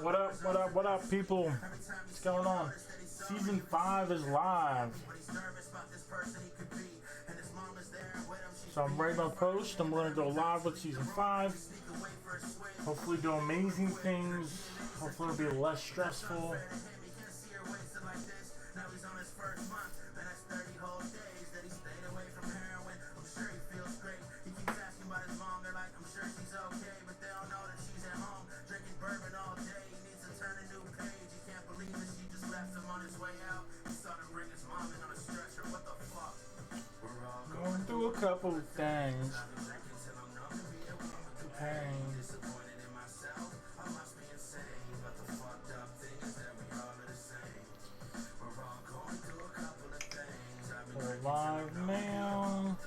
What up, what up, what up, people? What's going on? Season 5 is live. So I'm writing my post and we're going to go live with Season 5. Hopefully do amazing things. Hopefully it'll be less stressful. Going through a couple of things. We're live now.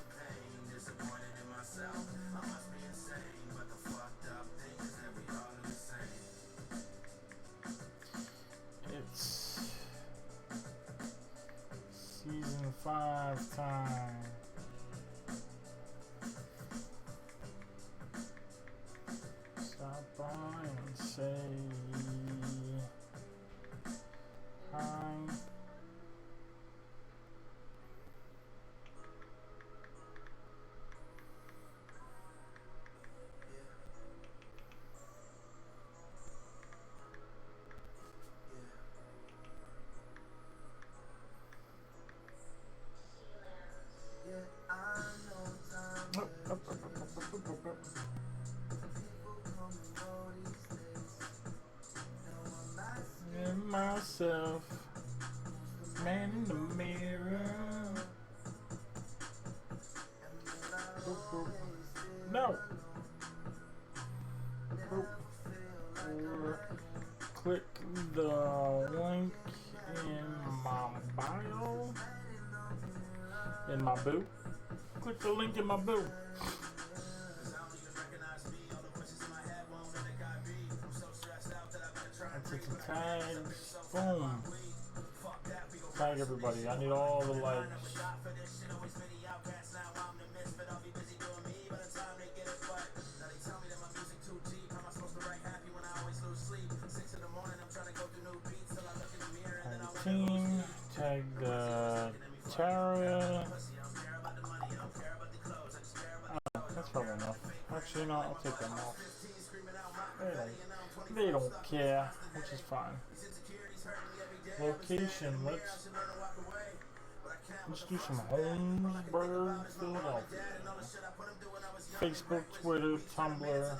It's Season 5 time. Stop by and say hi. And myself, man in the mirror. No. Or click the link in my bio. In my boo. Click the link in my boo. Tags. Boom. Tag everybody. I need all the likes. Tag the team. Tag the Tara. That's probably enough. Actually, no, I'll take them off. They don't care, which is fine. Location, let's do some Holmesburg, Philadelphia. Facebook, Twitter, Tumblr.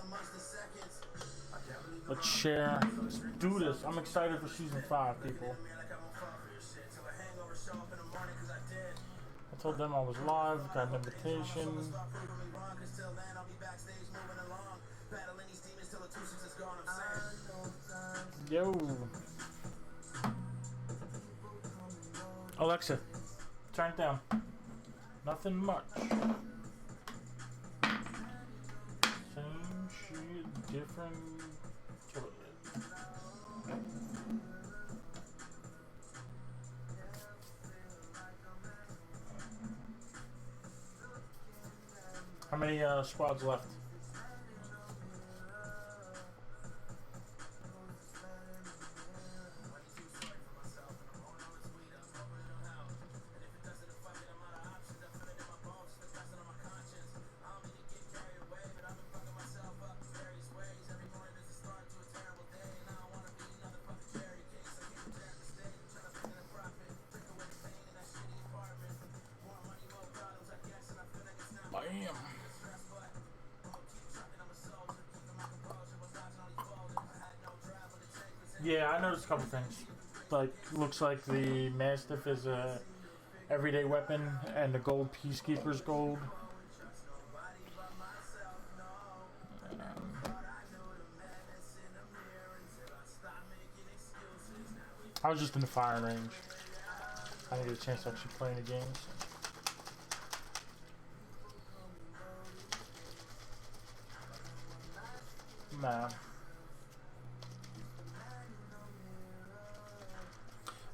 Let's share. Let's do this. I'm excited for Season 5, people. I told them I was live, got an invitation. Yo. Alexa, turn it down. Nothing much. Same shit, different toilet. How many squads left? Bam. Yeah, I noticed a couple things. Like, looks like the Mastiff is a everyday weapon, and the gold Peacekeeper's gold. I was just in the firing range. I didn't get a chance to actually play any games. Nah.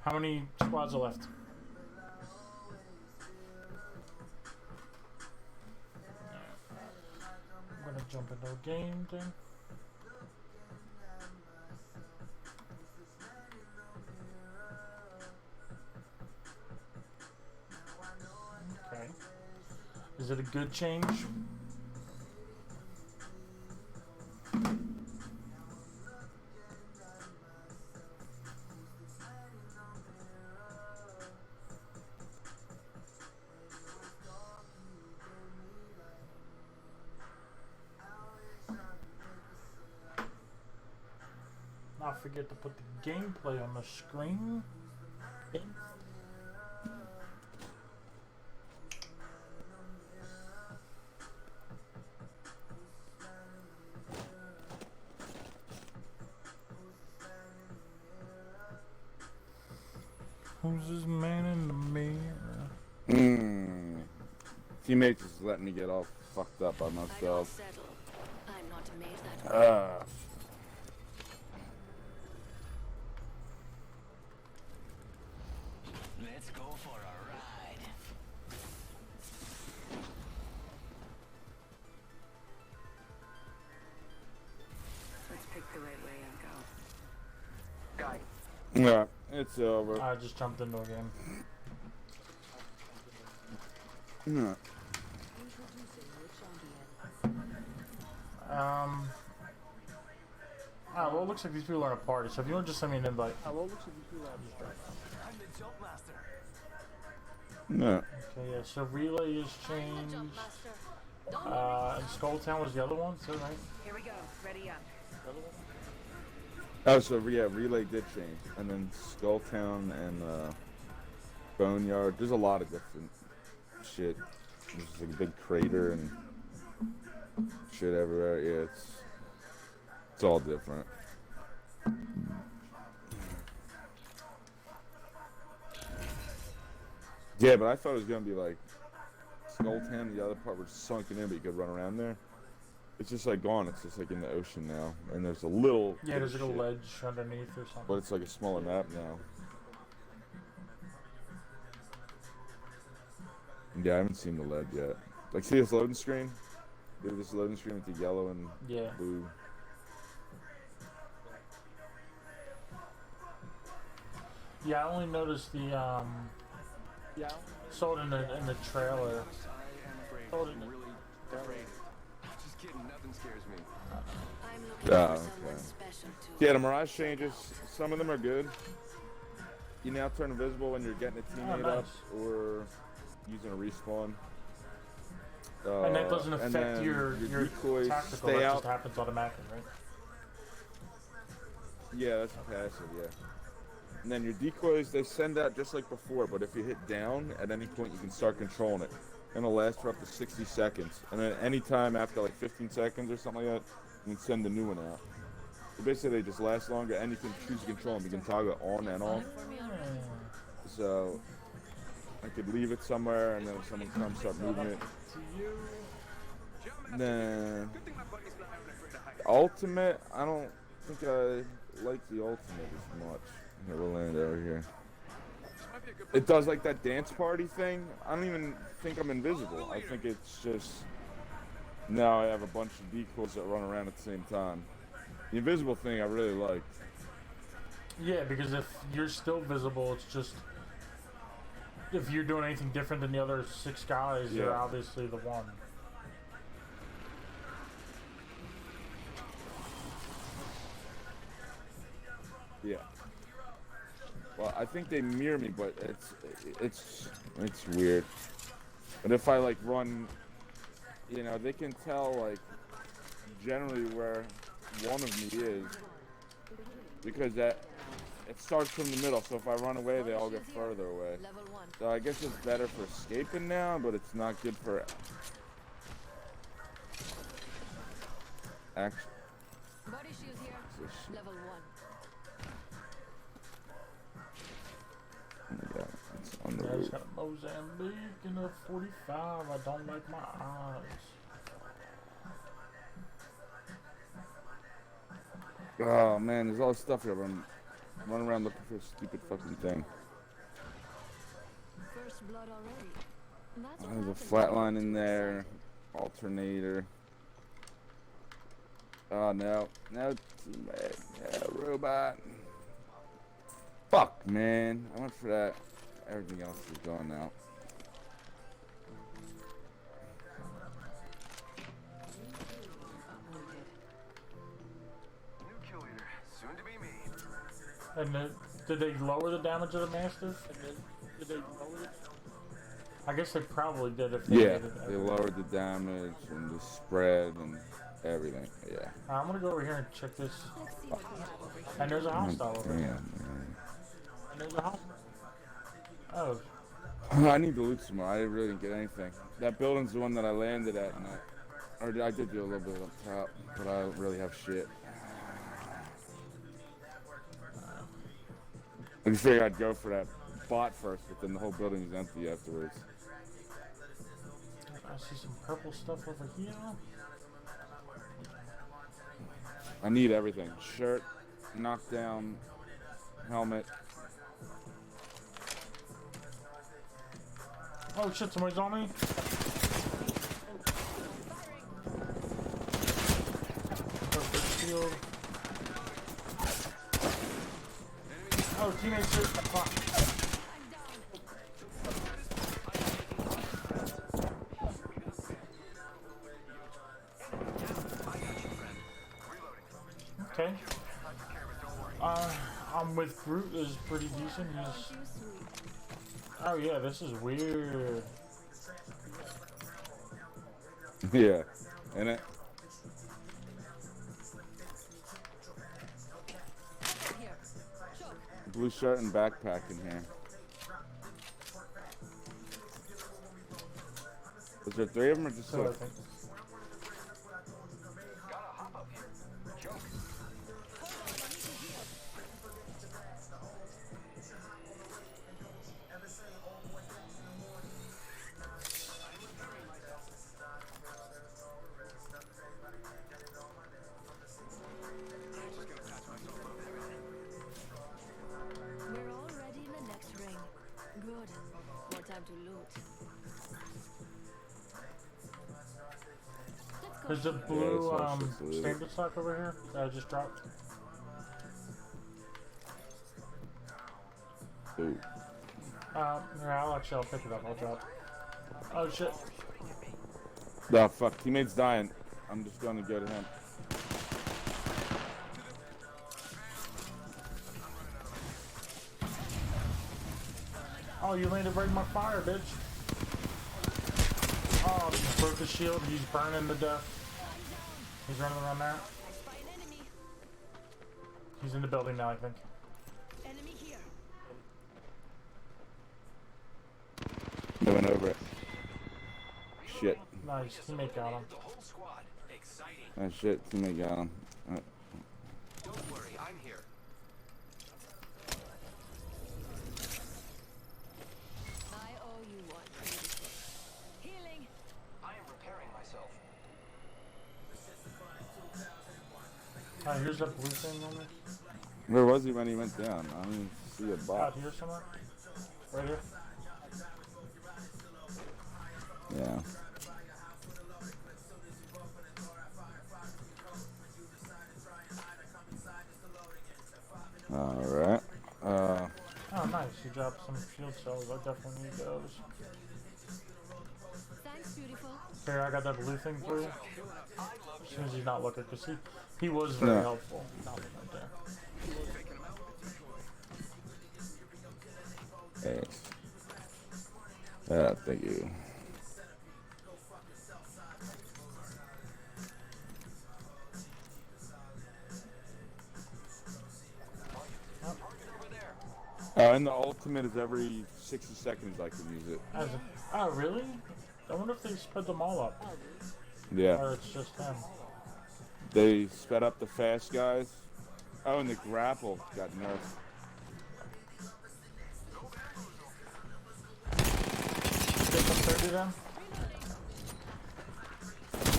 How many squads are left? I'm gonna jump into a game then. Is it a good change? Not forget to put the gameplay on the screen. Who's this man in the mirror? Teammates is letting me get all fucked up by myself. I'm not made that way. Let's go for a ride. Let's pick the right way and go. Yeah, it's over. I just jumped into a game. Yeah. Well, it looks like these people are in a party, so if you want to just send me an invite. I'm the jump master. Yeah. Okay, yeah, so Relay is changed. And Skulltown was the other one, so right? Here we go. Ready up. Oh, so yeah, Relay did change, and then Skulltown and Boneyard. There's a lot of different shit. There's like a big crater and shit everywhere. Yeah, it's all different. Yeah, but I thought it was gonna be like Skulltown. The other part was sunken in, but you could run around there. It's just like gone. It's just like in the ocean now, and there's a little. Yeah, there's like a shit, ledge underneath or something. but it's like a smaller map now. Yeah, I haven't seen the lead yet. Like, see this loading screen? Look at this loading screen with the yellow and Yeah. blue. Yeah, I only noticed the saw it in the trailer. Saw it in the, Just kidding, nothing scares me. I'm looking Ah, for okay. someone special to. Yeah, the Mirage changes. Some of them are good. You now turn invisible when you're getting a teammate up nice. or using a respawn. and that doesn't and affect then your decoys tactical. stay That out. just happens automatically, right? Yeah, that's passive, yeah. And then your decoys, they send out just like before, but if you hit down, at any point you can start controlling it. And it'll last for up to 60 seconds. And then any time after like 15 seconds or something like that, you can send the new one out. So basically they just last longer, and you can choose to control them. You can toggle it on and off. So I could leave it somewhere, and then if someone comes, start moving it. Then ultimate, I don't think I like the ultimate as much. Here, we'll land over here. It does like that dance party thing. I don't even think I'm invisible. I think it's just now I have a bunch of decoys that run around at the same time. The invisible thing I really like. Yeah, because if you're still visible, it's just if you're doing anything different than the other 6 guys, you're Yeah. obviously the one. Yeah. Well, I think they mirror me, but it's weird. But if I like run, you know, they can tell like generally where one of me is because that it starts from the middle. So if I run away, they all get further away. Level 1. So I guess it's better for escaping now, but it's not good for action. Body shield here. Level 1. Yeah, it's on the Yeah, it's roof. got a Mozambique and a 45. I don't like my eyes. Oh man, there's all this stuff here. I'm running around looking for a stupid fucking thing. First blood already. That's what There's a happens flatline in there, alternator. Oh no, no teammate, yeah, robot. Fuck man, I went for that. Everything else is gone now. Soon to be me. And then, did they lower the damage of the Mastiff? I guess they probably did if they Yeah, did it. they lowered the damage and the spread and everything. Yeah. I'm gonna go over here and check this. Let's see what we have over here. And there's a hostile over here. Damn, And there's a hostile. Oh, man. I need to loot some more. I really didn't get anything. That building's the one that I landed at, and I did do a little bit up top, but I don't really have shit. I just figured I'd go for that bot first, but then the whole building is empty afterwards. I see some purple stuff over here. I need everything. Shirt, knockdown, helmet. Oh shit, somebody's on me. Perfect shield. Oh, teammates are fuck. Okay. I'm with Groot is pretty decent. He's. Too sweet. Oh yeah, this is weird. Yeah, and it. Here. Choke. Blue shirt and backpack in here. Is there 3 of them or just So I 6? think. Gotta hop up here. Choke. Hold on, I need to heal. We're already in the next ring. Good. More time to loot. Let's go. There's a here. blue it's all just loot. standard stock over here that I just dropped. Ooh. Yeah, I'll pick it up. I'll drop. Oh shit. Oh fuck, teammate's dying. I'm just gonna go to him. Oh, you landed right in my fire, bitch. Oh, he broke his shield. He's burning to death. He's running around there. I spy an enemy. He's in the building now, I think. Enemy here. Moving over it. Shit. Nice. Teammate got him. The whole squad. Exciting. Oh shit, teammate got him. Don't worry, I'm here. I owe you one. Beautiful. Healing. I am repairing myself. Here's that blue thing on there. Where was he when he went down? I don't even see a Out bot. here somewhere. Right here. Yeah. Alright. Oh, nice. You dropped some shield cells. I definitely need those. Thanks, beautiful. Here, I got that blue thing for you. As soon as he's not looking, because he was very Yeah. helpful. Not looking right there. Thanks. Thank you. And the ultimate is every 60 seconds I can use it. Oh, really? I wonder if they sped them all up. Yeah. Or it's just him. They sped up the fast guys. Oh, and the grapple got nerfed. Get some 30 then?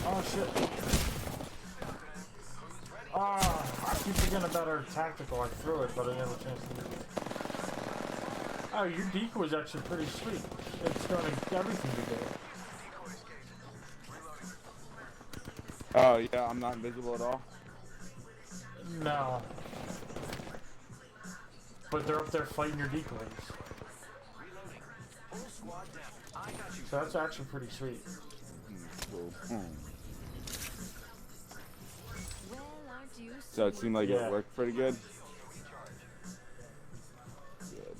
Oh, shit. I keep forgetting about our tactical. I threw it, but I didn't have a chance to use it. Oh, your decoy's actually pretty sweet. It's doing everything to do. Oh, yeah, I'm not invisible at all. No. But they're up there fighting your decoys. So that's actually pretty sweet. Cool. Well, aren't you So it seemed like Yeah. it worked pretty good. Good.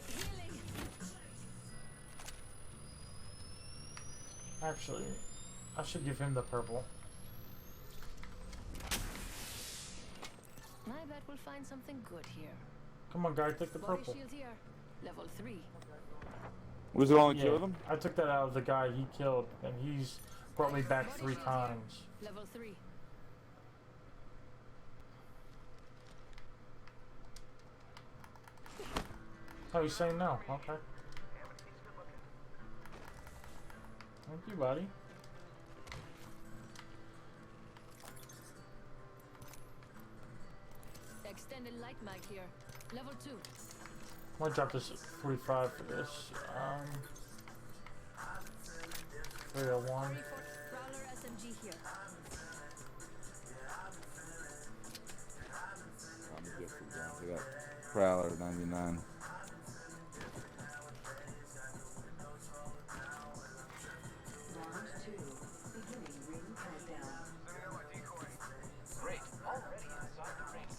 Healing. Actually, I should give him the purple. I bet we'll find something good here. Come on, guy, take the Body purple. shield here. Level 3. Was it only Yeah, two of them? I took that out of the guy he killed, and he's brought me back Body 3 shield times. Here. Level 3. Oh, he's saying no. Okay. Thank you, buddy. Extended light mag here. Level 2. I'm gonna drop this at 45 for this. 301. 340 Prowler SMG here. I'm good for going for that. Prowler 99. Round 2. Beginning ring countdown. Great. Already inside the ring.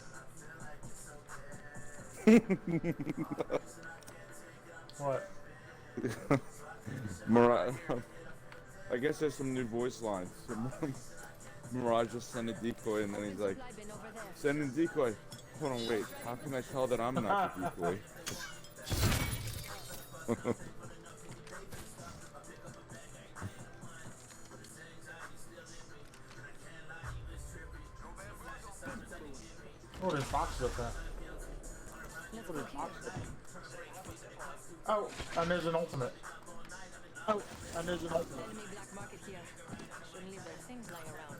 What? Mirage. I guess there's some new voice lines. Mirage just sent a decoy and then he's like, Supply bin over there. send in decoy. Hold on, wait. How can I tell that I'm not the decoy? Oh, there's boxes up there. Let's go here. Oh, and there's an ultimate. Oh, and there's an ultimate. Enemy black market here. Shouldn't leave their things lying around.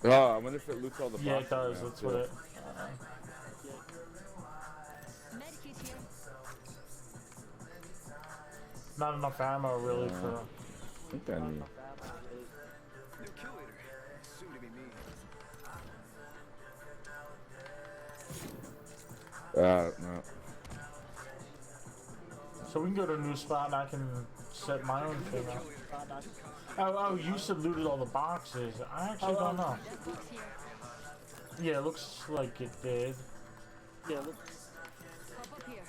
Oh, I wonder if it loots all the Yeah, it boxes does. now, That's too. what it. Medikit here. Not enough ammo really for. I think I need. New kill leader. Soon to be me. No. So we can go to a new spot and I can set my own thing up. Oh, you said looted all the boxes. I actually don't know. Death box here. Yeah, it looks like it did. Yeah, look. Pop up here.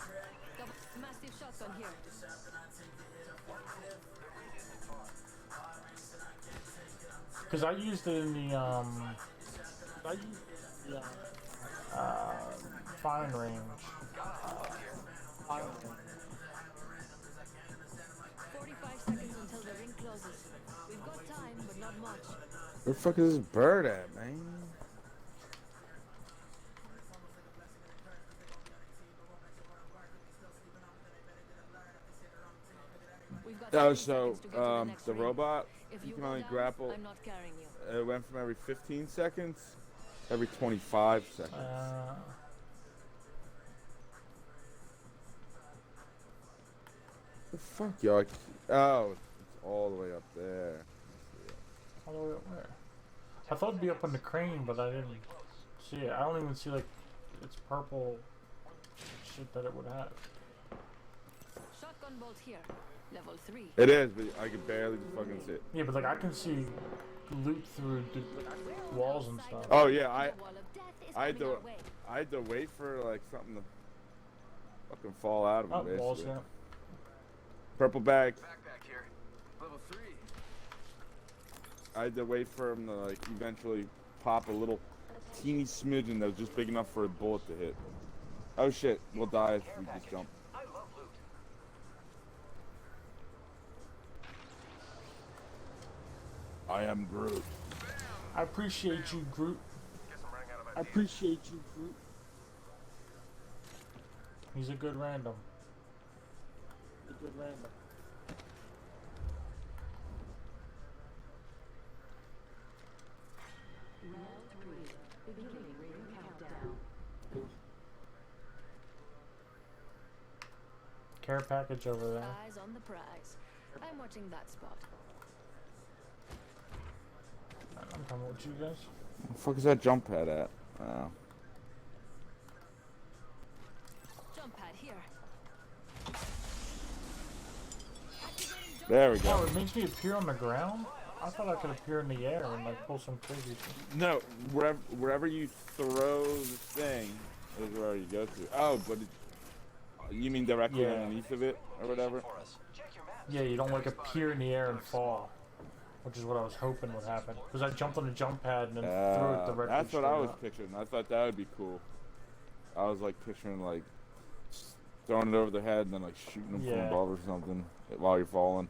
Double massive shotgun here. Because I used it in the firing range. 45 seconds until the ring closes. We've got time, but not much. Where the fuck is this bird at, man? We've got Oh, 30 so seconds to get to the next the ring. robot, If you you can go only down, grapple. I'm not carrying you. It went from every 15 seconds, every 25 seconds. The fuck, y'all? Oh, it's all the way up there. All the way up there. I thought it'd be up on the crane, but I didn't see it. I don't even see like its purple shit that it would have. Shotgun bolt here. Level 3. It is, but I can barely just fucking see it. Yeah, but like I can see loot through the walls and stuff. Oh yeah, I The wall of death is I coming do- our way. I had to wait for like something to fucking fall out of Oh, me. walls, Basically. yeah. Purple bag. Backpack here. Level 3. I had to wait for him to like eventually pop a little teeny smidgen that was just big enough for a bullet to hit. Oh shit, we'll die if we just jump. I love loot. I am Groot. I appreciate you, Groot. Guess I'm running out of I ideas. appreciate you, Groot. He's a good random. A good random. Round 3. Beginning ring countdown. Care package over there. Eyes on the prize. I'm watching that spot. I'm coming with you guys. Where the fuck is that jump pad at? Jump pad here. There we Oh, go. it makes me appear on the ground? I thought I could appear in the air and like pull some crazy shit. No, wherever you throw the thing is where you go to. Oh, but you mean directly Yeah. underneath of it or whatever? Yeah, you don't like appear in the air and fall, which is what I was hoping would happen. Because I jumped on the jump pad and then threw it directly. That's what I straight was up. picturing. I thought that would be cool. I was like picturing like throwing it over their head and then like shooting them from Yeah. above or something while you're falling.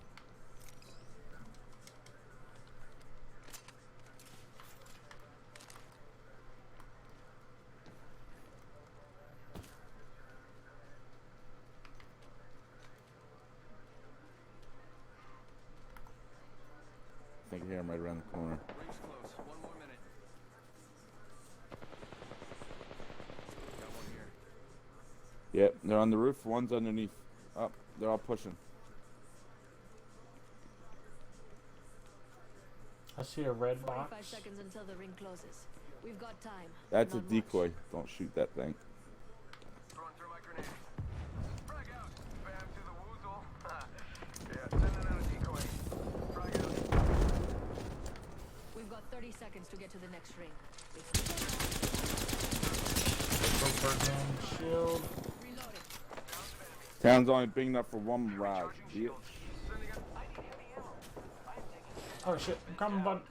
I think I hear him right around the corner. Ring's close. 1 more minute. Got one here. Yep, they're on the roof. One's underneath. Up, they're all pushing. I see a red 45 box. seconds until the ring closes. We've got time. That's a Not much. decoy. Don't shoot that thing. Throwing through my grenade. Frag out. Bam to the woozle. Yeah, sending out a decoy. Frag out. We've got 30 seconds to get to the next ring. Go Birdman shield. Reloading. Town's only big enough for one mirage. Charging Bitch. shields. Sending out. Oh shit, I'm coming, bud.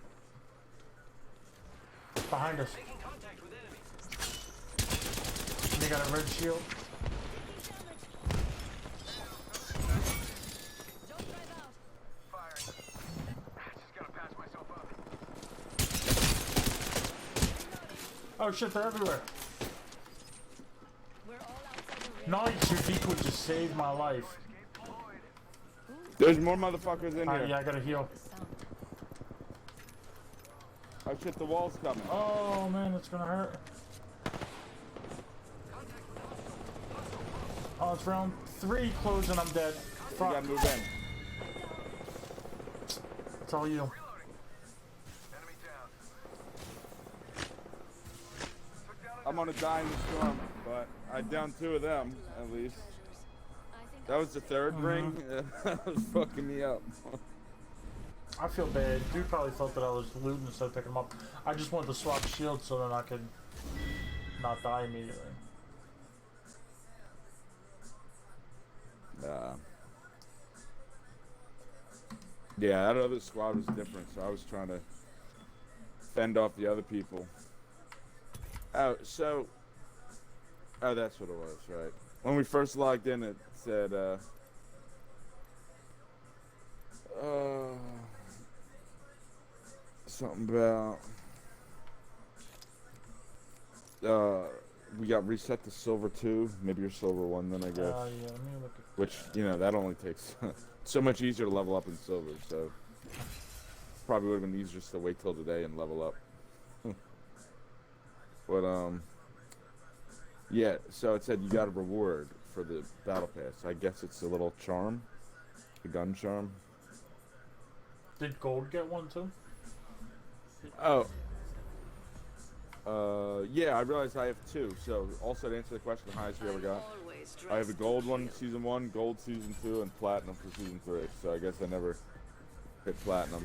Behind us. They got a red shield. Don't drive out. Firing. Just gotta patch myself up. Oh shit, they're everywhere. We're all outside the ring. Nice, your decoy just saved my life. There's more motherfuckers in Alright, here. yeah, I gotta heal. The sound. Oh shit, the wall's coming. Oh man, it's gonna hurt. Oh, it's round 3 closing, I'm dead. We Fuck, gotta move in. it's all you. Enemy down. Took down I'm on a dying storm, but I downed 2 of them at least. I think That was the 3rd ring. That was fucking me up. I feel bad. Dude probably thought that I was looting instead of picking him up. I just wanted to swap shields so that I could not die immediately. Yeah, that other squad was different, so I was trying to fend off the other people. Oh, so... Oh, that's what it was, right. When we first logged in, it said, something about... we got reset to silver 2. Maybe you're silver 1 then, I guess. Yeah, let me look at Which, you know, that only takes so much easier to level up in silver, so probably would have been easier just to wait till today and level up. But, yeah, so it said you got a reward for the battle pass. I guess it's a little charm, a gun charm. Did Gold get one too? Oh. Yeah, I realized I have 2, so also to answer the question, the highest we ever got. always I have a gold one, season 1, gold season 2, and platinum for season 3. So I guess I never hit platinum.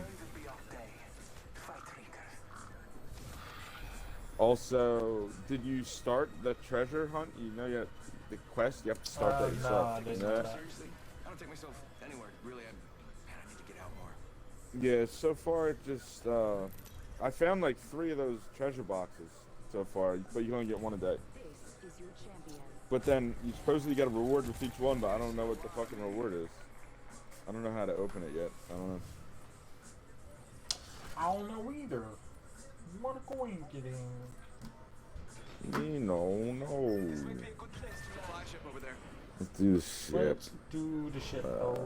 Also, did you start the treasure hunt? You know, the quest. You have to start that No, yourself. I didn't Yeah. know that. Seriously? I don't take myself anywhere. Really, man, I need to get out more. Yeah. So far, it just I found like 3 of those treasure boxes so far, but you only get 1 a day. This is your champion. But then you supposedly get a reward with each one, but I don't know what the fucking reward is. I don't know how to open it yet. I don't know. I don't know either. What a going getting. No. Flagship over there. Let's do this shit. Let's do the shit. Oh,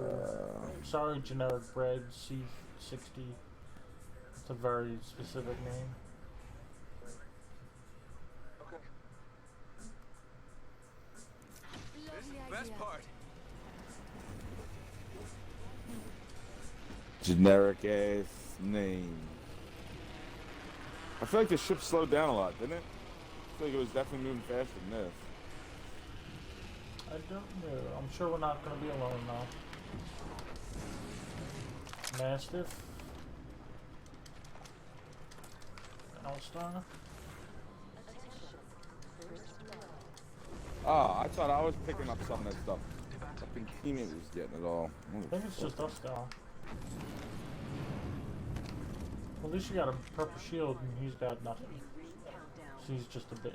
sorry, generic bread C60. It's a very specific name. Lovely Best idea. part. Generic ass name. I feel like the ship slowed down a lot, didn't it? I feel like it was definitely moving faster than this. I don't know. I'm sure we're not going to be alone now. Mastiff. All-Star. Oh, I thought I was picking up some of that stuff. Fucking teammate was getting it all. I think it's just us now. Well, at least you got a purple shield and he's got nothing. So he's just a bitch.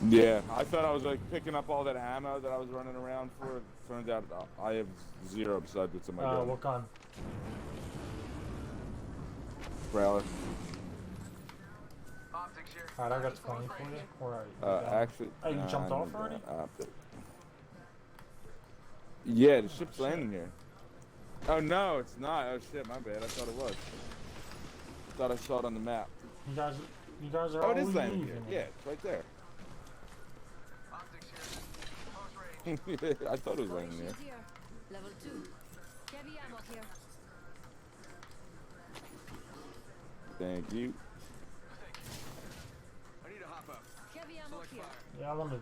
Yeah, I thought I was like picking up all that ammo that I was running around for. Turns out I have zero besides what's in my gun. What gun? Prowler. Optics here. Alright, I got 20 for you. Where are you? You down? Actually. Oh, you jumped off already? Yeah, the ship's landing here. Oh no, it's not. Oh shit, my bad. I thought it was. I thought I saw it on the map. You guys are Oh, it always is landing leaving. here. Yeah, it's right there. Optics here. Close range. I thought it was Body landing shield there. here. Level 2. Heavy ammo here. Thank you. I need to hop up. Heavy ammo Select here. fire.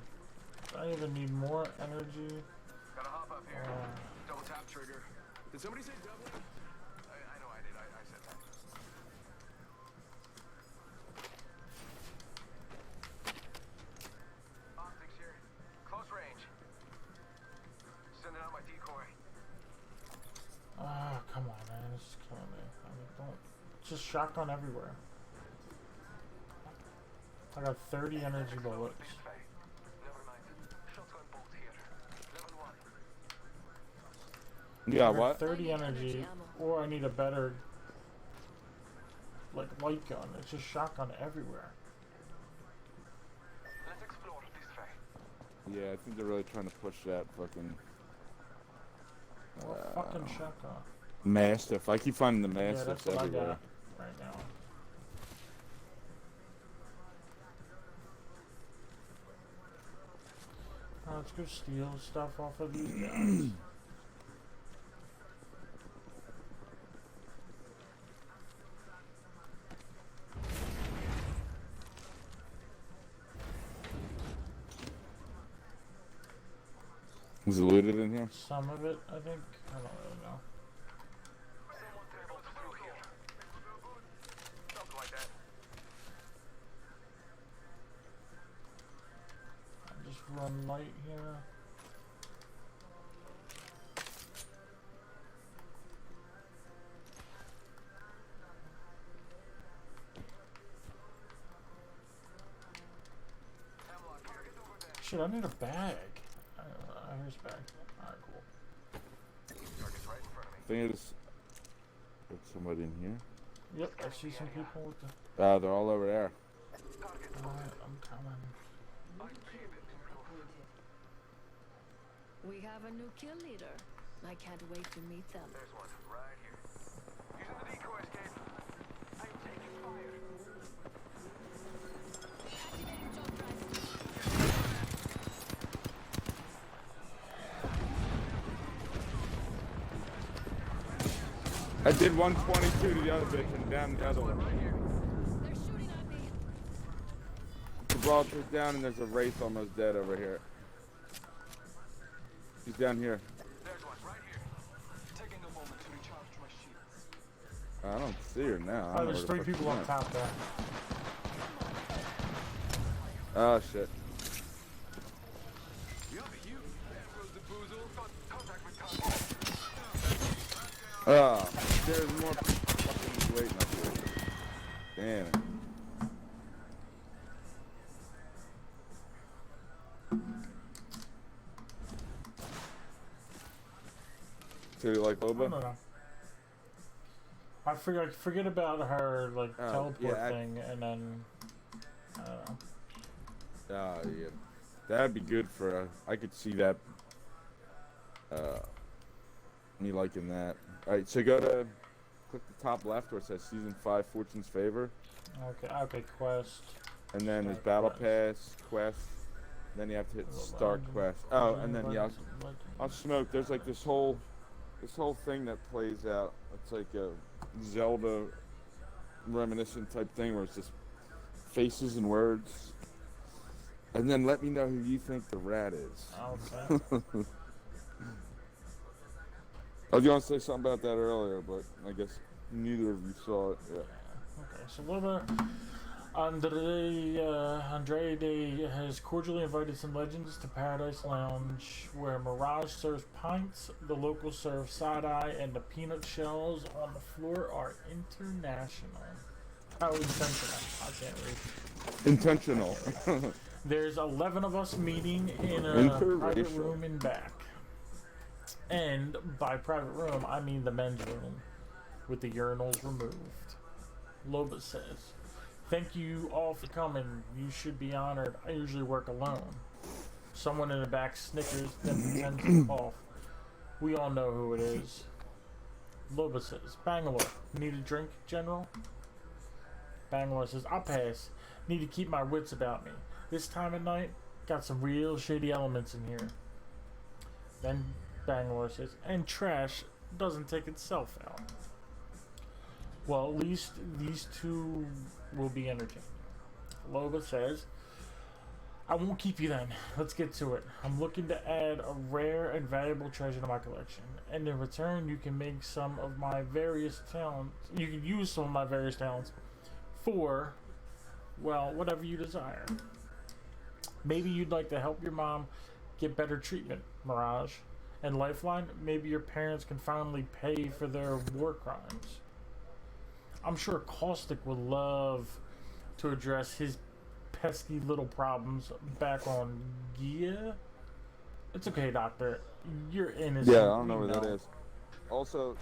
Yeah, I even need more energy. Gotta hop up here. Uh, Double tap trigger. Did somebody say double? I know I did. I said that. Optics here. Close range. Sending out my decoy. come on, man. This is killing me. I mean, don't. Just shotgun everywhere. I got 30 energy bullets. Never mind. Shotgun bolt here. Level 1. You got I got what? 30 energy, Energy ammo. or I need a better, like, light gun. It's just shotgun everywhere. Let's explore this way. Yeah, I think they're really trying to push that fucking What fucking shotgun? Mastiff. I keep finding the Yeah, Mastiffs that's what I everywhere. got right now. Let's go steal stuff off of these guys. Is it looted in here? Some of it, I think. I don't really know. Someone tabled through here. Something like that. I'll just run light here. Hemlock here. Get over there. Shit, I need a bag. Here's a bag. Alright, cool. Target's right in front of me. I think it's there's somebody in here. Yep, I see some people with the. They're all over there. Target Alright, I'm coming. I see it. We have a new kill leader. I can't wait to meet them. There's one right here. Using the decoy escape. I'm taking fire. Activating jump drive. I did 122 to the other bitch and down the other one. They're shooting at me. Gibraltar's down and there's a Wraith almost dead over here. He's down here. There's one right here. Taking a moment to recharge my shields. I don't see her now. I Oh, don't know there's where the 3 fuck people she up top there. went. Oh shit. Yup, you. Rose the boozle. Contact with target. Oh, there's more fucking waiting up here. Damn it. So you like I don't Boba? know. I forget about her like Oh, teleport yeah, thing, and then I don't know. Oh yeah, that'd be good for. I could see that. Me liking that. All right, so go to click the top left where it says Season 5 Fortune's Favor, Okay, quest. and then there's Start Battle quest. Pass quest. Then you have to hit Start quest. Oh, and then yeah, I'll smoke. There's like this whole thing that plays out. It's like a Zelda reminiscent type thing where it's just faces and words, and then let me know who you think the rat is. Okay. I was going to say something about that earlier, but I guess neither of you saw it. Yeah. Okay, so Loba Andrade has cordially invited some legends to Paradise Lounge, where Mirage serves pints, the locals serve side-eye, and the peanut shells on the floor are international. Oh, intentional. I can't read. Intentional. There's 11 of us meeting in a private Interracial. room in back. And by private room, I mean the men's room, with the urinals removed. Loba says, "Thank you all for coming. You should be honored. I usually work alone." Someone in the back snickers, then pretends to cough. We all know who it is. Loba says, "Bangalore, need a drink, General?" Bangalore says, "I'll pass. Need to keep my wits about me. This time of night, got some real shady elements in here." Then Bangalore says, "And trash doesn't take itself out." Well, at least these two will be entertaining. Loba says, "I won't keep you then. Let's get to it. I'm looking to add a rare and valuable treasure to my collection. And in return, you can make some of my various talents. You can use some of my various talents for, well, whatever you desire. Maybe you'd like to help your mom get better treatment, Mirage. And Lifeline, maybe your parents can finally pay for their war crimes. I'm sure Caustic would love to address his pesky little problems back on Gia. It's okay, Doctor. You're innocent. Yeah, I don't know we where that is. Also,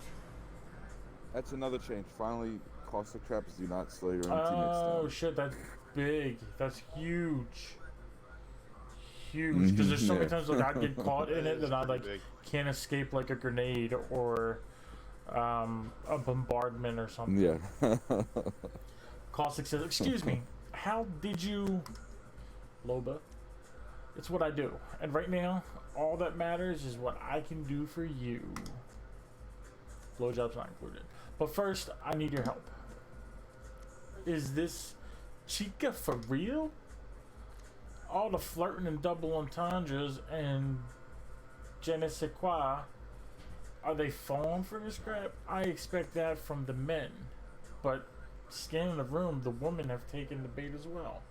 that's another change. Finally, caustic traps do not slow your own teammates Oh down. shit, that's big. That's huge. Huge. Because there's so many Yeah. times like I'd get caught in it that I like Big. can't escape like a grenade or a bombardment or something. Yeah. Caustic says, "Excuse me, how did you..." Loba, "It's what I do. And right now, all that matters is what I can do for you. Blowjob's not included. But first, I need your help. Is this chica for real? All the flirting and double entendres and je ne sais quoi, are they falling for this crap? I expect that from the men. But scanning the room, the women have taken the bait as well.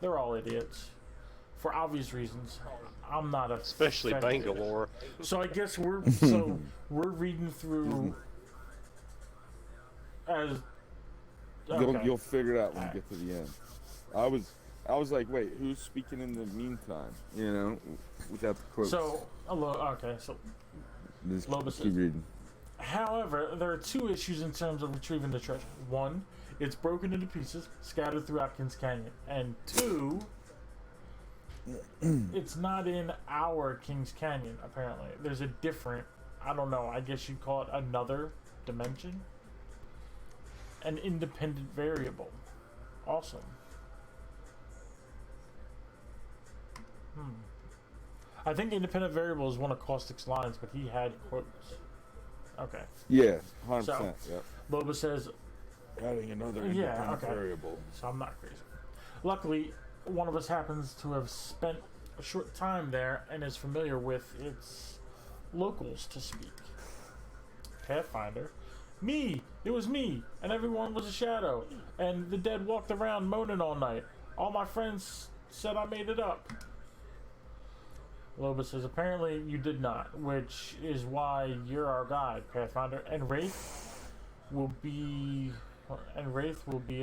They're all idiots. For obvious reasons. I'm not Especially affected. Bangalore. So I guess we're we're reading through as okay. You'll figure it out when you get to the end. I was like, wait, who's speaking in the meantime? You know, without the quotes. So okay, so Just Loba keep says- reading. however, there are two issues in terms of retrieving the treasure. One, it's broken into pieces, scattered throughout Kings Canyon. And two, it's not in our Kings Canyon, apparently. There's a different, I don't know, I guess you'd call it another dimension? An independent variable. Awesome. I think independent variable is one of Caustic's lines, but he had quotes. Okay. Yeah, 100%. So- Yep. Loba says, Adding another Yeah, independent okay. variable. so I'm not crazy. Luckily, one of us happens to have spent a short time there and is familiar with its locals to speak. Pathfinder. Me! It was me! And everyone was a shadow. And the dead walked around moaning all night. All my friends said I made it up. Loba says, apparently you did not, which is why you're our guide, Pathfinder. And Wraith will be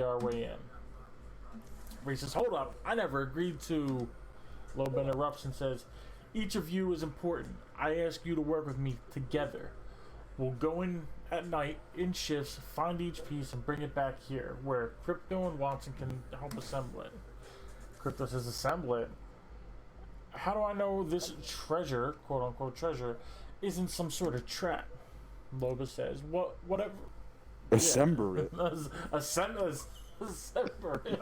our way in. Wraith says, hold up, I never agreed to. Loba interrupts and says, each of you is important. I ask you to work with me together. We'll go in at night in shifts, find each piece, and bring it back here, where Crypto and Watson can help assemble it. Crypto says, assemble it? How do I know this treasure, quote unquote treasure, isn't some sort of trap? Loba says, whatever. Assemble it. Assemble it.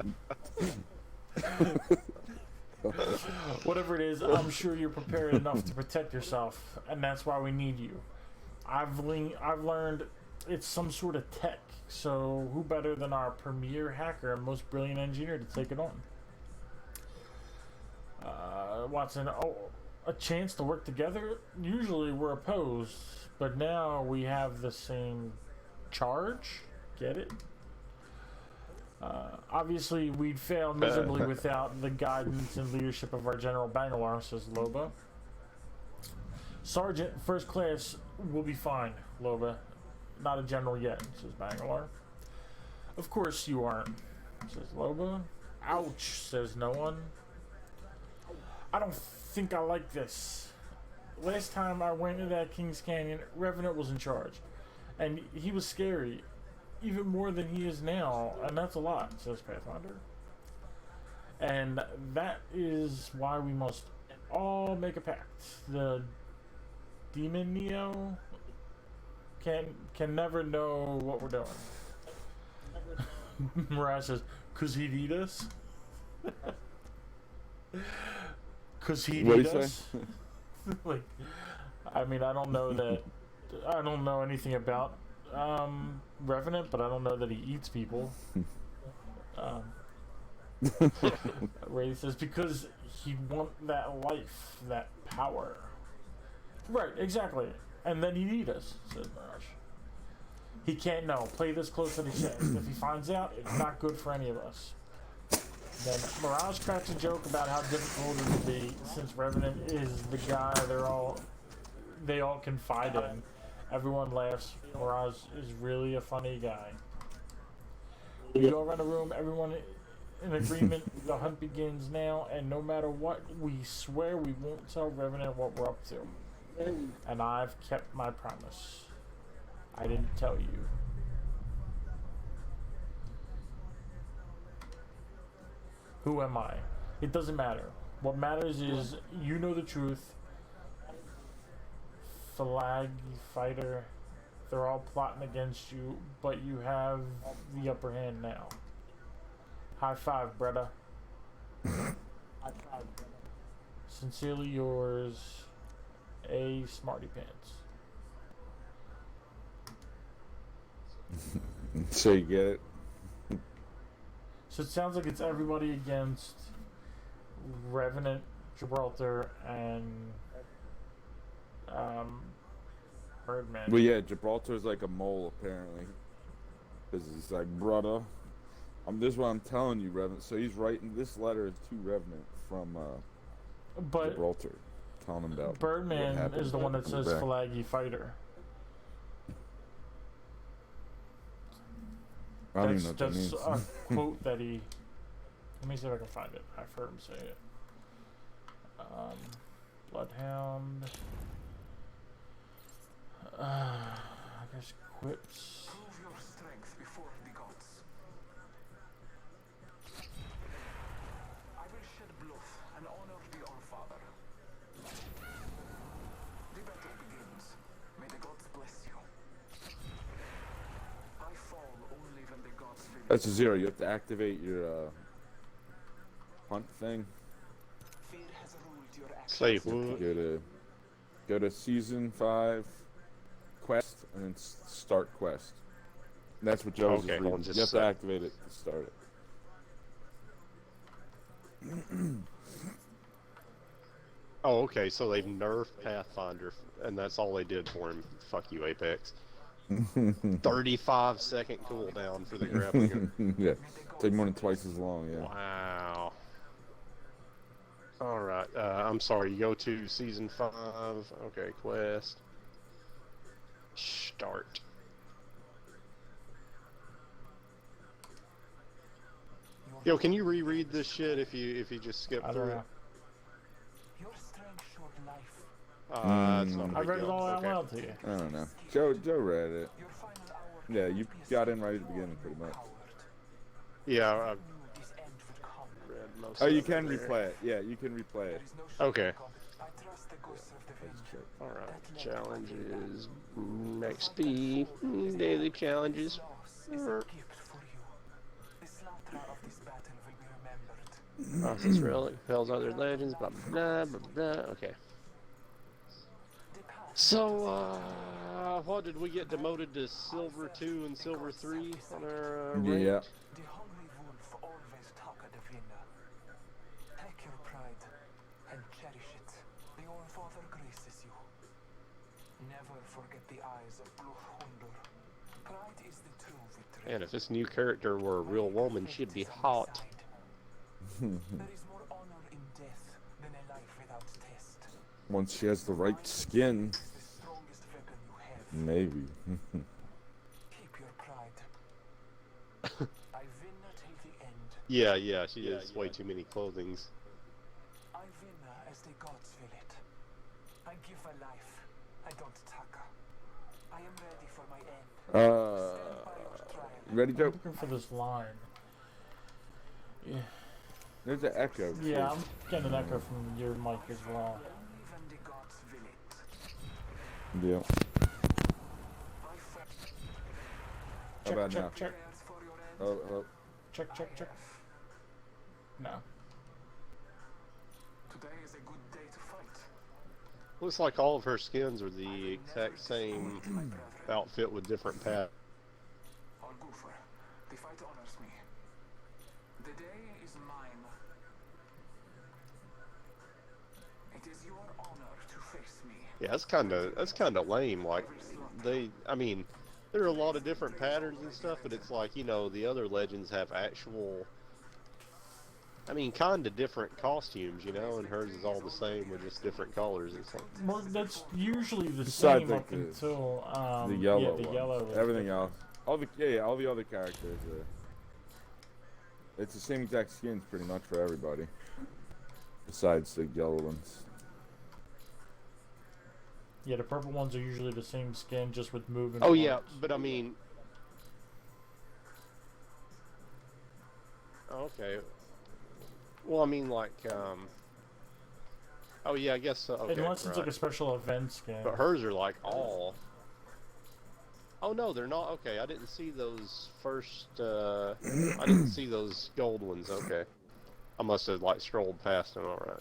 Whatever it is, I'm sure you're prepared enough to protect yourself, and that's why we need you. I've learned it's some sort of tech. So who better than our premier hacker and most brilliant engineer to take it on? Watson, a chance to work together? Usually we're opposed, but now we have the same charge. Get it? Obviously, we'd fail miserably without the guidance and leadership of our General Bangalore, says Loba. Sergeant, first class will be fine, Loba. Not a general yet, says Bangalore. Of course you aren't, says Loba. Ouch, says no one. I don't think I like this. Last time I went to that Kings Canyon, Revenant was in charge. And he was scary. Even more than he is now, and that's a lot, says Pathfinder. And that is why we must all make a pact. The Demon Neo can never know what we're doing. Mirage says, "'Cause he'd eat us." 'Cause he'd eat us. Like, I mean, I don't know anything about Revenant, but I don't know that he eats people. Ray says, because he'd want that life, that power. Right, exactly. And then he'd eat us, says Mirage. He can't know. Play this close to the chest. If he finds out, it's not good for any of us. Then Mirage cracks a joke about how difficult it would be since Revenant is the guy they all confide in. Everyone laughs. Mirage is really a funny guy. We go around the room, everyone in agreement. The hunt begins now, and no matter what, we swear we won't tell Revenant what we're up to. And I've kept my promise. I didn't tell you. Who am I? It doesn't matter. What matters is you know the truth. Flag fighter, they're all plotting against you, but you have the upper hand now. High five, Bretta. Sincerely yours, A. Smarty Pants. So you get it? So it sounds like it's everybody against Revenant, Gibraltar, and Birdman. Well, yeah, Gibraltar's like a mole, apparently. Because he's like, brother. This is what I'm telling you, Revenant. So he's writing this letter to Revenant from Gibraltar, telling him about Birdman is the one that says back. Flaggy Fighter. I don't even know what that That's means. a quote that he... Let me see if I can find it. I've heard him say it. Bloodhound... I guess quips. Prove your strength before the gods. I will shed blood and honor the All-Father. The battle begins. May the gods bless you. I fall only when the gods will. That's a 0. You have to activate your hunt thing. Fear has ruled your actions. Say what? Go to season 5 quest and then start quest. And that's what Joe's Okay, is hold on reading. just You have a to sec. activate it to start it. Oh, okay, so they've nerfed Pathfinder, and that's all they did for him. Fuck you, Apex. 35-second cooldown for the grappling gun. Yeah, take more than twice as long. Yeah. Wow. Alright, I'm sorry, you go to Season 5. Okay, quest. Start. Yo, can you reread this shit if you just skip I through don't it? know. Your strength short life. It's not a I big read it deal. all out Okay. loud to you. I don't know. Joe read it. Your final hour. Yeah, you got in right at the beginning, pretty much. Yeah, I've Knew this end would come. read most Oh, of you it can there. replay it. Yeah, you can replay There it. is no Okay. shortcut. I trust the ghosts of the wind. Alright, challenges. XP. Daily challenges. Loss is a gift for you. The slaughter of this battle will be remembered. Process relic, Hell's Other Legends, blah blah blah blah blah. Okay. The past So, What did we get demoted to Silver 2 and Silver 3 on our Yeah. rank? The hungry wolf always talk of the winner. Take your pride and cherish it. The All Father graces you. Never forget the eyes of Blue. Pride is the true victory. Man, if this new character were a real woman, she'd be hot. There is more honor in death than a life without test. Once she has the right skin, It's the strongest weapon you have. maybe. Keep your pride. I win till the end. Yeah, she has way too many clothings. I win as the gods will it. I give a life. I don't take. I am ready for my end. Stand by your trial. Ready, I'm Joe? looking for this line. Yeah, There's an echo. too. yeah, I'm getting an echo from your mic as well. Only when the gods will it. Yeah. I fight How about now? check, prayers for your end. Oh, check. No. Today is a good day to fight. Looks like all of her skins are the exact same outfit with different patterns. I'll go for it. The fight honors me. The day is mine. It is your honor to face me. Yeah, that's kind of lame. Like I mean, there are a lot of different patterns and stuff, but it's like, you know, the other legends have actual, I mean, kind of different costumes, you know, and hers is all the same with just different colors. It's like, Well, that's usually the Besides, same like, up the- until the yellow yeah, the one. yellow. is Everything different. else. All the other characters. It's the same exact skins pretty much for everybody. Besides the yellow ones. Yeah, the purple ones are usually the same skin, just with moving. oh yeah, parts. but I mean, okay. Well, I mean, like, oh yeah, I guess so. Okay, Unless it's like right. a special event skin. But hers are like all. Oh no, they're not. Okay, I didn't see those first. I didn't see those gold ones. Okay, I must have like scrolled past them. All right.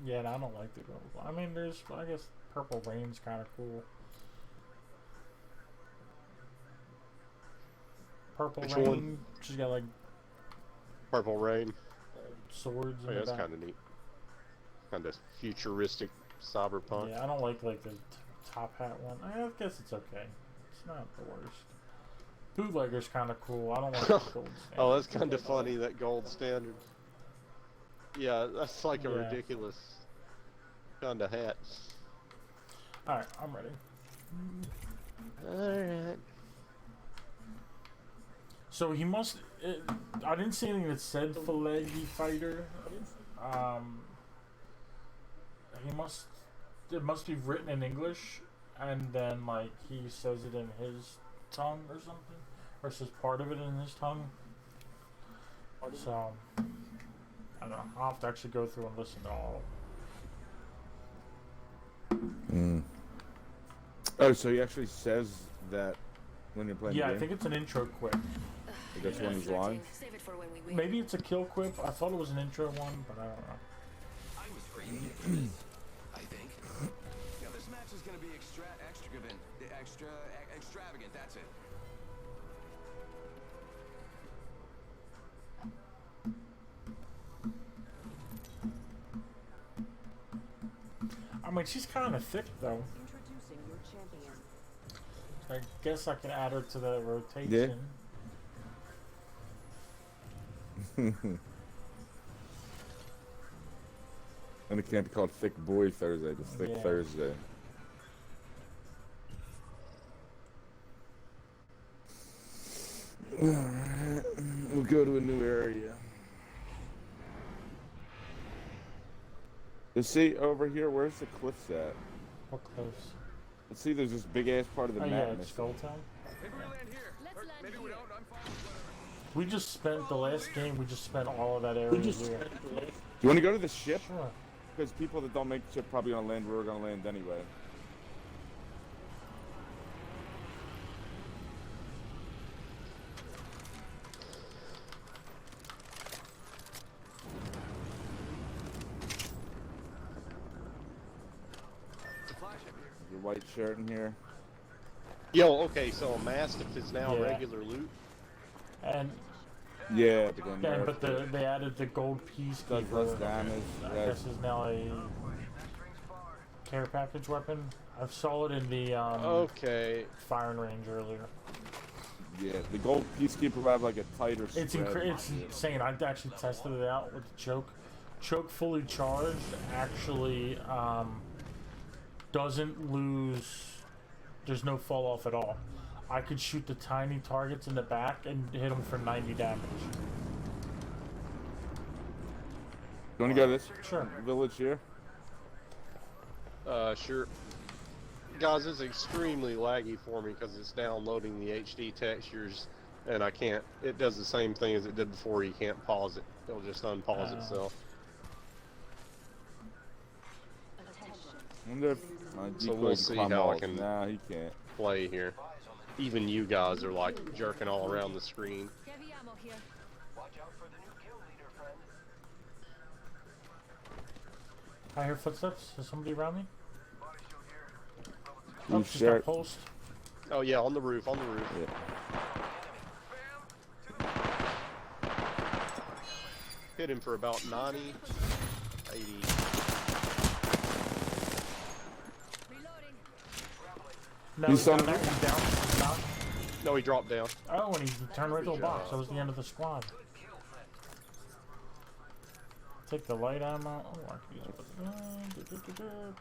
Yeah, and I don't like the gold. I mean, I guess Purple Rain's kind of cool. Purple Which Rain, one? she's got like Purple Rain. swords Oh, in yeah, the that's back. kind of neat. Kind of futuristic cyberpunk. Yeah, I don't like the top hat one. I guess it's okay. It's not the worst. Bootlegger's kind of cool. I don't like the gold standard. Oh, that's kind of funny, that gold standard. Yeah, that's like a Yeah. ridiculous kind of hat. Alright, I'm ready. Alright. So he must. I didn't see anything that said Falegi fighter. He must. It must be written in English, and then like he says it in his tongue or something, or says part of it in his tongue. So I don't know. I'll have to actually go through and listen to all. Oh, so he actually says that when you're playing Yeah, the I game? think it's an intro quip. Like that's one of his lines? Save it for when we win. Maybe it's a kill quip. I thought it was an intro one, but I don't know. I was created for this, I think. Yeah, this match is gonna be extravagant, that's it. I mean, she's kind of thick though. Introducing your champion. I guess I can add her to the rotation. And it can't be called Thick Boy Thursday, just Thick Yeah. Thursday. Alright, we'll go to a new area. You see over here, where's the cliffs at? What close? Let's see, there's this big ass part of the Oh map yeah, it's missing. Skull Town. Maybe we land here. Let's Or land maybe we here. don't. I'm fine with whatever. We just spent the last game. We just spent all of that area here. Do you want to go to the ship? Sure. Because people that don't make the ship probably gonna land where we're gonna land anyway. Supply ship here. your white shirt in here. Yo, okay, so a Mastiff is now Yeah. regular loot? And Yeah, but then yeah, nerfed but it. they added the gold piece. Does less damage. I Yeah. guess is now a care package weapon. I saw it in the Okay. firing range earlier. Yeah, the gold peacekeeper will have like a tighter It's spread. it's insane. I actually tested it out with the choke. Choke fully charged actually doesn't lose. There's no fall off at all. I could shoot the tiny targets in the back and hit them for 90 damage. You want to go to this Sure. village here? Sure. Guys, it's extremely laggy for me because it's downloading the HD textures, and I can't. It does the same thing as it did before. You can't pause it. It'll just unpause itself. I wonder if my So decoy we'll can see climb how I walls. can- Nah, he can't. Play here. Even you guys are like jerking all around the screen. Heavy ammo here. Watch out for the new kill leader, friend. I hear footsteps. Is somebody around me? Body shield here. Level 2. Oh, You just got shirt. pulsed. Oh yeah, on the roof, on the roof. Yeah. Bam! To the Hit him for about 90, 80. Reloading. No, He's he's down on the there. He's down. He's down. No, he dropped down. Oh, and he turned right to a box. That was the end of the squad. Take the light ammo. Oh, I can use it.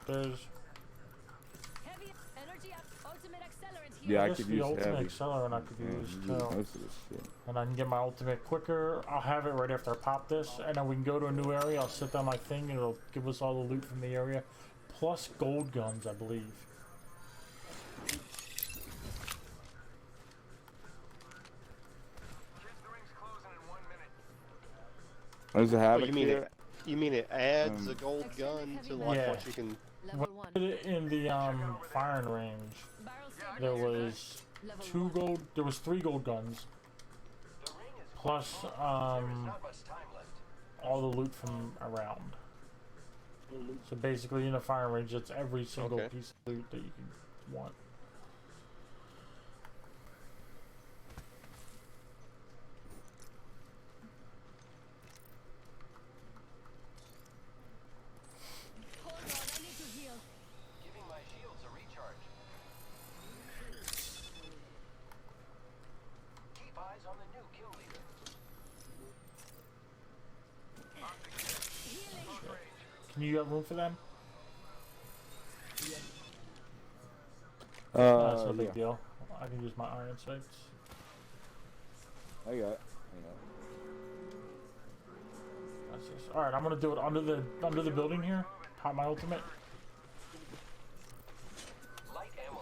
There's Heavy energy up. Ultimate accelerant here. Yeah, I just could the use ultimate heavy. accelerant I could Yeah, use you use too. most of this shit. And I can get my ultimate quicker. I'll have it right after I pop this, and then we can go to a new area. I'll set down my thing, and it'll give us all the loot from the area, plus gold guns, I believe. Kids, the ring's closing in 1 minute. There's a Oh, havoc you mean here. it? You mean it adds a gold gun to like Yeah. what you can? Level 1. In the firing range, Barrel there stabilizer. was Level 2 1. gold. There was 3 gold guns, The ring is plus not much time left. all the loot from around. So basically, in a firing range, it's every single Okay. piece of loot that you can want. Hold on, I need to heal. Giving my shields a recharge. Keep eyes on the new kill leader. Healing. Can you have room for them? Uh, No, it's no big yeah. deal. I can use my iron sights. I got it. That's just, all right, I'm gonna do it under the building here. Pop my ultimate. Light ammo.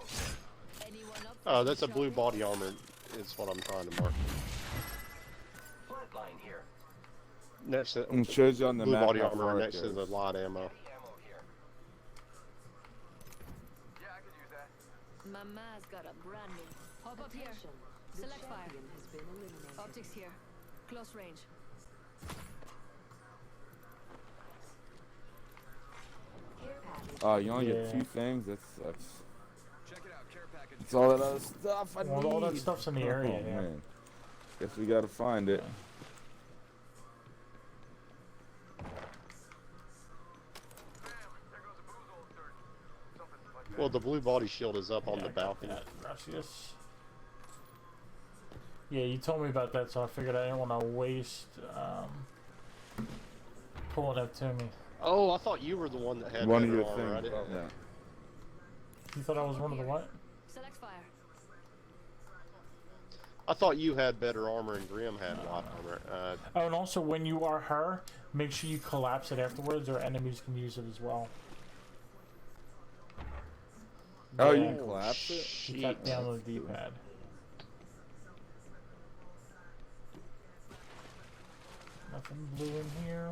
Anyone up for Oh, some that's a blue shopping? body armor. Is what I'm trying to mark. Flatline here. Next to It shows you on the blue map body how armor far it next to the goes. light ammo. Ammo here. Yeah, I could use that. Mama's got a brand new. Hop up here. Attention. The Select fire. champion has been eliminated. Optics here. Close range. Care package. Oh, you only Yeah. get 2 things? That sucks. Check it out. Care package. It's all that other stuff I Well, need. all that stuff's in the area, Oh, yeah. man. Guess we gotta find it. Bam! There goes a booze old dirt. Something like that. Well, the blue body shield is up on Yeah, the I got balcony. that. Gracias. Yeah, you told me about that, so I figured I didn't want to waste pulling it to me. Oh, I thought you were the one that had One of better your armor. I things. didn't. Yeah. You thought I was one of the what? Select fire. I thought you had better armor and Grim had light armor. Oh, and also when you are her, make sure you collapse it afterwards, or enemies can use it as well. Oh, you Yeah, can collapse it? keep that down on the D-pad. Nothing blue in here.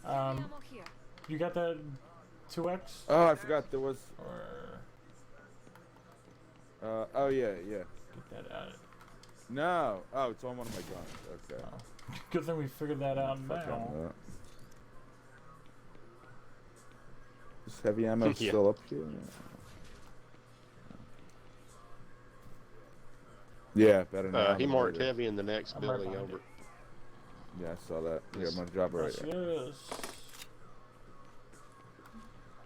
Ammo here. You got that 2X? Oh, I forgot there was. Or Oh yeah, yeah. get that out. No. Oh, it's on one of my guns. Okay. Good thing we figured that out Fuck now. on heavy ammo Yeah. still up here? Yeah, better now. He than marked later. heavy in the next I'm right building behind over. Yeah, I saw that. Yeah, my job right Yes, there. yes.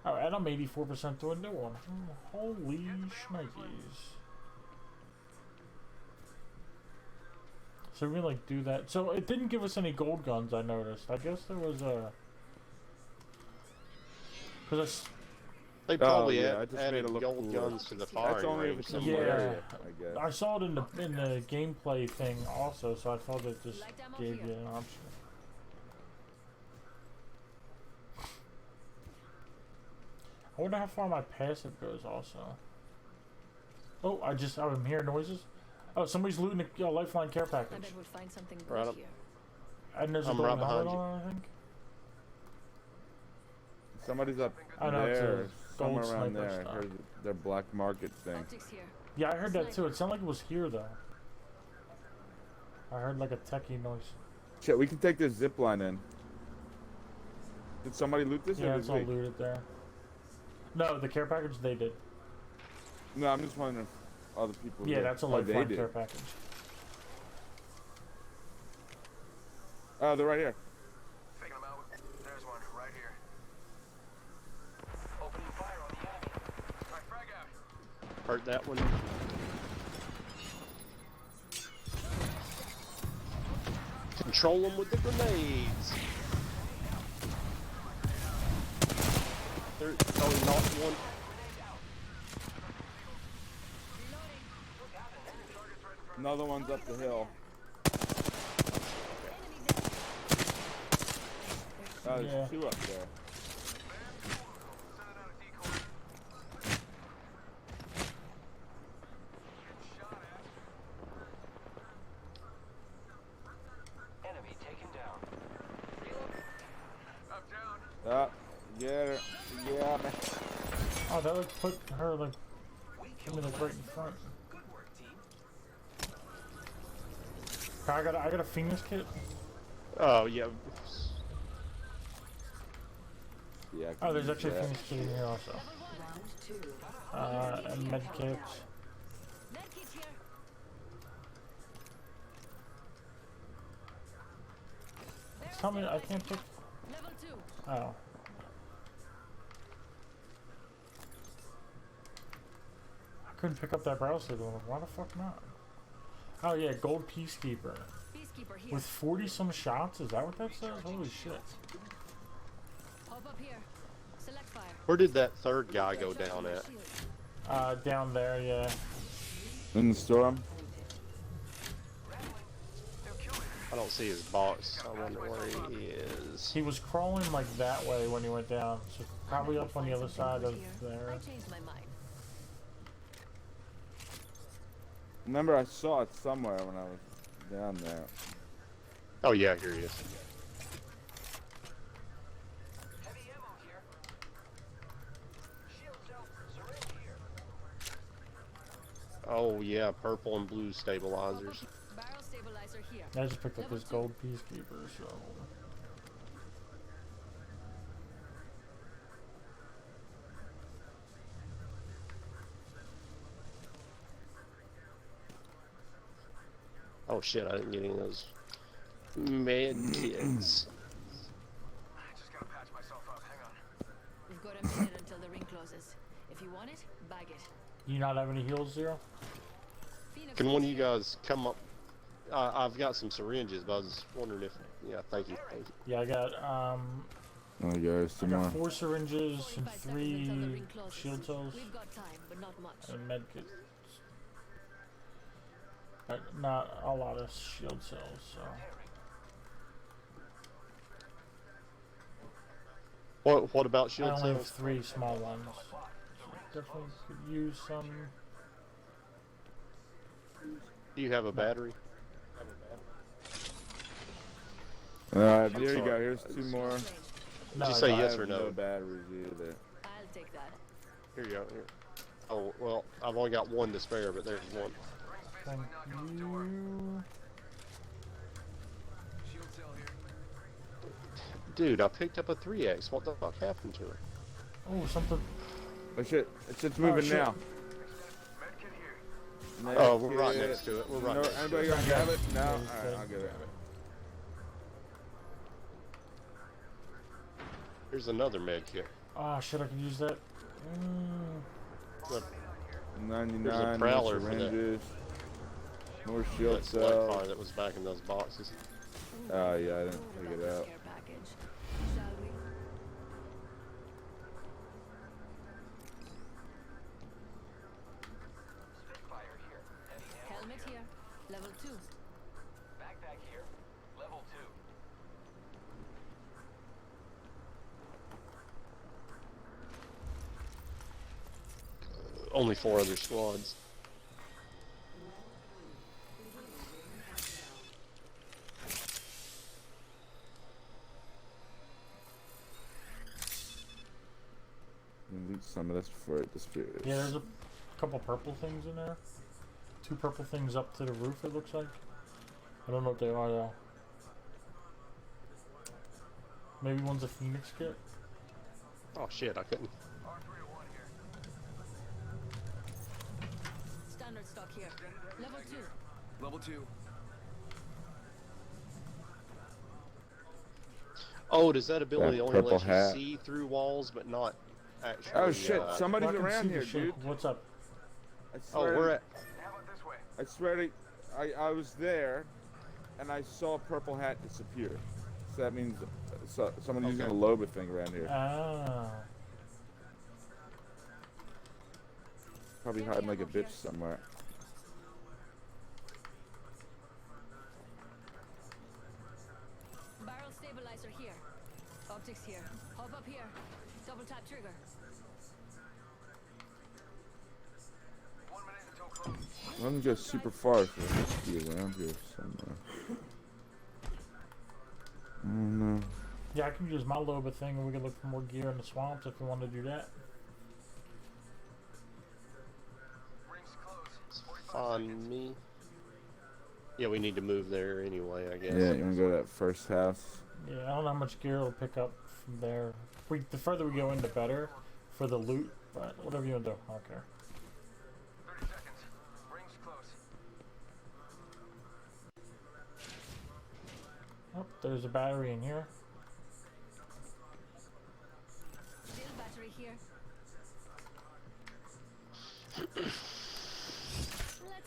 Alright, I'm 84% through a new one. Holy shnikes. So we like do that. So it didn't give us any gold guns, I noticed. I guess there was a... Because They probably yeah, I just made added it look gold cooler. guns to the firing That's only if range it's in somewhere. the Yeah. area, I guess. I saw it in the gameplay thing also, so I thought it just Light ammo gave here. you an option. I wonder how far my passive goes also. Oh, I'm hearing noises. Oh, somebody's looting a Lifeline care I package. bet we'll find something good Right up. here. And there's a I'm golden right helmet behind on it, I think. Somebody's up I know, it's a there, somewhere gold around sniper there. stock. Heard their black market thing. Optics here. Yeah, I heard that too. It sounded like it was here though. I heard like a techie noise. Shit, we can take this zip line in. Did somebody loot this? Yeah, or it's did all we? looted there. No, the care package they did. No, I'm just wondering if other people. Yeah, did. that's a Oh, they Lifeline did. care package. Oh, they're right here. Taking them out. There's one right here. Opening fire on the enemy. Alright, frag out. Hurt that one. Control them with the grenades. There, oh, knocked one. Another one's up the hill. Oh, there's Yeah. two up there. Sending out a decoy. Shot at. Enemy taken down. Up, down. Yeah, yeah. Oh, that would put her like right in front. Good work, team. I got a Phoenix kit. Oh yeah. Yeah. I Oh, can there's use actually a that. Phoenix kit in here also. Round two. And med kits. Medkit here. Tell me, I can't pick. Level 2. Oh. I couldn't pick up that browser though. Why the fuck not? Oh yeah, gold peacekeeper. Peacekeeper here. With 40 some shots? Is that what that says? Holy shit. Pop up here. Select fire. Where did that third guy go down at? Shield. Down there, yeah. In the storm. I don't see his box. I wonder where he is. He was crawling like that way when he went down. So probably up on the other side of Here. there. I changed my mind. Remember, I saw it somewhere when I was down there. Oh yeah, here he is. Heavy ammo here. Shield cell. Syringe here. Oh yeah, purple and blue stabilizers. Barrel stabilizer here. I just picked up this gold peacekeeper, so. Oh shit, I didn't get any of those med kits. I just gotta patch myself up. Hang on. We've got a minute until the ring closes. If you want it, bag it. You not have any heals, Zero? Phoenix Can one of here. you guys come up? I've got some syringes, but I was wondering if. Yeah, thank you. Thank you. Yeah, I got Oh, guys, I some got more. 4 syringes 45 and seconds until the 3 ring closes. shield cells We've got time, but not much. and med kits. Not a lot of shield cells, so. What about I shield only have cells? 3 small ones. So definitely could use some. Do you have a battery? Alright, there you sorry. go. Here's 2 more. No, you I say don't. yes I or have no? No batteries either. I'll take that. Here you go. Here. Oh well, I've only got 1 to spare, but there's 1. Thank you. Shield cell here. Dude, I picked up a 3X. What the fuck happened to it? Oh, something. Oh shit! It's moving shit. now. Medkit here. Oh, we're right Medkit. next to it. We're right No, next to anybody it. gonna grab it? No. Yeah, All it's right, good. I'll get it. Here's another med kit. Ah, shit, I can use that. Look, 99 prowler more for that. syringes. More shield that's light cells. fire that was back in those boxes. Oh yeah, I didn't pick it out. Care package. Shall we? Spitfire here. Heavy ammo Helmet here. Level 2. Backpack here. Level 2. Only 4 other squads. Loot some of this before it disappears. Yeah, there's a couple purple things in there. 2 purple things up to the roof, it looks like. I don't know what they are though. Maybe one's a Phoenix kit. Oh shit, I couldn't. R301 here. Standard stock here. Level 2. Level 2. Oh, does that ability That only purple let you hat. see through walls but not actually? Oh shit! Somebody's Well, I can around see the here, shit. dude. What's up? I Oh, swear we're to- at. How about this way? I swear to, I was there, and I saw a purple hat disappear. So that means someone using a Okay. Loba thing around here. Ah. Probably hiding like a bitch somewhere. Barrel stabilizer here. Optics here. Hop up here. Double tap trigger. 1 minute until close. I don't go super far, so it must be around here somewhere. Oh no. Yeah, I can use my Loba thing and we can look for more gear in the swamps if you want to do that. Rings close. 45 On seconds. me. Yeah, we need to move there anyway, I guess. Yeah, you wanna go to that first house? Yeah, I don't know how much gear it'll pick up from there. The further we go in, the better for the loot, but whatever you want to do, I don't care. 30 seconds. Rings close. Oh, there's a battery in here. Still battery here. Let's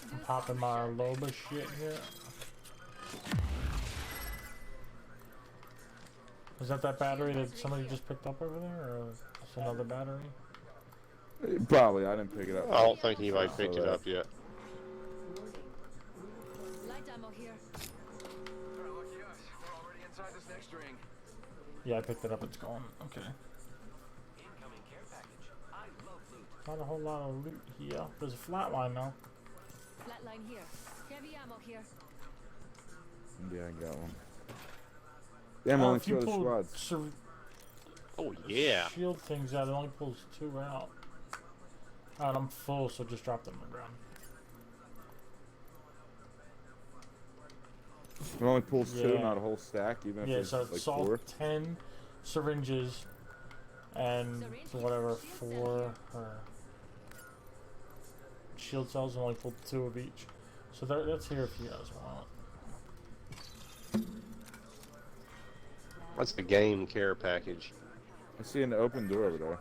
do Popping some my shopping. Loba shit here. Is that battery that somebody just picked up over there, or just another battery? Probably. I didn't pick it up. I don't think anybody picked it up yet. Light ammo here. Lucky us. We're already inside this next ring. Yeah, I picked it up. It's gone. Okay. Incoming care package. I love loot. Not a whole lot of loot here. There's a flatline though. Flatline here. Heavy ammo here. Yeah, I got one. Damn, only if you 2 other pull squads. Oh yeah. shield things out, it only pulls 2 out. And I'm full, so just drop them on the ground. It only pulls 2, Yeah. not a whole stack, even if Yeah, it's so like it's all 4. 10 syringes and whatever, 4 shield cells, and only pulled 2 of each. So that's here if you guys want. That's the game care package. I see an open door over there.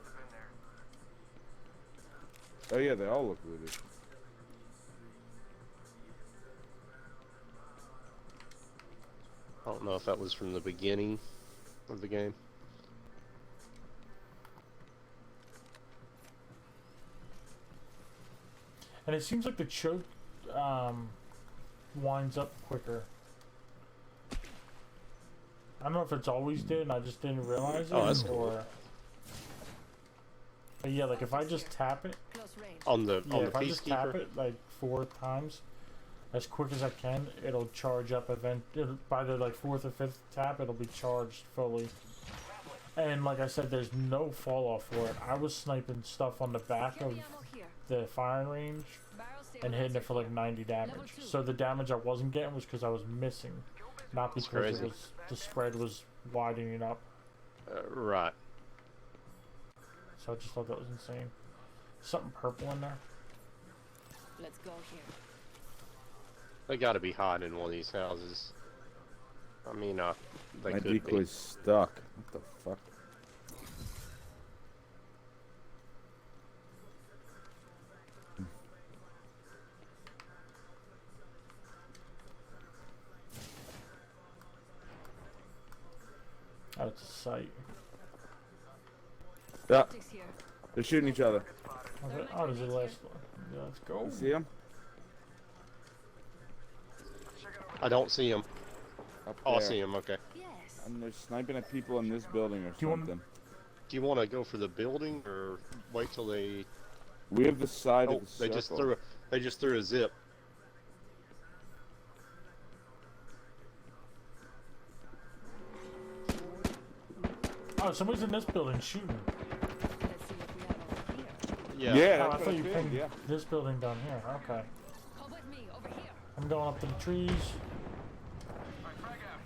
Oh yeah, they all look looted. I don't know if that was from the beginning of the game. And it seems like the choke winds up quicker. I don't know if it's always did and I just didn't realize it, Oh, that's cool. or... But yeah, like if I just tap it, Close range. On the yeah, if I just tap Peacekeeper. it like 4 times, as quick as I can, it'll charge up by the like 4th or 5th tap, it'll be charged fully. And like I said, there's no fall off for it. I was sniping stuff on the back of Heavy ammo here. the firing range Barrel and hitting it stabilizer for like here. 90 damage. Level 2. So the damage I wasn't getting was because I was missing, not That's because it crazy. was the spread was widening up. Right. so I just thought that was insane. Something purple in there. Let's go here. They gotta be hiding in one of these houses. I mean, they My could decoy's stuck. What the fuck? Oh, it's a sight. Yeah, Optics here. they're shooting each other. Okay. Oh, there's the last one. Yeah, let's go. You see them? I don't see him. Up Oh, I there. see him. Okay. Yes. And they're sniping at people in this building or you want- something. Do you want to go for the building or wait till they? We have the side Oh, of the they circle. just threw. They just threw a zip. Oh, somebody's in this building shooting. Let's see what we have over here. Yeah. Yeah, Oh, I that's thought what you I pinged did, yeah. this building down here. Okay. Come with me over here. I'm going up to the trees. Alright, frag out.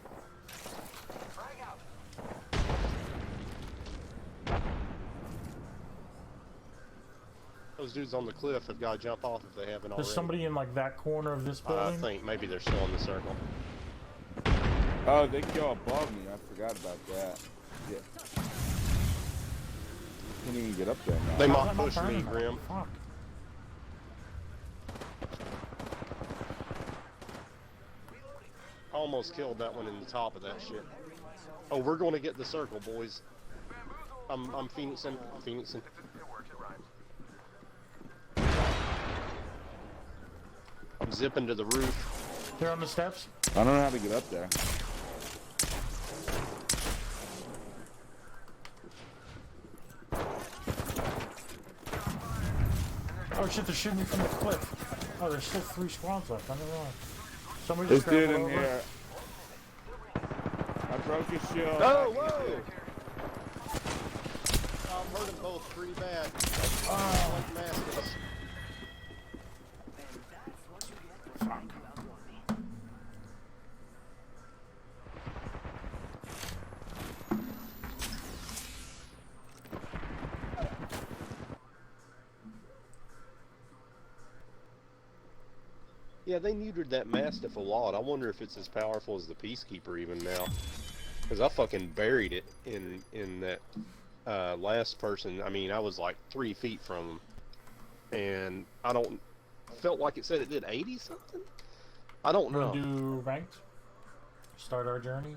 Frag out. Those dudes on the cliff have got to jump off if they haven't already. There's somebody in like that corner of this I building. think maybe they're still in the circle. Oh, they can go above me. I forgot about that. Yeah. Can't even get up there now. They How's might that not push me, burning? Grim. Fuck. Almost killed that one in the top of that shit. Oh, we're going to get the circle, boys. I'm Phoenixing. Phoenixing. It works, it rhymes. I'm zipping to the roof. They're on the steps. I don't know how to get up there. Oh shit, they're shooting me from the cliff. Oh, there's still 3 squads left. I don't know. Somebody This just dude scrambled in over. here. I broke his shield. Oh, whoa! I'm hurting both pretty bad. Oh, like mastiffs. Yeah, they neutered that Mastiff a lot. I wonder if it's as powerful as the Peacekeeper even now. Because I fucking buried it in that last person. I mean, I was like 3 feet from him. And I don't... Felt like it said it did 80 something? I don't We're know. gonna do ranked. Start our journey.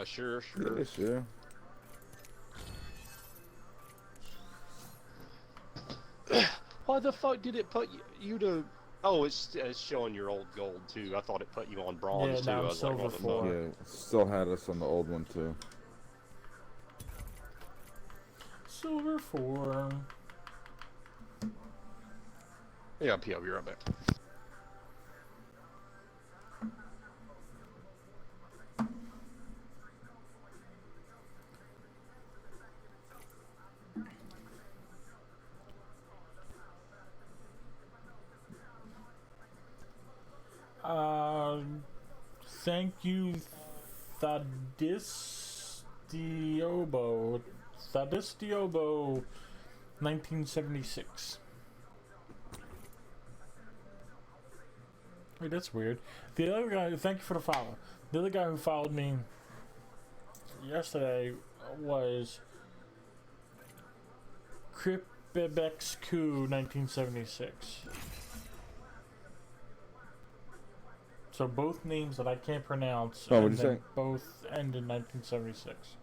Sure. Yeah, sure. Why the fuck did it put you to... Oh, it's showing your old gold too. I thought it put you on bronze Yeah, too. now I I'm was like, silver what the four. fuck? Yeah, still had us on the old one too. Silver 4. Yeah, P.O., be right back. Thank you, Thadistiobo. Thadistiobo, 1976. Wait, that's weird. The other guy, thank you for the follow. The other guy who followed me yesterday was Kripebexku, 1976. So both names that I can't pronounce, Oh, and what'd you they say? both end in 1976.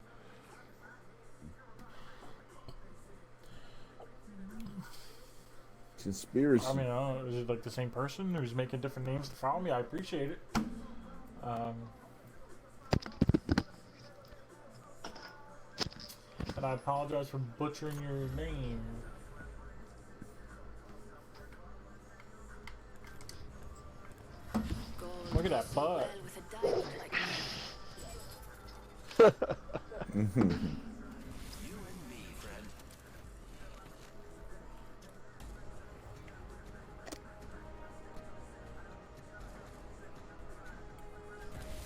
Conspiracy. I mean, I don't know, is it like the same person who's making different names to follow me? I appreciate it. And I apologize for butchering your name. Gold Look at that goes so butt. well with a diamond like me.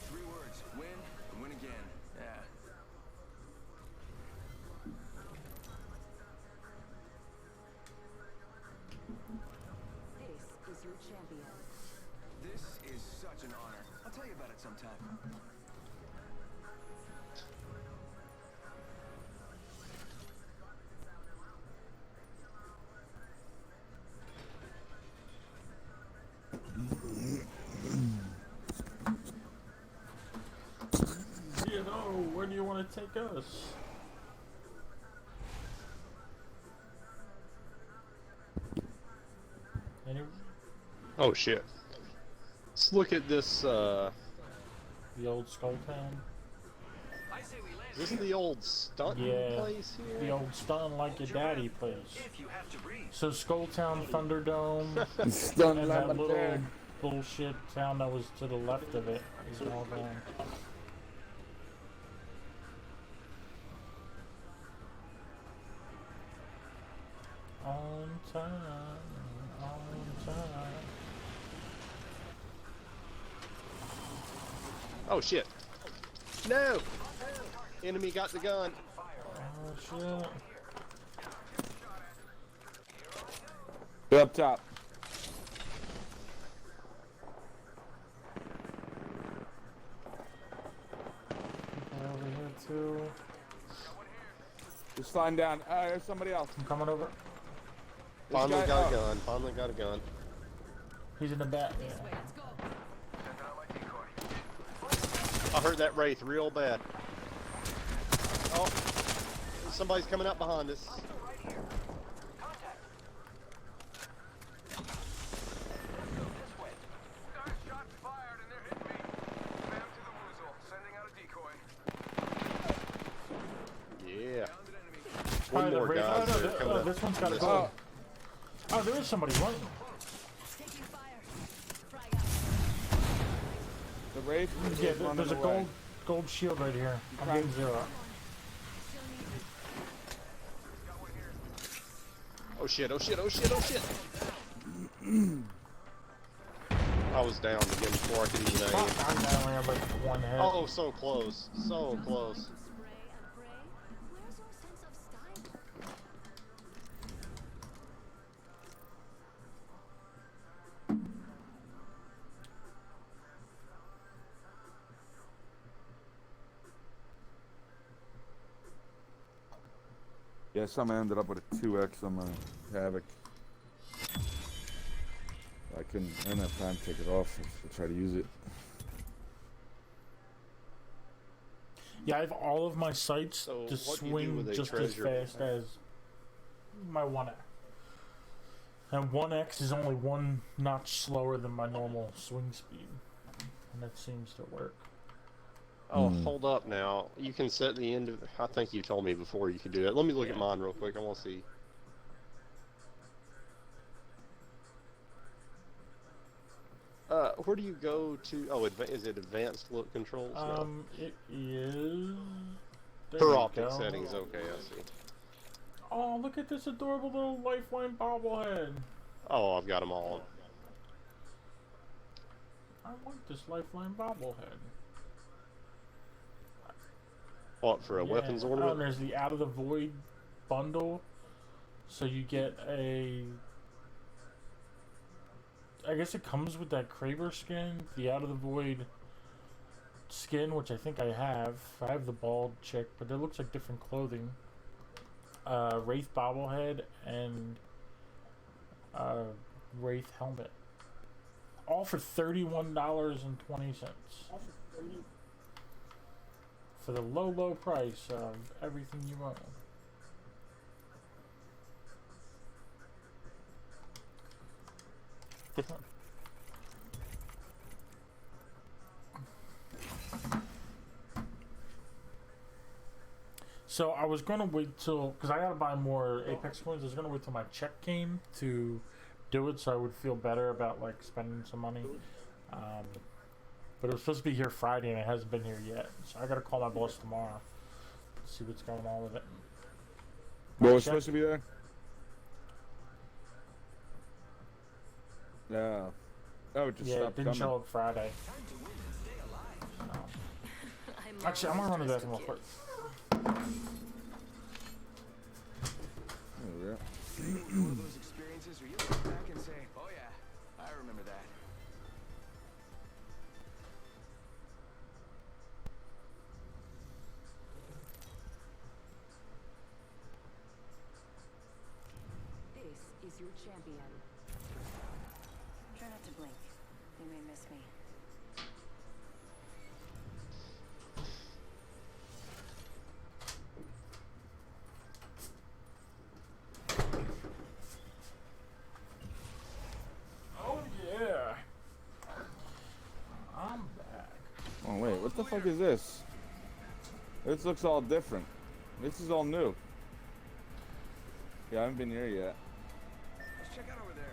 Three words: win and win again. Yeah. champion. This is such an honor. I'll tell you about it sometime. You know, where do you want to take us? Any, Oh shit. Let's look at this. the old Skull Town? I say we land Is this the old stunt Yeah. place here? The old Stun Like Your Daddy place. if you have to breathe. So Skull Town, Thunderdome, Stun and like that my little dad. bullshit town that was to the left of it is all gone. On time, on time. Oh shit. No! Enemy got the gun. Oh shit. They're up top. Over here too. Just flying down. There's somebody else. I'm coming over. This Finally guy- got oh. a gun. Finally got a gun. He's in the back. Yeah. Let's go. Sending out my decoy. I heard that wraith real bad. Oh, somebody's coming up behind us. Right here. Contact. This way. Shots fired and they're hitting me. Bam to the woozle. Sending out a decoy. Yeah. Found an enemy. One the more Wraith- guy. oh, no, this one's got a gold. Oh, there is somebody running. Taking fire. Frag out. The Wraith is Yeah, running there's a away. gold shield right here. I'm getting zero. Still need it. Got one here. Oh shit, oh shit, oh shit, oh shit. I was down again before I could even aim. Fuck, I'm down there with one hit. Oh, so close. So close. Spray and pray. Where's your sense of style? Yeah, someone ended up with a 2x on my Havoc. I didn't have time to take it off to try to use it. Yeah, I have all of my sights So, to what do you do swing with a just as treasure? fast as my 1x. And 1x is only one notch slower than my normal swing speed. And that seems to work. Oh, hold up now. You can set the end of. I think you told me before you could do that. Let me look at mine real quick. I want to see. Where do you go to? Oh, is it advanced look controls? No. It is. There Per you optic go. settings. Okay, I see. Oh, look at this adorable little Lifeline bobblehead. Oh, I've got them all. I want this Lifeline bobblehead. What for a weapons Oh, and ornament? there's the Out of the Void bundle. So you get a. I guess it comes with that Kraber skin, the Out of the Void skin, which I think I have. I have the bald chick, but it looks like different clothing. Wraith bobblehead and Wraith helmet. All for $31.20. For the low, low price of everything you own. So I was gonna wait till, because I gotta buy more Apex coins. I was gonna wait till my check came to do it, so I would feel better about like spending some money. But it was supposed to be here Friday, and it hasn't been here yet. So I gotta call my boss tomorrow, see what's going on with it. What was check- supposed to be there? Yeah. Oh, it just Yeah, it stopped didn't coming. show up Friday. So. Actually, I'm gonna run to the bathroom real quick. Oh, yeah. One of those experiences where you look back and say, oh yeah, I remember that. your champion. Try not to blink. They may miss me. Oh yeah. I'm back. Oh wait, what the fuck is this? This looks all different. This is all new. Yeah, I haven't been here yet. Let's check out over there.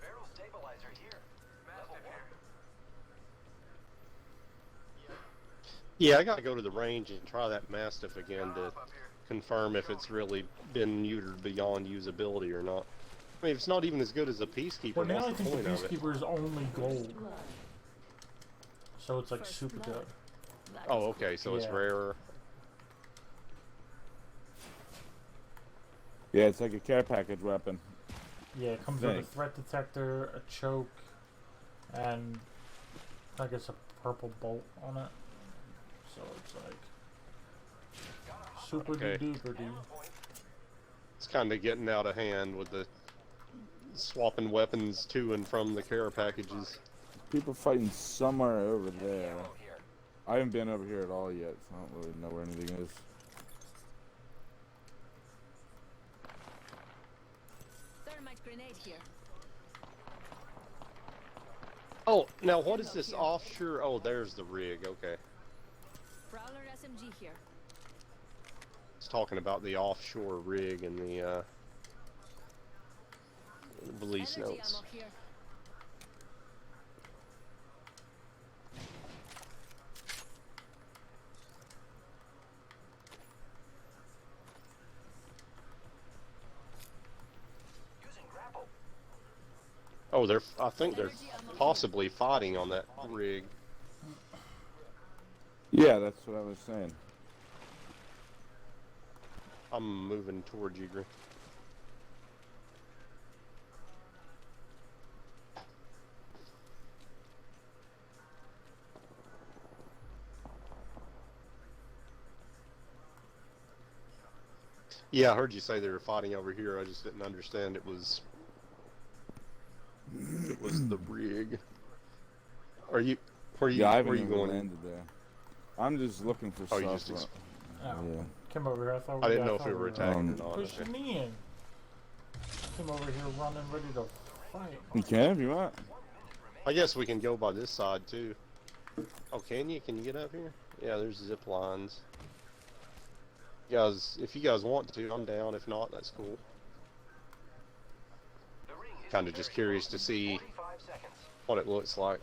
Barrel stabilizer here. Level Mastiff 1. here. Yeah, I gotta go to the range and try that Mastiff again to Up here. confirm if it's really been neutered beyond usability or not. I mean, if it's not even as good as a Peacekeeper, Well, now I what's the think the point of it? Peacekeeper is only gold, Blood. so it's like First super blood. good. That Oh, is okay, so it's Yeah. rarer. Yeah, it's like a care package weapon. Yeah, it comes with a Think. threat detector, a choke, and I guess a purple bolt on it. So it's like super Okay. duper dude. It's kind of getting out of hand with the swapping weapons to and from the care packages. People fighting somewhere over there. Ammo here. I haven't been over here at all yet, so I don't really know where anything is. Thermite grenade here. Oh, now what is this offshore? Oh, there's the rig. Okay, Prowler SMG here. it's talking about the offshore rig in the release Energy notes. ammo here. Using grapple. Oh, they're. I think they're possibly fighting on that rig. Yeah, that's what I was saying. I'm moving towards you, Grim. Yeah, I heard you say they were fighting over here. I just didn't understand it was the rig. Are you? Where you? Yeah, I where haven't you even going? landed there. I'm just looking for Oh, stuff. you just ex- Oh, Yeah. came over here. I thought I didn't yeah, know if thought we were were attacking or Um, not. pushing Okay. me in. Came over here running, ready to fight. You can if you want. I guess we can go by this side too. Oh, can you? Can you get up here? Yeah, there's zip lines. You guys, if you guys want to, I'm down. If not, that's cool. The ring is Kind of just curious to see 45 seconds. what it looks like.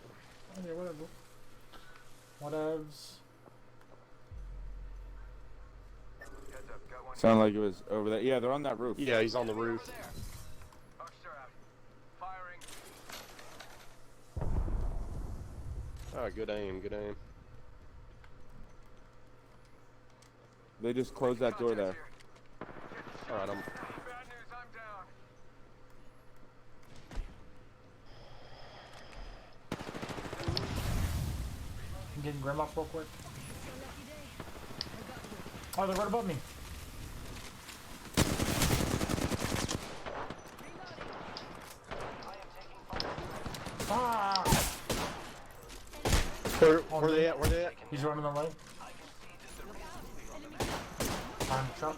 Yeah, whatever. Whatevs. Heads up, got one. Sounded like it was over there. Yeah, they're on that roof. Yeah, he's on the Over roof. there. Buckster out. Firing. Ah, good aim, good aim. They just closed that door there. All right, I'm. Bad news, I'm down. I'm getting Grim up real quick. It's your lucky day. I got you. Oh, they're right above me. Ah! Where they at? Where they at? He's running away. Time shot.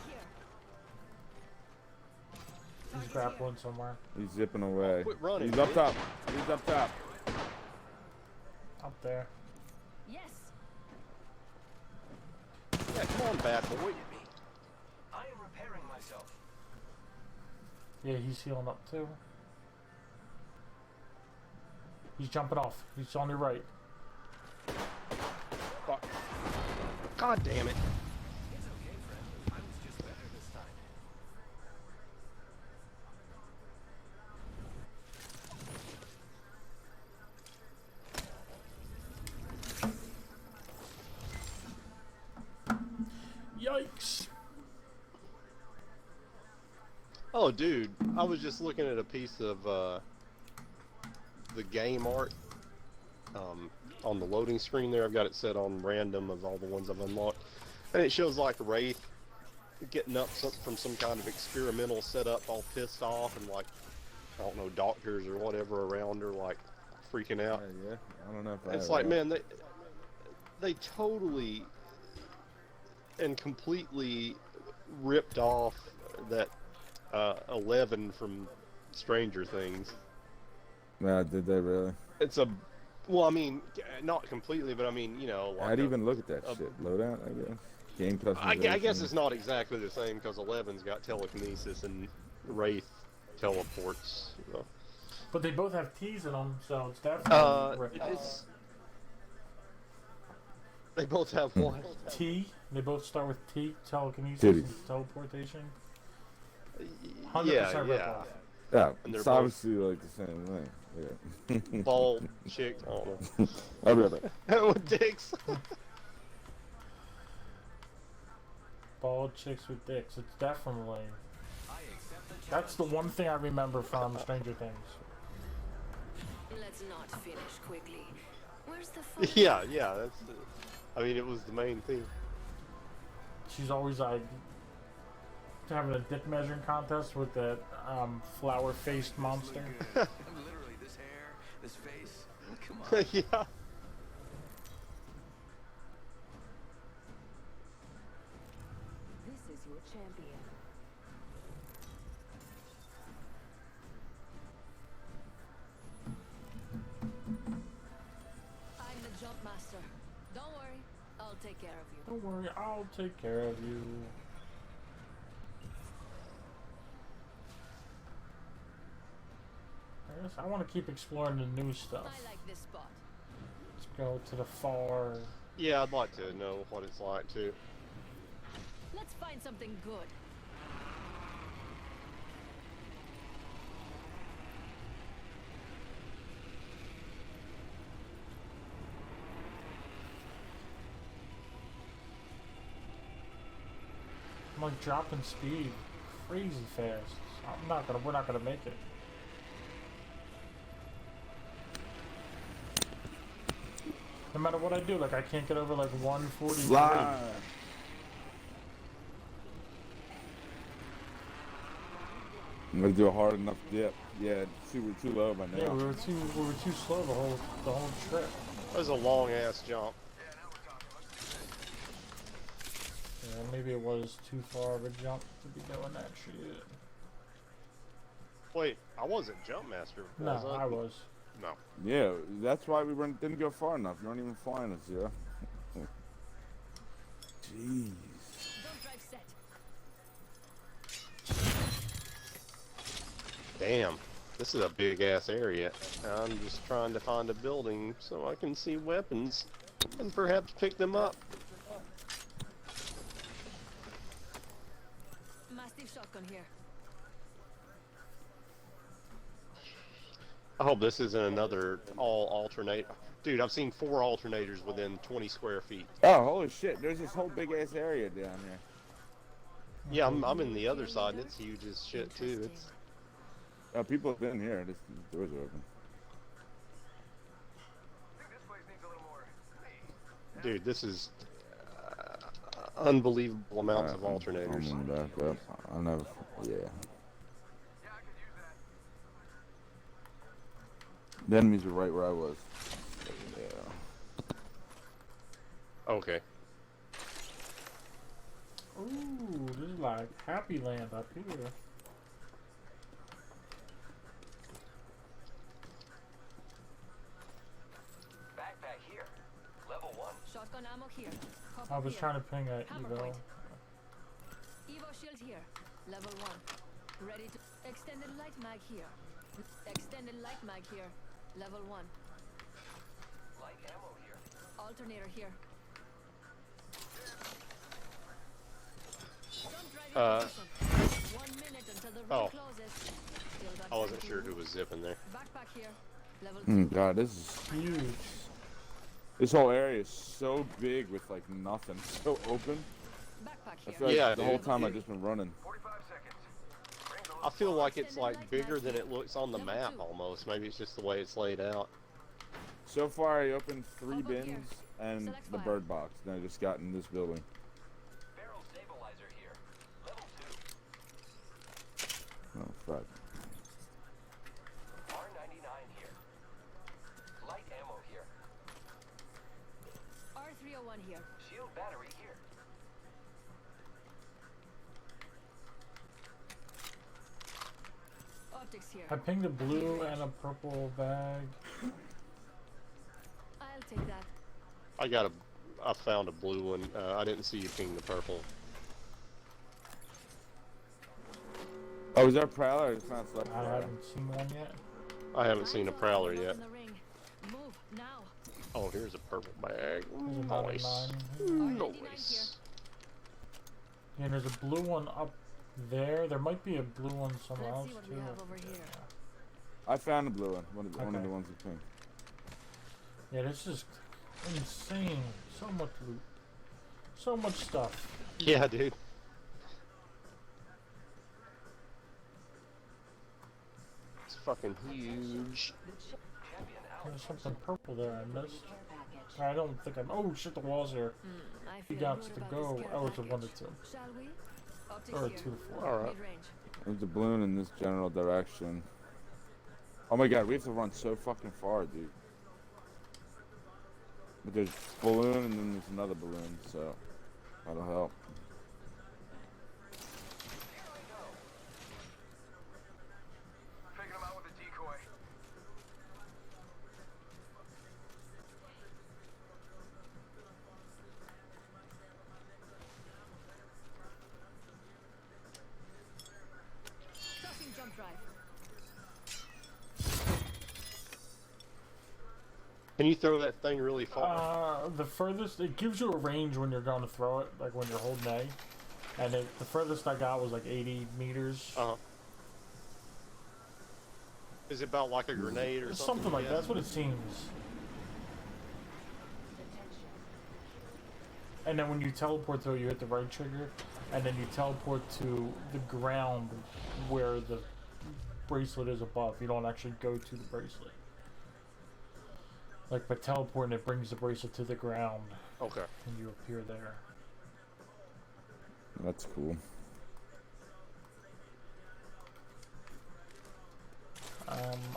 He's grappling somewhere. He's zipping away. Quit running, He's up bitch. top. He's up top. Up there. Yes. Yeah, come on, bad boy. I am repairing myself. Yeah, he's healing up too. He's jumping off. He's on your right. Fuck. God damn it. It's okay, friend. I was just better this time. Oh, dude, I was just looking at a piece of the game art on the loading screen there. I've got it set on random of all the ones I've unlocked, and it shows like Wraith getting up from some kind of experimental setup, all pissed off, and like I don't know, doctors or whatever around her like freaking out. Yeah, I don't know if It's like, man, they totally and completely ripped off that 11 from Stranger Things. Nah, did they really? It's a, well, I mean, not completely, but I mean, you know, like I'd even look at that shit. Loadout, I guess. Game customization. I guess it's not exactly the same because 11's got telekinesis and Wraith teleports. So. But they both have T's in them, so it's definitely They both have what? T. They both start with T. Telekinesis Titties. and teleportation. Yeah, 100% yeah. rip-off. Yeah, And they're it's both- obviously like the same thing. Yeah. Bald chick. I don't know. I'll be right back. With dicks. Bald chicks with dicks. It's definitely. I accept the That's the one thing I remember from Stranger Things. Let's not finish quickly. Where's the fun? Yeah, that's. I mean, it was the main thing. She's always like having a dick measuring contest with that flower-faced monster. Literally, this hair, this face. Come on. Yeah. This is your champion. I'm the jump master. Don't worry, I'll take care of you. Don't worry, I'll take care of you. I want to keep exploring the new stuff. I like this spot. Let's go to the far. Yeah, I'd like to know what it's like too. Let's find something good. I'm like dropping speed crazy fast. We're not gonna make it. No matter what I do, like I can't get over like 140. Fly. I'm gonna do a hard enough dip. Yeah, we're too low by now. Yeah, we were too slow the whole trip. That was a long ass jump. Yeah, maybe it was too far of a jump to be doing that shit. Wait, I wasn't jump master. No, Was I was. No. Yeah, that's why we didn't go far enough. You weren't even flying us, yeah. Jeez. Don't drive set. Damn, this is a big ass area. I'm just trying to find a building so I can see weapons and perhaps pick them up. Mastiff shotgun here. I hope this isn't another all alternate. Dude, I've seen 4 alternators within 20 square feet. Oh, holy shit! There's this whole big ass area down here. Yeah, I'm in the other side and it's huge as shit too. It's Oh, people have been here. This doors are open. I think this place needs a little more. Hey, dude, this is unbelievable amounts of Alright, alternators. I'm gonna back up. I know. Yeah. yeah, I could use that. The enemies are right where I was. Yeah. Okay. Ooh, this is like Happy Land up here. Backpack here. Level 1. Shotgun ammo here. Pop I up was here. trying to ping at Hammer Evo. point. Evo shield here. Level 1. Ready to extended light mag here. Extended light mag here. Level 1. Light ammo here. Alternator here. Don't drive Uh, in position. 1 minute until the ring oh. closes. Still got I wasn't time sure to who was zipping there. Backpack here. Level 2. God, this is Huge. this whole area is so big with like nothing, so open. Backpack I here. feel like Yeah, the whole dude. time I've just been running. 45 seconds. Ring's I feel like it's like bigger than it looks on the map almost. Maybe it's just the way it's laid out. So far, I opened 3 Over here. bins and Select the fire. bird box. Then I just got in this building. Barrel stabilizer here. Level 2. Oh, fuck. R99 here. Light ammo here. R301 here. Shield battery here. Optics here. I pinged a blue and a purple bag. I'll take that. I found a blue one. I didn't see you ping the purple. Oh, is that a prowler? It's not select I fire. haven't seen one yet. I haven't seen a prowler Eyes yet. on the ring. Move now. Oh, here's a purple bag. There's another Nice. 9. Nice. Yeah, there's a blue one up there. There might be a blue one somewhere Let's else see what too. we have over here. I found a blue one. One of the Okay. ones with pink. Yeah, this is insane. So much loot. So much stuff. Yeah, dude. It's fucking huge. Champion out. There's something purple there I missed. Care package. I don't think I'm. Oh shit, the walls are. I You feel got good to about go. this care Oh, it's a 1 to package. 2. Shall we? Optics Or a here. 2 to 4. Alright. Mid-range. There's a balloon in this general direction. Oh my god, we have to run so fucking far, dude. But there's a balloon and then there's another balloon, so that'll help. Picking him out with a decoy. Tossing jump drive. Can you throw that thing really far? The furthest it gives you a range when you're going to throw it, like when you're holding A, and the furthest I got was like 80 meters. Is it about like a grenade or something? Something like Yeah. that. That's what it seems. Attention. And then when you teleport to it, you hit the right trigger, and then you teleport to the ground where the bracelet is above. You don't actually go to the bracelet. Like by teleporting, it brings the bracelet to the ground, Okay. and you appear there. That's cool.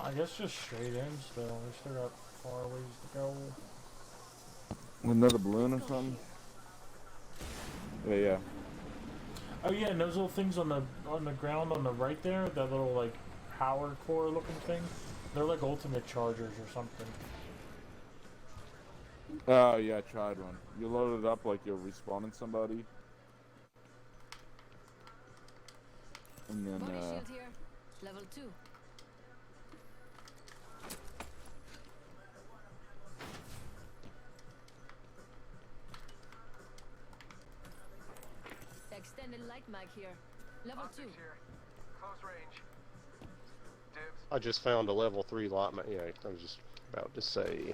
I guess just straight in still. We still got far ways to go. Another balloon or something? Yeah. Oh yeah, and those little things on the ground on the right there, that little like power core looking thing, they're like ultimate chargers or something. Oh yeah, I tried one. You load it up like you're respawning somebody. And then Body shield here. Level 2. Extended light mag here. Level 2. Optics here. Close range. Dibs. I just found a level 3 lot. Yeah, I was just about to say.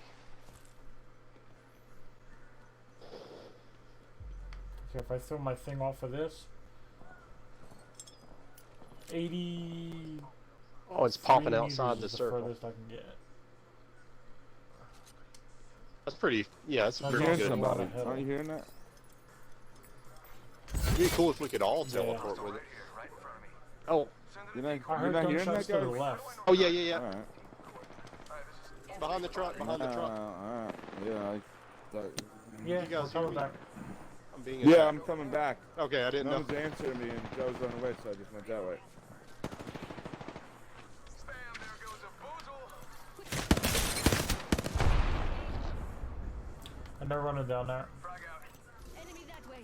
Okay, if I throw my thing off of this, 80. Oh, it's popping outside the circle. Furthest I can get. That's pretty. Yeah, that's That's pretty hearing awesome. good. somebody. Lot of hell. Aren't you hearing that? It'd be cool if we could all Yeah. teleport with Right it. here, right in front of me. Oh, Send You're the not, decoy. I you're heard not hearing gunshots that, to the guys? left. oh yeah, yeah, yeah. Alright. Alright, this is Behind the truck, behind the truck. Alright. Yeah, I thought... Yeah, You guys I'm coming hear me? back. I'm being Yeah, attacked. I'm coming back. Okay, I didn't No know. one's answering me and Joe's on the way, so I just went that way. Bam, there goes a boozle. And they're running down there. Frag out. Enemy that way.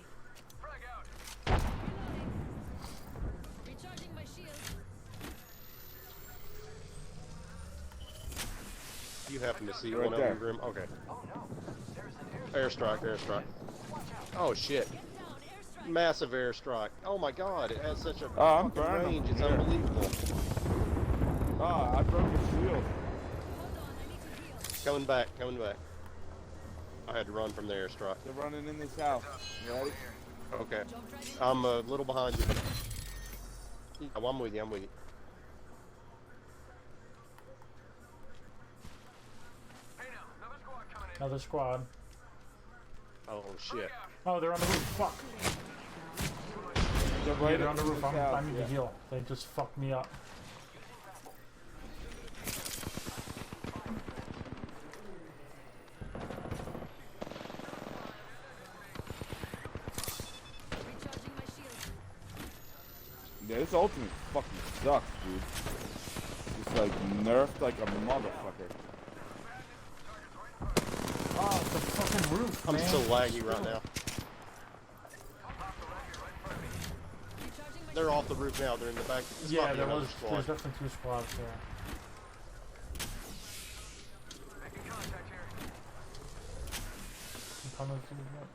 Frag out. Reloading. Recharging my shield. You happen to see Right one there. over Grim? Okay. Oh no. There's an Airstrike, airstrike. Oh shit. Get down. Airstrike. Massive airstrike. Oh my god, it has such a Oh, I'm fucking burning range. them. It's Here. unbelievable. Ah, I broke his shield. Hold on. I need to heal. Coming back, coming back. I had to run from the airstrike. They're running in this house. You ready? Okay. Jump right in. I'm a little behind you. Yeah, well, I'm with you. I'm with you. Hey now, another squad coming in. Another squad. Oh shit. Oh, they're on the roof. Fuck. They're Yeah, right they're on the in roof. this I house, need yeah. to heal. They just fucked me up. Recharging my shield. Yeah, this ultimate fucking sucks, dude. It's like nerfed like a motherfucker. Oh, the fucking roof, I'm man. so laggy right now. Recharging my They're off the roof now. They're in the back. This might Yeah, be there another was. squad. There's definitely two squads there. Making contact here. I'm coming through here.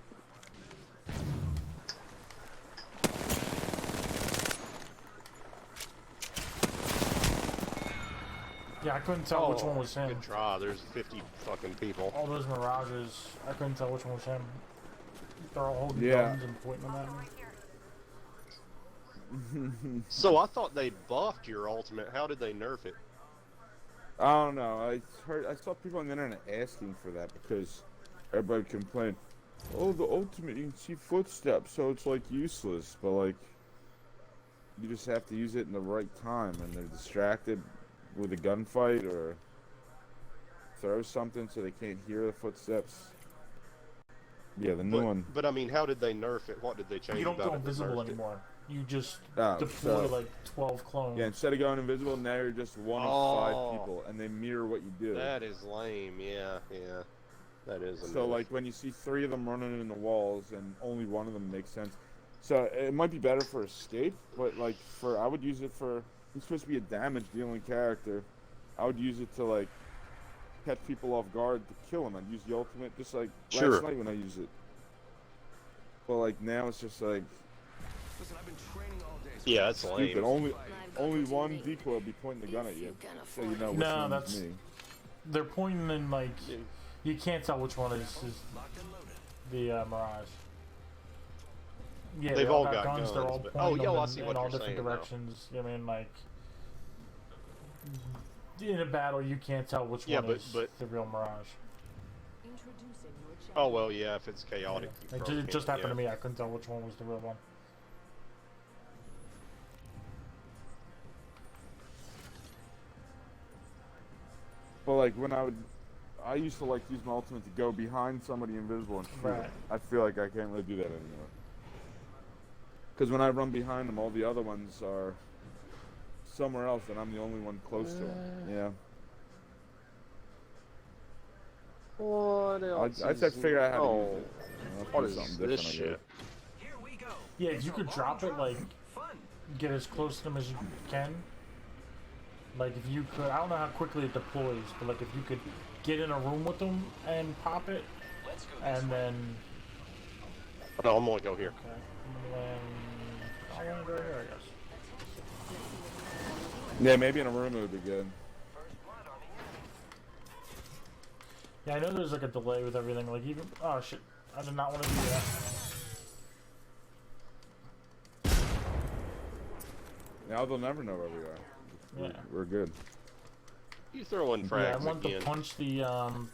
Yeah, I couldn't tell which one was him. Good try. There's 50 fucking people. All those mirages, I couldn't tell which one was him. They're all holding Yeah. guns and pointing them at me. So I thought they buffed your ultimate. How did they nerf it? I don't know. I saw people on the internet asking for that because everybody complained, oh, the ultimate, you can see footsteps, so it's like useless. But like, you just have to use it in the right time, and they're distracted with a gunfight or throw something so they can't hear the footsteps. Yeah, the new one. But I mean, how did they nerf it? What did they change You don't about go it that invisible nerfed it? anymore. You just Oh, deploy so- like 12 clones. Yeah, instead of going invisible, now you're just one of Oh. 5 people, and they mirror what you do. That is lame. Yeah, yeah. That is. So annoying. like when you see 3 of them running in the walls and only one of them makes sense. So it might be better for escape, but like I would use it for. He's supposed to be a damage dealing character. I would use it to like catch people off guard to kill them. I'd use the ultimate just like Sure. last night when I used it. But like now it's just like Listen, I've been training all day. Yeah, that's lame. stupid. Only I've got only what you one need. decoy will be pointing the gun at If you, you can so you afford know it. which No, one's that's- me. They're pointing in like you can't tell which one is Locked and loaded. the Mirage. Yeah, They've they all got got guns. They're guns, all but- pointing oh, yo, them I in, see in what all you're different saying now. directions. I mean, like in a battle, you can't tell which Yeah, one but- is but- the real Mirage. Introducing your challenger. Oh well, yeah. If it's chaotic, you It, probably it just can't, happened to yeah. me. I couldn't tell which one was the real one. But like when I used to like use my ultimate to go behind somebody invisible and shoot 'em. Right. I feel like I can't really do that anymore. Because when I run behind them, all the other ones are somewhere else, and I'm the only one close to them. Yeah. What I else? just have to figure out how to oh, use it. You know, what do is something this different, I shit? Here we go. Yeah, It's you a could long drop it like Fun. get as close to them as you can. Like if you could, I don't know how quickly it deploys, but like if you could get in a room with them and pop it, Let's go. and then No, I'm gonna go here. okay, and then I'll land right here, I guess. Yeah, maybe in a room it would be good. Yeah, I know there's like a delay with everything. Like even oh shit, I did not want to do that. Now they'll never know where we are. Yeah. We're good. You throwing Yeah, frags I want again? to punch the Helmet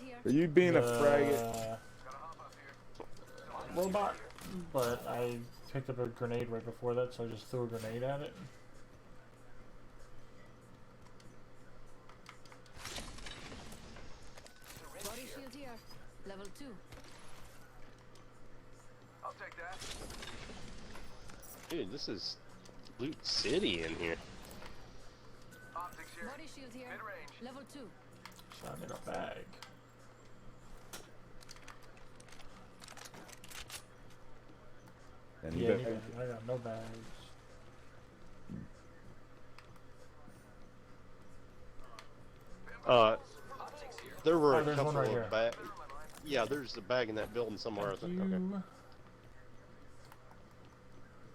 here. Are you being a fraggot? Gotta hop up here. robot, but I picked up a grenade right before that, so I just threw a grenade at it. Body shield here. Level 2. I'll take that. Dude, this is Loot City in here. Optics here. Body shield here. Mid-range. Level 2. So I need a bag. And Yeah, I got no bags. There were Oh, a there's one couple right here. of bags. Yeah, there's a bag in that building somewhere. I Thank think. Okay. you.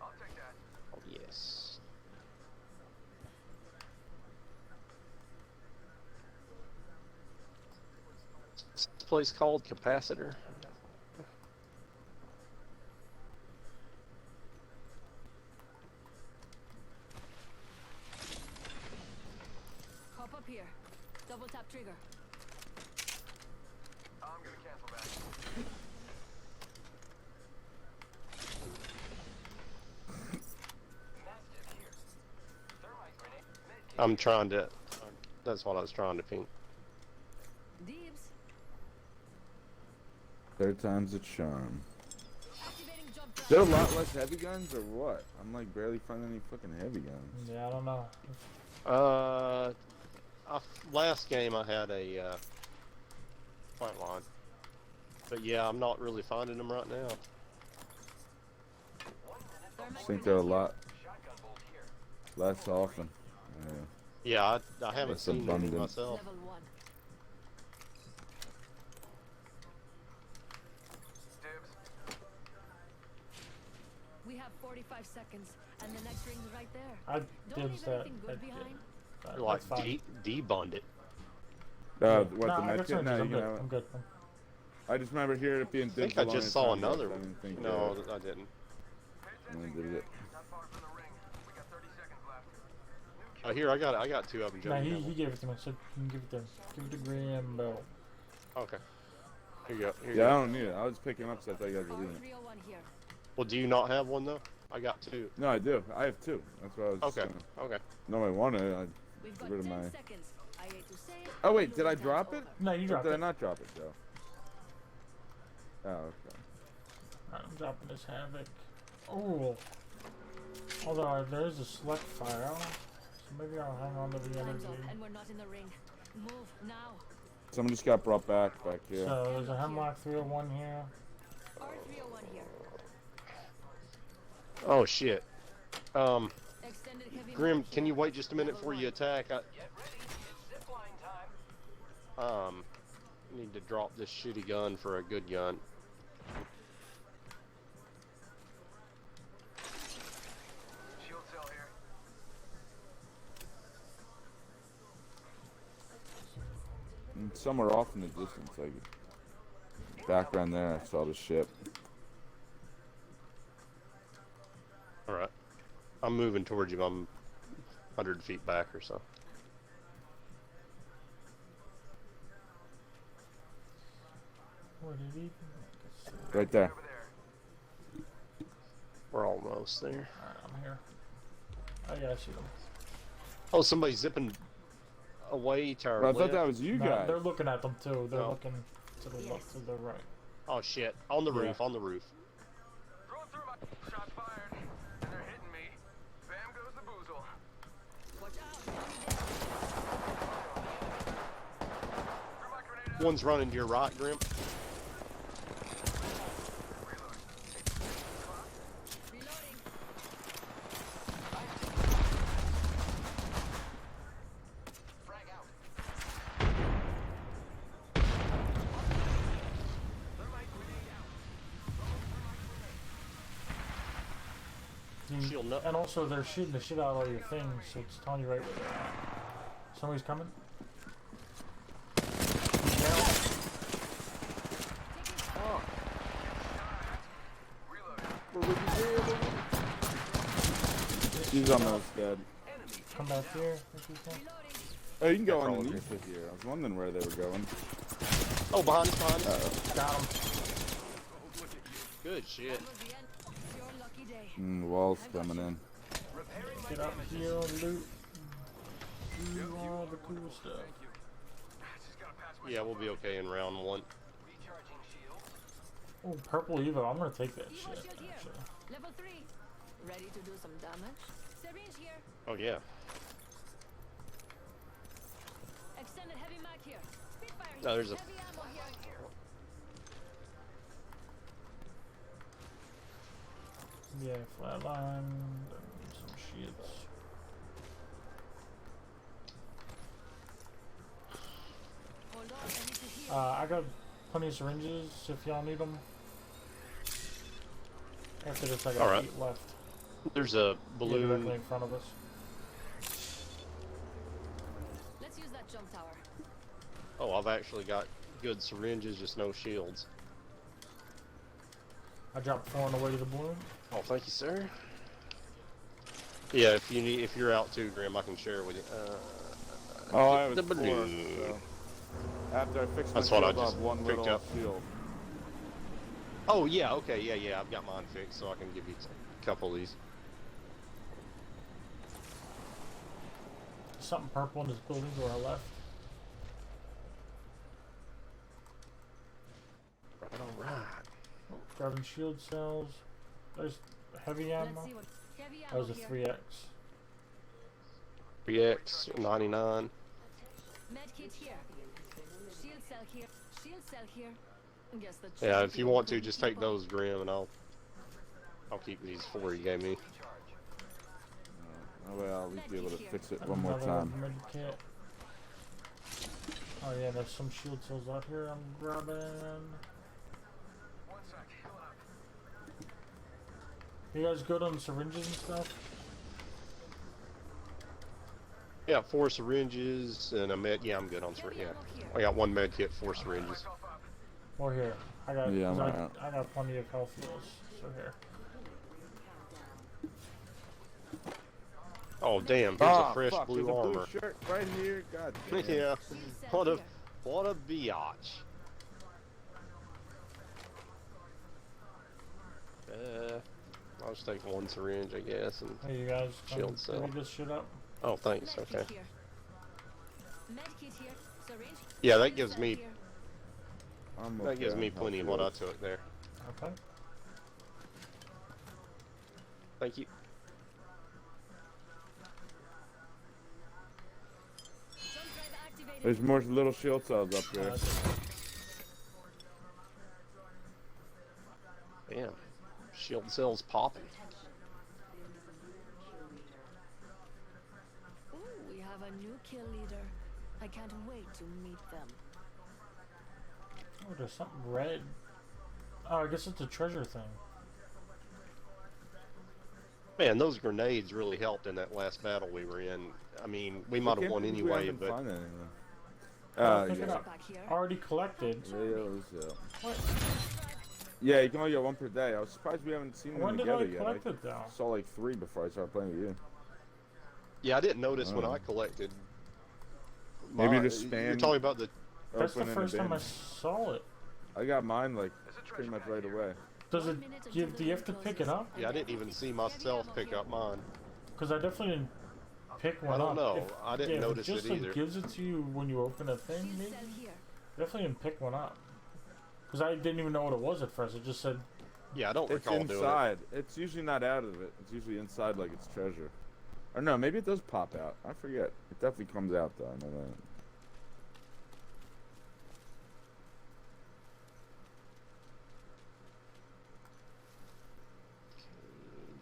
I'll take that. Oh, yes. What's this place called? Capacitor? here. Double tap trigger. I'm gonna cancel that. Mastiff here. Thermite grenade. Medkit. I'm trying to. That's what I was trying to ping. Dibs. Third time's a charm. Activating jump Is there a drive. lot less heavy guns or what? I'm like barely finding any fucking heavy guns. Yeah, I don't know. Last game I had a plant line, but yeah, I'm not really finding them right now. I just think they're a lot Shotgun bolt here. less often. Yeah, I haven't That's seen any abundant. myself. Level 1. Dibs. We have 45 seconds, and the next ring's right there. I Don't dibs leave that. anything good behind. Like That's fine. debund it. What Nah, the I med got kit? No, syringes. you I'm good. know. I'm good. I just remember hearing it being I think dibs I along just in saw time, another I one. didn't think, No, I didn't. Pay I attention, did it. gang. Not far from the ring. We got 30 seconds left. New Oh, here I got two of them. Nah, Johnny. he gave it to me, so you can give it to him. Give it to Grimbo. Okay. Here you go. Here you Yeah, I go. don't need it. I was picking up because I thought you guys were leaving it. R301 here. Well, do you not have one though? I got two. No, I do. I have two. That's what I was. Okay. Okay. No, I wanted it. We've Get got rid of 10 my- seconds. I hate to say it. Oh wait, but did I time's drop it? over. No, you Or dropped did I it. not drop it, Joe? Oh, okay. I'm dropping this havoc. Oh. Although there is a select fire, so maybe I'll hang on to the Time's energy. up, and we're not in the ring. Move now. Someone just got brought back here. So there's a Hemlock 301 here. R301 here. Oh shit. Extended heavy Grim, mag can here. you wait just a minute before you attack? Get ready. It's zipline time. Need to drop this shitty gun for a good gun. Shield cell here. And somewhere off in the distance, like background there, I saw the ship. All right. I'm moving towards you. I'm 100 feet back or so. Where did he? Right there. Over there. We're almost there. Alright, I'm here. Oh yeah, I see them. Oh, somebody's zipping away to our Well, I thought left. that was you No, guys. they're looking at them too. They're No. looking to the left, to the right. Oh shit! On the Yeah. roof. On the roof. Throwing through my shots fired. And they're hitting me. Bam goes the boozle. Watch out. Threw my grenade out. One's running to your right, Grim. Reloading. Frag out. Thermite grenade out. Shield no- And also, they're shooting the shit out of all your things, so it's telling you right where they're at. Somebody's coming. He's down. Reloading. He's almost dead. Come back here if you can. Reloading. Oh, you can go Probably. underneath it here. I was wondering where they were going. Oh, behind us, behind us. Got him. Good shit. That was the end. It's your lucky day. The wall's coming in. Repairing my Get up damages. here, loot. Do all the cool stuff. Just gotta pass my Yeah, we'll be okay in round one. recharging shield. Oh, purple Evo. I'm gonna take that Evo shit, shield here. actually. Level 3. Ready to do some damage? Syringe here. Oh yeah. Extended heavy mag here. Spitfire here. No, there's a- Heavy ammo here. Yeah, flatline. And some shits. Hold on, I need to heal. I got plenty of syringes if y'all need them. After this, I got Alright. 8 left. There's a Yeah, directly balloon. in front of us. Let's use that jump tower. Oh, I've actually got good syringes, just no shields. I dropped 4 on the way to the balloon. Oh, thank you, sir. Yeah, if you're out too, Grim, I can share with you. Oh, I was The 4. balloon. So. After I fixed my That's what I shield, I'll just have one picked little up. shield. Oh yeah, okay, yeah, I've got mine fixed, so I can give you a couple of these. Something purple in this building to our left. Alright. Grabbing shield cells. There's heavy Let's ammo. see what heavy That ammo was a here. 3x. 3x, 99. Med kit here. Shield cell here. Shield cell here. Guess the Yeah, if champion you want to, couldn't just keep take up. those, Grim, and I'll keep these 4 you gave me. That way I'll at least be able to fix it one more Another time. med kit. Oh yeah, there's some shield cells out here. I'm grabbing. One sec. Heal up. You guys good on syringes and stuff? Yeah, 4 syringes and a med. Yeah, I'm good on syringe. Yeah, I got 1 med kit, 4 syringes. Myself up. Or here. I got. Yeah, I'm 'cause alright. I got plenty of health heals. So here. Oh damn, here's Ah, a fresh fuck, blue there's a armor. blue shirt right here. God damn. Yeah, Shield cell what a here. what a biatch. I'll just take 1 syringe, I guess, and Hey, you guys. Shield cell. Pick this shit up. oh, thanks. Med kit Okay. here. Med kit here. Syringe. Yeah, that Shield gives cell me here. I'm that gives okay, me I'm plenty of good. what I took there. Okay. Thank you. Jump drive activated. There's more little shield cells up there. Damn, shield cells popping. Ooh, we have a new kill leader. I can't wait to meet them. Oh, there's something red. Oh, I guess it's a treasure thing. Man, those grenades really helped in that last battle we were in. I mean, we might have Can't won believe we anyway, haven't but found anything. Pick it Yeah. up. Back here. Already collected. What? Yeah, you can only get 1 per day. I was surprised we haven't seen them When did together I yet. collect it though? I saw like 3 before I started playing with you. yeah, I didn't notice when Oh. I collected. Maybe mine. just You're spam talking about the. That's the open and first time I abandon. saw it. I got mine like There's a pretty treasure much pack right here. away. Does it 1 minute until give? the Do you have to ring pick it closes. up? Yeah, I didn't even see myself pick up mine. Because I definitely didn't pick one I don't up. know. I didn't if notice it just it like either. gives it to you when you open a thing, Shield maybe. cell here. Definitely didn't pick one up. Because I didn't even know what it was at first. It just said, Yeah, I don't It's recall doing it. inside. It's usually not out of it. It's usually inside like it's treasure. Or no, maybe it does pop out. I forget. It definitely comes out though. I know that.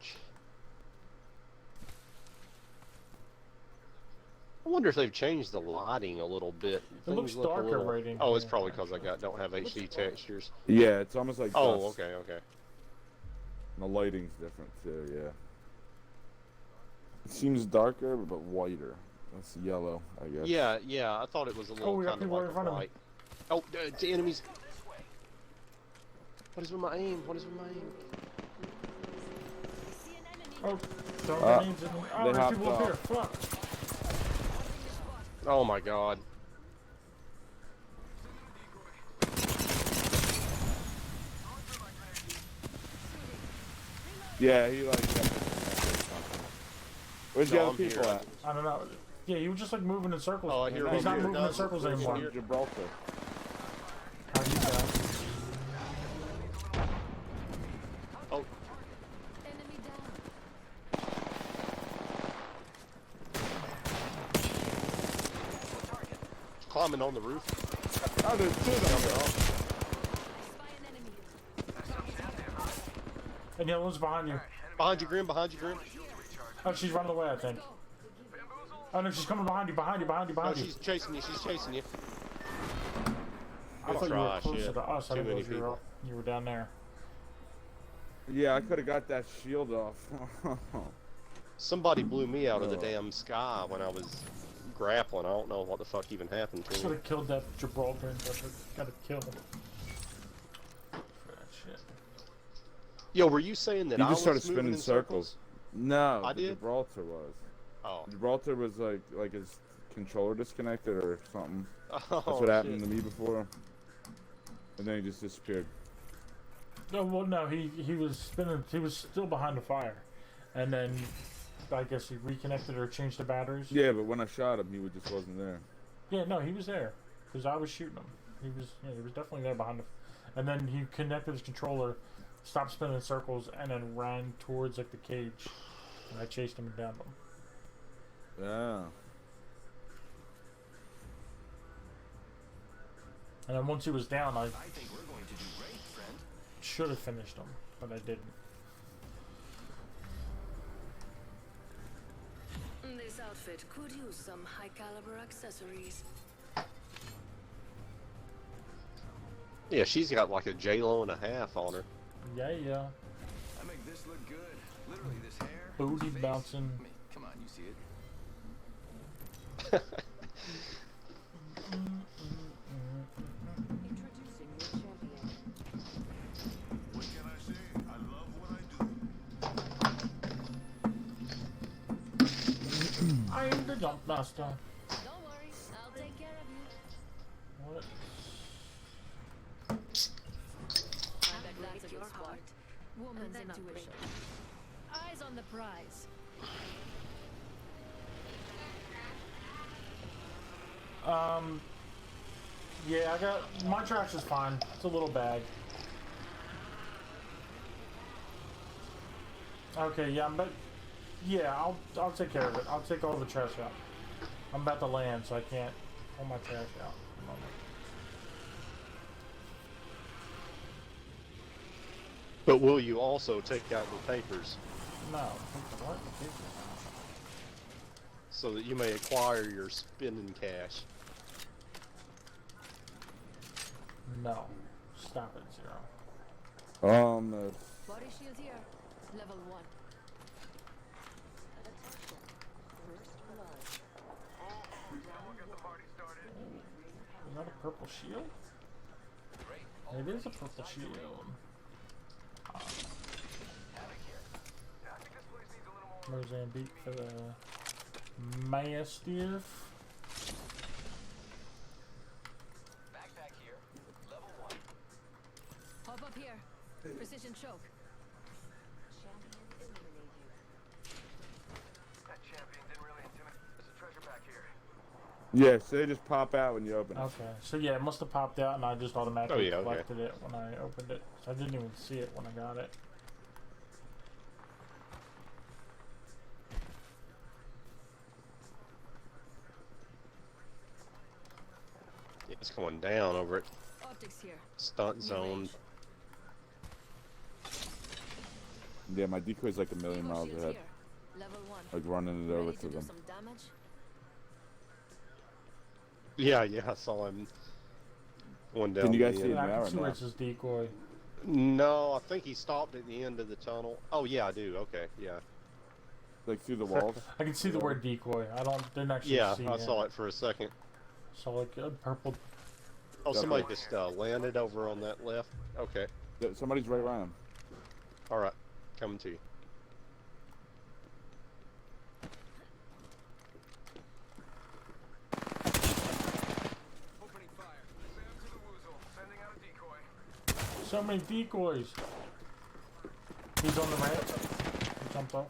Cage. I wonder if they've changed the lighting a little bit. It looks Things look a darker little- right in Oh, it's here, probably because I don't have HD textures. Yeah, it's almost like Oh, dust. okay, okay. And the lighting's different too. Yeah. It seems darker but whiter. That's yellow, I guess. Yeah, I thought it was a little we got kind of people like in front a of me. light. Oh, it's the enemies. What is with my aim? What is with my aim? I see an enemy. oh, throwing Ah, grenades in. they Oh, there's hopped people up off. here. Fuck. Oh my god. Yeah, he like. Where's the No, other I'm people here. at? I don't know. Yeah, he was just like moving in circles. Oh, I hear He's one not here. moving in No, circles there's anymore. one here. Gibraltar. How do you know? Oh, Enemy down. climbing on the roof. Oh, there's 2 of them. Spy an enemy. And the other one's behind you. Behind you, Grim. Behind you, Grim. Oh, she's running away, I think. Oh no, she's coming behind you, behind you, behind you, Oh, behind you. she's chasing you. She's chasing you. I thought Good you were try, closer shit. to us. I Too didn't many realize people. you were down there. Yeah, I could have got that shield off. Somebody blew me out of the Oh. damn sky when I was grappling. I don't know what the fuck even happened to Should me. have killed that Gibraltar and got a kill. For that shit. Yo, were you saying that He I just was started moving spinning in circles. No, I the did? Gibraltar was. Oh, Gibraltar was like his controller disconnected or something. Oh, That's what happened shit. to me before. And then he just disappeared. No, well, no, he was spinning. He was still behind the fire, and then I guess he reconnected or changed the batteries. Yeah, but when I shot him, he just wasn't there. Yeah, no, he was there because I was shooting him. He was definitely there behind the. And then he connected his controller, stopped spinning in circles, and then ran towards like the cage. And I chased him and downed him. Yeah. And then once he was down, I I think we're going to do great, friend. should have finished him, but I didn't. This outfit could use some high caliber accessories. Yeah, she's got like a J-Lo and a half on her. Yeah, yeah. I make this look good. Literally, this hair. Booty this face. bouncing. I mean, come on, you see it. Introducing your champion. What can I say? I love what I do. I'm the jump master. Don't worry, I'll take care of you. What? I bet that's a good spot. Woman's intuition. Eyes on the prize. Yeah, I got my trash is fine. It's a little bag. Okay, yeah, but yeah, I'll take care of it. I'll take all the trash out. I'm about to land, so I can't pull my trash out. Hold on. But will you also take out the papers No, what? so that you may acquire your spending cash? No, stop it, Zero. Body shield here. Level 1. Attention. First blood. Now we'll get the party started. Is that a purple shield? Great. It is a purple shield. Havoc here. Yeah, I think this place needs a little more. Mozambique for the Mastiff. Backpack here. Level 1. Hop up here. Precision choke. Champion eliminated. That champion didn't really intimidate. There's a treasure back here. Yeah, so they just pop out when you open it. Okay, so yeah, it must have popped out, and I just automatically Oh, yeah, okay. collected it when I opened it. So I didn't even see it when I got it. It's going down over at Optics here. Stunt New Zone. range. Yeah, my decoy's like a million Evo miles shield ahead. here. Level 1. Like running it over Ready to to do them. some damage? Yeah, I saw him going down. Can you guys the see end. him? Yeah, I now can or see no? where it says decoy. No, I think he stopped at the end of the tunnel. Oh yeah, I do. Okay, yeah, Like through the walls? I can see the word decoy. Didn't actually yeah. see I saw it for a second. Saw like a purple. Oh, somebody Okay. just landed over on that left. Okay, Yeah, somebody's right around him. all right, coming to you. Opening fire. Sam to the woozle. Sending out a decoy. So many decoys. He's on the ramp. He jumped off.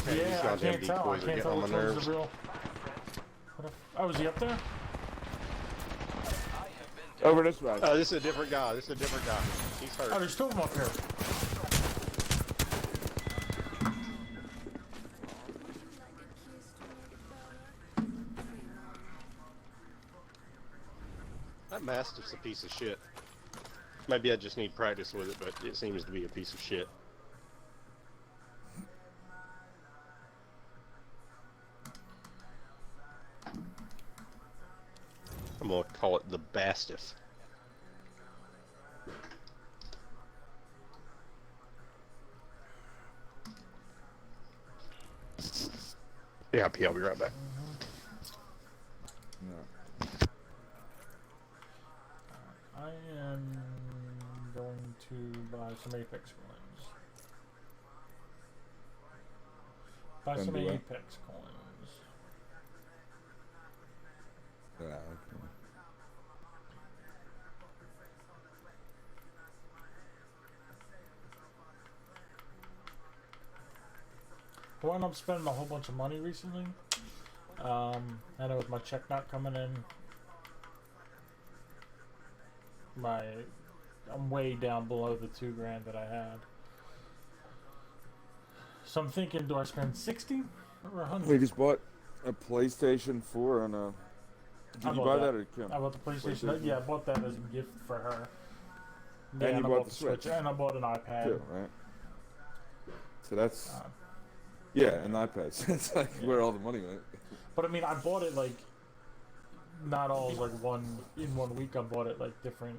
Okay, these Yeah, I goddamn can't tell. I decoys are can't getting tell on my which one's nerves. the real. Oh, is he up there? Over this way. This is a different guy. This is a different guy. He's hurt. Oh, there's two of them up here. That Mastiff's a piece of shit. Maybe I just need practice with it, but it seems to be a piece of shit. I'm gonna call it the Bastiff. Yeah, I'll be right back. Yeah. I am going to buy some Apex coins. Buy some do what? Apex coins. Yeah, okay. I wound up spending a whole bunch of money recently. And with my check not coming in, I'm way down below the $2,000 that I had. So I'm thinking, do I spend 60 or 100? We just bought a PlayStation 4 and a. I Did you bought buy that. that or Kim? I bought the PlayStation. PlayStation? Yeah, I bought that as a gift for her. Yeah, And you I bought the Switch. and I bought an iPad. Too, right? So that's Uh, yeah, an iPad. That's like where all the money went. But I mean, I bought it like not all like in 1 week. I bought it like different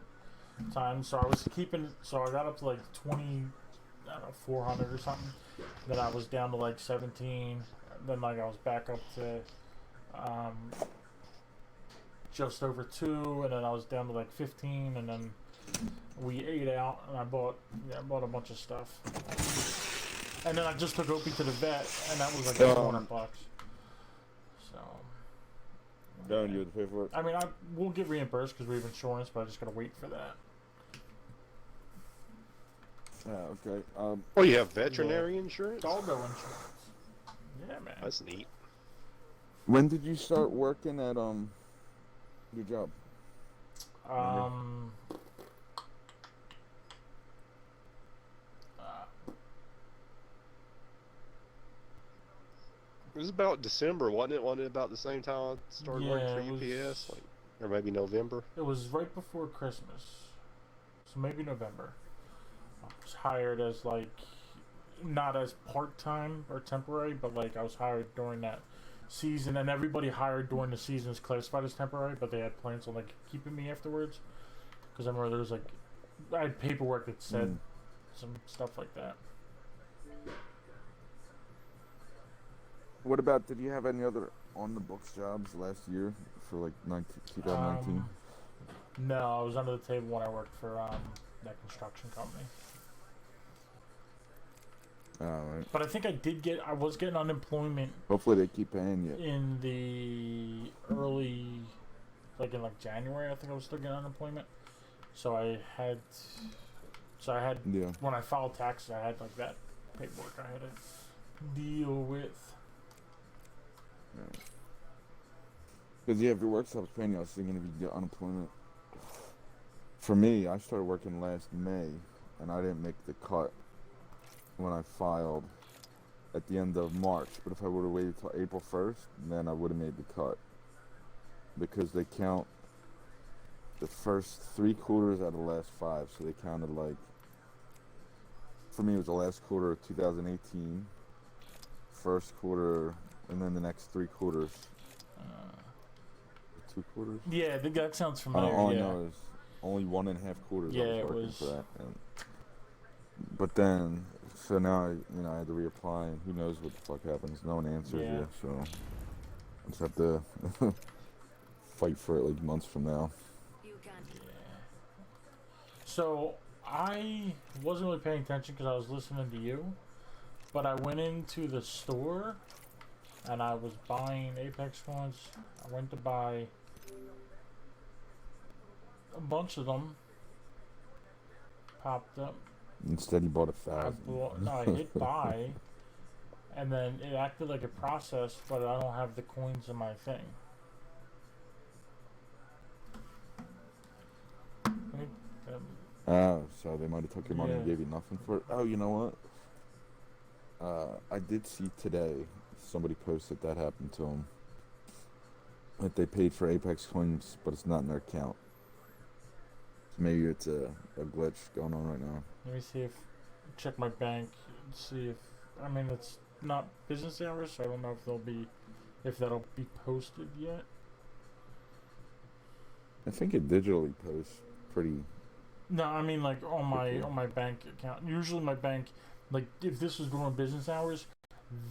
times. So I was keeping. So I got up to like 20, I don't know, 400 or something. Then I was down to like 17. Then like I was back up to just over 2, and then I was down to like 15, and then we ate out, and I bought a bunch of stuff. And then I just took Opie to the vet, and that was like $400. So. Don't you have to pay for it? I mean, we'll get reimbursed because we have insurance, but I just gotta wait for that. Yeah, okay. Oh, you have veterinary insurance? Doggo insurance. Yeah, man. That's neat. When did you start working at your job? It was about December, wasn't it? Wasn't it about the same time I started working for UPS? Like, or maybe November? It was right before Christmas. So maybe November. I was hired as like, not as part-time or temporary, but like I was hired during that season, and everybody hired during the season is classified as temporary, but they had plans on like keeping me afterwards. Because I remember there was like, I had paperwork that said some stuff like that. What about, did you have any other on-the-books jobs last year for like 2019? No, I was under the table when I worked for that construction company. Right. But I think I was getting unemployment Hopefully they keep paying you. in the early, like in like January, I think I was still getting unemployment. So I had, Yeah. when I filed taxes, I had like that paperwork I had to deal with. Because yeah, if your work stops paying you, I was thinking if you get unemployment. For me, I started working last May, and I didn't make the cut when I filed at the end of March. But if I would have waited till April 1st, then I would have made the cut. Because they count the first 3 quarters out of the last 5, so they counted like, for me it was the last quarter of 2018, first quarter, and then the next 3 quarters. 2 quarters? Yeah, that sounds familiar. All I yeah. know is only 1.5 quarters Yeah, I was it working was. for that. But then, so now I had to reapply, and who knows what the fuck happens. No one answers Yeah. you, so I just have to fight for it like months from now. So I wasn't really paying attention because I was listening to you, but I went into the store and I was buying Apex coins. I went to buy a bunch of them. Popped up. Instead, he bought I 1,000. I hit buy, and then it acted like a process, but I don't have the coins in my thing. Oh, so they might have took your money and Yeah. gave you nothing for it. Oh, you know what? I did see today somebody posted that happened to them. That they paid for Apex coins, but it's not in their account. So maybe it's a glitch going on right now. Let me see check my bank, see if, I mean, it's not business hours, so I don't know if that'll be posted yet. I think it digitally posts pretty. No, I mean like on my bank account. Usually my bank, like if this was during business hours,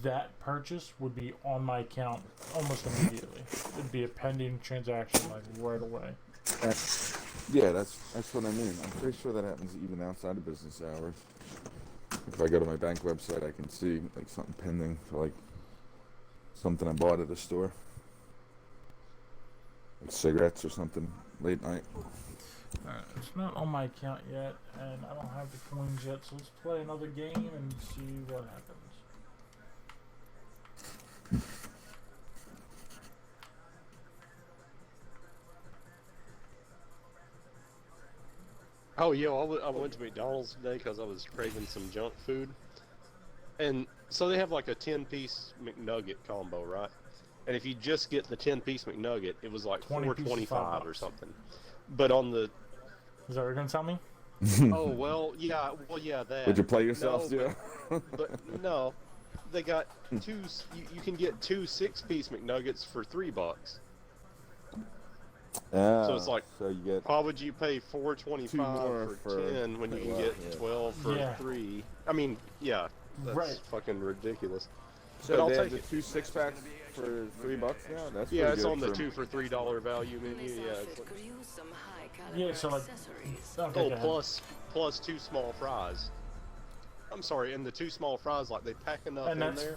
that purchase would be on my account almost immediately. It'd be a pending transaction like right away. Yeah, that's what I mean. I'm pretty sure that happens even outside of business hours. If I go to my bank website, I can see like something pending for like Something I bought at a store. Like cigarettes or something late night. Alright, it's not on my account yet, and I don't have the coins yet, so let's play another game and see what happens. Oh, yo, I went to McDonald's today because I was craving some junk food. And so they have like a 10-piece McNugget combo, right? And if you just get the 10-piece McNugget, it was like 20 pieces, $4.25 or $5. something. But on the... Is that what you're gonna tell me? Oh, well, yeah, that. Would you play yourself, no, too? but no, they got two... You can get two 6-piece McNuggets for $3. Ah, So it's like, so you get why would you pay $4.25 more for for 10 when you can 12, get yeah. 12 for Yeah. 3? I mean, yeah, that's Right. fucking ridiculous. so but I'll they have take the it. 2 6-packs for $3 now. That's Yeah, pretty it's good on the for- 2 for $3 value menu. Yeah, it's like, Yeah, so like. Okay, oh, go ahead. plus 2 small fries. I'm sorry, and the 2 small fries, like they pack enough And in that's there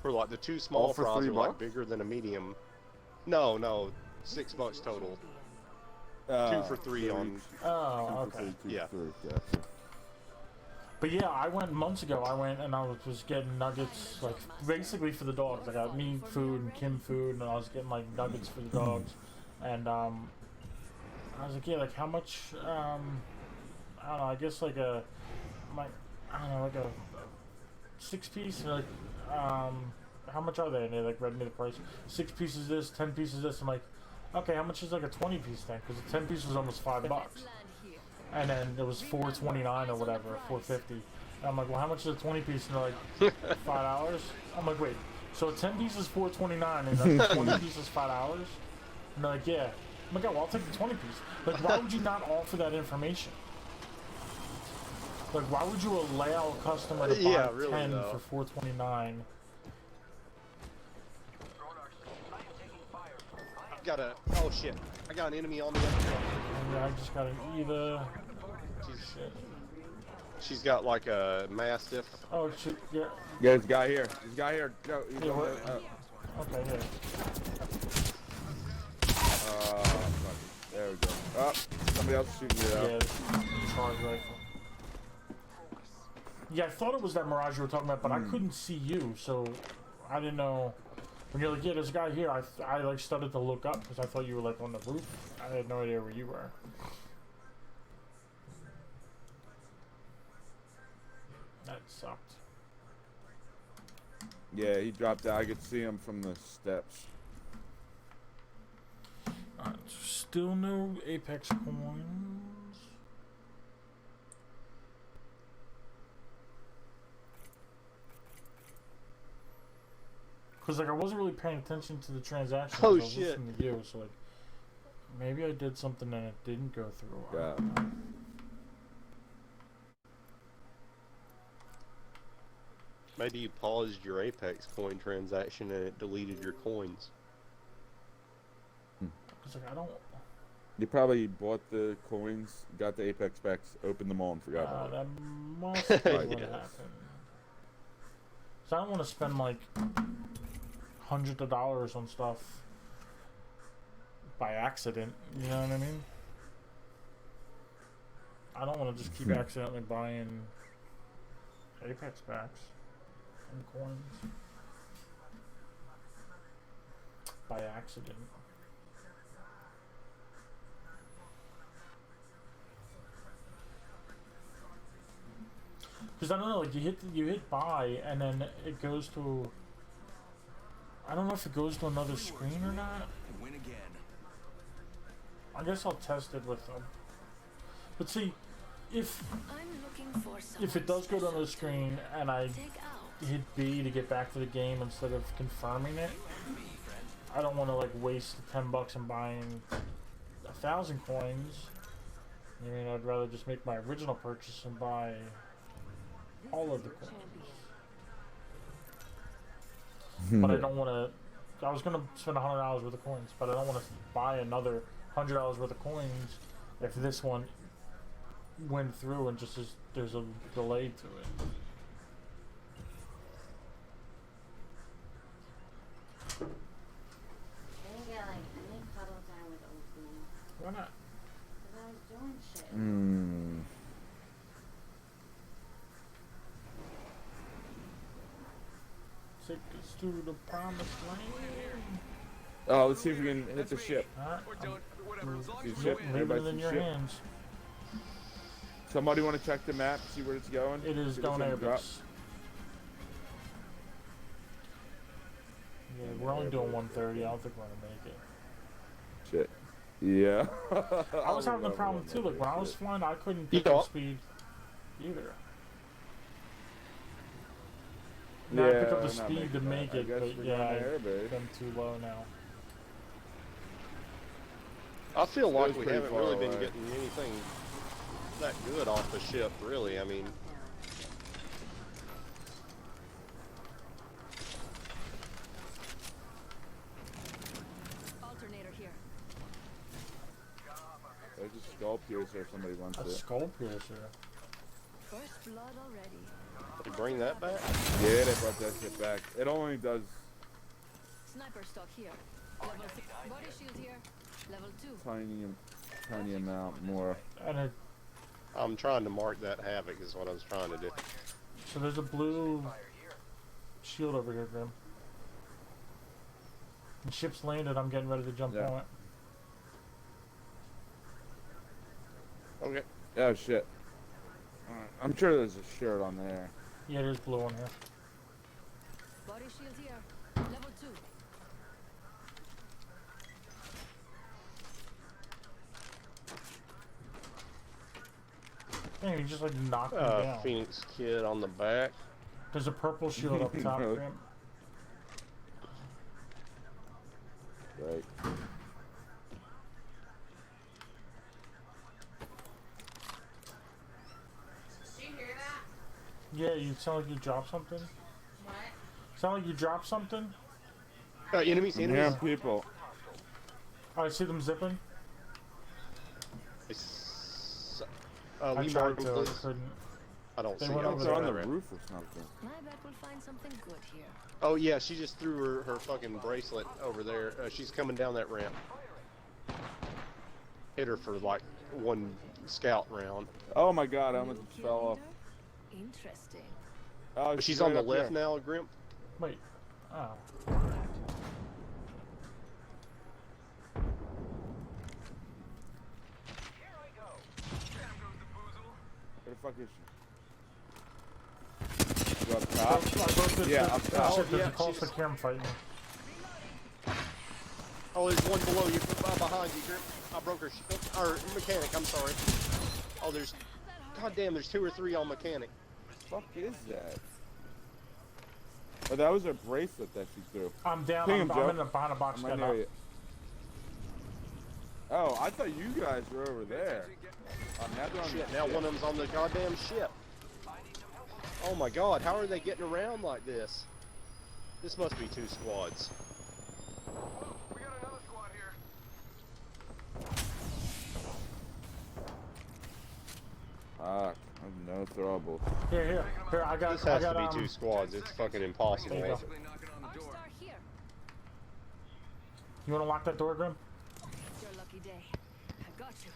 for like the 2 All small for fries are $3? like bigger than a medium. No, $6 total. 2 for 3 so on. each- Oh, 2 for okay. 3, 2 Yeah. for 3, gotcha. But yeah, I went months ago. I went and I was just getting nuggets, like basically for the dogs. I got me food and Kim food, and I was getting like nuggets for the dogs. And I was like, yeah, like how much? I don't know. I guess like I don't know, like a 6-piece. Like, how much are they? And they like read me the price. 6 pieces this, 10 pieces this. I'm like, okay, how much is like a 20-piece thing? Because the 10 piece was almost $5. And then it was $4.29 or whatever, $4.50. And I'm like, well, how much is a 20-piece? And they're like, $5. I'm like, wait, so a 10 piece is $4.29 and a 20 piece is $5? And they're like, yeah. I'm like, oh, well, I'll take the 20 piece. Like, why would you not offer that information? Like, why would you allow a customer to buy Yeah, really, 10 though. for $4.29? I've got a. Oh shit! I got an enemy on the other side. And I just got an Eva. Shit. She's got like a mastiff. Oh, shit, yeah. Yeah, there's a guy here. There's a guy here. Go. He's Yeah, on what- the, Okay, yeah. fuck. There we go. Oh, somebody else shooting you Yeah, out. charge rifle. Yeah, I thought it was that Mirage you were talking about, but I couldn't see you, so I didn't know. When you're like, yeah, there's a guy here, I like started to look up because I thought you were like on the roof. I had no idea where you were. That sucked. Yeah, he dropped out. I could see him from the steps. Alright, still no Apex coins. Cause like I wasn't really paying attention to the transactions. Oh, I was shit. listening to you, so like maybe I did something and it didn't go through. I Yeah. don't know. Maybe you paused your Apex coin transaction and it deleted your coins. Cause like I don't. You probably bought the coins, got the Apex packs, opened them all, and forgot about it. That must be what Yes. happened. So I don't want to spend like hundreds of dollars on stuff by accident. You know what I mean? I don't want to just keep accidentally buying Apex packs and coins by accident. Because I don't know, like you hit buy and then it goes to. I don't know if it goes to another screen or not. Win again. I guess I'll test it with them. But see, if it does go to another screen and I hit B to get back to the game instead of confirming it, I don't want to like waste the $10 and buying 1,000 coins. I mean, I'd rather just make my original purchase and buy all of the coins. But I don't want to. I was gonna spend $100 worth of coins, but I don't want to buy another $100 worth of coins if this one went through and just there's a delay to it. take us to the promised land. Oh, let's see if we can hit the ship. Alright, Or don't, whatever. As long as Yep, you yep, win. leave Everybody it in see your ship? hands. Somebody want to check the map, see where it's going? It is See if it's going gonna drop? airbase. Yeah, we're only doing 130. I don't think we're gonna make it. Shit. Yeah. I was having the problem too. Like when I was flying, I couldn't pick Yeah. up speed either. Now I pick up the not speed to making make that. I it, guess but we're yeah, going to airbase. I'm too low now. I feel like It's we pretty haven't far really been away. getting anything that good off the ship, really. I mean, Alternator here. There's a skull piercer if somebody wants A it. skull piercer. First blood already. they bring that back. Yeah, they brought that shit back. It only does. Sniper stock here. Level 3. Body shield here. Level 2. tiny amount more. And it, I'm trying to mark that havoc is what I was trying to do. so there's a blue shield over here, Grim. The ship's landed. I'm getting ready to jump Yeah. on it. Okay. Oh shit. I'm sure there's a shirt on there. Yeah, there's blue on here. Body shield here. Level 2. Damn, you just like knocked me down. Phoenix Kid on the back. There's a purple shield up top, No. Grim. Right. Did you hear that? Yeah, you sound like you dropped something. What? Sound like you dropped something? Enemies, I'm enemies. hearing people. Oh, I see them zipping. We I tried marked to, I those. couldn't. I don't They see went them. over They're on there. the roof or something. I bet we'll find something good here. Oh yeah, she just threw her fucking bracelet over there. She's coming down that ramp. Hit her for like one scout round. Oh my god, I almost New just kill fell off. leader? Interesting. Oh, She's on right the up left here. now, Grimp. Wait. Oh. Where the fuck is she? You up top? Yeah, up Oh, top. shit, there's yeah, a call for she's- cam fighting. Oh, there's one below you, behind you, Grimp. I broke her. Or mechanic. I'm sorry. Oh, there's. God damn, there's 2 or 3 on mechanic. What the fuck is that? Oh, that was her bracelet that she threw. I'm down. Ping him, I'm Joe. in the behind a box. I'm right Getting near up. you. Oh, I thought you guys were over there. Now they're on Shit, the now ship. one of them's on the goddamn ship. Oh my god, how are they getting around like this? This must be 2 squads. We got another squad here. Ah, no trouble. Here. I got. This I has got. to be 2 squads. It's fucking impossible. There you go. Basically knocking on the door. Star here. You want to lock that door, Grim? It's your lucky day. I got you.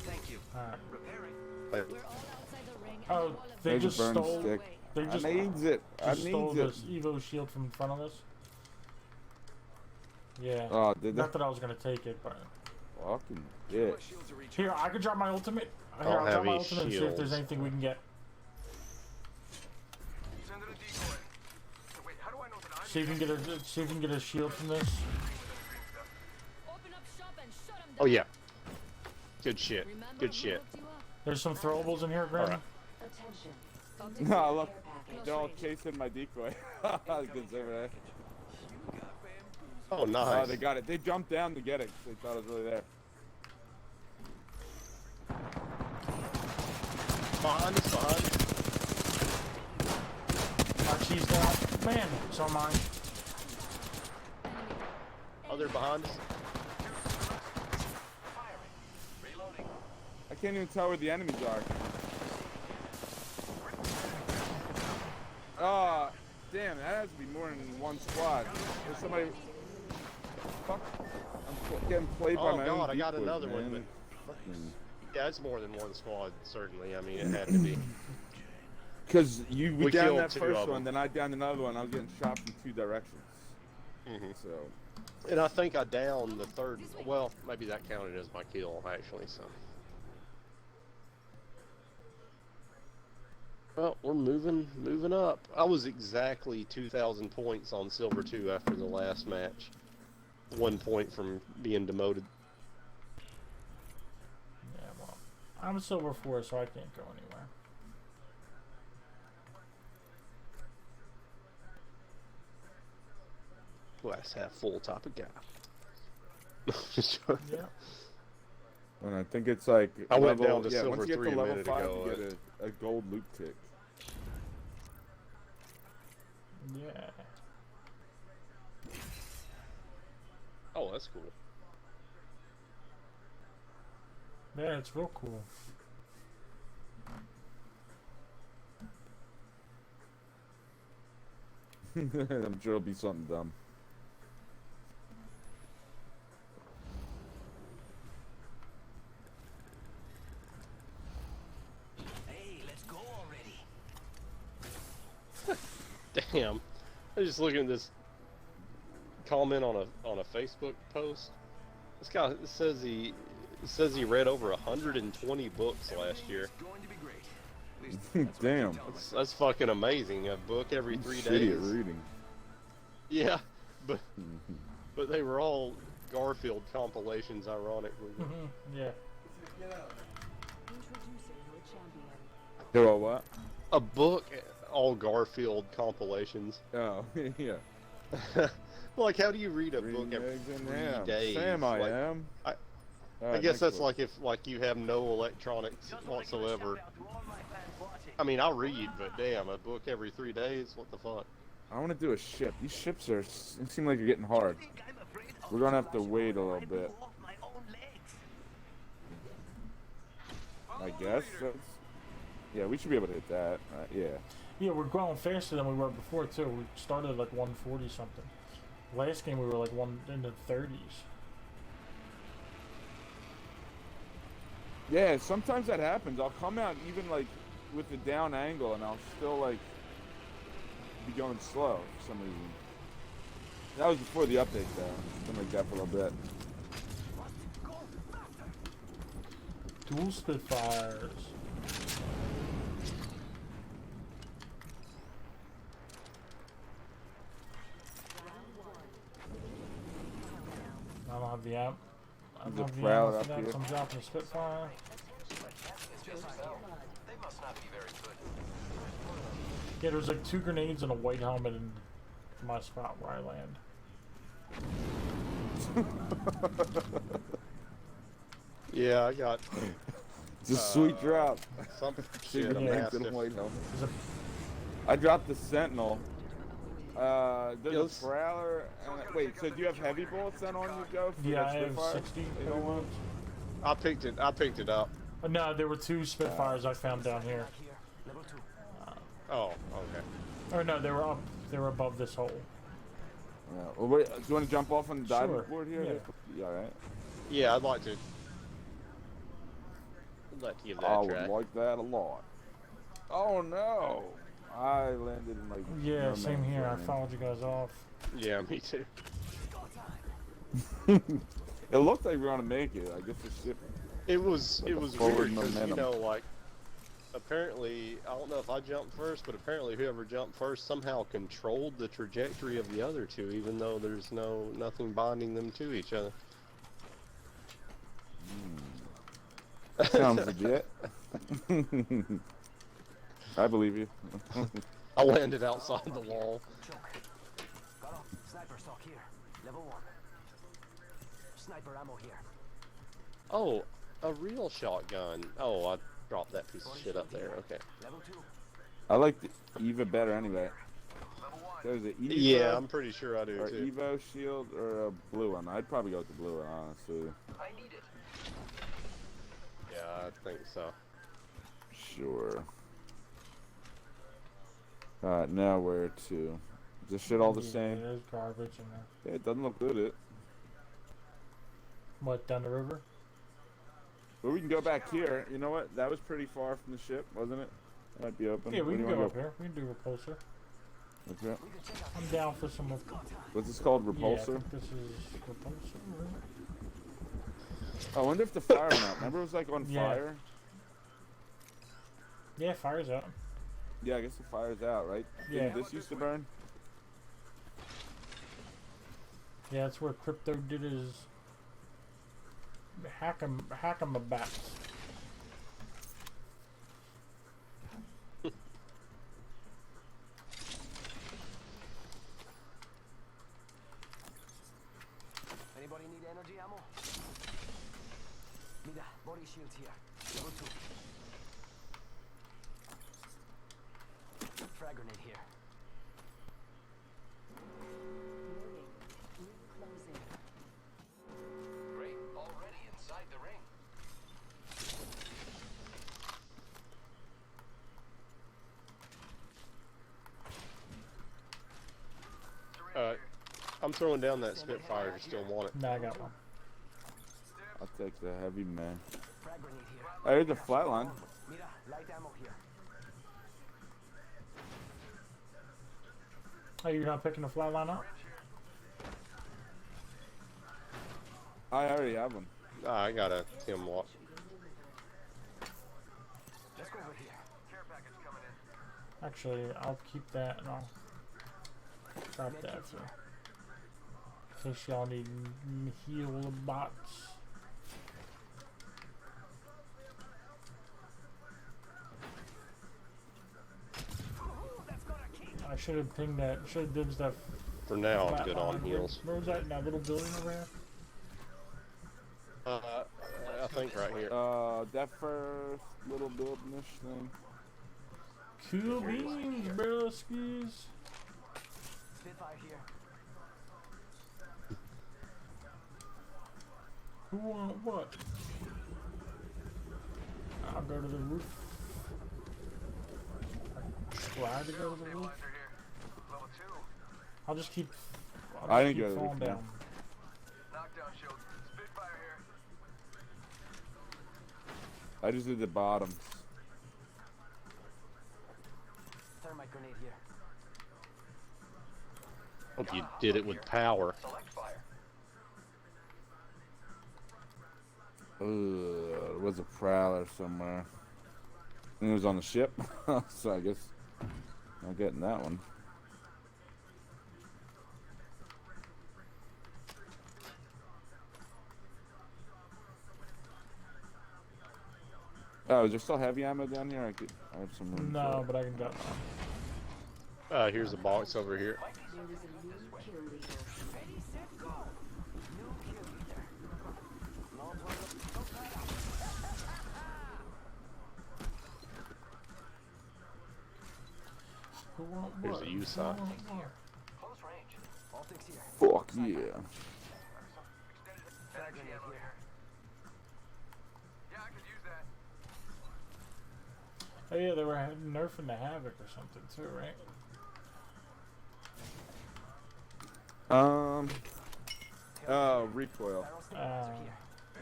Thank you. All right. Repairing. We're all outside the ring. Oh, and all of they them There's just a burn stole. stick. They I just needs it. I stole needs this it. Evo shield from in front of us. Yeah. Oh, did Not that? that I was gonna take it, but Fucking bitch. Shields are recharged. here I could drop my ultimate. Here, I'll I'll have drop my these ultimate and see if there's shields. anything we can get. Send in a decoy. Wait, how do I know that I'm See if you can get a shield from this. Open up shop and shut 'em down. Oh yeah. Good shit. Remember Good who shit. hooked you up? There's some throwables in here, Grim. Alright. Attention. Talk to No, you. look. Close They're all range. chasing my decoy. Good over there. Oh Oh, nice. they got it. They jumped down to get it 'cause they thought it was really there. Behind us, behind us. Archie's down. Man, so am I. Oh, they're behind us. I can't even tell where the enemies are. Ah, damn, that has to be more than one squad. There's somebody. Fuck. I'm getting played by Oh my own god, I got decoys, another man. one, but Fucking- yeah, it's more than one squad, certainly. I mean, it had to be. Because we We downed killed that 2 first of one, them. then I downed another one. I was getting shot from 2 directions. So And I think I downed the third. Well, maybe that counted as my kill, actually. So. Well, we're moving up. I was exactly 2,000 points on Silver 2 after the last match. 1 point from being demoted. Yeah, well, I'm Silver 4, so I can't go anywhere. Glass half full, top of guy. Just joking. Yeah. and I think it's like I went level, down to yeah, silver once you get 3 to a level minute 5, ago, you get a gold loot tick. Yeah. Oh, that's cool. Yeah, it's real cool. I'm sure it'll be something dumb. Hey, let's go already. Damn. I was just looking at this comment on a Facebook post. This guy says he read over 120 books last year. Going to be great. At least that's what Damn. they tell us. That's fucking amazing. A book every 3 Shitty days. at reading. Yeah, but they were all Garfield compilations, ironically. Yeah. Introducing your champion. They're all what? A book, all Garfield compilations. Oh, yeah. Like, how do you read a Reading book every eggs and 3 ham. days? Sam, I Like, am. I Alright, guess next that's one. like if you have no electronics whatsoever. I mean, I'll read, but damn, a book every 3 days? What the fuck? I want to do a ship. These ships are seem like they're getting hard. We're gonna have to wait a little bit. I guess. Yeah, we should be able to hit that. Yeah. Yeah, we're growing faster than we were before, too. We started at like 140 something. Last game we were like in the 30s. Yeah, sometimes that happens. I'll come out even like with the down angle and I'll still like be going slow for some reason. That was before the update though. It's been like that for a little bit. Dual Spitfires. I don't have the app. I don't There's a have the Prowler ammo up for that, here. so I'm dropping a Spitfire. It's just so. They must not be very good. Yeah, there's like 2 grenades and a white helmet in my spot where I land. Yeah, I got It's a sweet drop. some Two shit. A grenades and a mastiff. white helmet. There's I dropped the Sentinel. There's Yes. a Prowler. Wait, so do you have heavy bullets then on you, Go? For Yeah, that I have Spitfire? 60 You heavy don't want? bullets. I picked it up. No, there were 2 Spitfires I found down here. Here, level 2. Oh, okay. Or no, they were up. They were above this hole. Yeah. Well, wait, do you want to jump off on the diving Sure. board here? Yeah. Yeah, all right. Yeah, I'd like to. I'd like to give that I a would try. like that a lot. Oh no! I landed in like. Yeah, no same man's here. I land. followed you guys off. Yeah, me too. It looked like we were gonna make it. I guess it's shipping. It was Like a weird forward because you momentum. know, like, apparently, I don't know if I jumped first, but apparently whoever jumped first somehow controlled the trajectory of the other two, even though there's nothing binding them to each other. Sounds legit. I believe you. I landed outside the wall. Choke. Got off. Sniper stock here. Level 1. Sniper ammo here. Oh, a real shotgun. Oh, I dropped that piece of shit up there. Okay. Level 2. I like the Eva better anyway. There's an Eva Yeah, I'm pretty sure I do or too. Evo shield or a blue one. I'd probably go with the blue one, honestly. I need it. Yeah, I think so. Sure. Alright, now where to? Is this shit all the Yeah, same? There's garbage in there. Yeah, it doesn't look good, it. What, down the river? But we can go back here. You know what? That was pretty far from the ship, wasn't it? Might be open. Yeah, we Where do can you go wanna up here. We can do repulsor. What's that? I'm down for some of. What's this called? Yeah, I Repulsor? think this is repulsor. Right? I wonder if the fire went out. Remember it was like on Yeah. fire? Yeah, fire's out. Yeah, I guess the fire's out, right? Yeah. Didn't this used to burn? Yeah, that's where Crypto did his hack 'em a bats. Anybody need energy ammo? Mira, body shield here. Level 2. Frag grenade here. Warning. Ring closing. Great, already inside the ring. I'm throwing down that Spitfire. You still want it? Nah, I got one. I'll take the heavy man. Frag grenade here. I heard the flatline. Mira, light ammo here. Oh, you're not picking the flatline up? I already have one. Ah, I got a Tim Watt. Let's go over here. Care package coming in. Actually, I'll keep that and I'll drop that for in case y'all need heal bots. I should have pinged that. Should have did stuff. For now, I'm good on heals. Where was that? In that little building over there? I think right here. That first little building-ish thing. Cool beans, broskies. Spitfire here. Who want what? I'll go to the roof. Try to go to the roof. Stabilizer here. Level 2. I'll just keep. I just didn't keep go to the falling roof, down. Knockdown shield. Spitfire here. I just did the bottoms. Thermite grenade here. Hope you did it with power. Select fire. There was a prowler somewhere. And it was on the ship, so I guess not getting that one. Oh, is there still heavy ammo down here? I have some room. No, for but I can drop. Here's a box over here. There is a new kill leader. Ready, set, go. New kill leader. Not one of don't try it out. Who want Here's what? a Who USOC. want what? Close range. Optics here. Fuck yeah. Frag grenade here. Yeah, I could use that. Oh yeah, they were nerfing the Havoc or something too, right? Recoil. Barrel stabilizer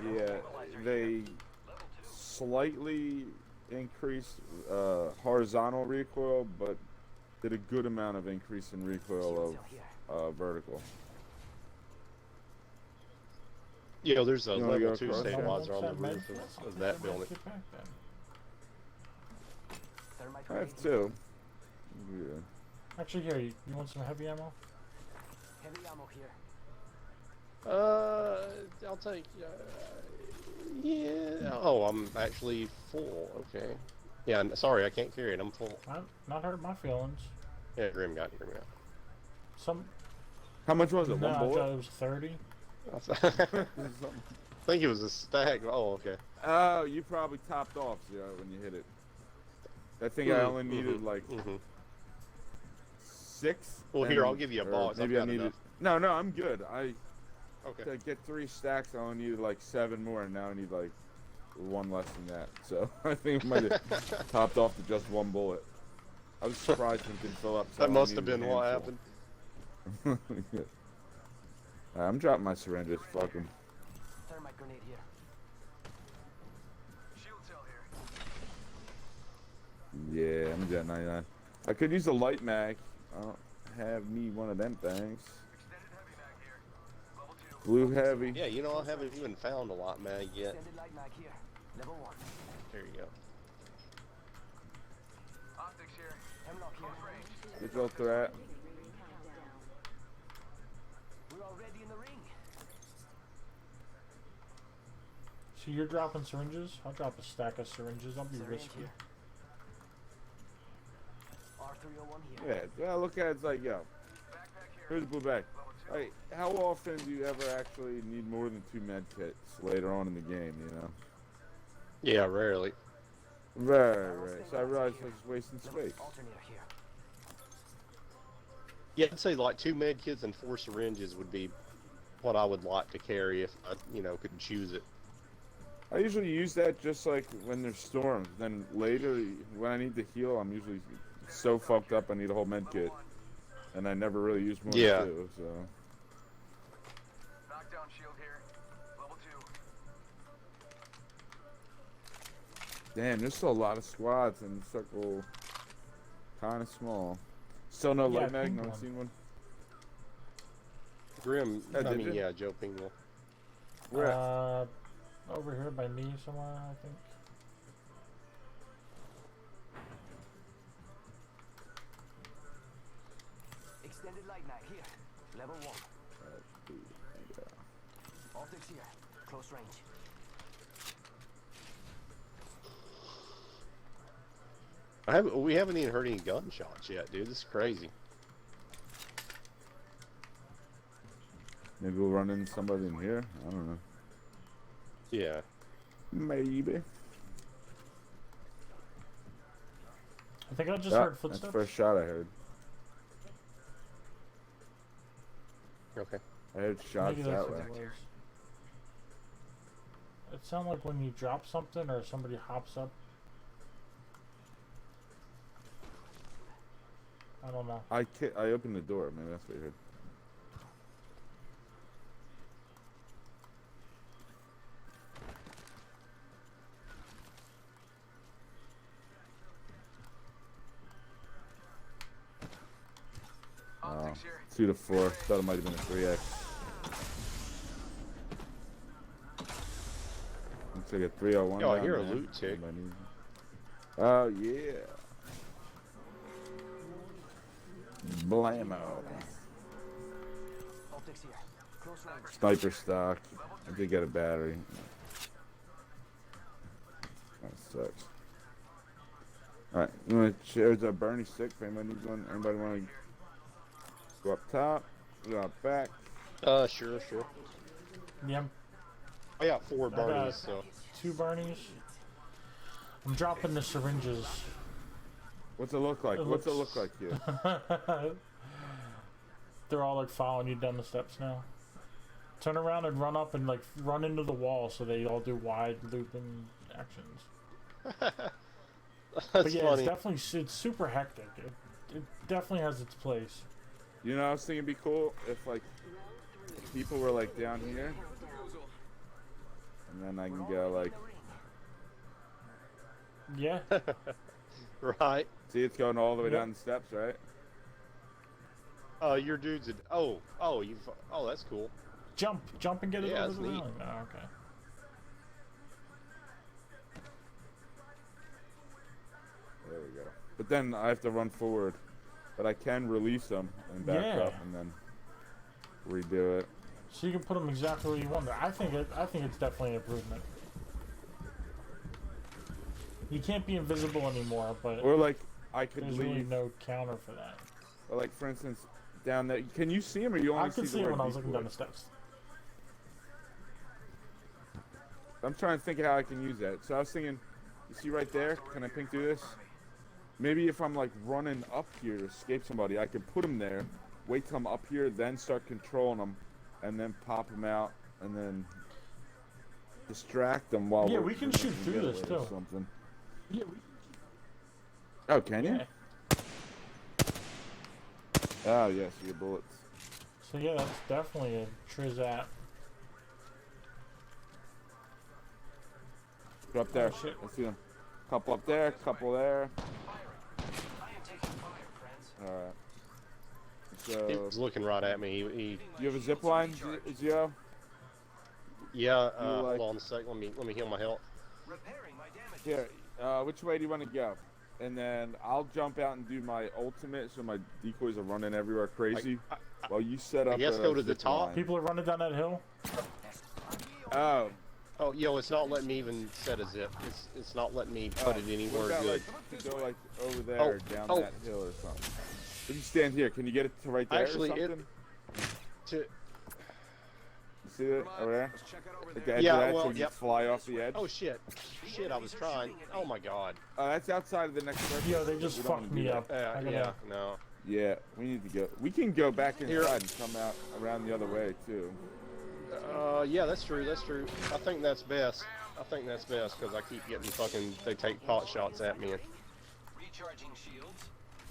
here. Yeah, they slightly increased horizontal recoil, but did a good amount of increase in recoil Shield here. of vertical. Yeah, there's a You wanna go level 2 across? stabilizer on the What's that roof med- of that building. Get back then. Thermite I grenade have here. two. Yeah. Actually, here, you want some heavy ammo? Heavy ammo here. I'll take. Yeah. Oh, I'm actually full. Okay. Yeah. Sorry, I can't carry it. I'm full. Not hurt my feelings. Yeah, Grim got it. Grim got Some. How much was it? No, One I bullet? thought it was 30. it. I think it was a stack. Oh, okay. Oh, you probably topped off, when you hit it. I think I only needed like 6. Well, here, and- I'll give you a or box. Maybe I've I got needed. enough. No, I'm good. Okay. To get 3 stacks, I only needed like 7 more, and now I need like 1 less than that. So I think I might have topped off to just 1 bullet. I was surprised it didn't fill up. So I That only must have needed been a what handful. happened. Yeah. I'm dropping my syringes. Fuck 'em. Thermite grenade here. Shield cell here. Yeah. He's at 99. I could use a light mag. I don't have me one of them things. Blue heavy. Yeah, you know, I haven't even found a lot mag yet. Extended light mag here. Level 1. There you go. Optics here. Hemlock here. Close range. Digital threat. We're already in the ring. So you're dropping syringes? I'll drop a stack of syringes. I'll be Syringe risky. here. R301 here. Yeah, well, look at it, it's like, yo, here's the blue bag. Like, how often do you ever actually need more than 2 med kits later on in the game, you know? Yeah, rarely. Right. So I realized I was wasting space. Alternator here. Yeah, I'd say like 2 med kits and 4 syringes would be what I would like to carry if I, you know, could choose it. I usually use that just like when there's storms. Then later, when I need to heal, I'm usually so fucked up I need a whole med kit. And I never really use more Yeah. than 2, so. Knockdown shield here. Level 2. Damn, there's still a lot of squads and the circle kind of small. Still no Yeah, light mag, pink no one. seen one. Grim, Oh, I did mean, you? yeah, Joe Pingle. Where at? Over here by me somewhere, I think. Extended light mag here. Level 1. Optics here. Close range. We haven't even heard any gunshots yet, dude. This is crazy. Maybe we'll run into somebody in here. I don't know. Yeah. Maybe. I think I just Ah, heard that's footsteps. the first shot I heard. Okay. I heard shots Maybe that's that what way. it was. It sounded like when you drop something or somebody hops up. I don't know. I opened the door. Maybe that's what you heard. Optics here. 2 to 4. Thought it might have been a 3x. Looks like a 301. Yo, I down hear a there. loot tick. Somebody- Oh yeah. Blammo. Optics here. Close range. Sniper stock. I did get a battery. That sucks. Alright, there's a Bernie stick if anybody needs one. Anybody want to go up top? Go up back? Sure. Yeah, I got 4 got Barneys, so. 2 Barneys. I'm dropping the syringes. What's it look like? What's it look like here? They're all like following you down the steps now. Turn around and run up and like run into the wall so they all do wide looping actions. That's But yeah, funny. it's definitely it's super hectic. It definitely has its place. You know, I was thinking it'd be cool if like people were like down here, and then I can go like, Yeah. Right. see, it's going all the way Yep. down the steps, right? Your dude's a. Oh, that's cool. Jump and get it Yeah, over that's the neat. railing. Oh, okay. There we go. But then I have to run forward, but I can release them and back Yeah. up and then redo it. So you can put them exactly where you want them. I think it's definitely an improvement. You can't be invisible anymore, but Or like I could there's leave. really no counter for that. Or like for instance, down there. Can you see him or you only I could see the it word when I was looking decoy? down the steps. I'm trying to think of how I can use that. So I was thinking, you see right there? Can I ping through this? Maybe if I'm like running up here to escape somebody, I could put him there, wait till I'm up here, then start controlling them, and then pop them out, and then distract them while Yeah, we're we can doing shoot a through this, getaway or too. Something. Yeah. Oh, can you? Yeah. Oh yes, your bullets. So yeah, that's definitely a Trizat. Go up there. Oh, shit. Let's see them. Couple up there, couple there. He So was looking right at me. He you have a zip line, Zio? yeah. You like- Hold on a sec. Let me heal my health. Repairing my damage. Here, which way do you want to go? And then I'll jump out and do my ultimate, so my decoys are running everywhere crazy. While you set up. I guess a go to the zip top. line. People are running down that hill. Oh. Oh, yo, it's not letting me even set a zip. It's not letting me put it What anywhere about, good. like, to go like over there, down oh. that hill or something? If you stand here, can you get it to right there Actually, or something? To You see it over there? Let's check it over Like the there. edge Yeah, of that, well, so you yep. fly off the edge? oh shit, I was trying. Oh my god. That's outside of the next circle. Yo, they just We don't wanna fucked do me that. up. I gotta- Yeah, no. Yeah, we need to go. We can go back inside Here. and come out around the other way too. Yeah, that's true. That's true. I think that's best. Because I keep getting fucking. They take pot shots at me. Recharging shields.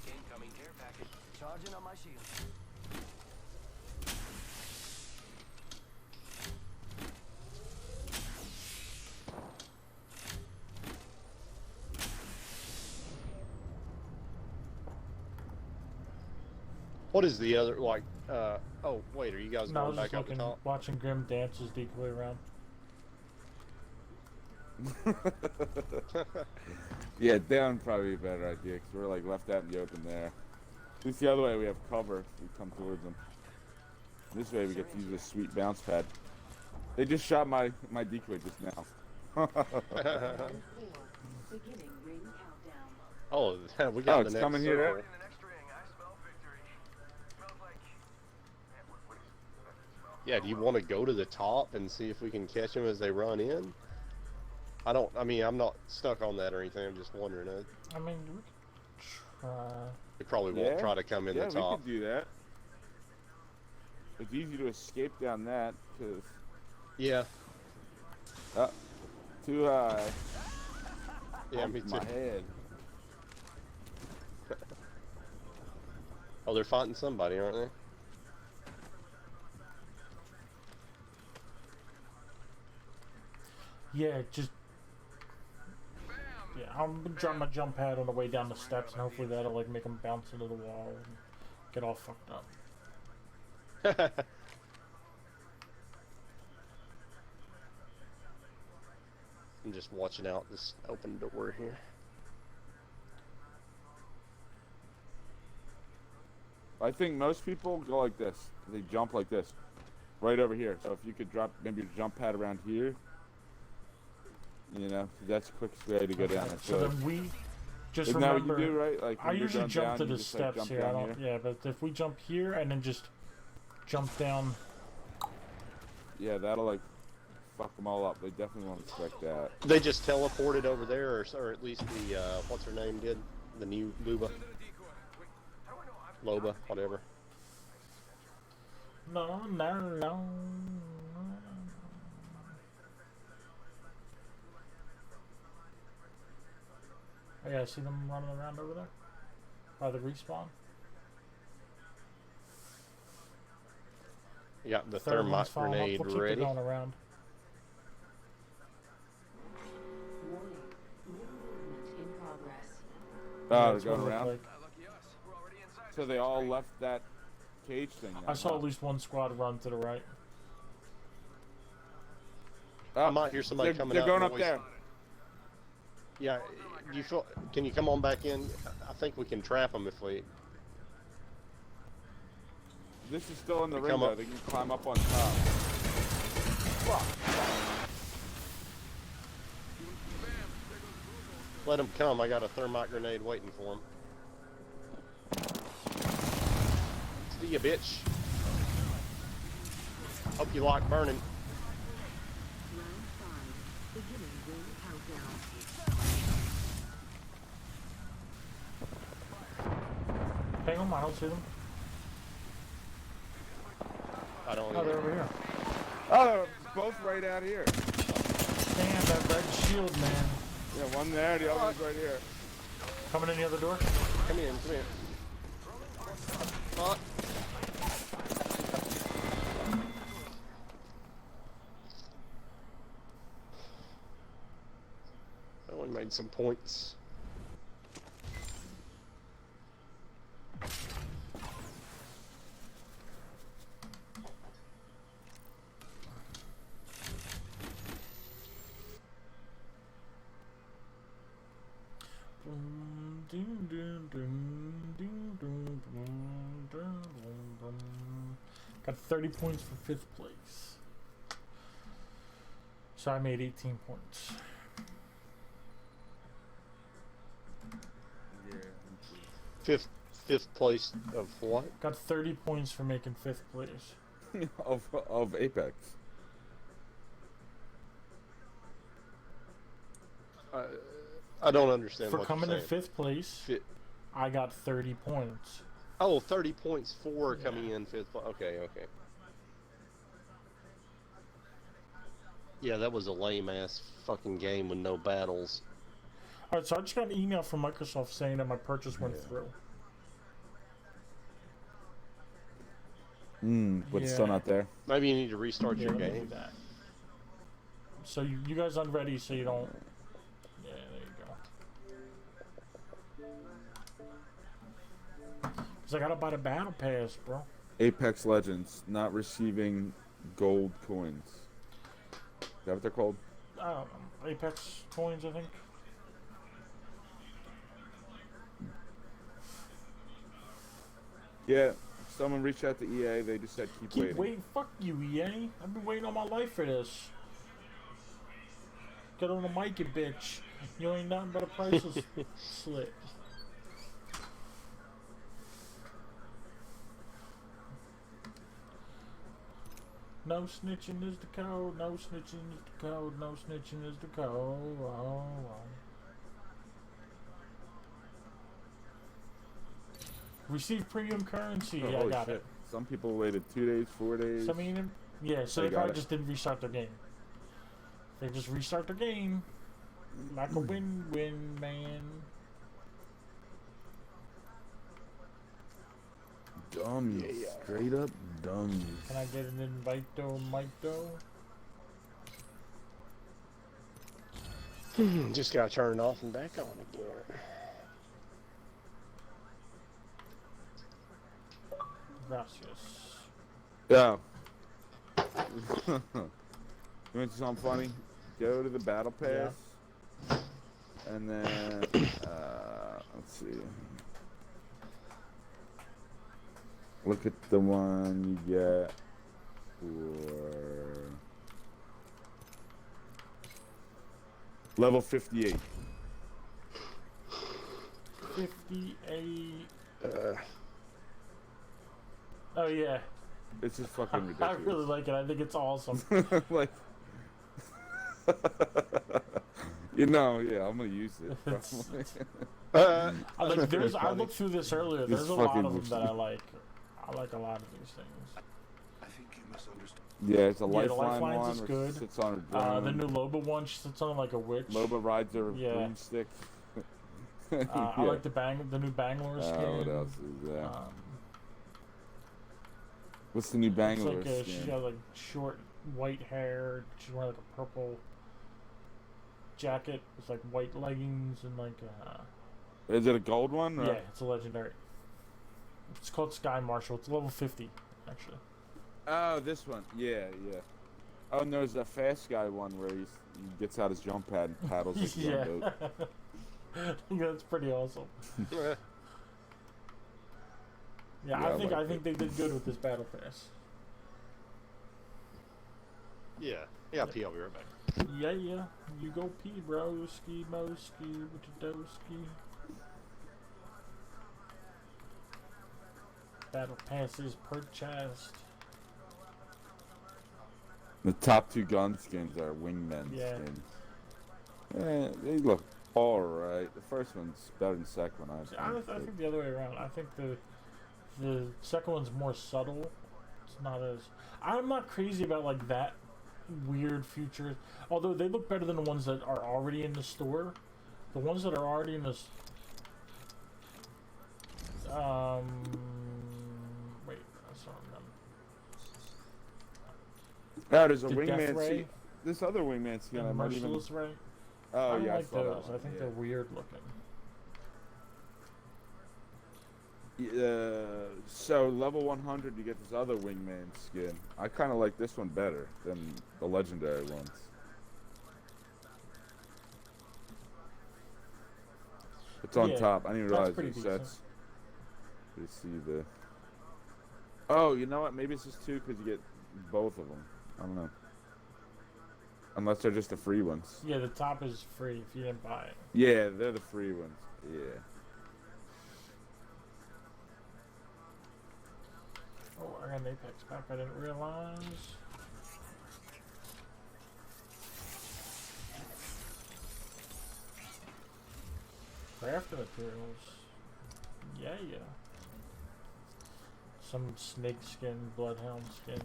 Incoming care package. Charging on my shields. What is the other like? Oh wait, are you guys No, I going was just back up the looking, top? watching Grim dance his decoy around. Yeah, down probably a better idea because we're like left out in the open there. At least the other way we have cover if we come towards them. This way we get to use this sweet bounce pad. They just shot my decoy just now. Beginning ring countdown. Oh, we got the it's next coming here. circle. In the next ring, I smell victory. Smells like. Man, what is that? Yeah, do you want to go to the top and see if we can catch them as they run in? I mean, I'm not stuck on that or anything. I'm just wondering. I mean, we could try. They probably won't try to come in Yeah, the top. we could do that. It's easy to escape down that because Yeah. too high. Yeah, me Bumped too. my head. Oh, they're fighting somebody, aren't they? Yeah, just. Yeah, I'm gonna drop my jump pad on the way down the steps, and hopefully that'll like make them bounce into the wall and get all fucked up. I'm just watching out this open door here. I think most people go like this. They jump like this, right over here. So if you could drop maybe your jump pad around here, you know, 'cause that's the quickest way to go down. I So feel. then we just Isn't that what remember. you do, right? Like I when you're usually going jump down, to you the just, like, steps jump here. I down don't. Yeah, but if we jump here and then just jump down. Yeah, that'll like fuck them all up. They definitely won't expect that. They just teleported over there, or at least the what's her name did, the new Luba, Loba, whatever. No, no, no. Oh, yeah, I see them running around over there by the respawn. You got the Third one's thermite falling grenade up. Looks like ready. they're going around. Warning. New movement in progress. Oh, That's they're what going it looked around. like. Lucky us. We're already inside. So they all left that cage thing. I saw at least one squad run to the right. I might hear somebody they're, coming They're out. going up noise. there. Yeah, do you feel? Can you come on back in? I think we can trap them if we. This is still in the They ring come though. up. They can climb up on top. Let them come. I got a thermite grenade waiting for them. See ya, bitch. Hope you like burning. Round 5. Beginning ring countdown. Hang on, I don't see them. I don't. Oh, they're over here. Oh, they're both right out here. Damn, that red shield, man. Yeah, one there, the other one's right here. Coming in the other door. Come in. Come in. Fuck. Oh, we made some points. Got 30 points for 5th place. So I made 18 points. Yeah. Fifth place of what? Got 30 points for making 5th place. of Apex. I don't understand For what coming you're in saying. 5th place, I got 30 points. Oh, 30 points for coming in 5th. Okay, okay. Yeah, that was a lame-ass fucking game with no battles. Alright, so I just got an email from Microsoft saying that my purchase went through. But it's still not there. Maybe you need to restart your Let me do game. that. So you guys unready so you don't... Yeah, there you go. Because I gotta buy the battle pass, bro. Apex Legends not receiving gold coins. Is that what they're called? I don't know. Apex coins, I think. Yeah. Someone reached out to EA. They just said keep waiting. Fuck you, EA. I've been waiting all my life for this. Get on the mic, you bitch. You ain't nothing but a priceless slit. No snitching is the code. No snitching is the code. No snitching is the code. Oh. Receive premium currency. Yeah, I got it. Some people waited 2 days, 4 days. So, I mean, yeah, so they got probably it. just didn't restart their game. They just restart their game. Like a win-win, man. Dummies. Yeah. Straight up dummies. Can I get an invite though, Mike though? Just gotta turn it off and back on again. Gracias. Yeah. You want something funny? Go to the battle pass. And then, let's see. Look at the one you get for level 58. 58. Oh yeah. It's just fucking I ridiculous. really like it. I think it's awesome. Like, you know, yeah, I'm gonna use it. Probably. I looked through this earlier. This There's a lot fucking of them looks- that I like. I like a lot of these things. I think you misunderstood. Yeah, it's a Yeah, the lifeline Lifeline's one is which good. sits on a drone. The new Loba one, she sits on like a witch. Loba rides a Yeah. broomstick. I like the new Bangalore skin. What else is there? Um, What's the new it's Bangalore like skin? she's got like short white hair. She's wearing like a purple jacket with like white leggings and like Is it a gold one? Or? yeah, it's a legendary. It's called Sky Marshal. It's level 50 actually. Oh, this one. Yeah, yeah. Oh, and there's a fast guy one where he gets out his jump pad and paddles like Yeah. a boat. That's pretty awesome. Yeah. Yeah, Yeah, I think they did good with this battle pass. Yeah, I'll be right back. Yeah, you go pee, bro. Ski, moski, with your doski. Battle passes purchased. The top two gun skins are wingmen Yeah. skins. They look alright. The first one's better than the second one, I think the other way around. I think the second one's more subtle. It's not as... I'm not crazy about like that weird future. Although they look better than the ones that are already in the store. The ones that are already in this... Wait, I saw them. Oh, there's a The Death wingman Ray? skin. This other wingman skin, I And might even... Merciless Ray. Oh, I yeah, like I saw those. that one. I think yeah. they're weird looking. So level 100 you get this other wingman skin. I kind of like this one better than the legendary ones. The It's on Yeah, top. I didn't even that's realize pretty it decent. sets. Let's see the. Oh, you know what? Maybe it's just two because you get both of them. I don't know. Unless they're just the free ones. Yeah, the top is free if you didn't buy it. Yeah, they're the free ones. Yeah. Oh, I got an Apex pack I didn't realize. Crafting materials. Yeah. Some snake skin, bloodhound skin.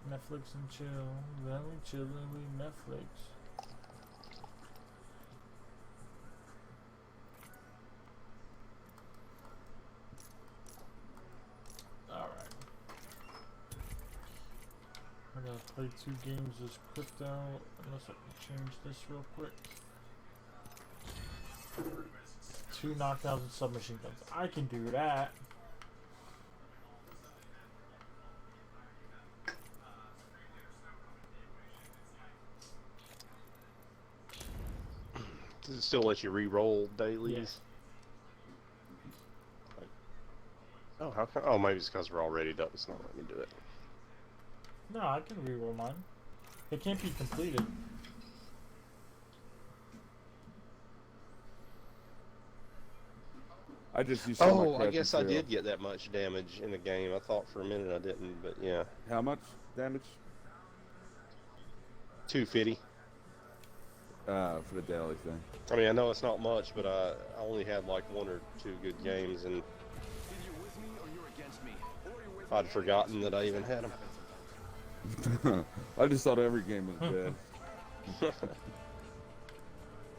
Netflix and chill. Then we chill and we Netflix. Alright. I gotta play 2 games as crypto, unless I can change this real quick. 2 knockdowns and submachine guns. I can do that. Does it still let you re-roll dailies? Like, oh, how come? Oh, maybe it's because we're all ready up. It's not letting me do it. No, I can reroll mine. It can't be completed. I just used some of my Oh, I craft guess I material. did get that much damage in the game. I thought for a minute I didn't, but yeah. How much damage? 250. For the daily thing. I mean, I know it's not much, but I only had like 1 or 2 good games, and I'd forgotten that I even had them. I just thought every game was bad.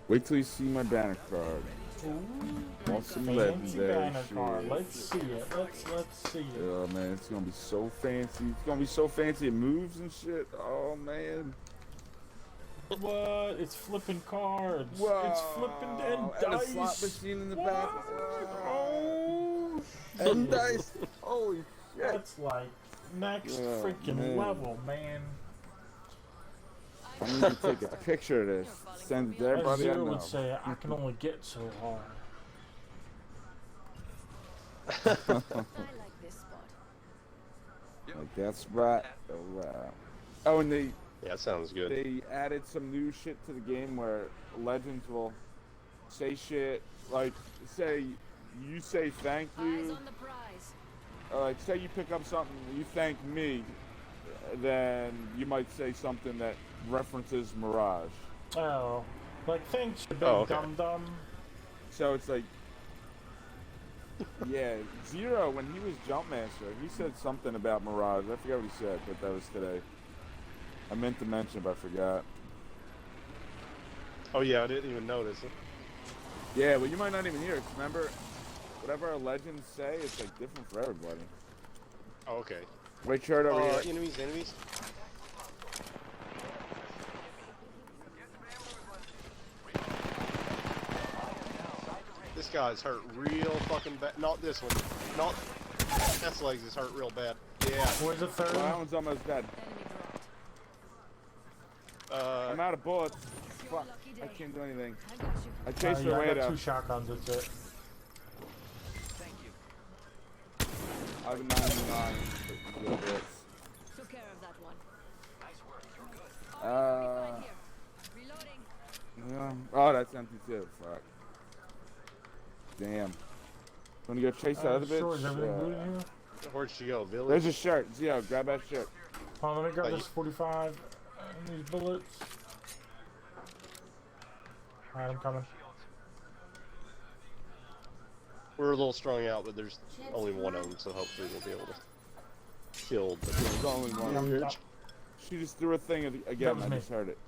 Wait till you see my banner card. Want some Fancy legendary banner card. shit. Let's see it. Let's see it. Oh man, it's gonna be so fancy. It's gonna be so fancy. It moves and shit. Oh man. What? It's flipping cards. Wow. It's flipping and And dice. a slot machine in the What? back. Oh, And dice. Holy shit. that's like next Oh, freaking man. level, man. I need to take a picture of this. Send it to As everybody I Zero know. would say, I can only get so hard. I like this spot. Like that's right. Oh wow. Oh, and Yeah, that sounds good. they added some new shit to the game where legends will say shit like say you say thank Eyes you, on the prize. like say you pick up something, you thank me, then you might say something that references Mirage. Oh, like thanks, you big Oh, okay. dum dum. So it's like, yeah, Zero, when he was Jumpmaster, he said something about Mirage. I forgot what he said, but that was today. I meant to mention, but I forgot. Oh yeah, I didn't even notice it. Yeah, well, you might not even hear it. Remember, whatever our legends say, it's like different for everybody. Oh, okay. Wait, shirt over here. Enemies. This guy's hurt real fucking bad. Not this one. Not. That's legs is hurt real bad. Yeah. Where's the third? Well, that one's almost dead. Enemy dropped. I'm out of bullets. Your Fuck, lucky I day. can't do anything. I got you. I chased yeah, her I way got though. 2 shotguns, that's it. Thank you. I have a 99. Good bullets. Took care of that one. Nice work. You're good. Right here. Reloading. Oh, that's empty too. Fuck. Damn. Wanna go chase that other bitch? Sure, is everything good in Yeah. here? Where'd she go? Village? There's a shirt. Zio, grab that shirt. Hold on, let me grab Hey. this 45 and these bullets. Alright, I'm coming. We're a little strung out, but there's only one of them, so hopefully we'll be able to kill the There's only one. Yeah, She just threw a thing again. That was I me. just heard it.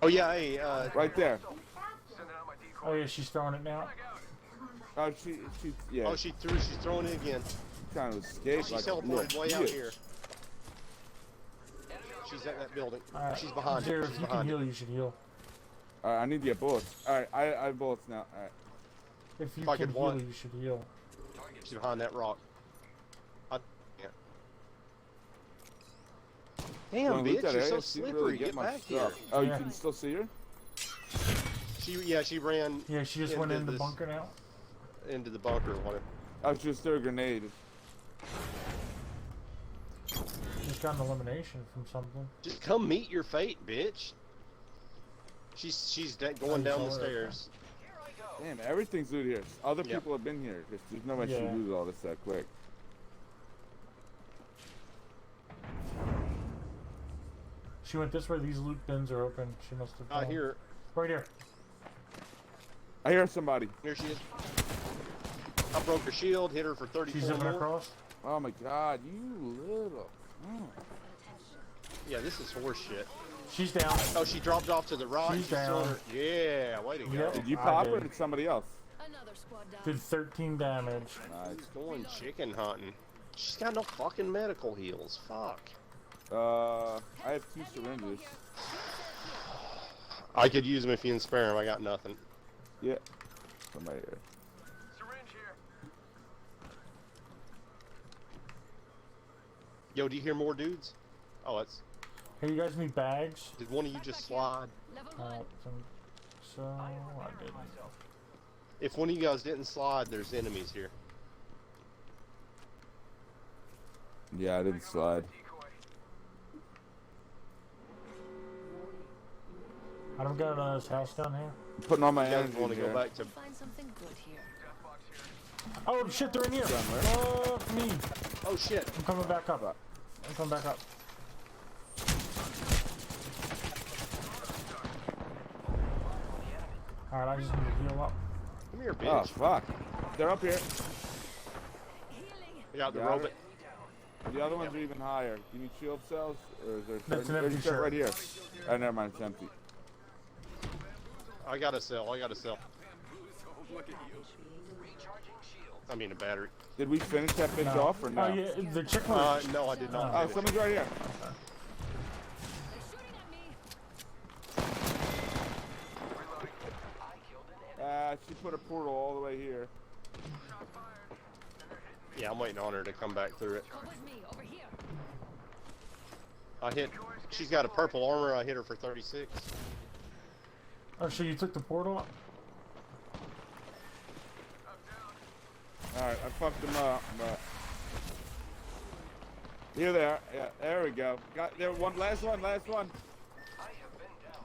Oh yeah, hey, Right there. Sending out my decoy. Oh yeah, she's throwing it now. Oh, yeah. oh she's throwing it again. trying to escape. She's like a teleported little way out bitch. here. She's at that building. Alright, She's behind Jared, it. if She's you can behind it. heal, you should heal. Alright, I need to get bullets. Alright, I have bullets now. Alright. If you If I can could heal, want- you should heal. She's behind that rock. Damn, Wanna loot bitch, that you're area? so See, really slippery. get Get my back stuff. here. Oh, Yeah. you can still see her? She ran Yeah, she just went into in the this- bunker now. into the bunker. Whatever. I was just threw a grenade. Just got an elimination from something. Just come meet your fate, bitch. She's going down the stairs. Damn, everything's looted here. Other Yep. people have been here. There's no way she Yeah. looted all this that quick. She went this way. These loot bins are open. She must have. I gone. hear her. Right here. I hear somebody. Here she is. I broke her shield, hit her for 34 She's zipping more. across. Oh my god, you little. Yeah, this is horse shit. She's down. Oh, she dropped off to the right. She's still down. her- Yeah, way to go. Yep. Did you I pop her or did. did somebody else? Another squad down. Did 13 damage. Nice. Going chicken hunting. She's got no fucking medical heals. Fuck. I have 2 syringes. I could use them if you can spare them. I got nothing. Yeah. Somebody here. Syringe here. Yo, do you hear more dudes? Oh, that's. Hey, you guys need bags? Did one of you just slide? Level I 1. don't think so. I didn't. If one of you guys didn't slide, there's enemies here. Yeah, I didn't slide. Decoy. I don't got this house down here. I'm putting all my You guys energy want to here. go back to? Find something good here. Death box here. Oh shit, they're in here. Done, right? Fuck me. Oh shit! I'm coming back up. I'm coming back up. Alright, I just need to heal up. Come here, Oh, bitch. fuck. They're up here. Healing. We got the Got robot. it. The other ones are even higher. Do you need shield cells? Or is there That's an there's empty a shirt shirt. right here. Oh, never mind, it's empty. I got a cell. I got a cell. I mean a battery. Did we finish that bitch No. off or no? Oh yeah, the chick was. No, I did not. Oh, finish. someone's right here. They're shooting at me. She put a portal all the way here. Yeah, I'm waiting on her to come back through it. Come with me. Over here. I hit. She's got a purple armor. I hit her for 36. Oh, so you took the portal up? Alright, I fucked them up, but... Here they are. Yeah, there we go. Got there. Last one.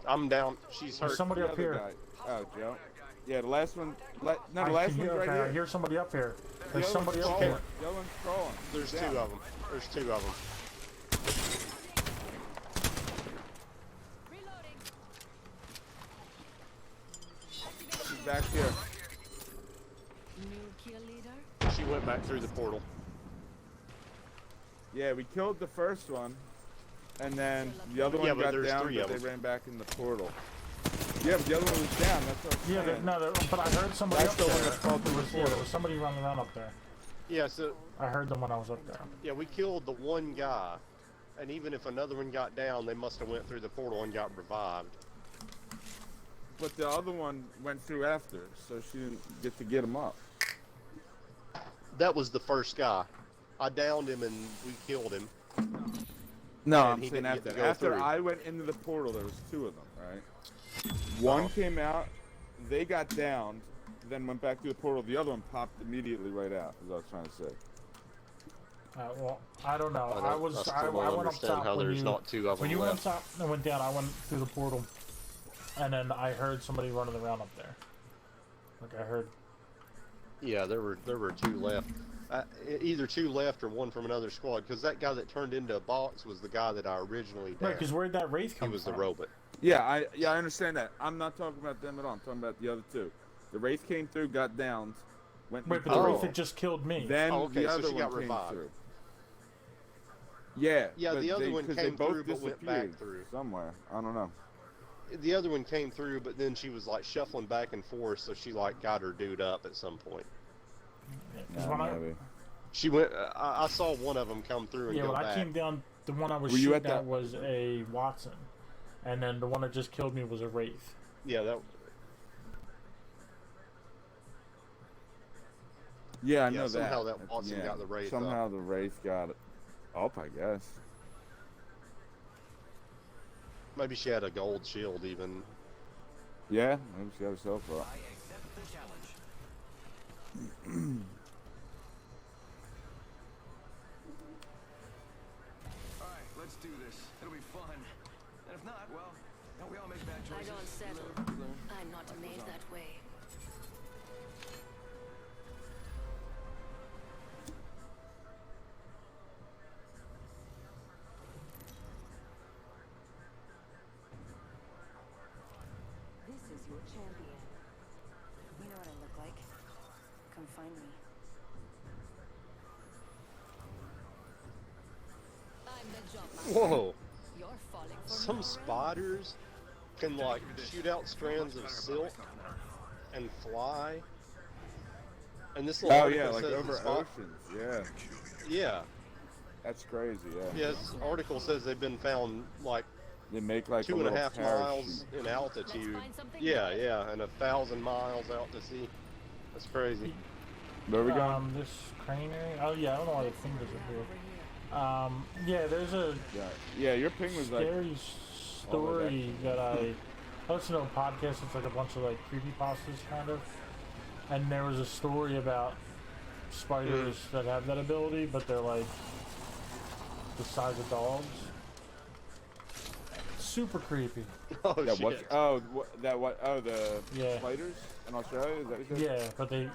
I'm down. She's There's hurt. somebody The up other here. guy. Oh, Joe. Yeah, the last one. No, the I last can one's hear, right okay, I here. hear somebody up here. The There's other somebody one's up crawling. here. The other one's crawling. There's Down. 2 of them. There's 2 of them. Reloading. She's back here. New kill leader. She went back through the portal. Yeah, we killed the first one, and then the other Yeah, one but got there's down, 3 but of they them. ran back in the portal. Yeah, but the other one was down. That's what I'm Yeah, saying. but I heard somebody That's up the there. one that's called There the was, yeah, there was somebody running around up there. Yeah, so I heard them when I was up there. yeah, we killed the one guy, and even if another one got down, they must have went through the portal and got revived. But the other one went through after, so she didn't get to get him up. That was the first guy. I downed him and we killed him. No, And I'm he saying didn't get after. to go After through. I went into the portal, there was 2 of them, right? One came out, they got downed, then went back through the portal. The other one popped immediately right out, is what I was trying to say. Well, I don't know. I I still don't went up understand top how when there's you, not 2 of them when you went left. up and went down. I went through the portal, and then I heard somebody running around up there. Like I heard. Yeah, there were 2 left. Either 2 left or 1 from another squad. Because that guy that turned into a box was the guy that I originally Right, downed. because where'd that wraith He come was from? the robot. Yeah, I understand that. I'm not talking about them at all. I'm talking about the other 2. The Wraith came through, got downed, went in Wait, the but the portal. wraith had just killed me. Then Oh, okay, the so other she one got came revived. through. Yeah. Yeah, but the other one 'cause came they both through but went back disappeared through. somewhere. I don't know. The other one came through, but then she was like shuffling back and forth, so she like got her dude up at some point. Yeah, 'cause No, when I, maybe. She went. I saw one of them come through and yeah, go when back. I came down, the one I was Were you shooting at at that- was a Watson, and then the one that just killed me was a wraith. Yeah, that. Yeah, I Yeah, know somehow that. that Watson got the Wraith Somehow the Wraith got it up, I guess. Maybe she had a gold shield even. Yeah, maybe she got herself up. I accept the challenge. Alright, let's do this. It'll be fun. And if not, well, we all make bad I choices. don't settle. We learn. I'm not made that way. This is your champion. You know what I look like. Come find me. I'm the job master. Whoa! You're falling for Some me. spiders can like shoot out strands of silk and fly. And this little Oh article yeah, like says over the spot- oceans. Yeah, Yeah. that's crazy. Yeah. Yeah, this article says they've been found like They make like 2.5 little miles parachute. in altitude. Let's find something Yeah, good. yeah, and 1,000 miles out to sea. That's crazy. Where we going? This crane area. Oh yeah, I don't know why the thing doesn't Over here. here. Yeah, there's a Yeah, your ping was like. scary story that I listened to a podcast. It's like a bunch of like creepypastas kind of, and there was a story about spiders that have that ability, but they're like the size of dogs. Super creepy. Oh That shit. what? Oh, the Yeah. spiders in Australia. Is that what you said? Yeah, but they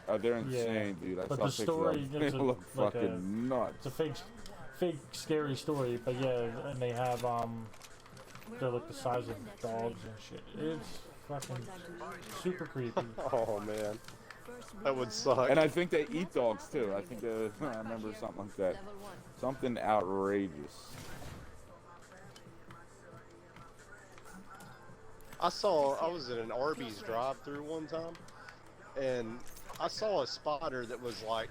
Oh, they're insane, dude. I But saw the pictures story of them. gets They a- look like a- fucking nuts. it's a fake scary story, but yeah, and they have they're like the size of dogs and shit. It's fucking super creepy. Oh man, that would suck. And I think they eat dogs too. I think I remember something like that. Level 1. Something outrageous. I was in an Arby's drive-through one time, and I saw a spider that was like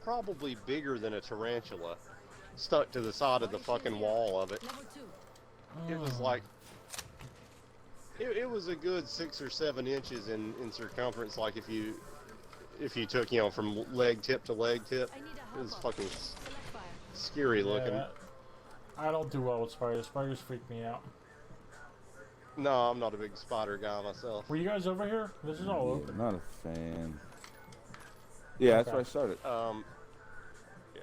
probably bigger than a tarantula, stuck to the side of the fucking wall of it. Level 2. It was like it was a good 6 or 7 inches in circumference. Like if you took from leg tip to leg tip, I need a it was help. fucking Select fire. scary looking. Yeah, I don't do well with spiders. Spiders freak me out. No, I'm not a big spider guy myself. Were you guys over here? This is all open. Not a fan. Yeah, that's Okay. where I started. Yeah.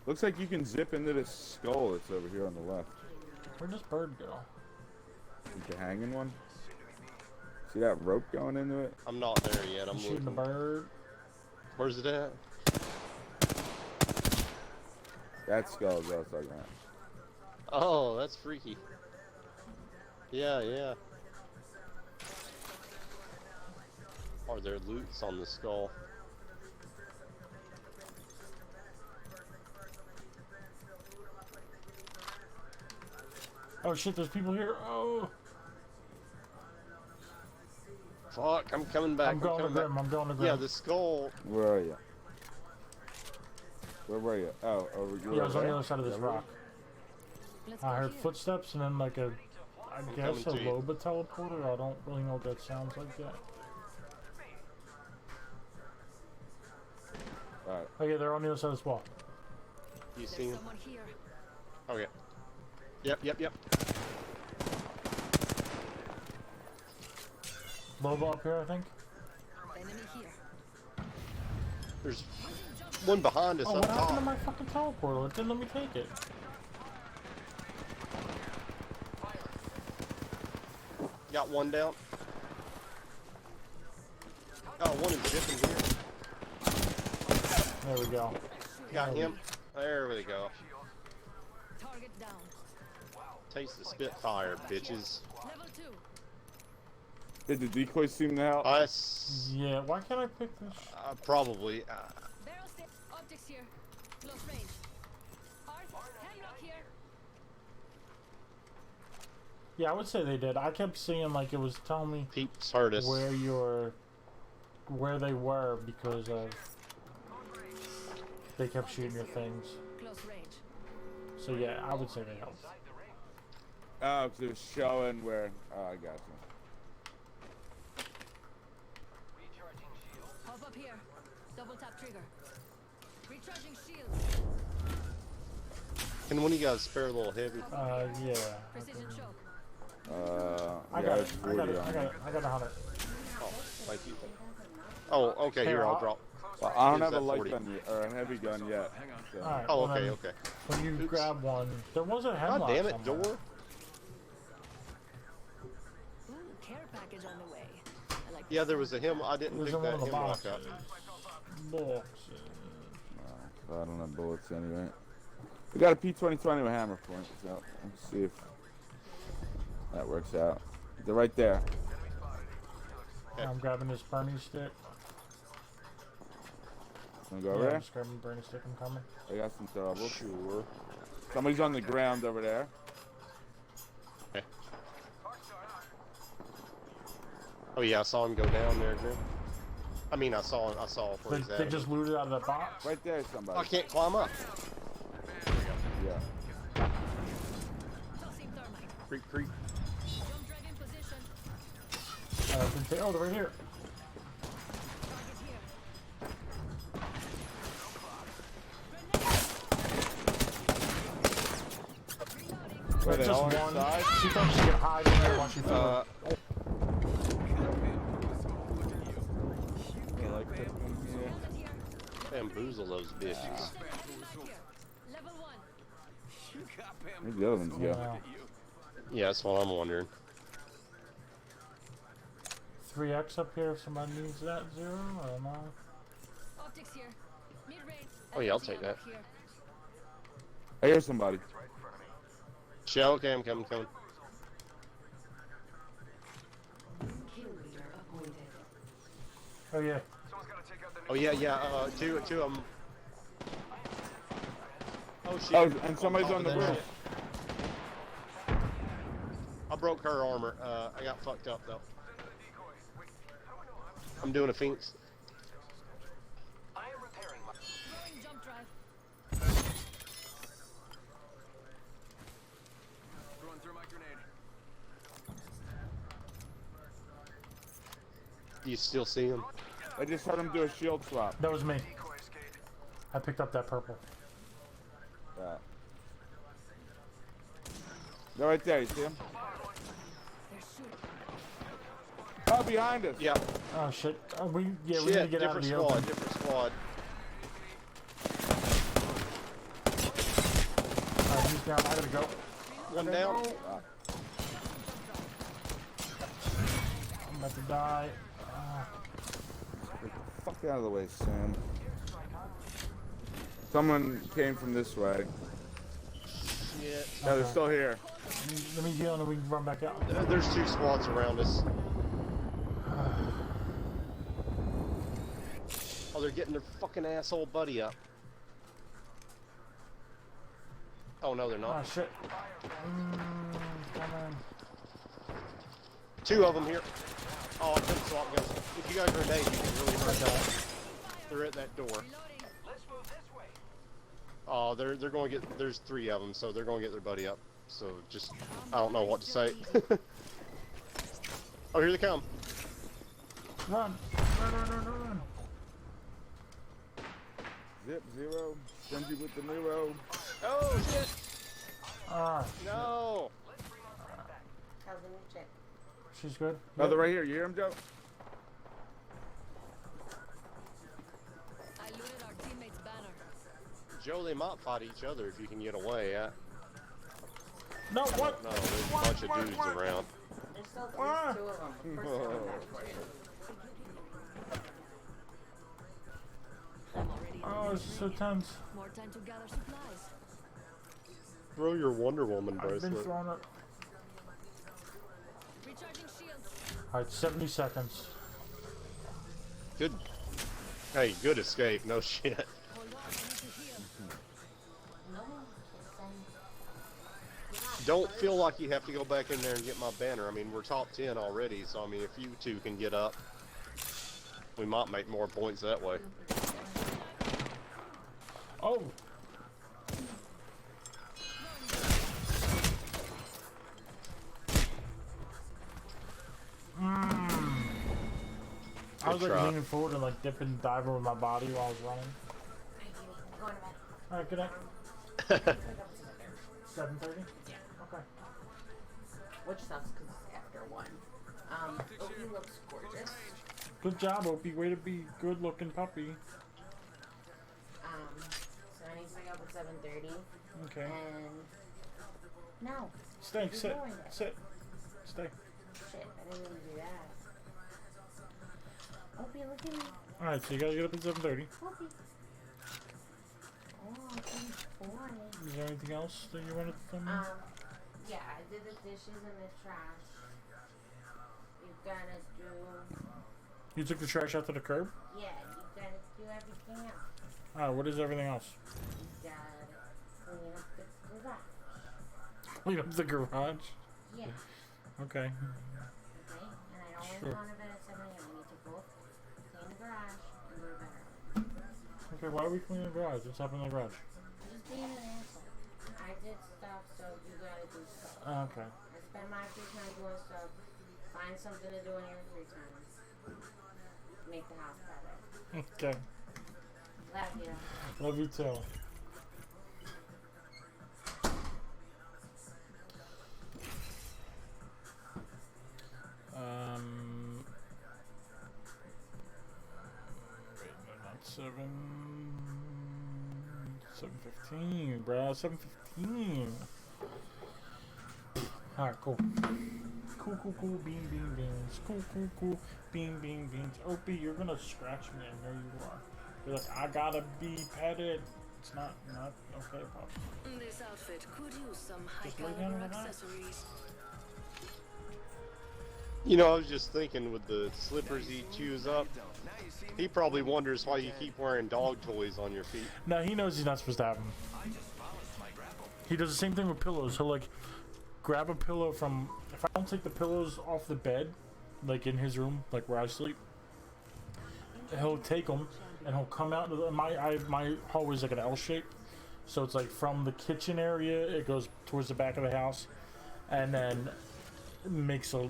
Looks like you can zip into this skull that's over here on the left. Where'd this bird go? Is the hanging one? See that rope going into it? I'm not there yet. I'm You shooting a looking. bird? Where's it at? That skull is what I was talking about. Oh, that's freaky. Yeah, yeah. Are there loots on the skull? Oh shit, there's people here. Oh, Fuck, I'm coming back. I'm going to coming back. Grim. I'm going to Grim. Yeah, the skull. Where are you? Where were you? Oh, over here. Yeah, I was on the other side of this rock. Let's I go heard here. footsteps and then like a, I guess a coming to you. Loba teleporter. I don't really know what that sounds like yet. Alright. Oh yeah, they're on the other side of this wall. You There's see him? someone here. Okay. Yep. Loba up here, I think. Enemy here. There's one behind us Oh, up what happened to top. my fucking teleporter? It didn't let me take it. Got one down. Oh, one is zipping here. There we go. Got him. There we go. Target down. Taste the Spitfire, bitches. Level 2. Did the decoy seem to help? Yeah, why can't I pick this? Probably. Barrel step. Optics here. Close range. Art. Hemlock here. Yeah, I would say they did. I kept seeing like it was telling me Peeps heard us. where they were because of they kept shooting your things. Close range. So yeah, I would say they helped. Oh, because it was showing where. Oh, I got you. Hop up here. Double tap trigger. Recharging shields. Can one of you guys spare a little heavy? Yeah. Precision choke. I yeah, got it's it. 40 on it. I got 100. Oh, thank you. Oh, okay. Here, I'll drop. Well, I don't Use have a that light 40. gun yet, or a heavy gun yet. So. Alright. Oh, well okay, then, okay. When you Oops. grab one, there was a God hemlock damn it, somewhere. door. Ooh, care package on the way. I like Yeah, there was a him. I didn't It was pick in one that of the hemlock boxes. up. Boxes. I don't have bullets anyway. We got a P2020 with hammer point, so let's see if that works out. They're right there. I'm grabbing this Bernie stick. Wanna go Yeah, over I'm there? just grabbing the Bernie stick. I'm coming. I got some trouble. Sure. Somebody's on the ground over there. Okay. Oh yeah, I saw him go down there, Grim. I mean, I saw where he's They at. just looted out of the box. Right there, somebody. I can't climb up. Yeah. tossing thermite. Creep, creep. Jump drive in position. Oh, they're right here. Target here. Where That's the hell just on one. the side? She thought she could hide in there while she threw it. I like this one here. Hold it here. Bamboozle those bitches. Extended light mag here. Level 1. Where'd the other ones go? Yeah. Yeah, that's what I'm wondering. 3x up here if somebody needs that 0 or not. Optics here. Mid-range. Oh, yeah, I'll LMG take that. ammo here. I hear somebody. Shell, okay, I'm coming. Kill leader appointed. Oh yeah. Oh yeah, two of them. Oh shit. Oh, and somebody's on the Top of that roof. shit. I broke her armor. I got fucked up though. I'm doing a Phoenix. I am repairing my. Throwing jump drive. Throwing through my grenade. Do you still see him? I just heard him do a shield swap. That was me. I picked up that purple. Yeah. They're right there, you see him? They're shooting. Oh, behind us. Yeah. Oh shit. We need to Shit, get out of different the squad, open. different squad. Alright, he's down. I gotta go. One down. I'm about to die. Get the fuck out of the way, Sam. Someone came from this way. Shit. No, they're still here. Let me heal and then we can run back out. There's two squads around us. Oh, they're getting their fucking asshole buddy up. Oh no, they're Oh not. shit. Come on. Two of them here. Oh, I couldn't swap guns. If you got a grenade, you can really hurt that. They're at that door. Reloading. Let's move this way. Oh, they're going to get. There's three of them, so they're going to get their buddy up. So just, I don't know what to say. Oh, here they come. Run. Run. Zip, zero. Stingy with the Nero. Oh shit! Ah, No. How's the new chick? she's good. Oh, they're right here. You hear him, Joe? I looted our teammate's banner. Joe, they might fight each other if you can get away. No, what? No, there's a bunch of dudes around. There's still at least 2 of them. First one back for you. I'm already in the Oh, next it's so ring. tense. More time to gather supplies. Throw your Wonder Woman I've been bracelet. throwing it. Recharging shields. Alright, 70 seconds. Good. Hey, good escape. No shit. Hold on, I need to heal. No, just send. Don't feel like you have to go back in there and get my banner. I mean, we're top 10 already, so I mean, if you two can get up, we might make more points that way. Oh! I was Good like try. leaning forward and like dipping and diving with my body while I was running. Thank you. Going to bed. Alright, good night. 7:30. Yeah. Okay. Which sucks because it's after 1. Opie looks gorgeous. Good job, Opie. Way to be good-looking puppy. So I need to wake up at 7:30. Okay. And no. Stay. You're Sit. doing it. Sit. Stay. Shit, I didn't even do that. Opie, look at me. All right. So you gotta get up at 7:30. Opie. Oh, boy. Is there anything else that you wanted to tell me? Yeah, I did the dishes and the trash. You gotta do. You took the trash out to the curb? Yeah, you gotta do everything else. Alright, what is everything else? You gotta clean up the garage. Clean up the garage? Yeah. Okay. Okay, and I don't want to go to bed at 7 a.m. I need to both clean the garage and go to bed early. Okay, why are we cleaning the garage? What's happening in the garage? Just being an asshole. I did stuff, so you gotta do stuff. Okay. I spend my free time doing stuff. Find something to do in your free time. Make the house better. Okay. Love you. Love you too. Wait, no, not 7:15, bro. 7:15. Alright, cool. Cool, bean, beans. Cool, bean, beans. Opie, you're gonna scratch me, I know you are. You're like, I gotta be petted. It's not okay, Pop. This outfit could use some Just lay down high-caliber on that. accessories. You know, I was just thinking with the slippers he chews up, he probably wonders why you keep wearing dog toys on your feet. No, he knows he's not supposed to have them. He does the same thing with pillows. He'll like grab a pillow from. If I don't take the pillows off the bed, like in his room, like where I sleep, he'll take them and he'll come out. My hallway's like an L shape, so it's like from the kitchen area, it goes towards the back of the house, and then makes a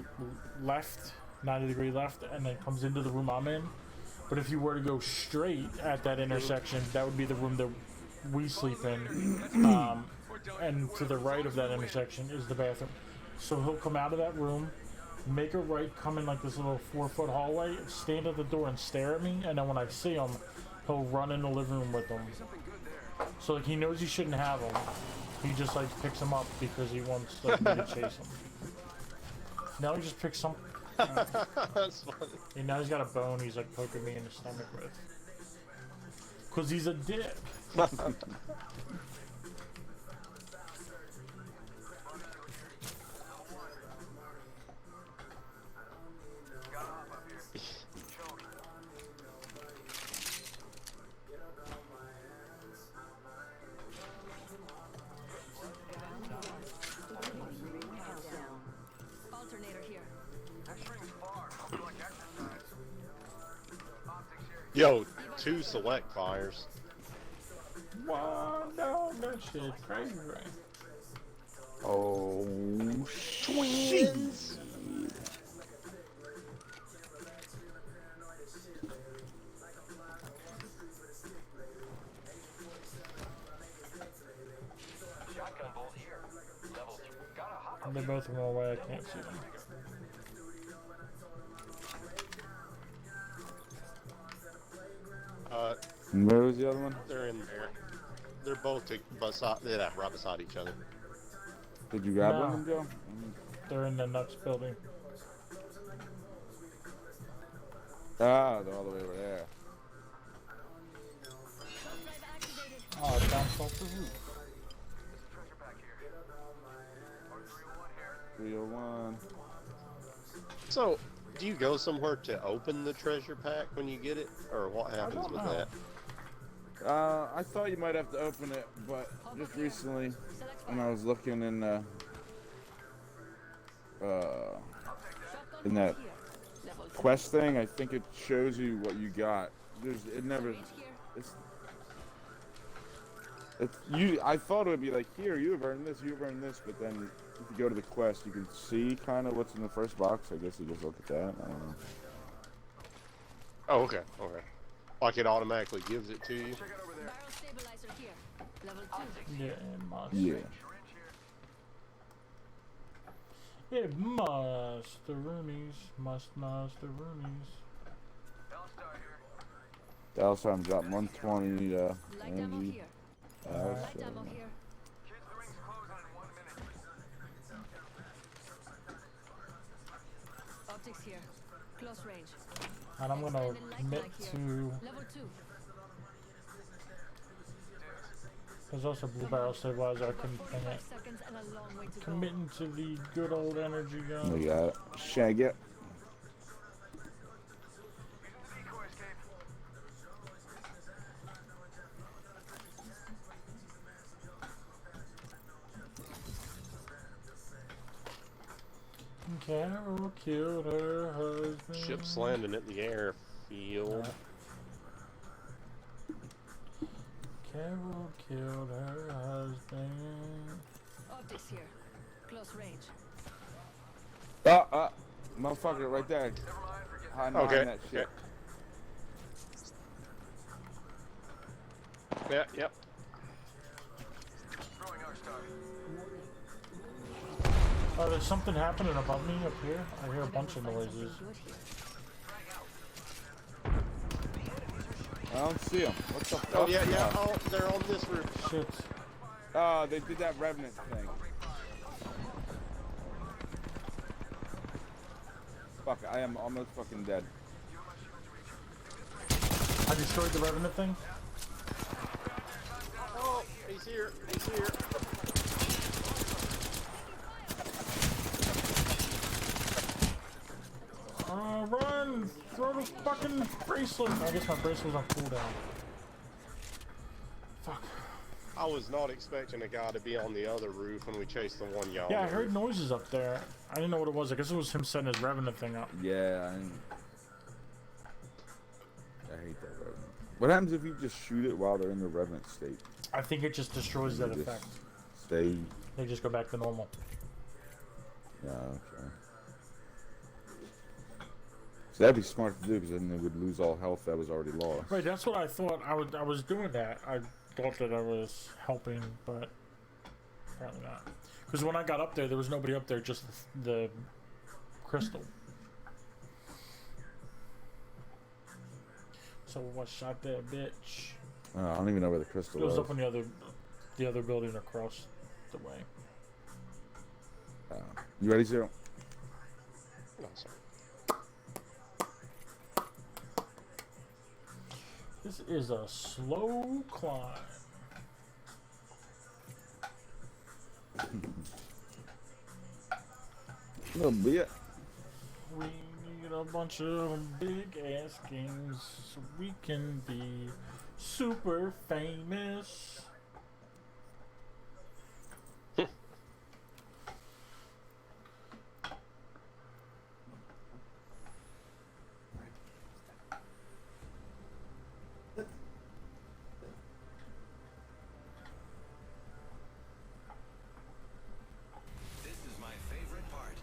left, 90-degree left, and then comes into the room I'm in. But if you were to go straight at that intersection, that would be the room that we sleep in. And to the right of that intersection is the bathroom. So he'll come out of that room, make a right, come in like this little 4-foot hallway, stand at the door and stare at me, and then when I see him, he'll run in the living room with them. So like he knows he shouldn't have them. He just like picks them up because he wants like, me to chase him. Now he just picks some. That's funny. And now he's got a bone he's like poking me in the stomach with. Cause he's a dick. Alternator here. Yo, 2 select fires. Wow, no, that shit's crazy, right? Oh, Twins! Shotgun bolt here. Level 2. Gotta hop up. They're both in my way, I can't see them. where was the other one? They're in there. They're both right beside each other. Did you grab No. one, Joe? They're in the Nux building. Ah, they're all the way over there. Drive activated. Oh, it bounced off the roof. Treasure pack here. R301 here. 301. So, do you go somewhere to open the treasure pack when you get it? Or what happens don't with know. that? I thought you might have to open it, but just recently, when I was looking in that quest thing, I think it shows you what you got. I thought it would be like, here, you have earned this, but then if you go to the quest, you can see kind of what's in the first box. I guess you just look at that. I don't know. Oh, okay. Like it automatically gives it to you? Barrel stabilizer here. Level 2. Yeah, and Moss. Yeah. It must the Roonies, must the Roonies. L-Star here. Dallas I'm dropping 120 Light ammo Angie. here. Dallas, Light ammo here. Kids, the ring's closing in 1 minute. Optics here. Close range. And I'm gonna Extended light commit mag here. to. Level 2. There's also blue barrel stabilizer. I couldn't ping 45 it. seconds and a long way to go. Committing to the good old energy gun. we got it. Shag it. Using the decoy escape. Carol killed her husband. Ships landing at the airfield. Carol killed her husband. Optics here. Close range. Motherfucker right there. Hiding Okay. behind that shit. Yeah, yep. Throwing R-Star. Oh, there's something happening above me up here. I hear a bunch of noises. Good here. I don't see him. What the fuck? Oh, yeah, yeah. Oh, they're on this roof. Shit. Oh, they did that Revenant thing. Fuck, I am almost fucking dead. I destroyed the Revenant thing. Oh, he's here. He's here. Run! Throw the fucking bracelet! I guess my bracelet's on cooldown. Fuck. I was not expecting a guy to be on the other roof when we chased the one yard. Yeah, I heard noises up there. I didn't know what it was. I guess it was him setting his Revenant thing up. Yeah, I hate that Revenant. What happens if you just shoot it while they're in the Revenant state? I think it just destroys that They just effect. Stay. They just go back to normal. Yeah, okay. So that'd be smart to do because then they would lose all health that was already lost. Right, that's what I thought. I was doing that. I thought that I was helping, but apparently not. Because when I got up there was nobody up there, just the crystal. So I shot that bitch. I don't even know where the crystal It was was. up on the other building across the way. You ready, Zero? No, sorry. This is a slow climb. A little bit. We need a bunch of big ass games so we can be super famous. This is my favorite part.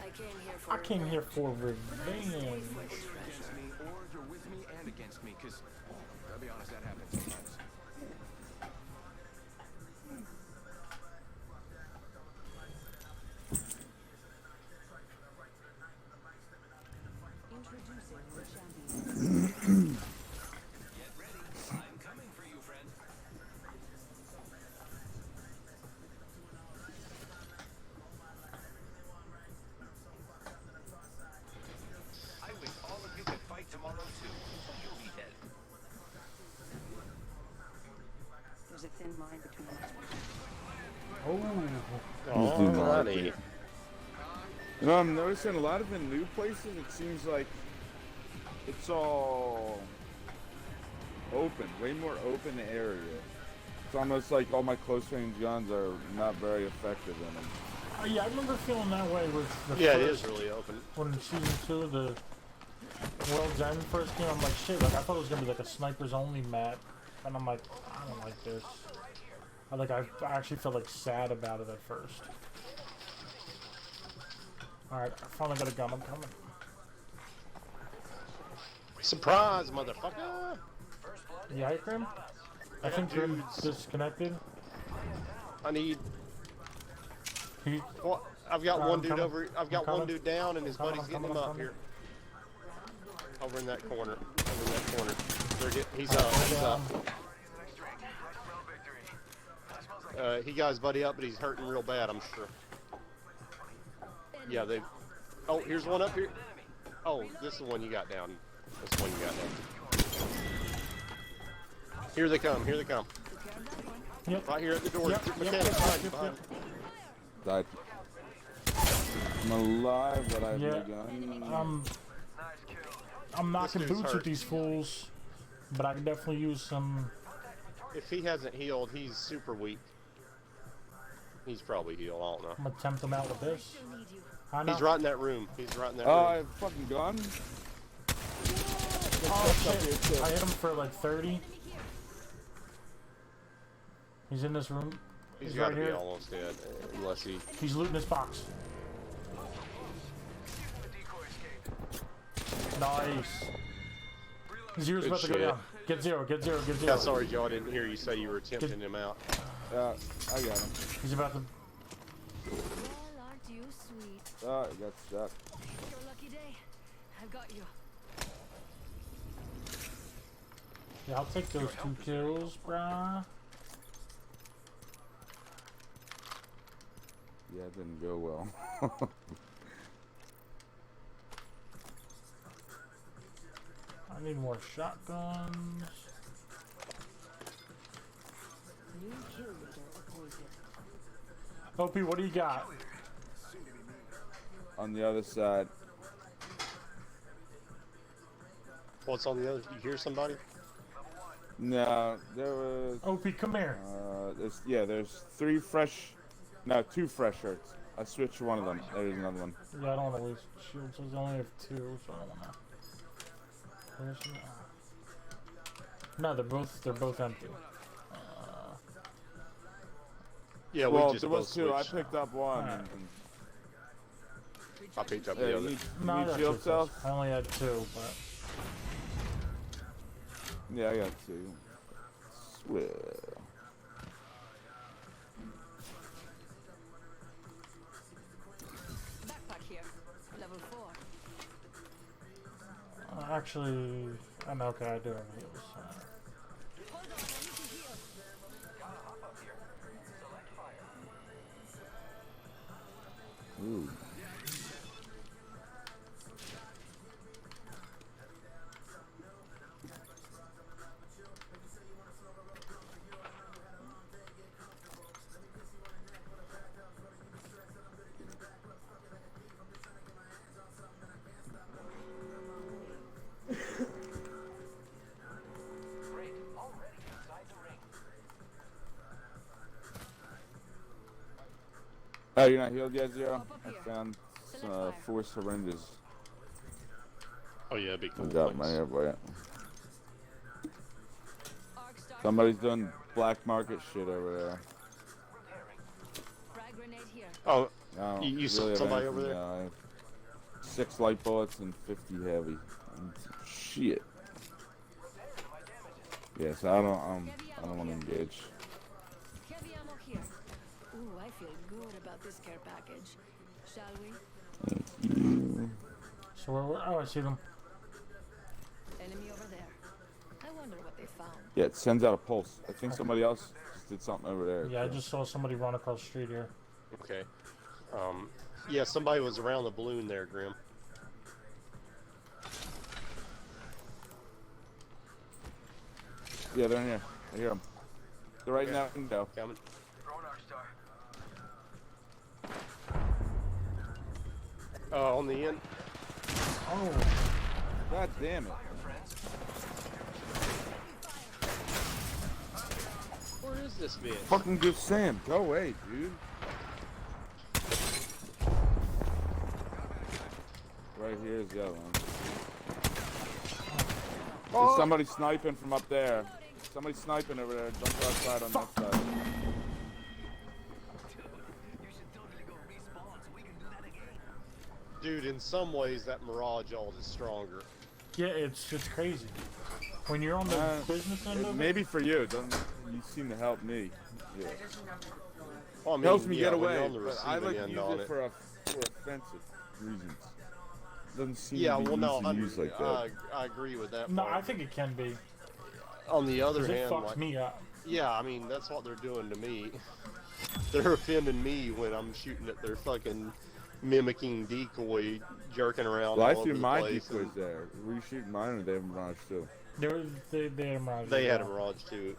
I came here for I came here for revenge. Against me, or you're with me and against me, because, I'll be honest, that happens sometimes. Introducing the champion. Get ready. I'm coming for you, friend. I wish all of you could fight tomorrow too. You'll be dead. There's a thin line between us. Oh, do not. Alrighty. You know, I'm noticing a lot of the new places, it seems like it's all open, way more open area. It's almost like all my close range guns are not very effective in them. yeah, I remember feeling that way with the Yeah, it first, is really open. when season 2 of the World's End first came. I'm like, shit, like I thought it was gonna be like a snipers only map, and I'm like, I don't like this. I actually felt like sad about it at first. Alright, I finally got a gun, I'm coming. Surprise, motherfucker! Yeah, Grim? I think Grim disconnected. I need. He, Well, I've got I'm one dude coming. over. I've I'm got one coming. dude down, and his I'm coming, buddy's I'm getting him coming, up I'm here. Over in that corner. Over in that corner. He's up. He's up. He got his buddy up, but he's hurting real bad, I'm sure. Yeah, they. Oh, here's one up here. Oh, this is the one you got down. This is the one you got down. Here they come. Here they come. Yep. Right here at the door. Yep, yep, Mechanic, yep, behind, yep, behind. Died. I'm alive, but I have Yeah. no gun. I'm knocking This dude's boots hurt. with these fools, but I can definitely use some. If he hasn't healed, he's super weak. He's probably healed. I don't know. I'm gonna tempt him out with this. I know. He's right in that room. He's right in that Oh, room. I have a fucking gun. Oh shit! I hit him for like 30. He's in this room. He's He's got right to be here. almost dead, unless he. He's looting his box. Nice. Zero's Good about to go shit. down. Get zero. Get zero. Get zero. Yeah, sorry, Joe. I didn't hear you say you were tempting him out. I got him. He's about to. Well, aren't you sweet? Oh, I got stuck. Your lucky day. I've got you. Yeah, I'll take those 2 kills, brah. Yeah, it didn't go well. I need more shotguns. New kill leader appointed. OP, what do you got? On the other side. What's on the other? You hear somebody? No, there was. OP, come here. There's 2 fresh shirts. I switched one of them. There's another one. Yeah, I don't want to waste shields. I only have 2, so I don't want to. Where's the... No, they're both empty. Yeah, well, we just there was both 2. I switched. picked up one. Alright. I picked up Yeah, the you other. need, No, I you need got shield 2 cells? kills. I only had 2, but Yeah, I got 2. Swear. Backpack here. Level 4. actually, I'm okay. I do have heals. Hold on, I need to heal. Ooh. Great. Already inside the ring. Oh, you're not healed yet, Zero? Up I here. found Select fire. 4 syringes. Oh yeah, it'd be I cool. got thanks. my airboy. Arc star. Somebody's doing black market shit over there. Frag grenade here. Oh, I don't You really saw have somebody over anything, there? I have 6 light bullets and 50 heavy. Shit. Yeah, so I don't want to engage. Heavy ammo here. Ooh, I feel good about this care package. Shall we? So oh, I see them. Enemy over there. I wonder what they found. Yeah, it sends out a pulse. I think somebody else just did something over there. Yeah, I just saw somebody run across the street here. Okay. Yeah, somebody was around the balloon there, Grim. Yeah, they're in here. I hear them. They're right now. Window. Coming. Throwing Arc Star. On the end. Oh, God damn it. Where is this bitch? Fucking give Sam. Go away, dude. Right here is the other one. There's somebody sniping from up there. Somebody sniping over there. Jump outside on that side. You should totally go respawn so we can do that again. Dude, in some ways that Mirage ult is stronger. yeah, it's crazy. When you're on the business end of it, Maybe for you. It doesn't. You seem to help me. Yeah. There's just enough to fill it. Well, I mean, Helps me yeah, get when you're away, on the but I like receiving to end use on it for offensive reasons. Doesn't seem Yeah, to be well, no, easy to use like that. I agree with that. No, part. I think it can be. On the other 'Cause it hand, fucks like, me up. yeah, I mean that's what they're doing to me. They're offending me when I'm shooting at their fucking mimicking decoy, jerking around. Well, I all see over the my place, decoys and there. Were you shooting mine or they have Mirage too? They had a Mirage. They had a as well. Mirage too,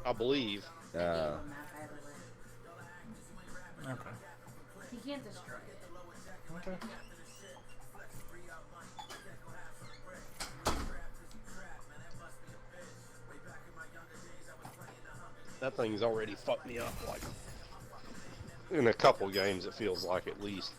I believe. I gave Yeah. him that, by the way. Okay. He can't destroy it. Okay. That thing's already fucked me up like in a couple games. It feels like at least.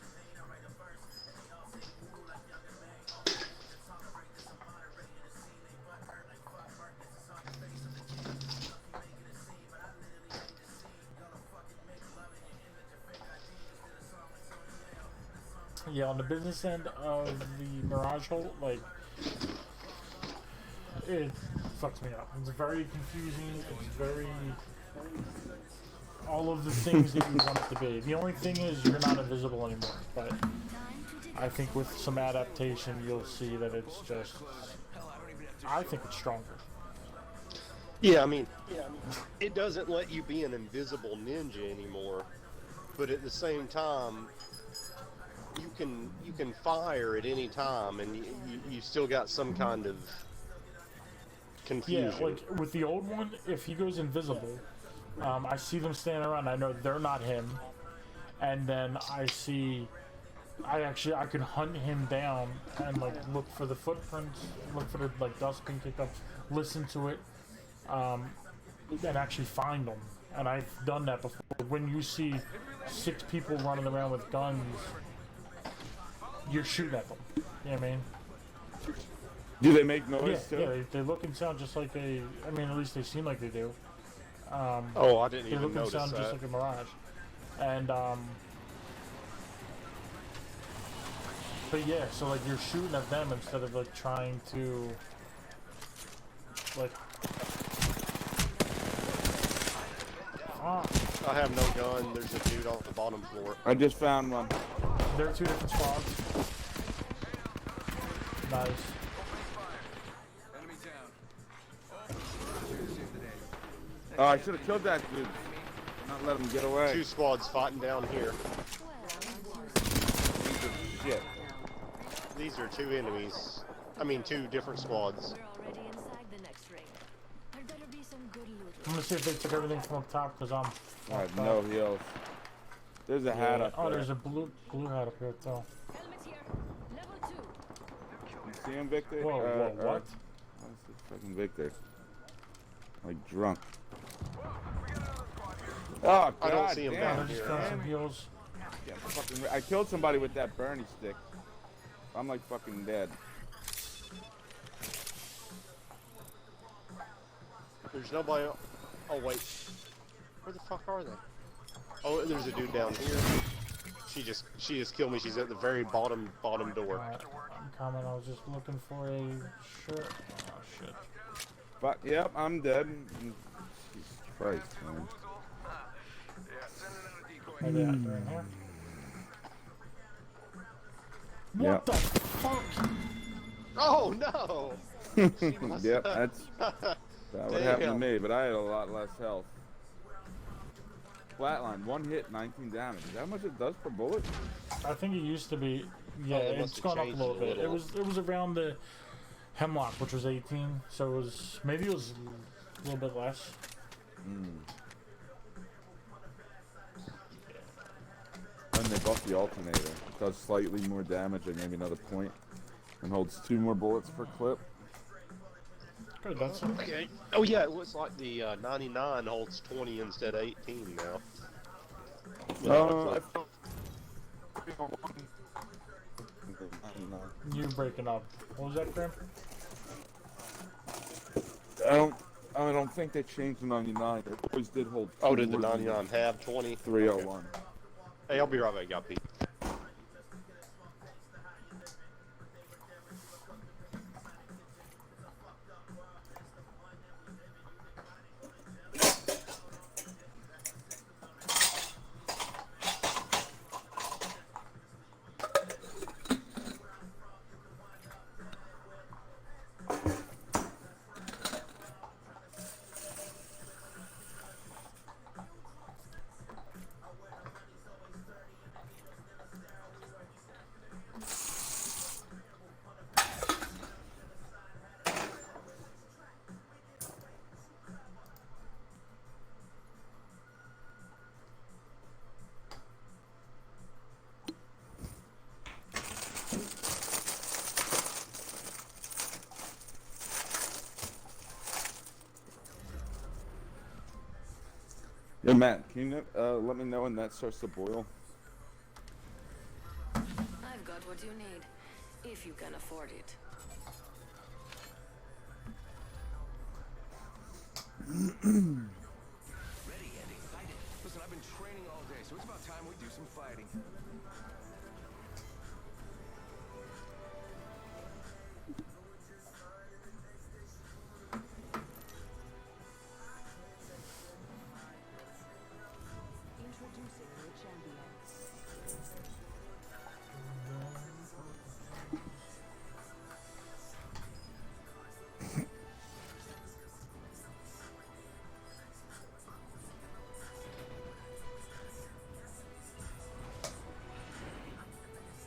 Yeah, on the business end of the Mirage Hold, like, it fucks me up. It's very confusing. It's very all of the things that you want it to be. The only thing is you're not invisible anymore. But I think with some adaptation, you'll see that it's just. I think it's stronger. Yeah, I mean, it doesn't let you be an invisible ninja anymore, but at the same time, you can fire at any time, and you still got some kind of confusion. Yeah, like with the old one, if he goes invisible, I see them standing around. I know they're not him, and then I could hunt him down and like look for the footprints, look for the like dust being kicked up, listen to it, and actually find them. And I've done that before. When you see 6 people running around with guns, you're shooting at them. You know what I mean? Do they make noise too? Yeah, they look and sound just like a. I mean, at least they seem like they do. Oh, I didn't they even look and notice sound that. just like a Mirage, and but yeah, so like you're shooting at them instead of like trying to like. I have no gun. There's a dude on the bottom floor. I just found one. There are 2 different squads. Nice. Enemy down. Oh, I should have killed that dude. Not let him get away. 2 squads fighting down here. Shit. These are 2 enemies. I mean, 2 different squads. We're already inside the next ring. There better be some good loot. I'm gonna see if they took everything from up top because I'm. I have no heals. There's a hat up Oh, there. there's a blue hat up here too. Helmet here. Level 2. You see him, Victor? Whoa, what? What's this fucking Victor? Like drunk. Oh, God I don't see him damn. down I'm just here. throwing some heals. Yeah, I killed somebody with that Bernie stick. I'm like fucking dead. There's nobody. Oh wait, where the fuck are they? Oh, there's a dude down here. She just killed me. She's at the very bottom door. I'm coming. I was just looking for a shirt. Oh shit. But yep, I'm dead. Jesus Christ, man. Where they at? They're in here. Yeah. What the fuck? Oh no! Yep, that's that would happen to me, but I had a lot less health. Flatline, 1 hit, 19 damage. Is that how much it does per bullet? I think it used to be. Yeah, it it's must have gone up a changed little a bit. little. It was around the Hemlock, which was 18, so it was maybe it was a little bit less. And they buffed the alternator. It does slightly more damage and maybe another point. And holds 2 more bullets per clip. Good, that's it. Okay. Oh yeah, it looks like the 99 holds 20 instead of 18 now. You're breaking up. What was that, Grim? I don't think they changed the 99. It always did hold. Oh, did the 99 have 20? 301. Hey, I'll be right back, y'all, Pete. Yeah, Matt, can you let me know when that starts to boil? I've got what you need, if you can afford it. Ready and excited. Listen, I've been training all day, so it's about time we do some fighting. Introducing your champion.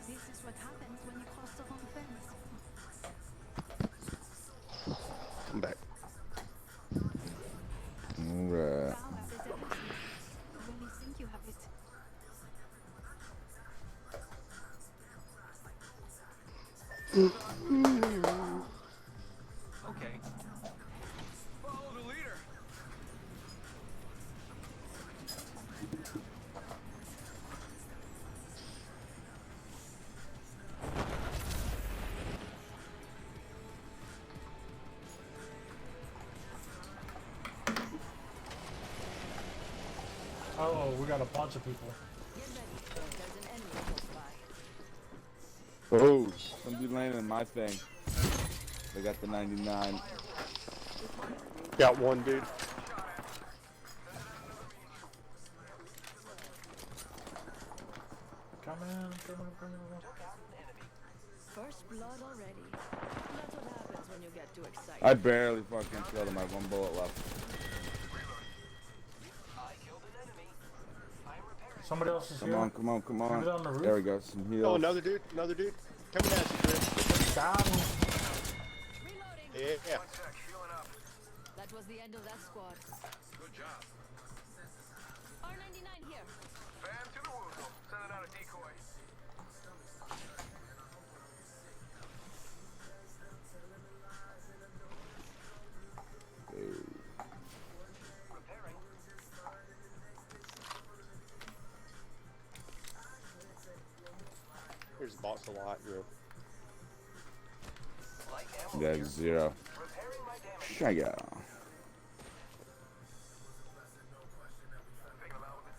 This is what happens when you cross the wrong fence. I'm back. Alright. Power is everything. When you think you have it. Okay. Follow the leader. Oh, we got a bunch of people. Get ready. There's an enemy close by. Oh, somebody landed in my thing. They got the 99. Got one dude. Come in, come in, come in. First blood already. That's what happens when you get too excited. I barely fucking killed him. I have 1 bullet left. Somebody else is Come here. on, come on, come Somebody on the on. roof. There we go. Some heals. Oh, another dude. Another dude. Coming at you, Chris. Down. Reloading. Yeah. One sec, healing up. That was the end of that squad. Good job. R99 here. Fan to the woozle. Sending out a decoy. Repairing. Here's a box of light, bro. Light ammo Got here. 0. Repairing my damage. Shagga.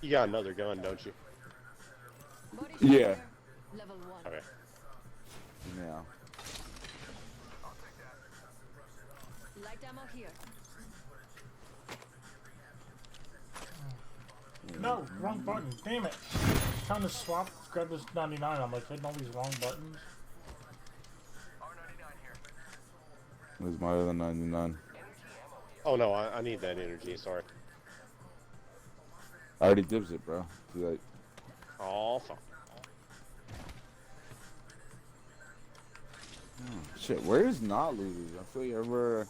You got another gun, don't you? Body shot Yeah. here. Level 1. Okay. Yeah. I'll take that. Light ammo here. No, wrong button. Damn it. Trying to swap, grab this 99. I'm like hitting all these wrong buttons. R99 here. Where's my other 99? Oh no, I need that energy. Sorry. I already dibs it, bro. Too late. Oh fuck. Shit, where is not looted? I feel like everywhere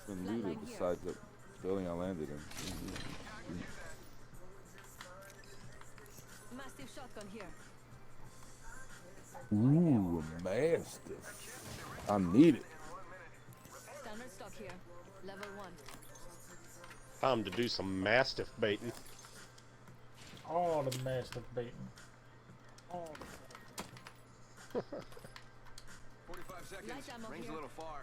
been looted Flatline here. besides the building I landed in. Massive shotgun here. Ooh, a mastiff. I need it. Standard stock here. Level 1. Time to do some mastiff baiting. All the mastiff baiting. All 45 seconds. Light ammo Range here. a little far.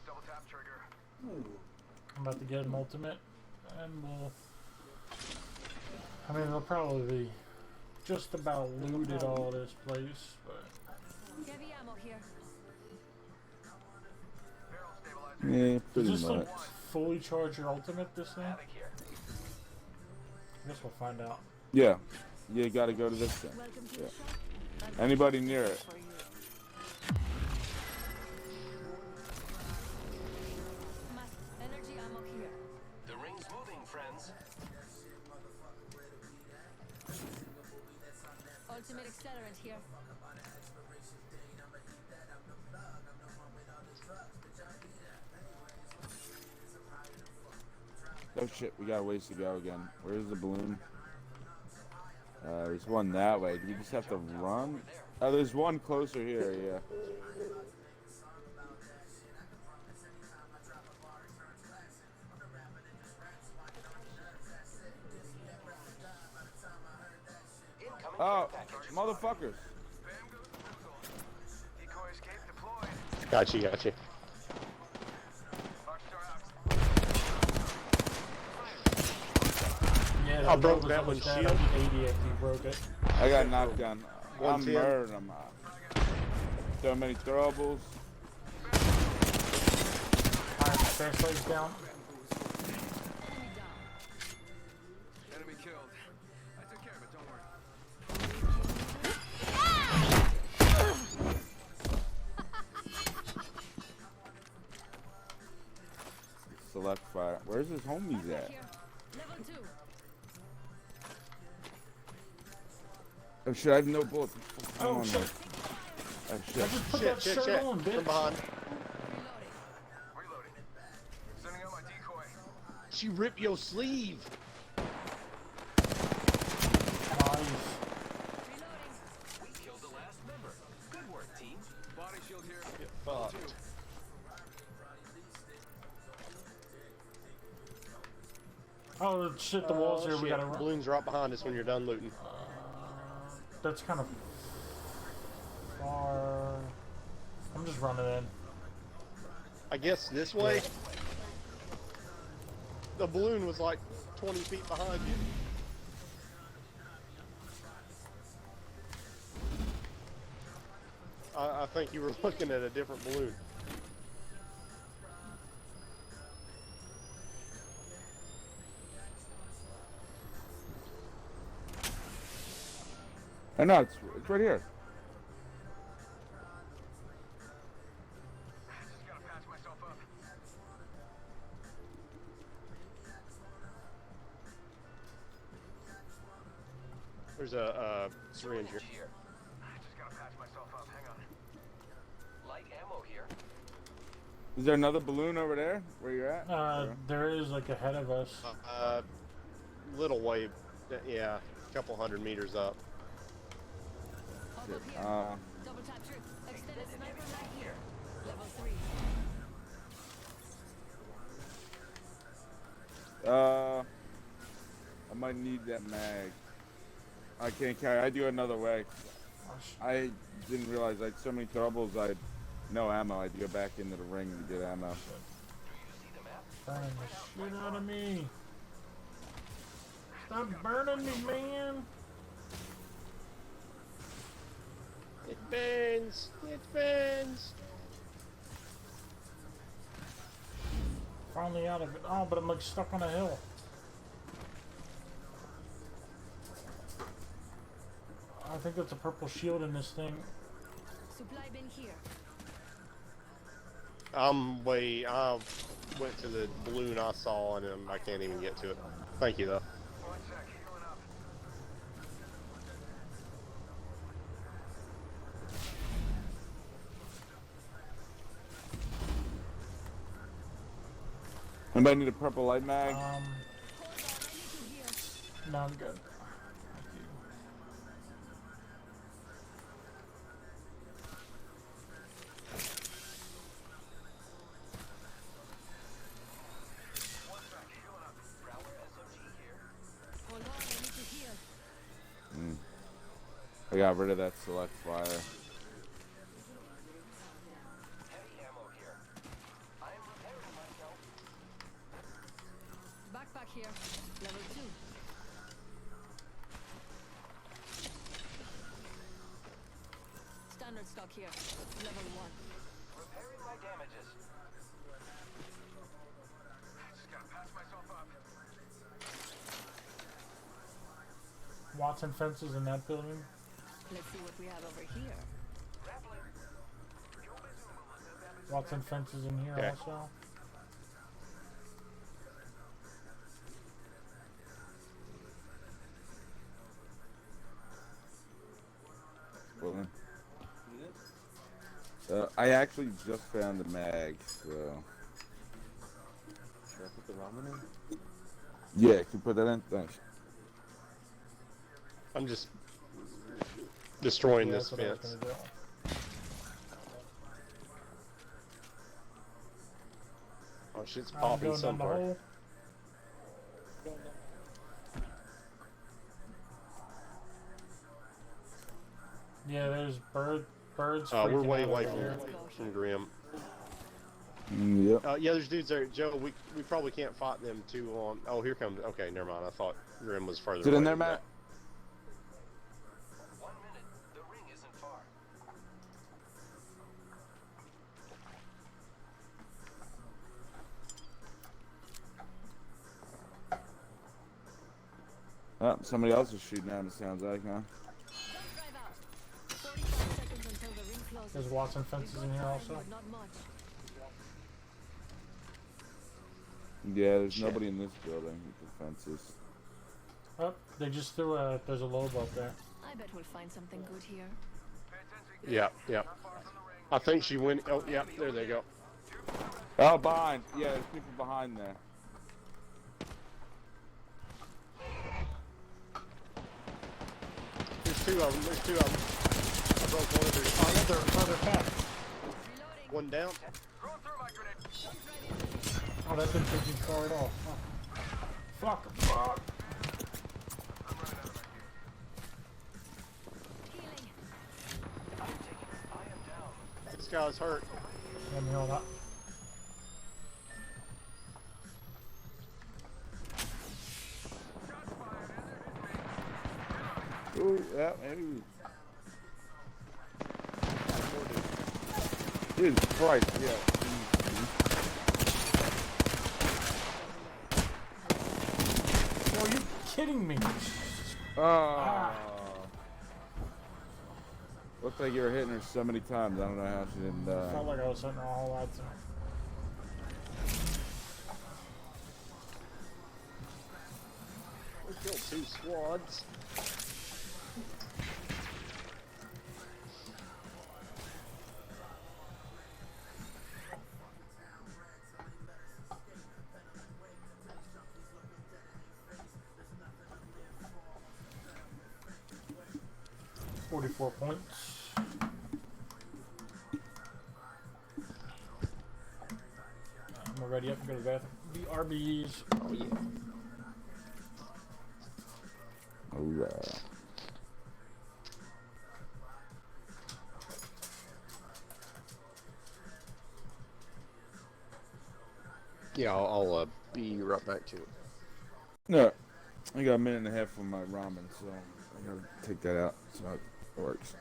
Double tap trigger. I'm about to get an ultimate, and we'll. I mean, it'll probably be just about looted all this place, but Heavy ammo here. Barrel stabilizer. Yeah, does pretty this much. like fully charge your ultimate? This thing? Havoc here. I guess we'll find out. Yeah, you gotta go to this thing. Welcome to Yeah. the shop. Anybody near it? For you. Energy ammo here. The ring's moving, friends. Ultimate accelerant here. Oh shit, we got a ways to go again. Where's the balloon? There's one that way. Do we just have to run? Oh, there's one closer here, yeah. Oh, motherfuckers. Decoy escape deployed. Gotcha, gotcha. Yeah, I that broke was that almost one's dead. shield. I'd be 80 if you broke it. I got knocked down. I'm 110. murdered. I'm so many throwables. Alright, first leg's down. Enemy killed. I took care of it, don't worry. Select fire. Where's his homies at? Here. Level 2. Oh shit, I have no bullets. Oh shit. Oh I shit. just put Shit, that shit, shirt shit. on, From bitch. behind. Reloading. Sending out my decoy. She ripped your sleeve. Nice. We killed the last member. Good work, team. Body shield here. Get fucked. Oh shit, the walls here, we Shit. gotta run. Balloons right behind us when you're done looting. That's kind of far. I'm just running in. I guess this way. The balloon was like 20 feet behind you. I think you were looking at a different balloon. Oh no, it's right here. Just gotta patch myself up. There's a syringe here. Just gotta patch myself up. Hang on. Light ammo here. Is there another balloon over there? Where you're at? There is like ahead of us. Little way, yeah, a couple 100 meters up. Hold Shit. up here. Double tap trip. Extended sniper light here. Level 3. I might need that mag. I can't carry. I do another way. I didn't realize I had so many troubles. I had no ammo. I had to go back into the ring and get ammo. Burning the shit out of me. Stop burning me, man. It bends. It bends. Finally out of it. Oh, but I'm like stuck on a hill. I think that's a purple shield in this thing. Supply bin here. I went to the balloon I saw and I can't even get to it. Thank you though. One sec. Healing up. Anybody need a purple light mag? Hold on, I need to heal. No, I'm good. One sec. Healing up. Prowler SMG here. Hold on, I need to heal. I got rid of that select fire. Heavy ammo here. I am repairing myself. Backpack here. Level 2. Standard stock here. Level 1. Repairing my damages. Just gotta patch myself up. Watson fences in that building. Let's see what we have over here. Grappling. Watson fences in here Okay. also. Balloon. I actually just found the mag, so. Should I put the ramen in? Yeah, can you put that in? Thanks. I'm just destroying Yeah, this that's what I was fence. gonna do. Oh, shit's I'm popping going down the somewhere. hole. Yeah, there's birds. We're freaking way out away over here. from Grim. Yep. Yeah, there's dudes there. Joe, we probably can't fight them too long. Oh, here comes. Okay, never mind. I thought Grim was further Is it away in there, than Matt? 1 minute. The ring isn't far. Oh, somebody else is shooting at him, it sounds like, huh? Don't drive out. 45 seconds until the ring closes. There's Watson fences in here also. But not much. Yeah, there's nobody in this building with the fences. Oh, they just threw there's a lobe up there. I bet we'll find something good here. that. Yeah, yeah. I think she went. Oh, yeah, there they go. Oh, behind. Yeah, there's people behind there. There's two of them. There's two of them. I broke one of their. Oh, they're further back. One down. Throwing through my grenade. Oh, that didn't take me far at all. Fuck. Fuck. Healing. This guy's hurt. Let me hold up. Ooh, yeah, maybe. Jesus Christ, yeah. Yo, are you kidding me? Oh. Looked like you were hitting her so many times. I don't know how she didn't die. Felt like I was hitting her a whole lot too. We killed two squads. $44 points. I'm already up and go to the bathroom. The RBs. Oh yeah. Oh, yeah. Yeah, I'll be right back to it. No, I got a minute and a half for my ramen, so I gotta take that out so it works.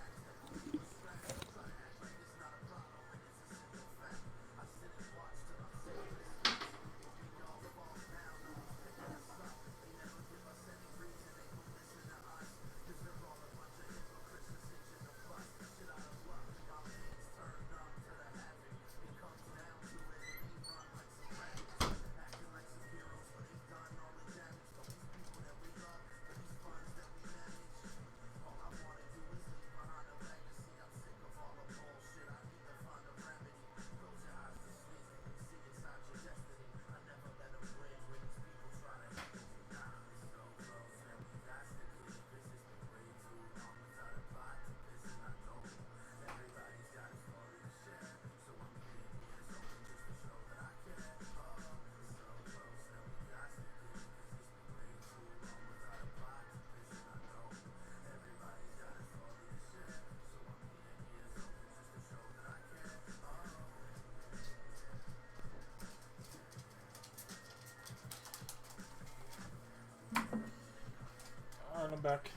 Alright, I'm back.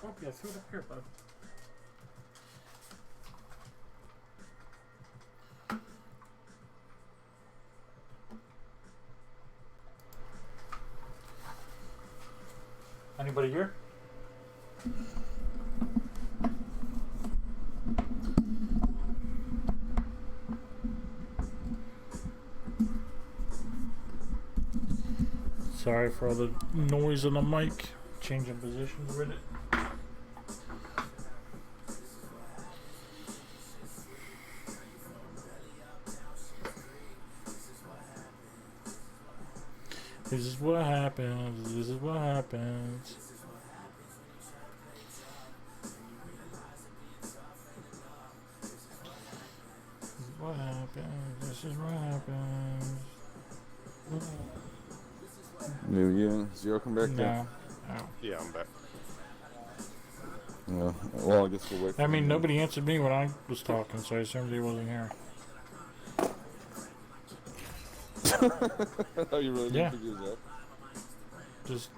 Oh, yeah, throw it up here, bud. Anybody here? Sorry for all the noise on the mic. Changing positions with it. This is what happens. This is what happens. This is what happens. This is what happens. New year. Zero, come back there. No. No. Yeah, I'm back. Yeah. Well, I guess we'll wait for I mean, him. nobody answered me when I was talking, so I assumed he wasn't here. Oh, you really Yeah. didn't think he was there? Just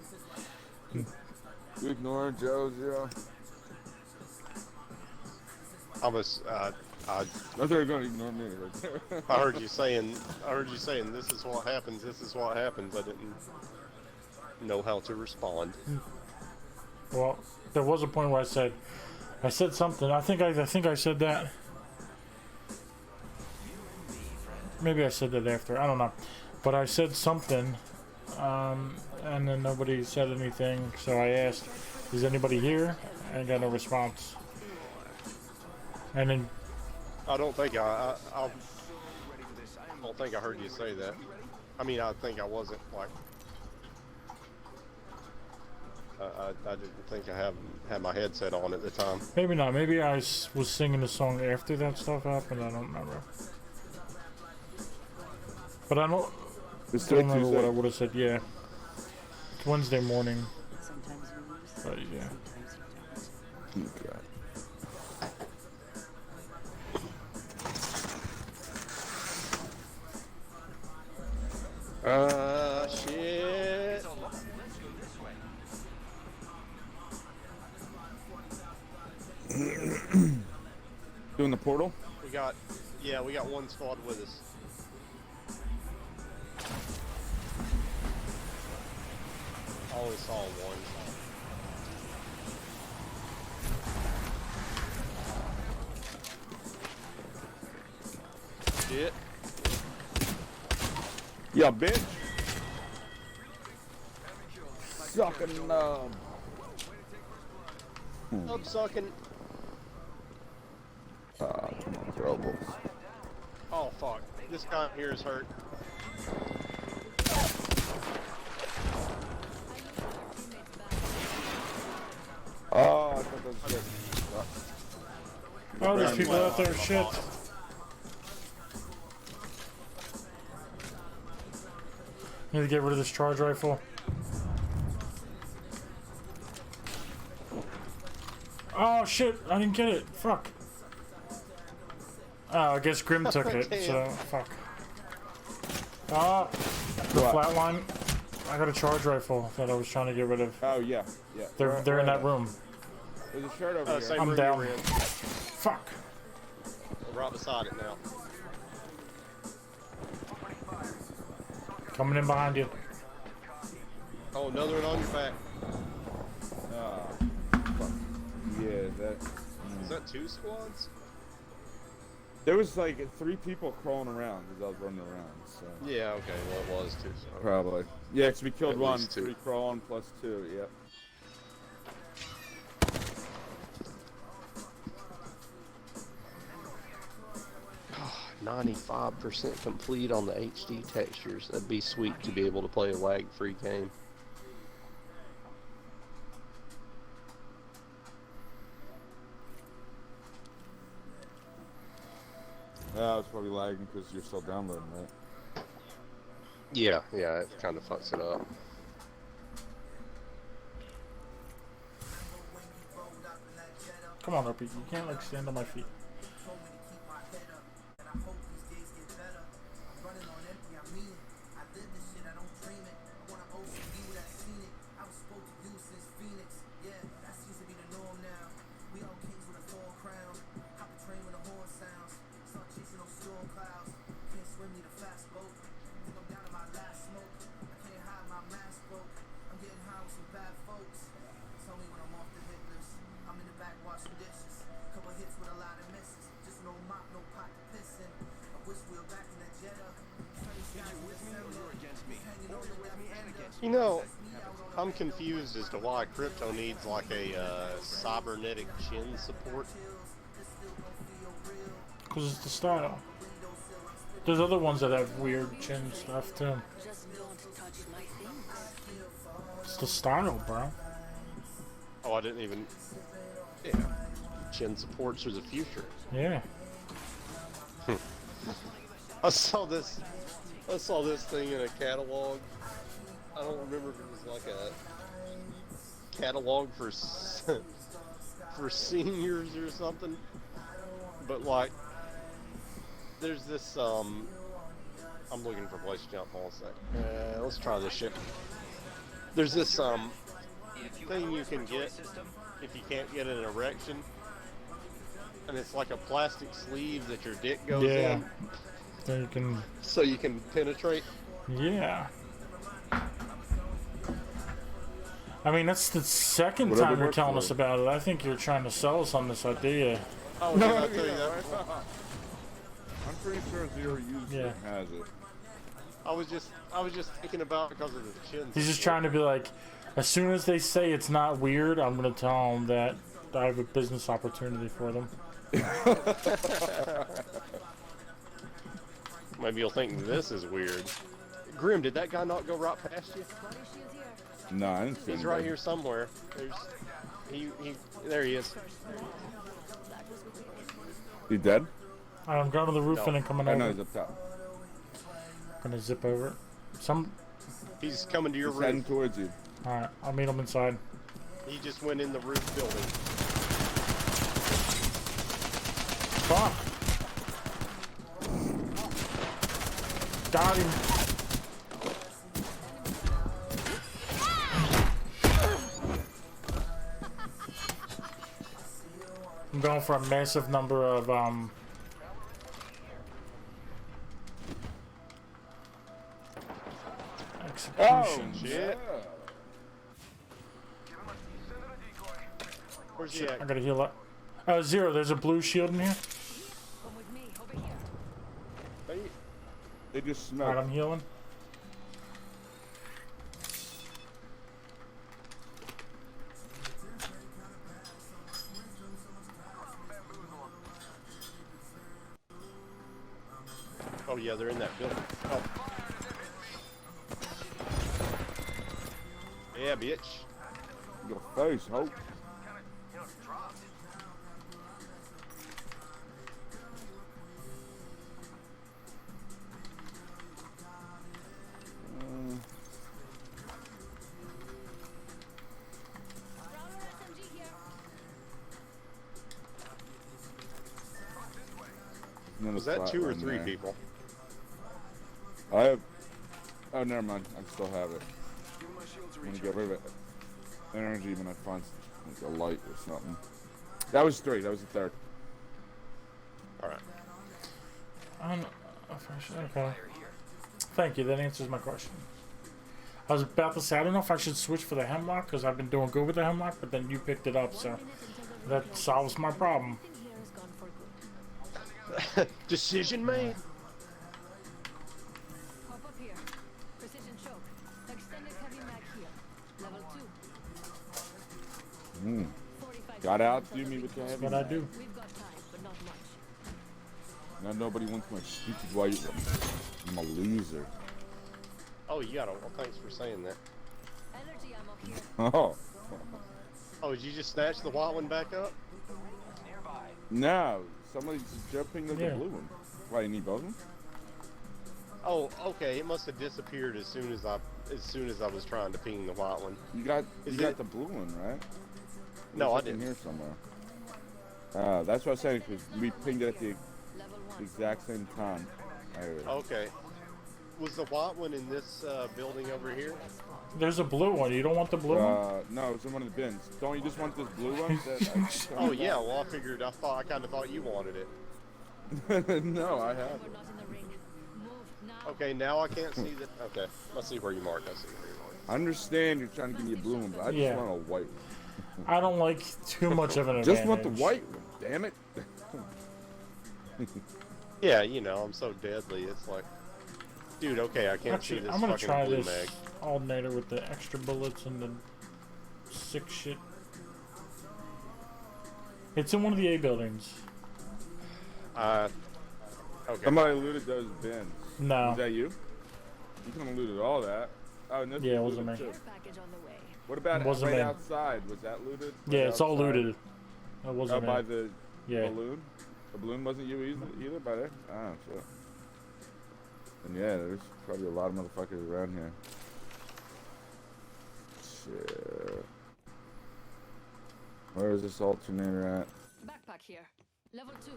You ignore Joe, Zero. I was, I thought you were going to ignore me right there. I heard you saying, this is what happens, this is what happens. I didn't know how to respond. well, there was a point where I said something. I think I said that. Maybe I said that after. I don't know, but I said something, and then nobody said anything. So I asked, "Is anybody here?" And got no response. And then I don't think I don't think I heard you say that. I mean, I think I wasn't like. I didn't think I had my headset on at the time. maybe not. Maybe I was singing the song after that stuff happened. I don't remember. But I don't remember what I would have said. Yeah, it's Wednesday morning. Sometimes you lose, But yeah. sometimes you don't. Shit. Doing the portal? We got one squad with us. I only saw one. Shit. Yeah, bitch. Sucking nub. I'm sucking. Come on, throwables. Oh fuck. This guy here is hurt. Oh, I thought that was good. Oh, there's people out there. Shit. Need to get rid of this charge rifle. Oh shit! I didn't get it. Fuck. Oh, I guess Grim took it. So fuck. Ah, the What? flatline. I got a charge rifle that I was trying to get rid of. Oh, yeah. They're in that room. There's a shirt over here. Same I'm room down. you were in. Fuck. We're right beside it now. Coming in behind you. Oh, another one on your back. Fuck. Yeah, that. Is that two squads? There was like 3 people crawling around as I was running around, so. Yeah, okay, well it was two. So. Probably. Yeah, 'cause we killed At one, least 2. 3 crawling plus 2, yep. 95% complete on the HD textures. That'd be sweet to be able to play a lag-free game. Yeah, it's probably lagging because you're still downloading, right? Yeah, it kind of fucks it up. Come on, Opie. You can't like stand on my feet. You know, I'm confused as to why Crypto needs like a cybernetic chin support. Because it's the style. There's other ones that have weird chin stuff too. Just don't touch my things. It's the style, bro. Oh, I didn't even. Yeah. Chin supports for the future. Yeah. I saw this thing in a catalog. I don't remember if it was like a catalog for for seniors or something. But like, there's this I'm looking for a place to jump. Hold on a sec. Let's try this shit. There's this thing you can get if you can't get an erection, and it's like a plastic sleeve that your dick goes in. So you can. So you can penetrate. Yeah. I mean, that's the second Whatever time you're works telling for us you. about it. I think you're trying to sell us on this idea. Oh, No, did I tell you yeah, that? right. I'm pretty sure Zero User Yeah. has it. I was just thinking about because of the chin. He's just trying to be like, as soon as they say it's not weird, I'm gonna tell them that I have a business opportunity for them. Maybe you'll think this is weird. Grim, did that guy not go right past you? Body shield here. No, I didn't see He's him. right here somewhere. There he is. He dead? I'm going to the roof No. and coming I over. know he's up top. Gonna zip over. He's coming to your He's heading roof. towards you. Alright, I'll meet him inside. He just went in the roof building. Fuck! Got him. I'm going for a massive number of executions. Shit. Where's he I at? gotta heal up. Zero, there's a blue shield in here. Come with me, over here. They just Alright, smoked. I'm healing. Oh yeah, they're in that building. Oh. Yeah, bitch. Your face, hope. Prowler SMG here. Another Was that spot 2 or right 3 there. people? I have. Oh, never mind. I still have it. I'm gonna get rid of it. Energy when I find like a light or something. That was 3. That was the 3rd. Alright. I don't know if I should. Okay. Thank you. That answers my question. I was about to say I don't know if I should switch for the hemlock because I've been doing good with the hemlock, but then you picked it up, so that solves my problem. Everything here is gone for good. Decision made. Hop up here. Precision choke. Extended heavy mag here. Level 2. 45 Got out, for do the me big with the boss. heavy. What I do. We've got time, but not much. Now nobody wants my stupid white one. I'm a loser. Oh, you got it. Well, thanks for saying that. Energy ammo here. Oh. Oh, did you just snatch the white one back up? No. Somebody's jumping to the Yeah. blue one. Why, you need both of them? Oh, okay. It must have disappeared as soon as I was trying to ping the white one. You got Is you got it- the blue one, right? No, I It's in didn't. here somewhere. That's what I was saying, because we pinged it at the Level 1. exact same time. Okay. Was the white one in this building over here? There's a blue one. You don't want the blue one? No, it's in one of the bins. Don't you just want this blue one? That Oh yeah. Well, I kind of thought you wanted it. No, I have We're it. not in the ring. Move now. Okay, now I can't see that. Okay, let's see where you marked. I see where you marked. I understand you're trying to give me a blue one, but I just Yeah. want a white one. I don't like too much of an advantage. Just want the white one, damn it. Yeah, you know, I'm so deadly. It's like, dude. Okay, I can't see Actually, this I'm gonna fucking try blue this mag. alternator with the extra bullets and the sick shit. It's in one of the A buildings. Okay. Somebody looted those bins. No. Was that you? You couldn't have looted all that. Oh, and this Yeah, it was wasn't looted me. too. Package on the way. What about It wasn't right me. outside? Was that looted? Yeah, Right it's all outside? looted. It wasn't Oh, me. by the Yeah. balloon? The balloon wasn't you either by there? Oh, shit. And yeah, there's probably a lot of motherfuckers around here. Shit. Where is this alternator at? Backpack here. Level 2.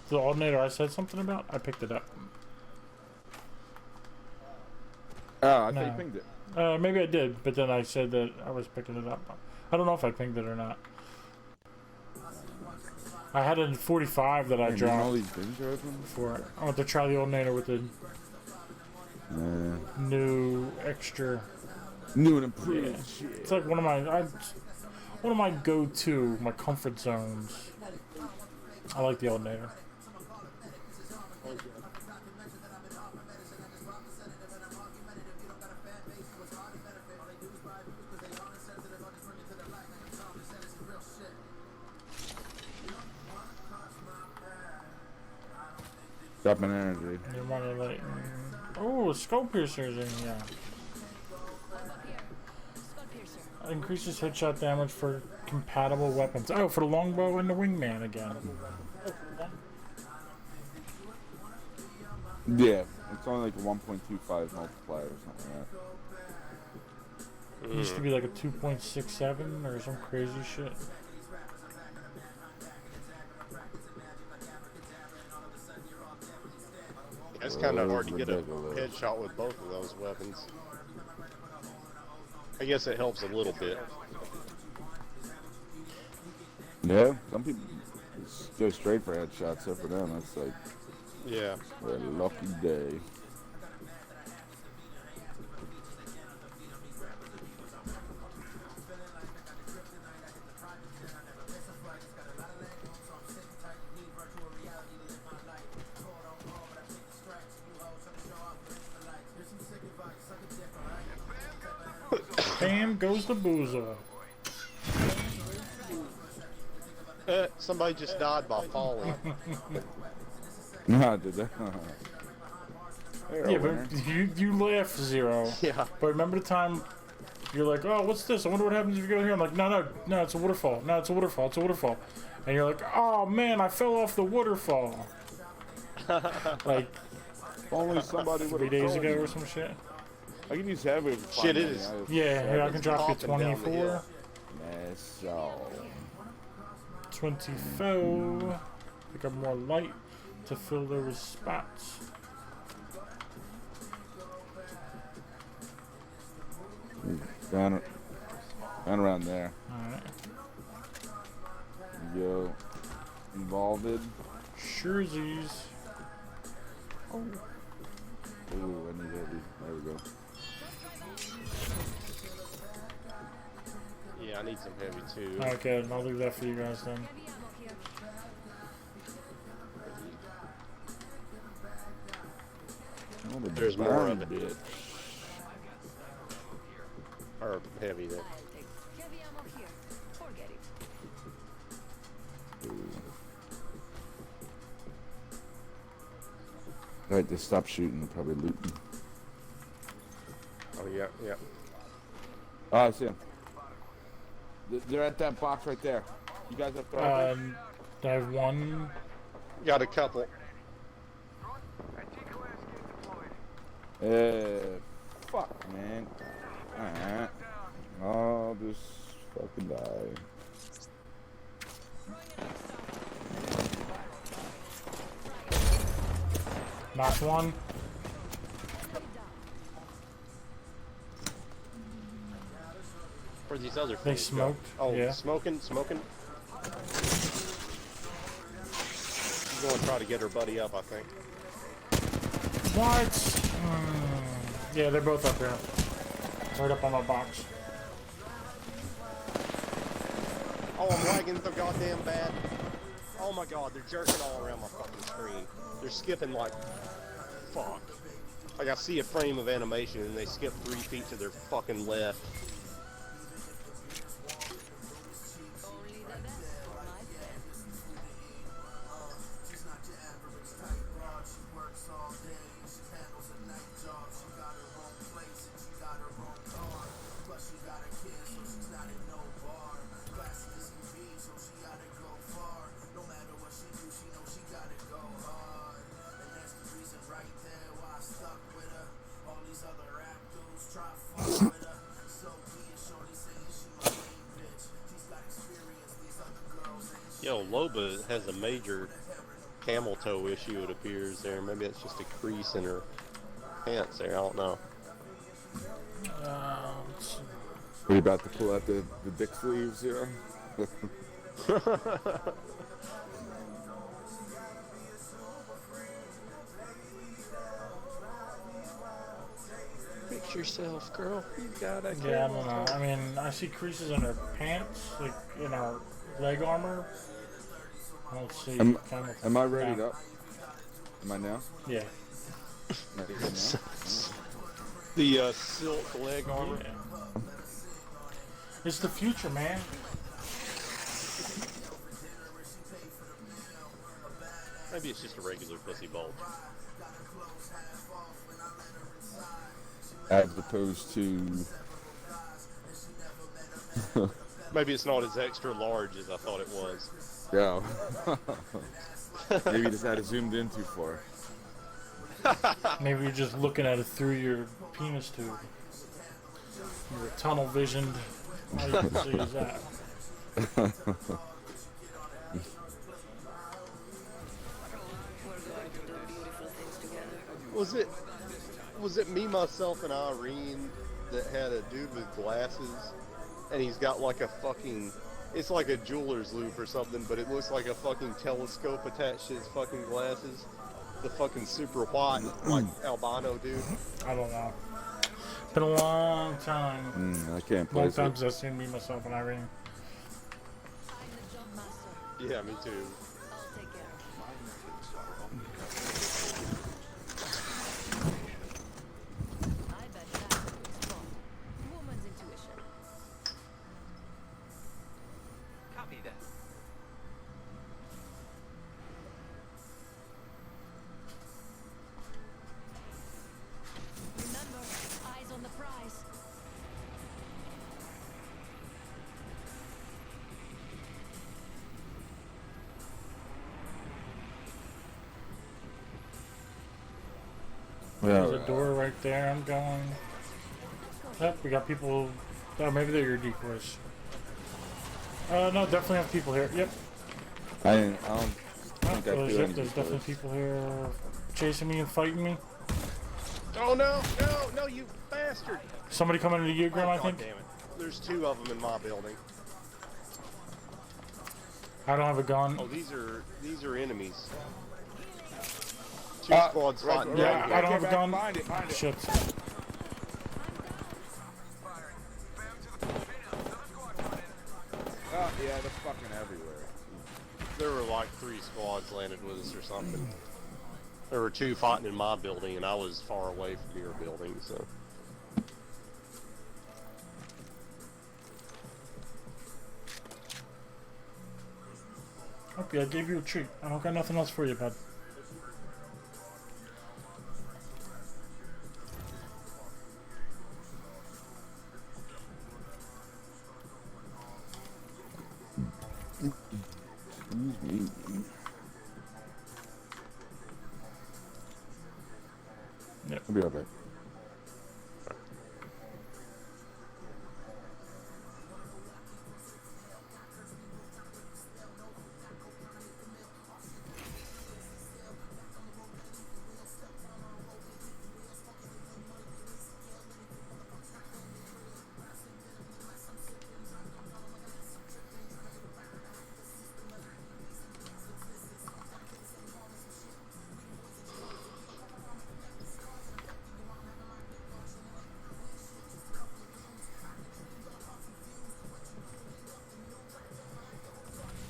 The alternator I said something about, I picked it up. Oh, I thought you No. pinged it. Maybe I did, but then I said that I was picking it up. I don't know if I pinged it or not. I had a 45 that I Man, all dropped these bins are open? for it. I want to try the alternator with the Yeah. new extra. New and improved Yeah. shit. It's like one of my go-to, my comfort zones. I like the alternator. Dropping energy. You want to like, oh, skull piercers in here. Skull piercer. Increases headshot damage for compatible weapons. Oh, for the longbow and the wingman again. Yeah, it's only like a 1.25 multiplier or something like that. It used to be like a 2.67 or some crazy shit. It's kind of hard to get a headshot with both of those weapons. I guess it helps a little bit. Yeah, some people go straight for headshots, so for them, that's like Yeah. a lucky day. Bam goes the boozer. Somebody just died by falling. Nah, did that? Yeah, but you laugh, Zero. Yeah. But remember the time you're like, oh, what's this? I wonder what happens if you go here. I'm like, no, it's a waterfall. No, it's a waterfall. It's a waterfall. And you're like, oh man, I fell off the waterfall. Like If only somebody would 3 days ago or some shit. I can use heavy. Shit, it is. Yeah, here I can drop you Popping down the 24. hill. Yes, so. 24. Pick up more light to fill those spots. Down around there. Alright. Yo. Involved. Sherzies. Ooh, I need heavy. There we go. Yeah, I need some heavy too. Okay, I'll leave that for you guys then. Heavy ammo here. Oh, the There's more of it. bitch. Or heavy then. I'll take heavy ammo here. Forget it. Alright, they stop shooting. Probably looting. Oh yeah, yeah. Oh, I see them. They're at that box right there. You guys have throw I have one. Got a couple. Fuck, man. Alright. I'll just fucking die. Knocked one. Where these other They fools go? smoked, Oh, yeah. smoking. She's going to try to get her buddy up, I think. What? Yeah, they're both up here. Right up on my box. Oh, I'm lagging so goddamn bad. Oh my god, they're jerking all around my fucking screen. They're skipping like, fuck. Like I see a frame of animation and they skip 3 feet to their fucking left. Only the best, my friend. Yo, Loba has a major camel toe issue, it appears there. Maybe it's just a crease in her pants there. I don't know. Let's see. Are you about to pull out the dick sleeves here? Fix yourself, girl. You got a Yeah, I don't know. I mean, I see creases in her pants, like in her leg armor. I don't see. Am I ready No. up? Am I now? Yeah. Ready now? The silk leg armor. Yeah. It's the future, man. Maybe it's just a regular pussy bulge. As opposed to. Maybe it's not as extra large as I thought it was. Yeah. Maybe you just had it zoomed in too far. Maybe you're just looking at it through your penis tube. You're tunnel visioned. All you can see is that. Was it me, myself, and Irene that had a dude with glasses, and he's got like a fucking, it's like a jeweler's loupe or something, but it looks like a fucking telescope attached to his fucking glasses. The fucking super white, like albino dude. I don't know. Been a long time. I can't Long place time it. since I've seen me, myself, and Irene. I'm the jump master. Yeah, me too. I'll take care. I bet that's a good spot. Woman's intuition. Copy that. Remember, eyes on the prize. There's a door right there. I'm going. Yep, we got people. Oh, maybe they're your decoys. No, definitely have people here. Yep. I don't think I feel There's any definitely decoys. people here chasing me and fighting me. Oh no, you bastard! Somebody coming into you, Grim, I God think. damn it. There's two of them in my building. I don't have a gun. Oh, these are enemies. Two squads right, fighting. Yeah, down I don't here. have a gun. Find it. Shit. Firing. Bam to the another squad coming in. Oh, yeah, they're fucking everywhere. There were like 3 squads landed with us or something. There were 2 fighting in my building, and I was far away from your building, so. Okay, I gave you a treat. I don't got nothing else for you, bud. Excuse me. Yep. I'll be right back.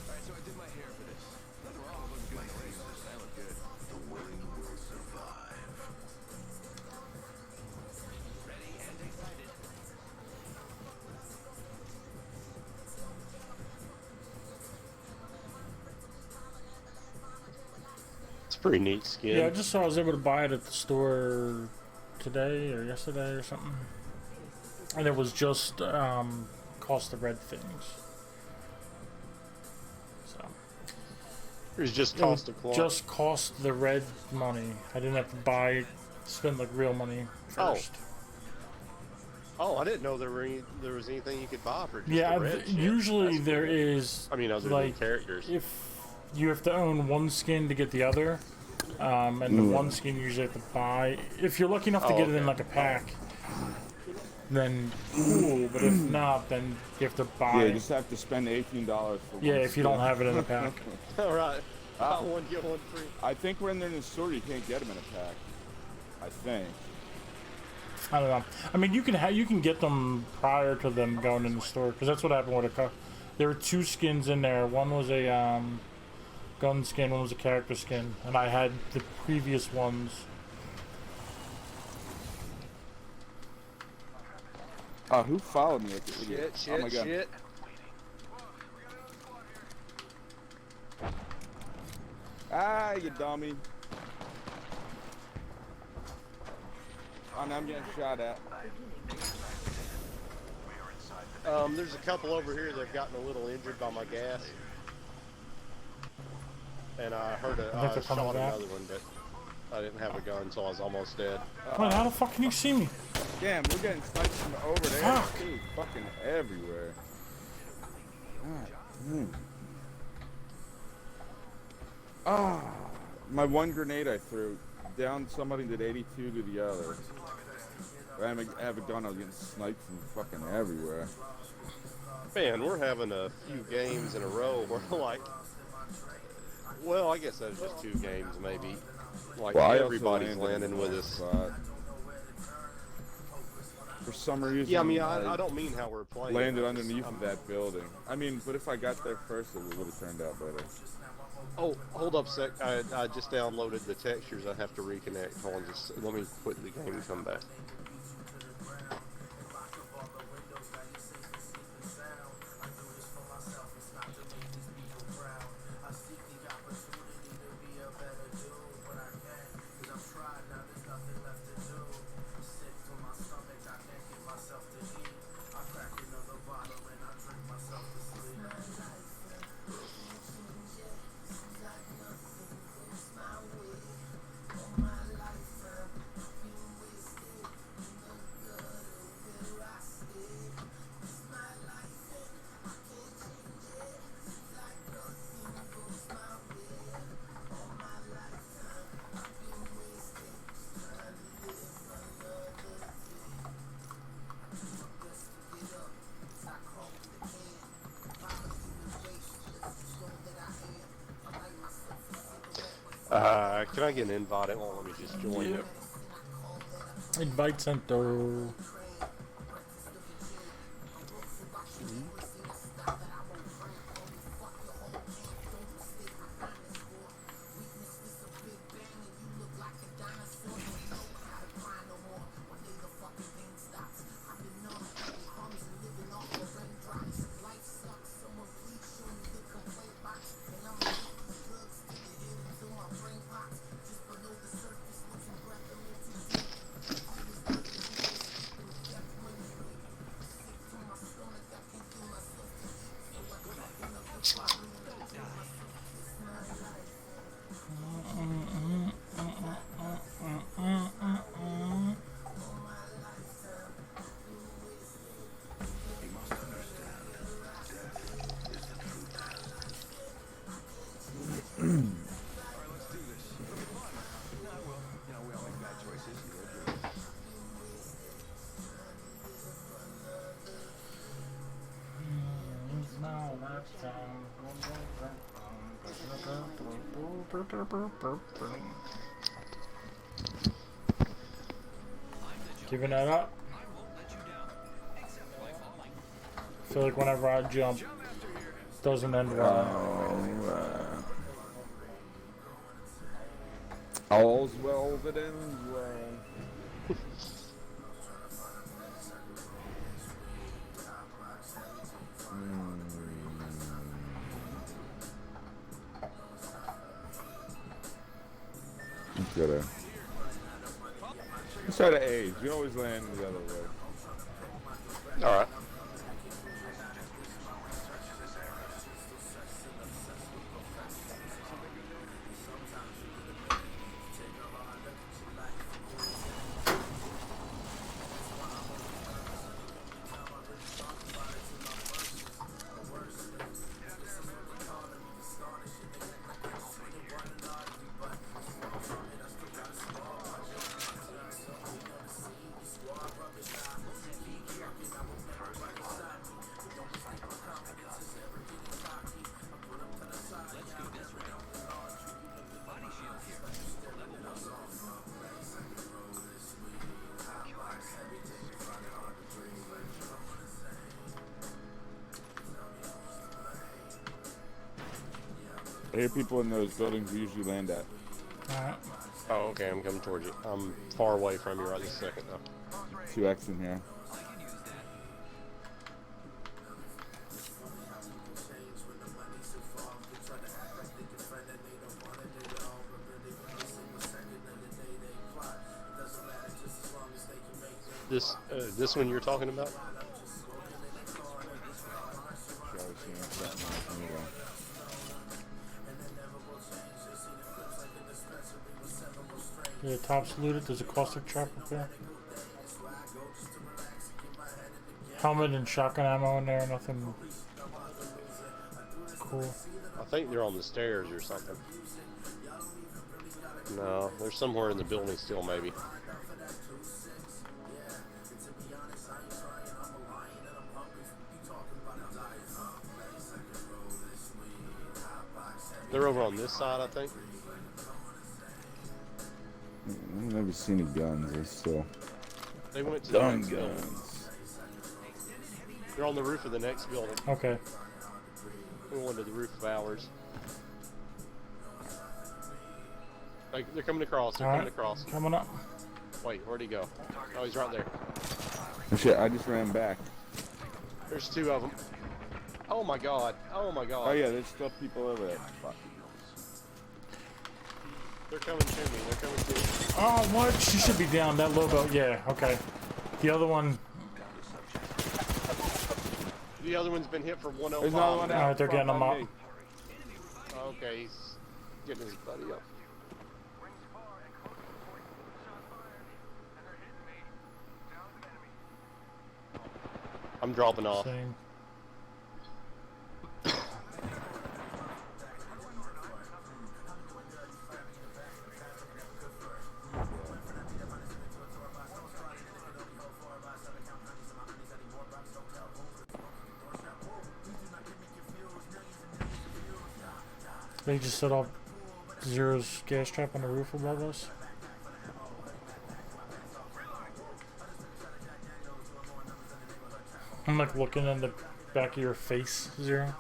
Alright, so I did my hair for this. Nothing wrong with looking good in the race. I look good. The willing will survive. Ready and excited. It's a pretty neat skin. Yeah, I just saw I was able to buy it at the store today or yesterday or something. And it was just cost the red things. So It was just it would cost of cloth. just cost the red money. I didn't have to spend like real money Oh. first. Oh, I didn't know there was anything you could buy for just Yeah, the red shit. usually That's there cool. is. I mean, other like, than characters. If you have to own one skin to get the other, and the one skin you usually have to buy. If you're lucky enough to get it in like a pack, then cool. But if not, then you have to buy. Yeah, you just have to spend $18 for Yeah, one if you don't have it in a pack. All right. Buy one, get one free. I think when they're in the store, you can't get them in a pack. I think. I don't know. I mean, you can get them prior to them going in the store, because that's what happened with a. There were 2 skins in there. One was a gun skin, one was a character skin, and I had the previous ones. Who followed me like an idiot? Shit, Oh my god. shit. Ah, you dummy. Oh, now I'm getting shot at. There's a couple over here that have gotten a little injured by my gas. And I heard I think they're coming shot back. another one, but I didn't have a gun, so I was almost dead. Wait, how the fuck can you see me? Damn, we're getting sniped from over there Fuck. too. Fucking everywhere. Ah, my one grenade I threw down somebody did 82 to the other. I have a gun, I was getting sniped from fucking everywhere. Man, we're having a few games in a row where like, well, I guess that's just 2 games maybe. Like Well, I also everybody's landed landing in with the us. spot. For some reason, Yeah, I mean, I don't mean how we're playing. landed underneath of that building. I mean, but if I got there first, it would have turned out better. Oh, hold up a sec. I just downloaded the textures. I have to reconnect. Hold on, just let me quit the game and come back. Can I get an invite? It won't let me just join you. Invite center. Giving that up. I feel like whenever I jump, it doesn't end well. All's well that ends well. Gotta. Let's try to age. You always land the other way. All right. hear people in those buildings we usually land at. Alright. Oh, okay, I'm coming towards you. I'm far away from you right this second, though. 2x in here. This one you're talking about? Yeah, top's looted. There's a cluster trap up there. Helmet and shotgun ammo in there. Nothing cool. I think they're on the stairs or something. No, they're somewhere in the building still, maybe. They're over on this side, I think. I've never seen any guns. They're still. They went to gun the next guns. building. They're on the roof of the next building. Okay. We're going to the roof of ours. Like, they're coming across. They're coming across. Coming up. Wait, where'd he go? Oh, he's right there. Oh shit! I just ran back. There's two of them. Oh my god. Oh my god. Oh yeah, there's still people over there. Fuck. They're coming to me. They're coming to me. Oh, what? She should be down. That Lobo. Yeah, okay. The other one. The other one's been hit for 105. There's another one out. Alright, they're getting them up. Okay, he's getting his buddy up. I'm dropping off. Same. They just set off Zero's gas trap on the roof above us. I'm like looking in the back of your face, Zero.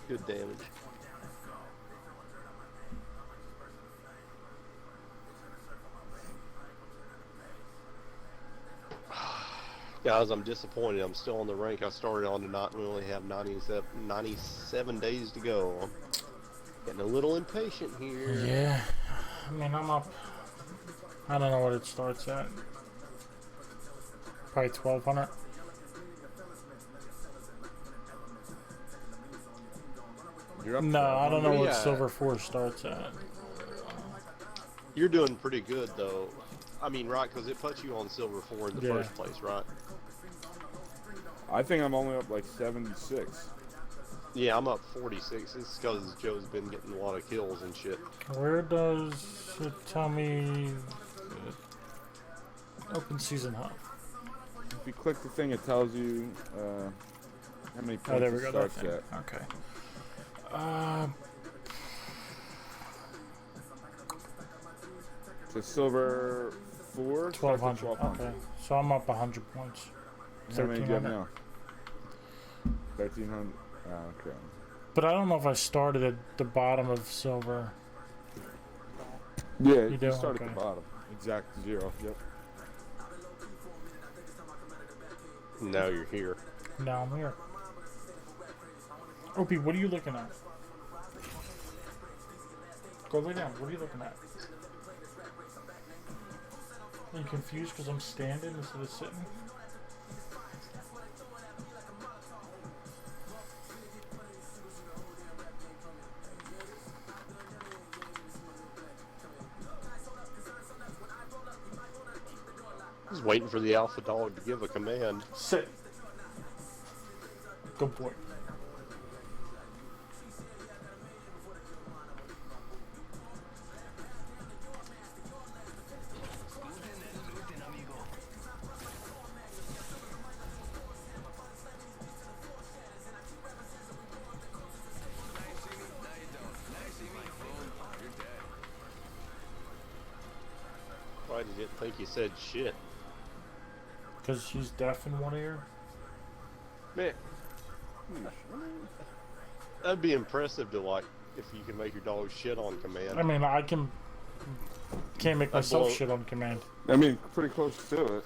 Good damage. Guys, I'm disappointed. I'm still on the rank I started on tonight. We only have 97 days to go. I'm getting a little impatient here. Yeah. I mean, I'm up. I don't know what it starts at. Probably 1200. You're up No, I don't know what Yeah. Silver 4 starts at. You're doing pretty good, though. I mean, right, because it puts you on Silver 4 in the Yeah. first place, right? I think I'm only up like 76. Yeah, I'm up 46. It's because Joe's been getting a lot of kills and shit. Where does it tell me open season hub? If you click the thing, it tells you how many Oh, there points we it go. That starts thing. at. Okay. So silver 4, 1200. 1200. Okay. So I'm up 100 points. How many do you have 1300. now? 1300. Okay. But I don't know if I started at the bottom of silver. Yeah, You you do? start Okay. at the bottom. Exact 0. Yep. Now you're here. Now I'm here. Opie, what are you looking at? Go lay down. What are you looking at? Are you confused because I'm standing instead of sitting? Just waiting for the alpha dog to give a command. Sit. Good boy. glad you didn't think you said shit. Because she's deaf in one ear. Man, that'd be impressive to like if you can make your dog shit on command. I mean, I can't make myself blow- shit on command. I mean, pretty close to it.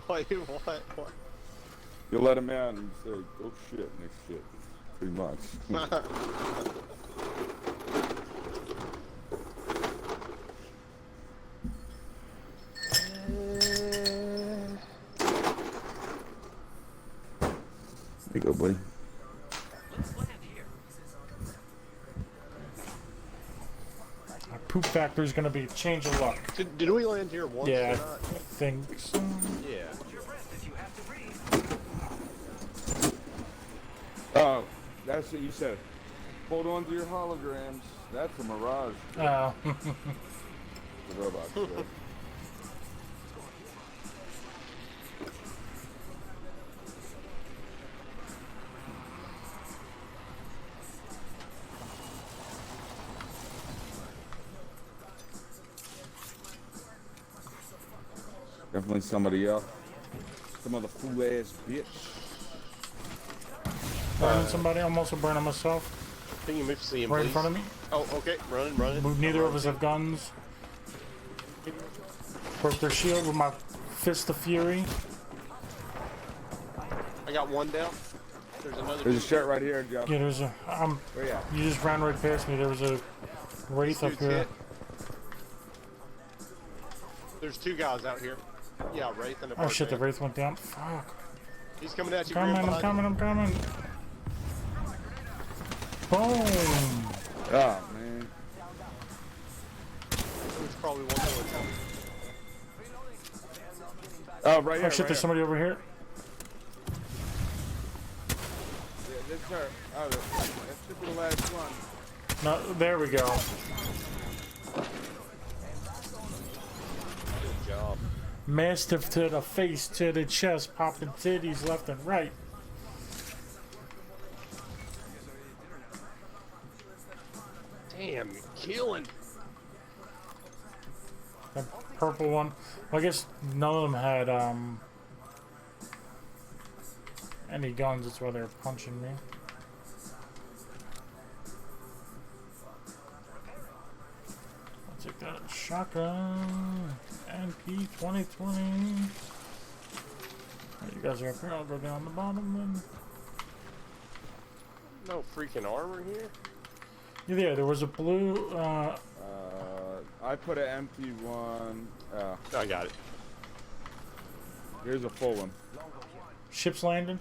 Wait, what? You let him out and say, "Oh shit," and they shit. Pretty much. There you go, buddy. Our poop factor is going to be a change of luck. Did we land here once? Yeah, or not? I think so. Yeah. Oh, that's what you said. Hold on to your holograms. That's a mirage. Oh. The robot. Definitely somebody else. Some other fool ass bitch. Burning somebody, I'm also burning myself. Can you move to see him, Right in please? front of me. Oh, okay. Running. Neither of us have guns. Broke their shield with my fist of fury. I got one down. There's another. There's a shirt right here, Joe. Yeah, there's a. Where you at? You just ran right past me. There was a wraith up Dude's here. hit. There's two guys out here. Yeah, Wraith and a Oh shit, the Barbarian. wraith went down. Fuck. He's coming at you. I'm coming. Boom. Oh man. There's probably one more coming. Oh, right here. Oh shit, right there's somebody over here. Yeah, this her. Oh, that should be the last one. No, there we go. Good job. Mastiff to the face, to the chest, popping titties left and right. Damn, you're killing. That purple one. Well, I guess none of them had any guns. That's why they're punching me. I'll take that shotgun. NP 2020. You guys are up here. I'll go down the bottom then. No freaking armor here. Yeah, there was a blue. I put an empty one. I got it. Here's a full one. Ship's landing.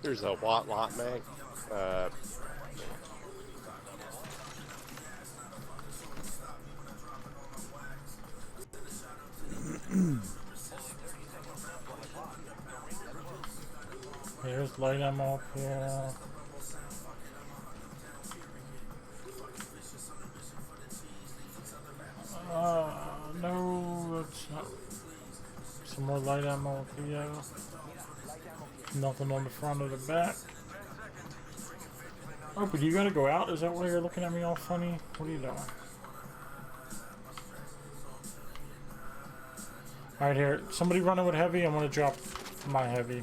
There's a Watt lot mag. Here's light ammo up here. No, that's not. Some more light ammo up here. Nothing on the front or the back. Oh, but you gotta go out? Is that why you're looking at me all funny? What are you doing? Alright, here. Somebody running with heavy. I'm gonna drop my heavy.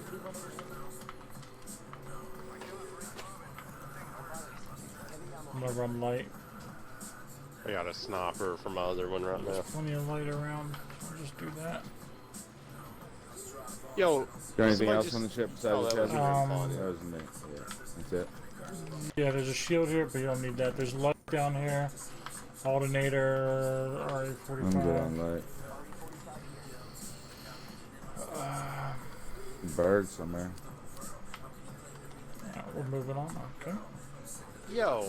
I'm gonna run light. I got a sniper for my other one right now. There's plenty of light around. I'll just do that. Yo, Got anything somebody else just- on the ship Oh, besides that was the very chest? fun. That was me. Yeah, that's it. Yeah, there's a shield here, but you don't need that. There's light down here. Alternator, RA-45. I'm good on light. Bird somewhere. Yeah, we're moving on. Okay. Yo.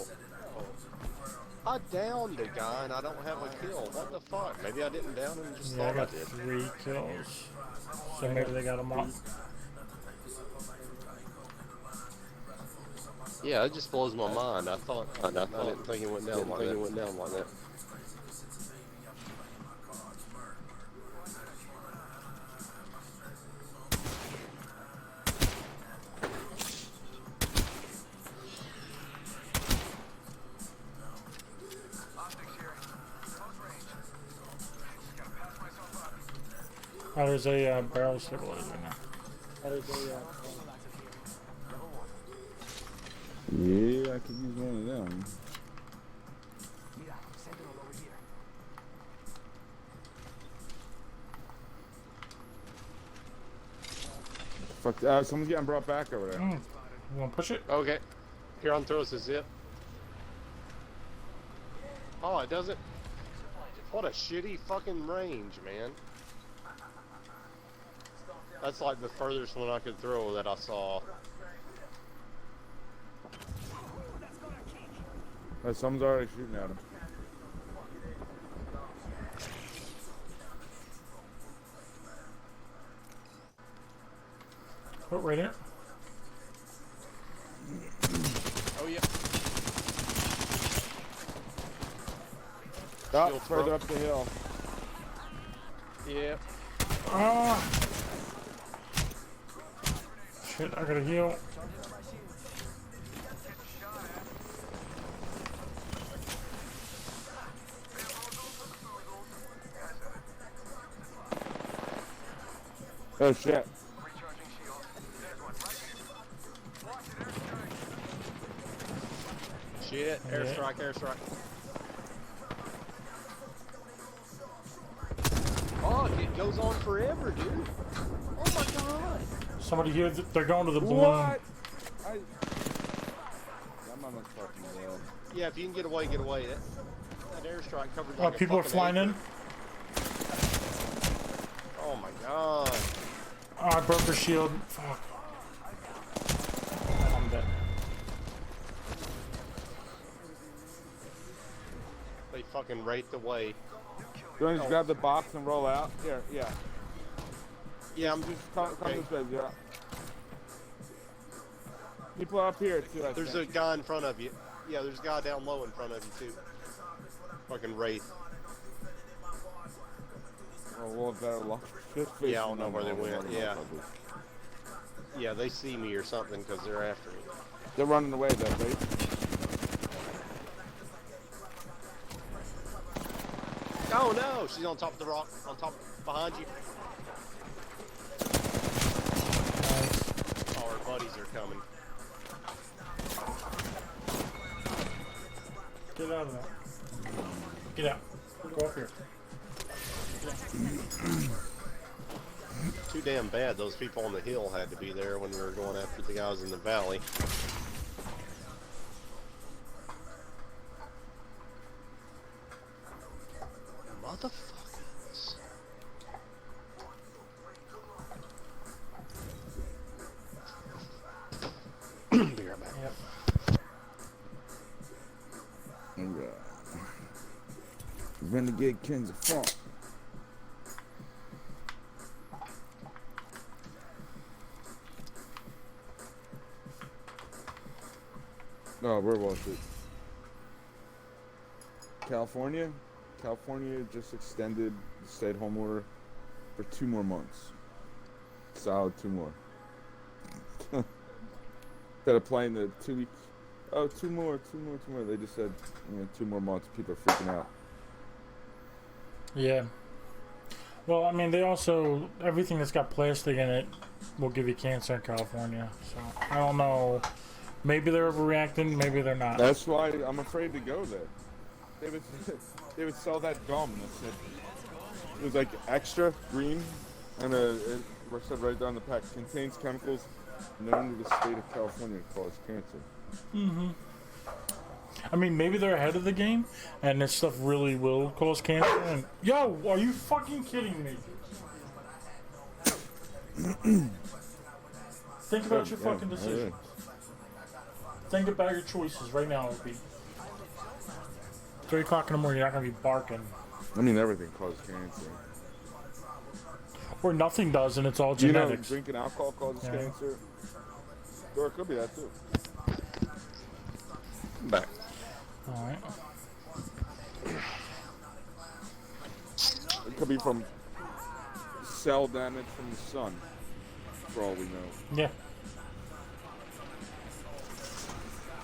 I downed a guy and I don't have a kill. What the fuck? Maybe I didn't down him and just Yeah, I thought I got did. 3 kills. So maybe they got them off. Yeah, it just blows my mind. I didn't think it went down like that. Optics here. Close range. Just gotta pass myself up. Oh, there's a barrel stabilizer now. Yeah, I could use one of them. Mira, sentinel over here. Fuck, someone's getting brought back over there. You wanna push it? Okay. Here on throw us a zip. Oh, it doesn't. What a shitty fucking range, man. That's like the furthest one I could throw that I saw. Someone's already shooting at him. Oh, right here. Oh yeah. Stop, Shield further broke. up the hill. Yeah. Ah! Shit, I gotta heal. Oh shit. Recharging shield. There's one right here. Watch it, airstrike. Shit. Yeah. Airstrike, airstrike. Oh, it goes on forever, dude. Oh my god. Somebody here, they're going to the balloon. What? I'm on my fucking wheel. Yeah, if you can get away, get away. That airstrike covered Oh, like a people are fucking flying acre. in. Oh my god. Oh, I broke her shield. Fuck. I'm dead. They fucking raped away. You want to just grab the box and roll out? Here, yeah. Yeah, I'm Just come okay. this way, yeah. People up here too, I There's a think. guy in front of you. Yeah, there's a guy down low in front of you too. Fucking wraith. Oh, we'll have better luck. Yeah, I don't know where they went. Yeah. Yeah, they see me or something because they're after me. They're running away though, right? Oh no, she's on top of the rock, on top, behind you. Oh, her buddies are coming. Get out of there. Get out. Go up here. Too damn bad those people on the hill had to be there when we were going after the guys in the valley. Motherfuckers. Be right back. Yep. Alright. Renegade Kings of Funk. Oh, where was it? California? California just extended the stay-at-home order for 2 more months. Solid 2 more. Instead of playing the 2 weeks. Oh, 2 more. They just said, 2 more months. People are freaking out. Yeah. Well, I mean, they also, everything that's got plastic in it will give you cancer in California. So, I don't know. Maybe they're overreacting, maybe they're not. That's why I'm afraid to go there. They would sell that gum that said, it was like extra green, and it said right down the pack, contains chemicals known to the state of California to cause cancer. Mm-hmm. I mean, maybe they're ahead of the game, and this stuff really will cause cancer. And yo, are you fucking kidding me? Think about your fucking decisions. Think about your choices right now, LP. 3 o'clock in the morning, you're not gonna be barking. I mean, everything causes cancer. Or nothing does, and it's all Do you know genetics. drinking alcohol causes Yeah. cancer? Or it could be that too. Back. All right. It could be from cell damage from the sun, for all we know. Yeah.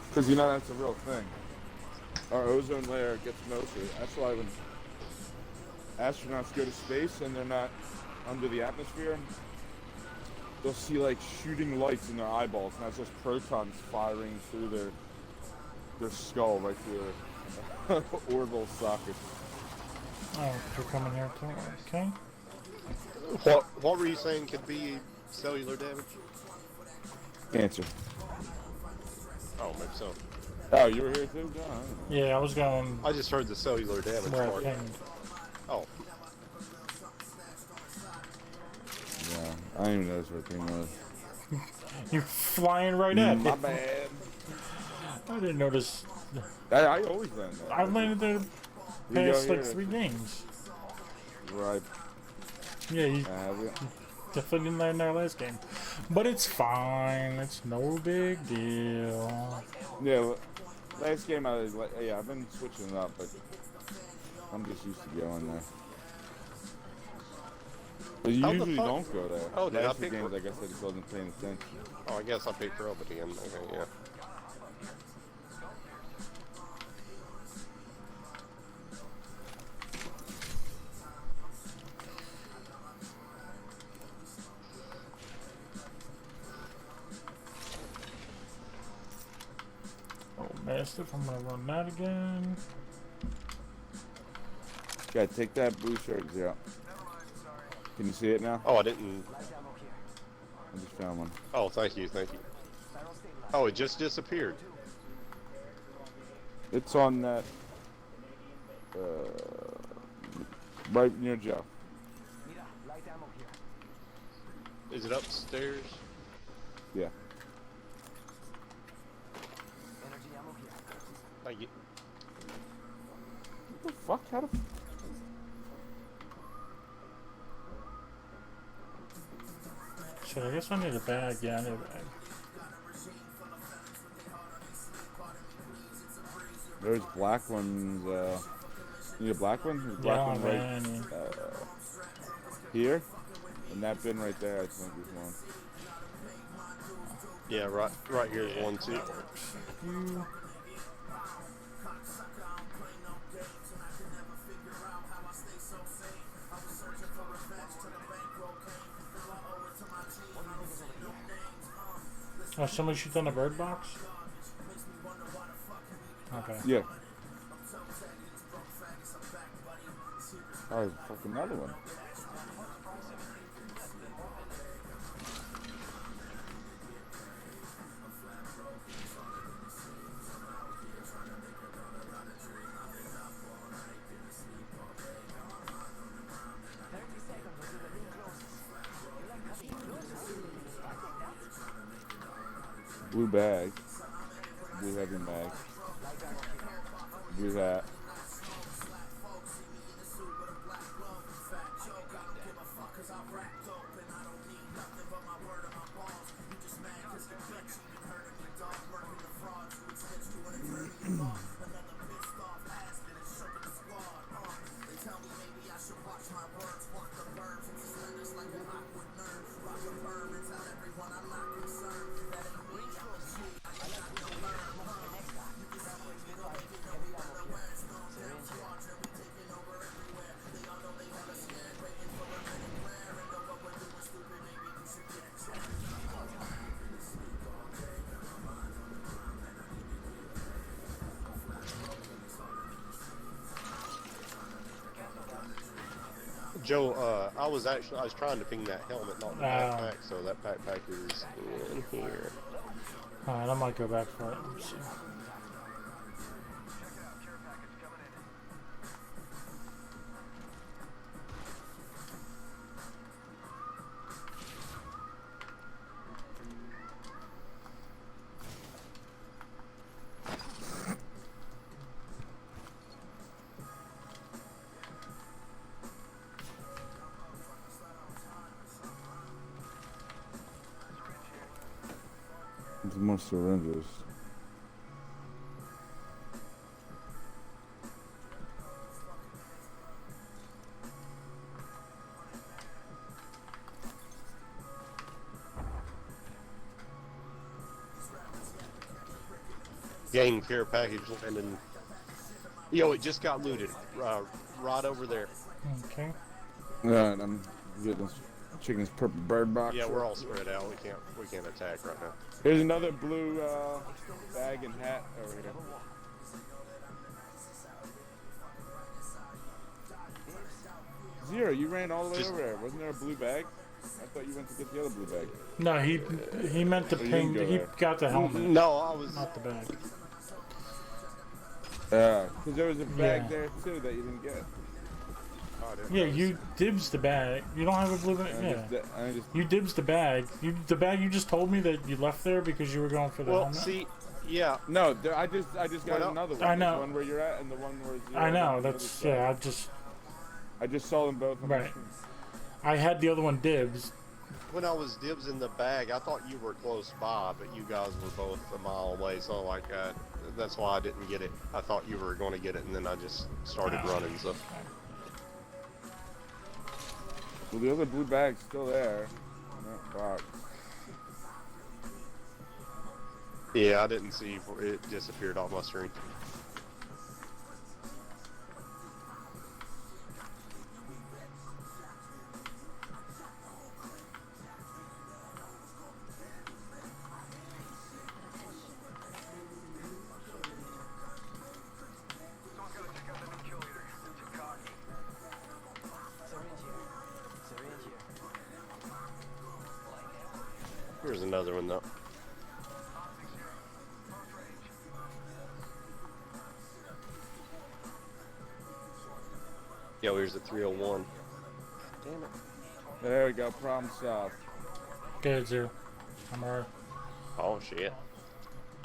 Because you know that's a real thing. Our ozone layer gets mostly. That's why when astronauts go to space and they're not under the atmosphere, they'll see like shooting lights in their eyeballs, and that's just protons firing through their skull right through their orbital socket. Oh, they're coming here too. Okay. What were you saying could be cellular damage? Cancer. Oh, maybe so. Oh, you were here too, John? Yeah, I was going I just heard the cellular damage where I part. pinged. Oh, Yeah, I didn't even notice what thing was. You're flying right at My me. bad. I didn't notice. I always land that. I landed there You go past like here. 3 games. Right. Yeah, you Have you? definitely didn't land there last game. But it's fine. It's no big deal. Yeah, last game I was like, yeah, I've been switching it up, but I'm just used to going there. But you How the usually fuck- don't go there. Oh, did I last few pick games, her? I guess I just wasn't paying attention. oh, I guess I picked her up again. Okay, yeah. Oh, Mastiff, I'm gonna run that again. Yeah, take that blue shirt, Zero. Can you see it now? Oh, I didn't. I just found one. Oh, thank you, thank you. Oh, it just disappeared. It's on that, right near Joe. Mira, light ammo here. Is it upstairs? Yeah. Energy ammo here. Thank you. What the fuck? How the Shit, I guess I need a bag. Yeah, I need a bag. There's black ones, you need a black one? There's a Yeah, black I one don't right have any. here. And that bin right there, I think is one. Yeah, right here is one too. You. Oh, somebody shoots on the bird box? Okay. Yeah. Oh, there's fucking another one. Blue bag. Blue heavy mag. Blue hat. Joe, I was trying to ping that helmet, not the backpack, so that backpack is in here. Alright, I might go back for it. Let's see. There's more syringes. Gang care package landing. Yo, it just got looted. Right over there. Okay. Alright, I'm getting this chicken's purple bird box. Yeah, we're all spread out. We can't attack right now. Here's another blue bag and hat over here. Zero, you ran all the way over there. Wasn't there a blue bag? I thought you went to get the other blue bag. No, he meant to Oh, you ping. didn't go He there. got the helmet, No, I was. not the bag. Because there was a bag Yeah. there too that you didn't get. Oh, I didn't Yeah, notice. you dibs the bag. You don't have a blue bag. Yeah. I just You dibs the bag. The bag you just told me that you left there because you were going for the Well, helmet. see, yeah. no, I just got Well, another one. I know. The one where you're at and the one where Zero. I know. on the other That's side. yeah. I just saw them both. On my Right. screen. I had the other one dibs. When I was dibs in the bag, I thought you were close by, but you guys were both a mile away, so like that's why I didn't get it. I thought you were going to get it, and then I just started running. So Well, the other blue bag's still there in that box. yeah, I didn't see it disappeared off my screen. Someone's gotta check out the new kill leader. Too cocky. Syringe here. Syringe here. Here's another one though. Yo, here's the 301. Damn it. There we go. Problem solved. Good, Zero. I'm alright. Oh shit.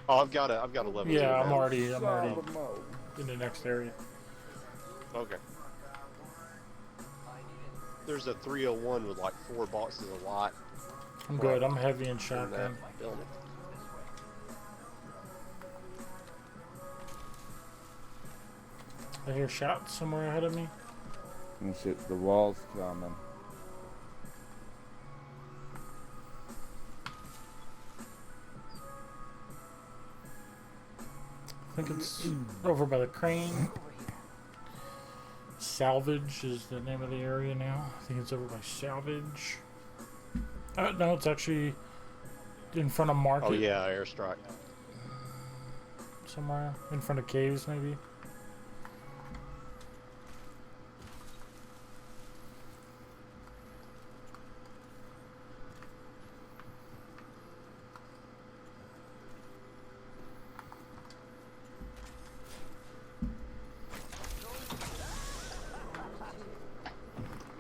Oh, I've got a level. Yeah, 0 I'm now. already Solve the mode. in the next area. Okay. There's a 301 with like 4 boxes of light I'm good. I'm heavy in in that shotgun. building. I hear shots somewhere ahead of me. And shit, the wall's coming. I think it's over by the crane. Salvage is the name of the area now. I think it's over by Salvage. No, it's actually in front of Market. Oh yeah, airstrike. Somewhere in front of Caves, maybe.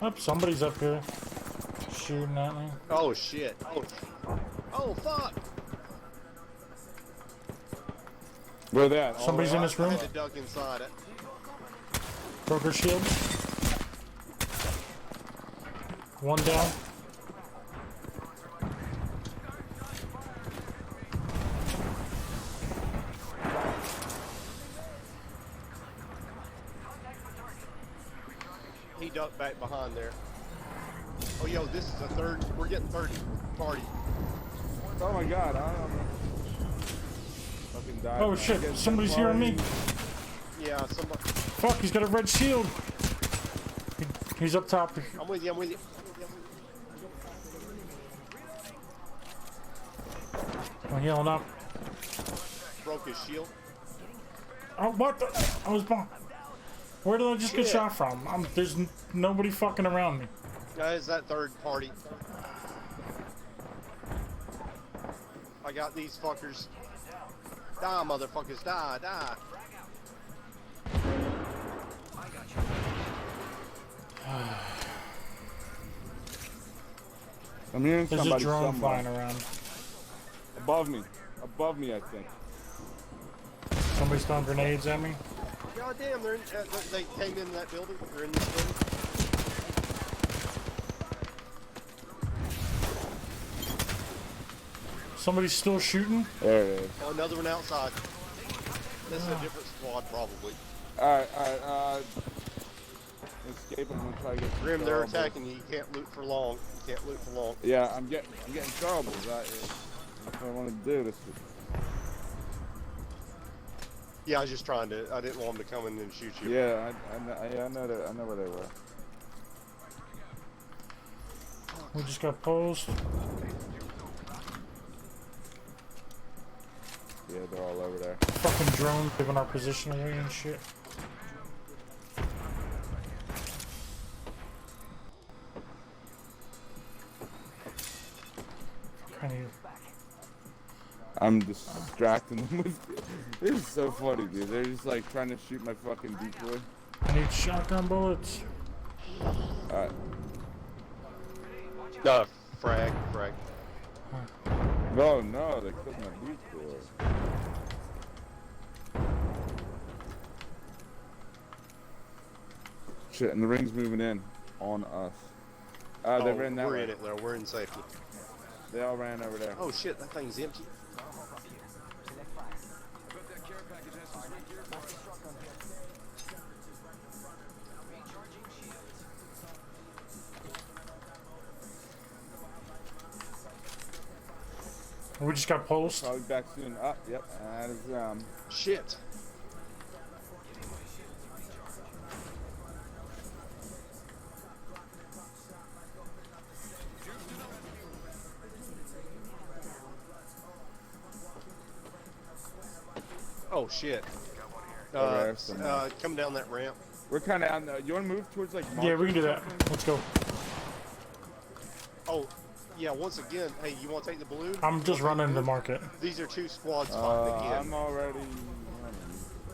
Oh, somebody's up here shooting at me. Oh shit. Oh fuck. Where that? All Somebody's the in way this I room. had to duck inside it. Broker shield. One down. He ducked back behind there. Oh yo, this is the third. We're getting 30 party. up? Oh my god, I don't know. Fucking died. Oh man. shit, Get somebody's some hearing me. party. Yeah, somebody. Fuck, he's got a red shield. He's up top. I'm with you. I'm with you. I'm healing up. Broke his shield. Oh, what the? I was bomb. Where did I just get Shit. shot from? There's nobody fucking around me. Guys, that third party. I got these fuckers. Die, motherfuckers, die, die. I'm hearing There's a somebody drone somewhere. flying around. Above me, I think. Somebody's throwing grenades at me. God damn, they're in, they came in that building. They're in this building. Somebody's still shooting? There it is. Oh, another one outside. This is a different squad, probably. Alright. Escape. I'm gonna try to get Grim, they're Charles. attacking you. You can't loot for long. You can't loot for long. Yeah, I'm getting Charles. That's what I want to do. This. Yeah, I was just trying to. I didn't want them to come in and shoot you. Yeah, I know that. I know where they were. We just got posed. Yeah, they're all over there. Fucking drone giving our position away and shit. I'm distracting them with. This is so funny, dude. They're just like trying to shoot my fucking decoy. I need shotgun bullets. Alright. Frag. No, they killed my decoy. Shit, and the ring's moving in on us. They ran that we're way. in it though. We're in safety. They all ran over there. Oh shit, that thing's empty. We just got post. Probably back soon. Up, yep. That is Shit. Oh shit. Coming down that ramp. We're kind of on the. You want to move towards like? Yeah, we can do that. Let's go. Oh, yeah. Once again, hey, you want to take the balloon? I'm just running the market. These are two squads fighting again. I'm already.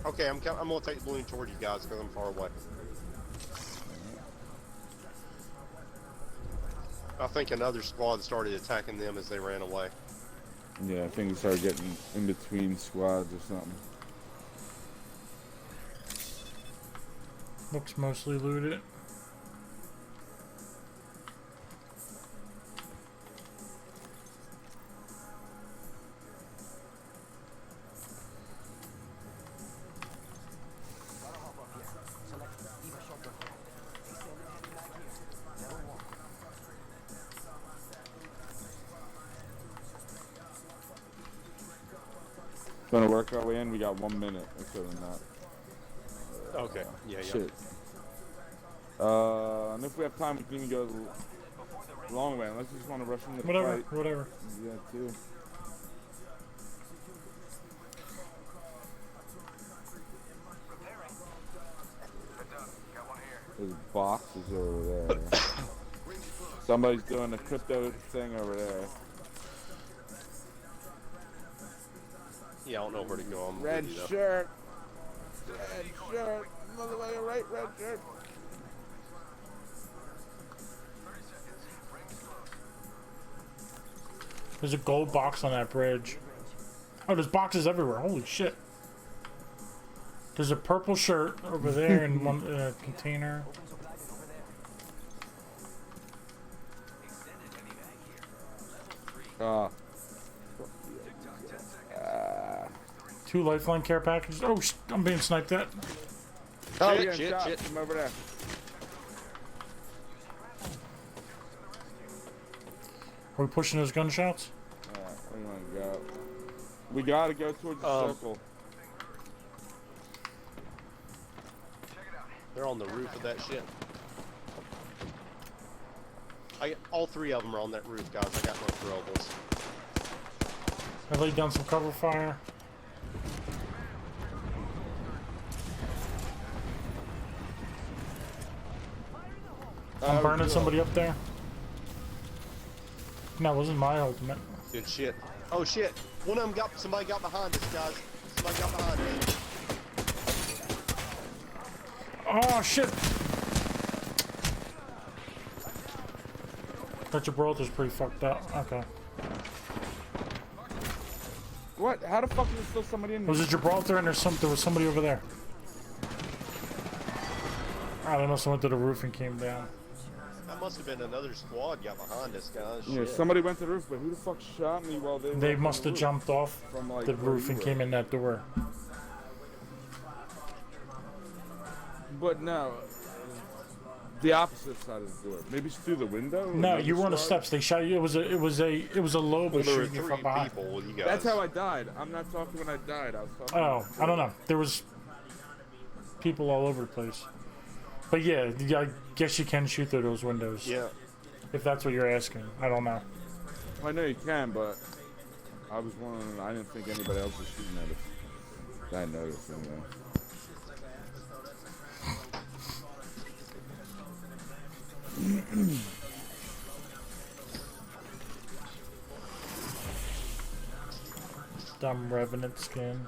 Okay, I'm gonna take the balloon toward you guys because I'm far away. I think another squad started attacking them as they ran away. Yeah, I think we started getting in between squads or something. Looks mostly looted. Trying to work our way in. We got 1 minute. Instead of not. Okay. Yeah. Shit. And if we have time, we can even go the long way. Unless you just want to rush into the fight. Whatever. Yeah, too. There's boxes over there. Somebody's doing a crypto thing over there. Yeah, I don't know where to go. I'm Red with you, though. shirt. Red shirt. Another way, right? Red shirt. There's a gold box on that bridge. Oh, there's boxes everywhere. Holy shit. There's a purple shirt over there in one container. Two lifeline care packages. Oh, I'm being sniped at. Oh, shit. From over there. Are we pushing those gunshots? Yeah, where do you want to go? We gotta go towards the circle. They're on the roof of that shit. All three of them are on that roof, guys. I got no throwables. I laid down some cover fire. I'm burning somebody up there. No, it wasn't my ultimate. Good shit. Oh shit! One of them somebody got behind us, guys. Somebody got behind us. Oh shit! That Gibraltar's pretty fucked up. Okay. What? How the fuck is there still somebody in there? Was it Gibraltar and there was somebody over there? I don't know, someone did a roof and came down. That must have been another squad got behind us, guys. Yeah, Shit. somebody went to the roof, but who the fuck shot me while they were They up on must the have roof? jumped off From, like, the where roof you and were. came in that door. But no, the opposite side of the door. Maybe it's through the window. No, another you were on the squad? steps. They shot you. It was a Loba Well, there were shooting you 3 from behind. people with you guys. That's how I died. I'm not talking when I died. I was talking. Oh, I don't know. There was people all over the place. But yeah, I guess you can shoot through those windows. Yeah. If that's what you're asking. I don't know. I know you can, but I was wondering. I didn't think anybody else was shooting at us. I noticed anyway. Dumb Revenant skin.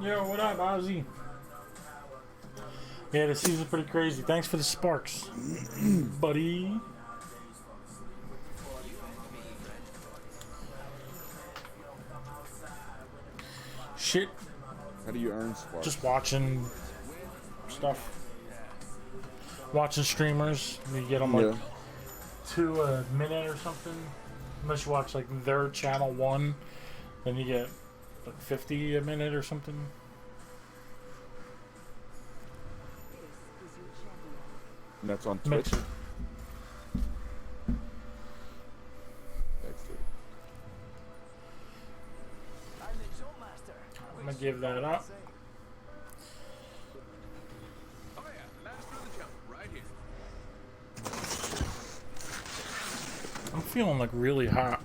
Yo, what up, Ozzy? Yeah, the season's pretty crazy. Thanks for the sparks, buddy. Shit. How do you earn sparks? Just watching stuff. Watching streamers. You get them like 2 a minute or something. Unless you watch like their channel 1, then you get like 50 a minute or something. And that's on Mixed. Twitch. Excellent. I'm gonna give that up. Oh yeah, master of the jump, right here. I'm feeling like really hot.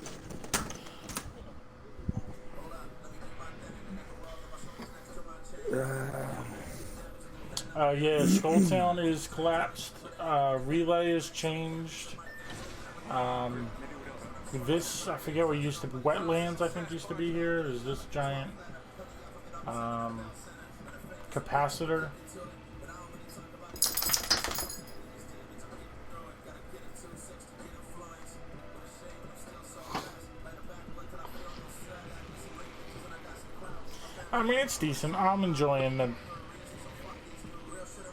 Yeah, Skulltown is collapsed. Relay is changed. This, I forget what used to be. Wetlands, I think, used to be here. Is this giant capacitor? I mean, it's decent. I'm enjoying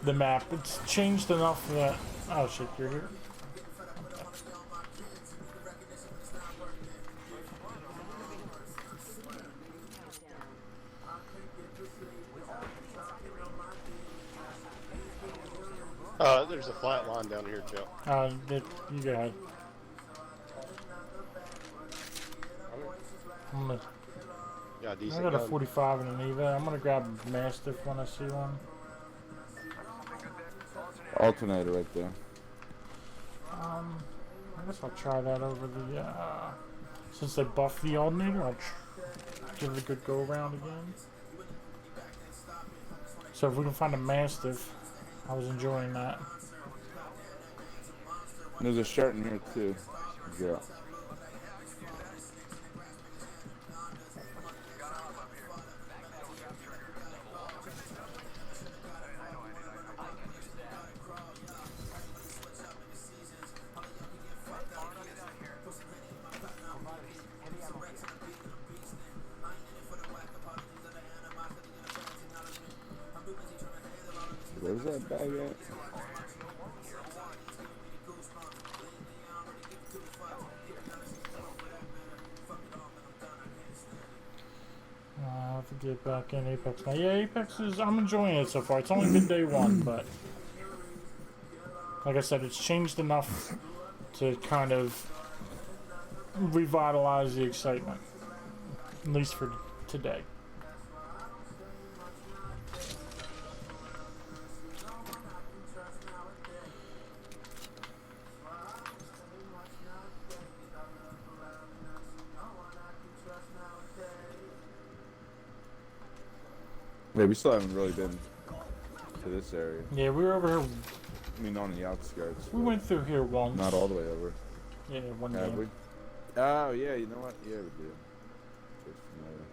the map. It's changed enough that... Oh shit, you're here. There's a flat line down here, Joe. You go ahead. Yeah, I decent got a gun. 45 and an EVA. I'm gonna grab a Mastiff when I see one. Alternator right there. I guess I'll try that over the, since they buffed the alternator, I'll give it a good go around again. So if we can find a Mastiff, I was enjoying that. There's a shirt in here too. Yeah. Where's that bag at? I have to get back in Apex now. Yeah, Apex is, I'm enjoying it so far. It's only been day 1, but Like I said, it's changed enough to kind of revitalize the excitement, at least for today. Yeah, we still haven't really been to this area. Yeah, we were over here. I mean, on the outskirts. We went through here once. Not all the way over. Yeah, one Have game. we? Oh, yeah, you know what? Yeah, we did. It's familiar.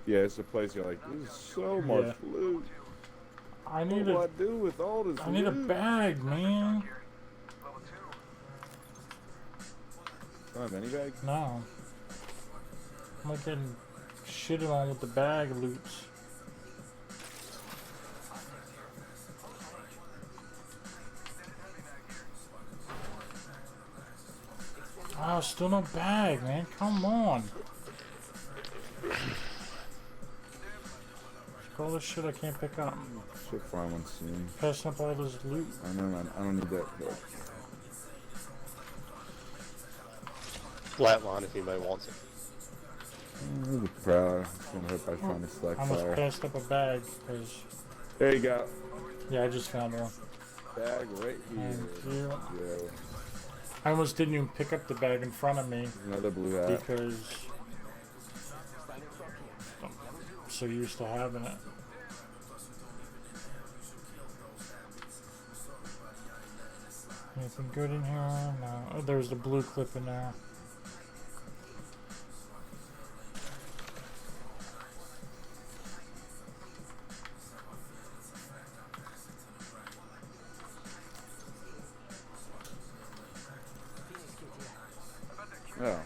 Yeah, it's a place you're like, this is so much loot. I What need do I a, do with all this I need a loot? bag, man. Don't have any bags? No. I'm like getting shitted on with the bag loots. Oh, still no bag, man. Come on. All this shit I can't pick up. Should find one soon. Passing up all this loot. I know, man. I don't need that. But Flatline if anybody wants it. I'm really proud. I'm gonna hope I find a slack I almost fire. passed up a bag because. There you go. Yeah, I just found one. Bag right here. Thank you. Yeah. I almost didn't even pick up the bag in front of me Another blue hat. because I'm so used to having it. Anything good in here? No. Oh, there's the blue clip in there. Yeah.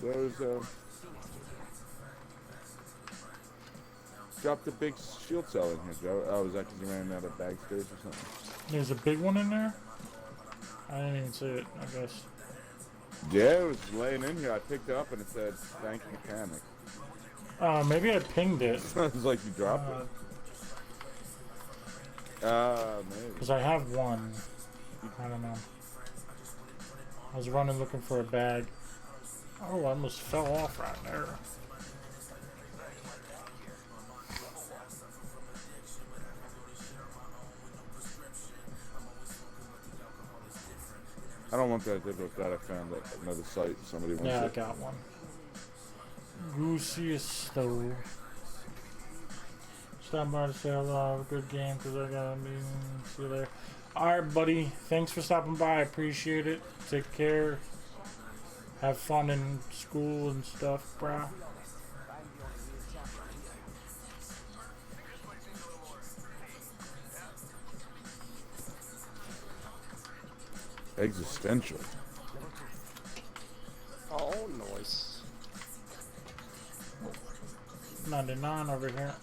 Those, dropped a big shield cell in here, Joe. Oh, was that because you ran out of bag space or something? There's a big one in there? I didn't even see it, I guess. Yeah, it was laying in here. I picked it up and it said, thank mechanic. Maybe I pinged it. It was like you dropped it. Maybe. Because I have one. I don't know. I was running looking for a bag. Oh, I almost fell off right there. I don't want that to with that. I found another site. Somebody wants Yeah, I it. got one. Goosey Stove. Stop by to say hello. Have a good game because I got a meeting. See you later. Alright, buddy. Thanks for stopping by. I appreciate it. Take care. Have fun in school and stuff, brah. Existential. Oh, nice. 99 over here.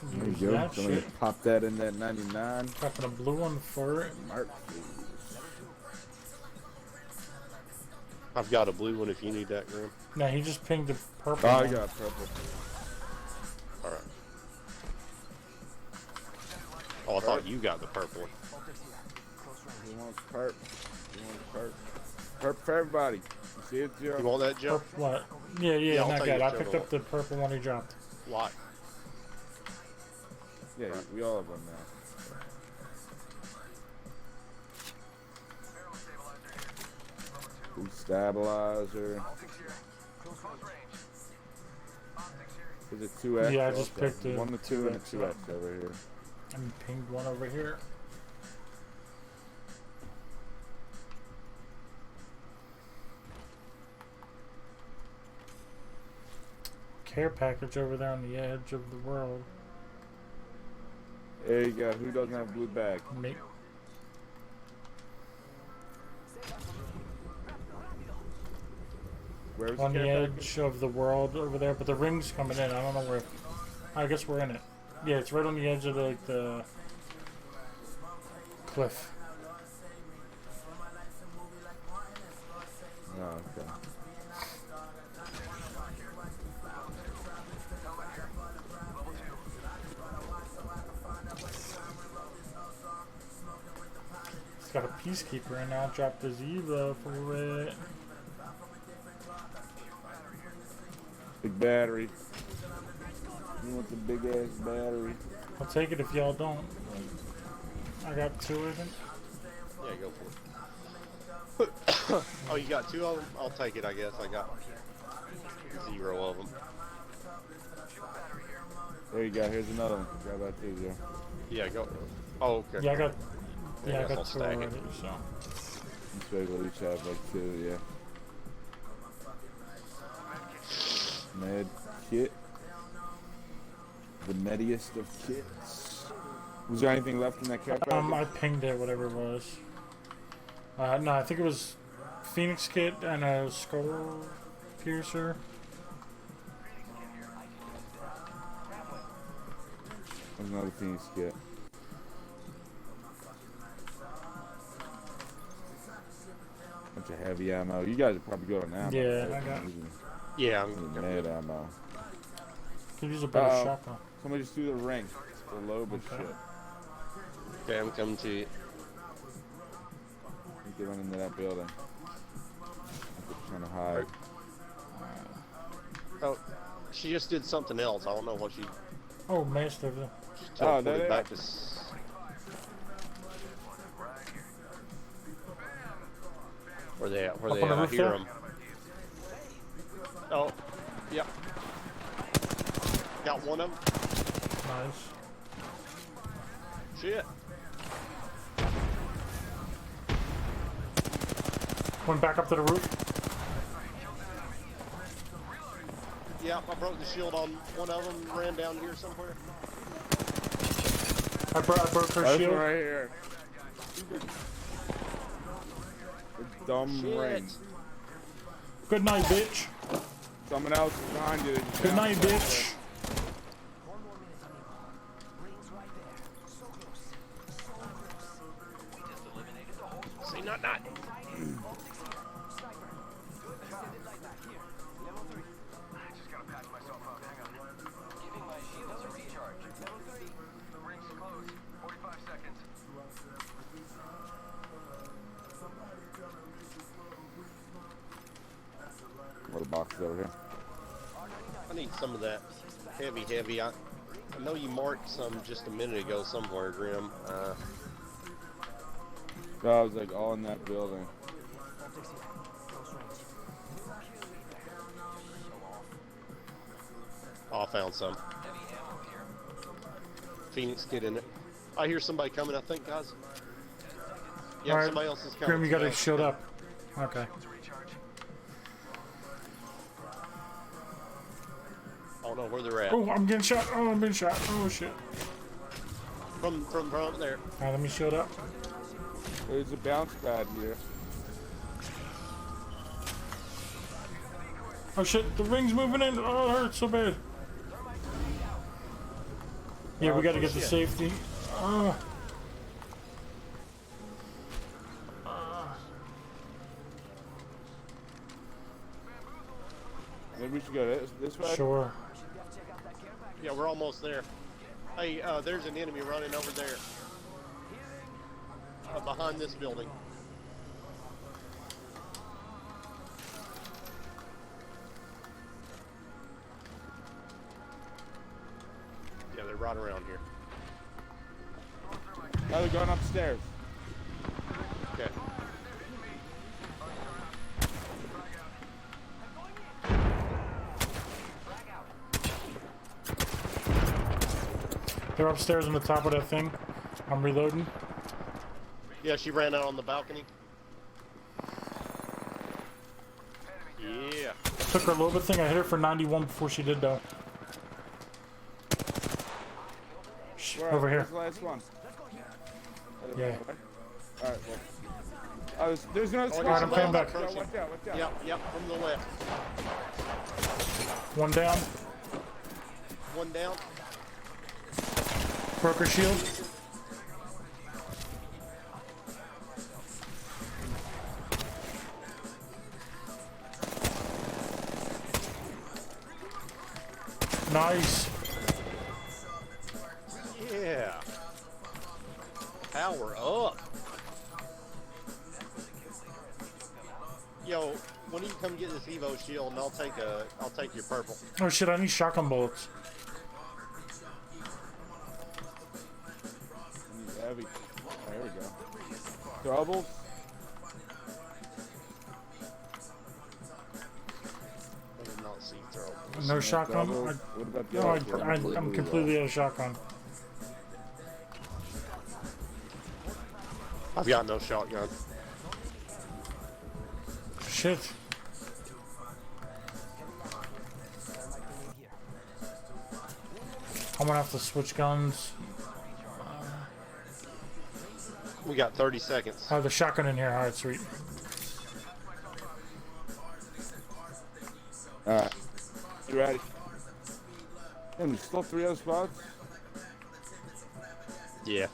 There you Use go. that Somebody shit. pop that in that 99. Dropping a blue one for it. Mark. I've got a blue one if you need that, Grim. No, he just pinged the purple Oh, I one. got purple. Alright. Oh, I thought you got the purple one. Who wants perp? Who wants perp? Perp for everybody. You see it, Joe? You want that, Joe? What? Yeah, I'll not take good. it, I Joe. picked up the purple one he dropped. Lot. Yeah, we all have one now. Boost stabilizer. Is it 2X? Yeah, I just Okay. picked it. 1 to 2 and a 2X 2X over here. And pinged one over here. Care package over there on the edge of the world. There you go. Who doesn't have a blue bag? Me. Where's On the care edge of the world over there, but the ring's coming in. I don't know where. I guess we're in it. Yeah, it's right on the edge of the cliff. Oh, okay. It's got a peacekeeper in now. Dropped the Ziva for it. Big battery. You want the big ass battery? I'll take it if y'all don't. I got 2 of them. Yeah, go for it. Oh, you got 2 of them? I'll take it, I guess. I got 0 of them. There you go. Here's another one. Grab that too, Joe. Yeah, go. Oh, okay. Yeah, I got. Yeah, Yeah, I I'll got 2 stack it. already. So. Each way we'll each have like 2, yeah. Med kit. The mediest of kits. Was there anything left in that care package? I pinged it, whatever it was. No, I think it was Phoenix kit and a skull piercer. There's another Phoenix kit. Bunch of heavy ammo. You guys are probably going ammo. Yeah, I got. Yeah, I'm mad ammo. Could use a better shotgun. Somebody just do the ring. The Loba shit. Okay, I'm coming to you. You can run into that building. I'm trying to hide. Oh, she just did something else. I don't know what she. Oh, master. She teleported back to. Where they at? Where Up they on the at? I roof hear there? them. Oh, yep. Got one of them. Nice. Shit. Went back up to the roof. Yep, I broke the shield on one of them. Ran down here somewhere. I broke her This shield. one right here. The dumb ring. Good night, bitch. Someone else is behind you. Good night, bitch. See, not. Just gotta patch myself up. Hang on. Giving my shields a recharge. Level 3. Rings closed. 45 seconds. What a box is over here. I need some of that heavy. I know you marked some just a minute ago somewhere, Grim. I was like all in that building. Oh, I found some. Phoenix kit in it. I hear somebody coming, I think, guys. Yeah, All right. somebody else is coming. Grim, you gotta shield up. Okay. I don't know where they're at. Oh, I'm getting shot. Oh, I'm being shot. Oh, shit. From up there. Alright, let me shield up. There's a bounce pad here. Oh, shit. The ring's moving in. Oh, it hurts so bad. Yeah, we gotta get the safety. Maybe we should go this way? Sure. Yeah, we're almost there. Hey, there's an enemy running over there. Behind this building. Yeah, they're right around here. Now they're going upstairs. Okay. They're upstairs on the top of that thing. I'm reloading. Yeah, she ran out on the balcony. Yeah. Took her a little bit thing. I hit her for 91 before she did, though. Shh, over here. Where's the last one? Yeah. Alright, well. There's another Oh, squad. Alright, I'm coming back. Watch out, watch out, watch out. Yep, from the left. One down. One down. Broker shield. Nice. Yeah. Power up. Yo, when do you come get this Evo shield and I'll take your purple. Oh shit, I need shotgun bullets. Heavy. There we go. Doubles. I did not see throw. No shotgun. Doubles. What about the No, other I'm completely out of shotgun. I've got no shotgun. Shit. I'm gonna have to switch guns. We got 30 seconds. Oh, the shotgun in here. Alright, sweet. Alright. You ready? And there's still 3 other spots? Yeah.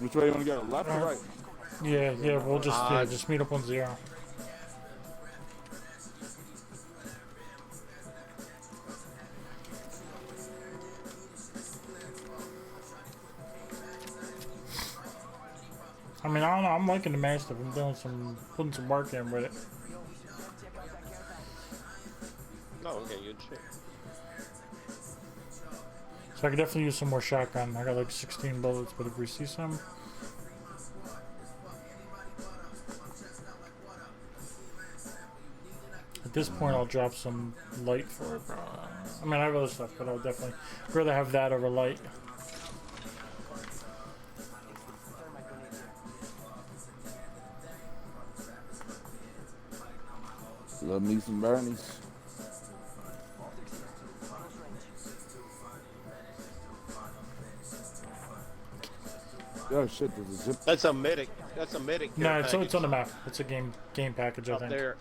Which way you want to go? Left or right? Yeah, we'll just meet up on 0. I mean, I don't know. I'm liking the Mastiff. I'm putting some work in with it. Oh, okay, good shit. So I could definitely use some more shotgun. I got like 16 bullets, but if we see some. At this point, I'll drop some light for it. I mean, I have other stuff, but I'll definitely rather have that over light. Love me some Bernies. Oh shit, there's a zip. That's a medic. That's a medic. No, care it's on the package. map. It's a game package, I Up think. there.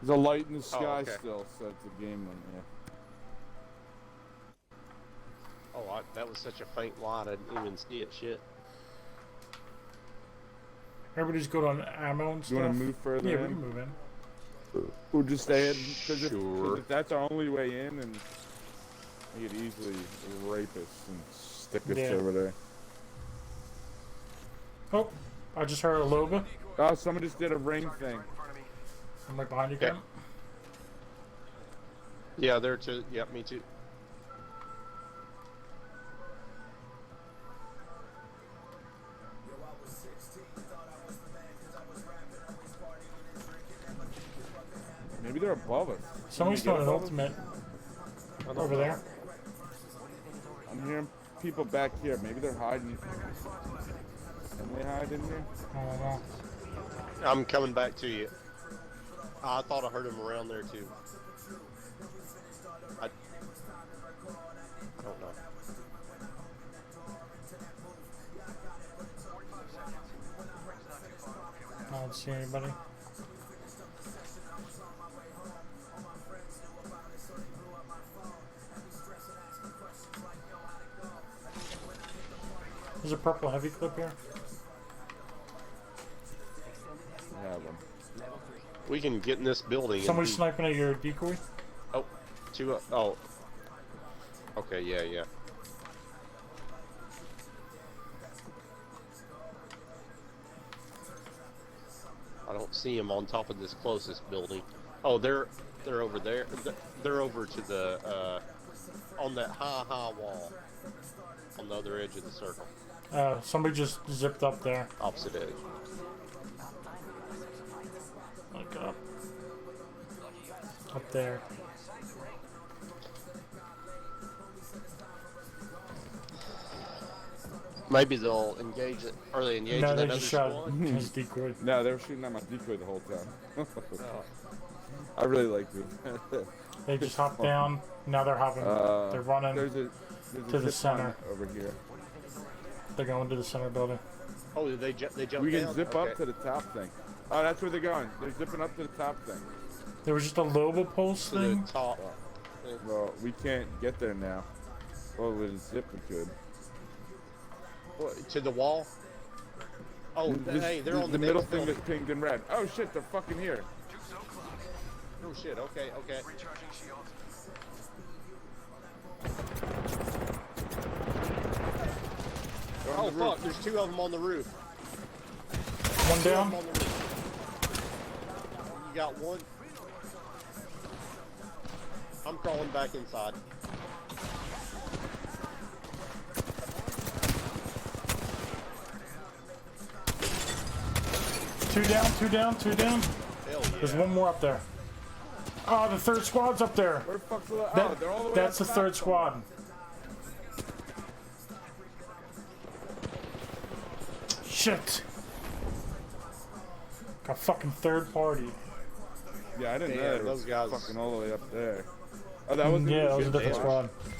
There's a light in the sky okay. still, so it's a game one, yeah. Oh, that was such a faint light. I didn't even see it. Shit. Everybody's good on ammo and stuff. You want to move further Yeah, in? we can move in. We'll just stay in, because Sure. if that's our only way in, and we could easily rape us and stick us Yeah. over there. Oh, I just heard a Loba. Oh, someone just did a ring thing. I'm right behind you, Okay. Ken. Yeah, there too. Yep, me too. Maybe they're above us. Somebody's Can we throwing get an above us? ultimate over there. I'm hearing people back here. Maybe they're hiding. Can they hide in here? I don't know. I'm coming back to you. I thought I heard him around there too. I don't know. I don't see anybody. There's a purple heavy clip here. I have them. We can get in this building. and Somebody be- sniping at your decoy. Oh, two. Oh. Okay. Yeah. Yeah. I don't see him on top of this closest building. Oh, they're over there. They're over to the on that high wall on the other edge of the circle, Somebody just zipped up there. opposite edge. Like up there. Maybe they'll engage it. Are they engaging No, they that just other shot squad? his decoy. No, they were shooting at my decoy the whole time. Oh. I really like these. They just hop down. Now they're hopping. They're running There's to a the zip line center. over here. They're going to the center building. Oh, they jump We can down? zip Okay. up to the top thing. Oh, that's where they're going. They're zipping up to the top thing. There was just a Lobo pulse To the thing. top. Well, we can't get there now. Well, with a zip we could. What, to the wall? Oh, hey, they're on the middle next thing building. that's pinged in red. Oh shit, they're fucking here. Oh shit, okay. Recharging shields. They're on Oh the roof. fuck, there's two of them on the roof. One Two of down. them on the roof. You got one. I'm crawling back inside. Two down. Two down. Two down. Hell yeah. There's one more up there. Oh, the third squad's up there. Where the fuck's the? That- Oh, they're all the way that's the up top. third squad. Shit. Got fucking third party. Yeah, I didn't Damn, know they those were guys- fucking all the way up there. Oh, that was the Yeah, that was a ship different squad. squad.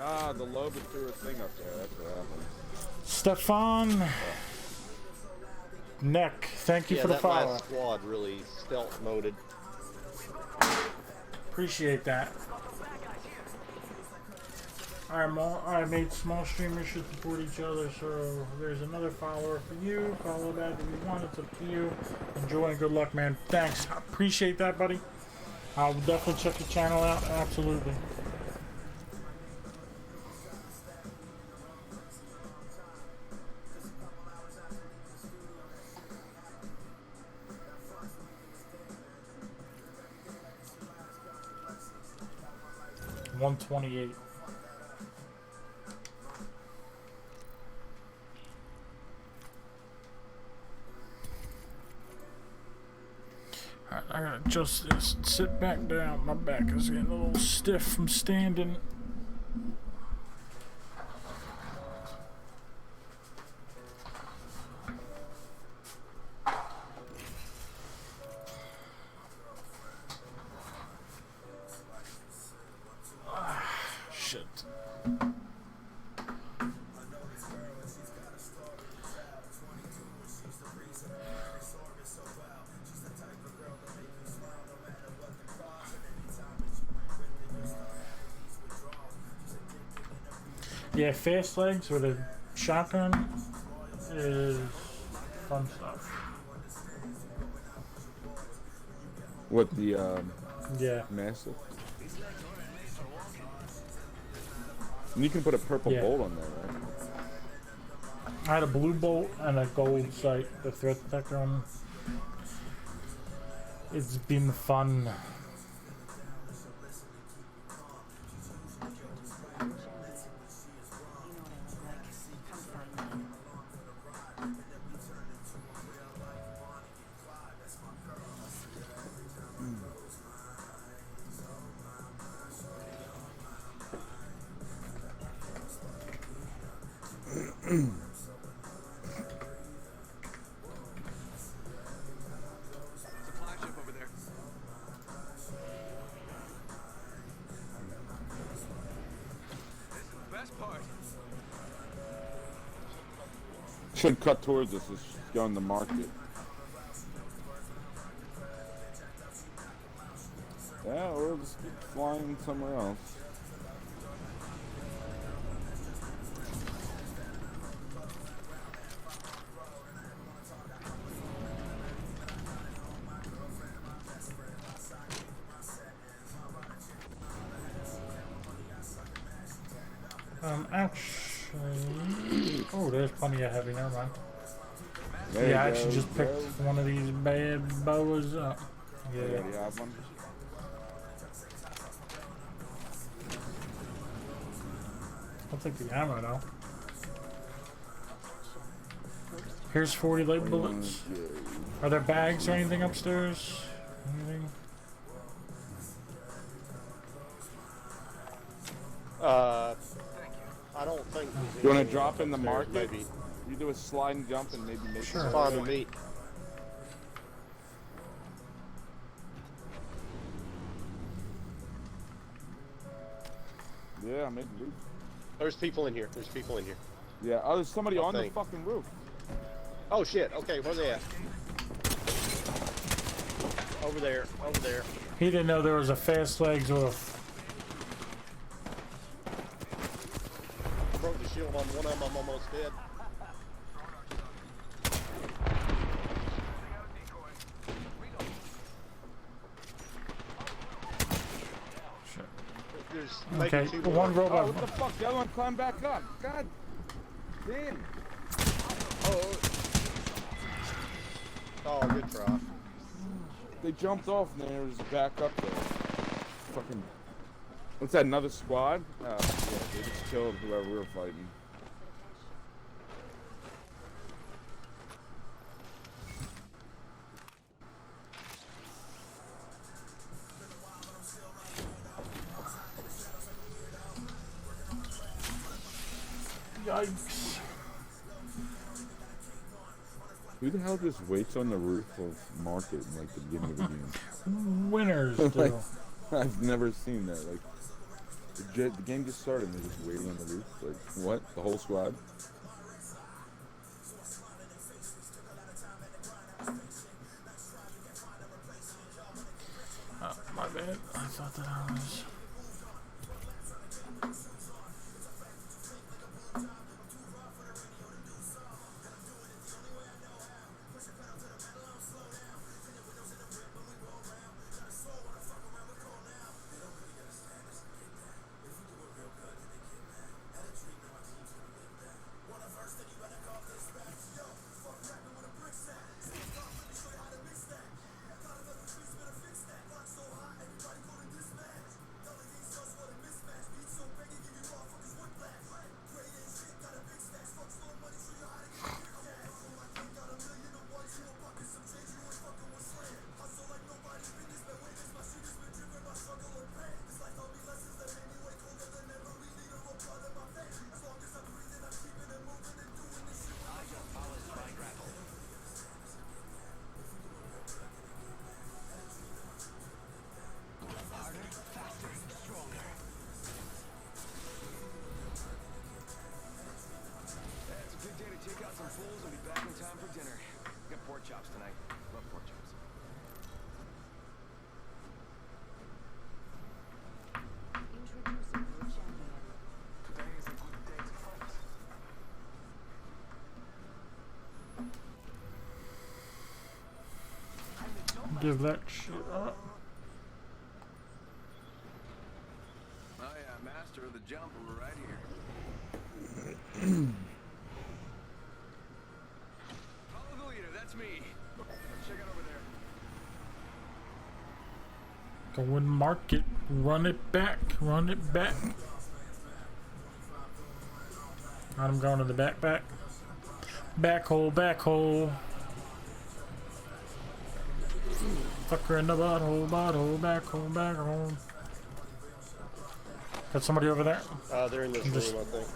Ah, the Loba threw a thing up there. That's what happened. Stefan Neck, thank you Yeah, for the that follow. last squad really stealth moded. Appreciate that. I made small streamers should support each other, so there's another follower for you. Follow that if you want, it's up to you. Enjoy and good luck, man. Thanks. I appreciate that, buddy. I'll definitely check your channel out. Absolutely. $128. Alright, I gotta adjust this. Sit back down. My back is getting a little stiff from standing. Shit. Yeah, fast legs with a shotgun is fun stuff. What the Yeah. massive? And you can put a purple Yeah. bolt on there, right? I had a blue bolt and a gold sight, the threat detector on. It's been fun. Supply ship over there. This is the best part. Should cut towards us. It's going to market. Yeah, or just keep flying somewhere else. Actually, oh, there's plenty of heavy. Never mind. There Yeah, I you actually go, just picked Joe. one of these bad boas up. You Yeah. already have one? I'll take the ammo now. Here's 40 light bullets. Are there bags or anything upstairs? Anything? I don't think. there's You want to anything drop in the upstairs, market? Maybe. You do a slide and jump and maybe make Sure. It's fine with me. Yeah, I'm in the roof. There's people in here. There's people in here. Yeah, oh, there's somebody I on the think. fucking roof. Oh shit. Okay, where they at? Over there. Over there. He didn't know there was a fast legs roof. I broke the shield on one of them. I'm almost dead. There's maybe Okay, two one more. Oh, robot. what the fuck? The other one climbed back up. God damn. Oh, good try. They jumped off and there was back up there. Fucking. What's that? Another squad? Yeah, they just killed whoever we were fighting. Yikes. Who the hell just waits on the roof of Market in like the beginning of the game? Winners Like, do. I've never seen that. Like, the game just started and they're just waiting on the roof. Like, what? The whole squad? Oh, my bad. I thought that I was. chops tonight. Love pork chops. Introducing your champion. Today is a good day to fight. Give that shit up. Oh yeah, master of the jump, we're right here. Follow the leader, that's me. Check it over there. Go and mark it. Run it back. Run it back. I'm going to the backpack. Back hole, back hole. Fucker in the bottle, back hole, back hole. Got somebody over there? They're in this room, I think.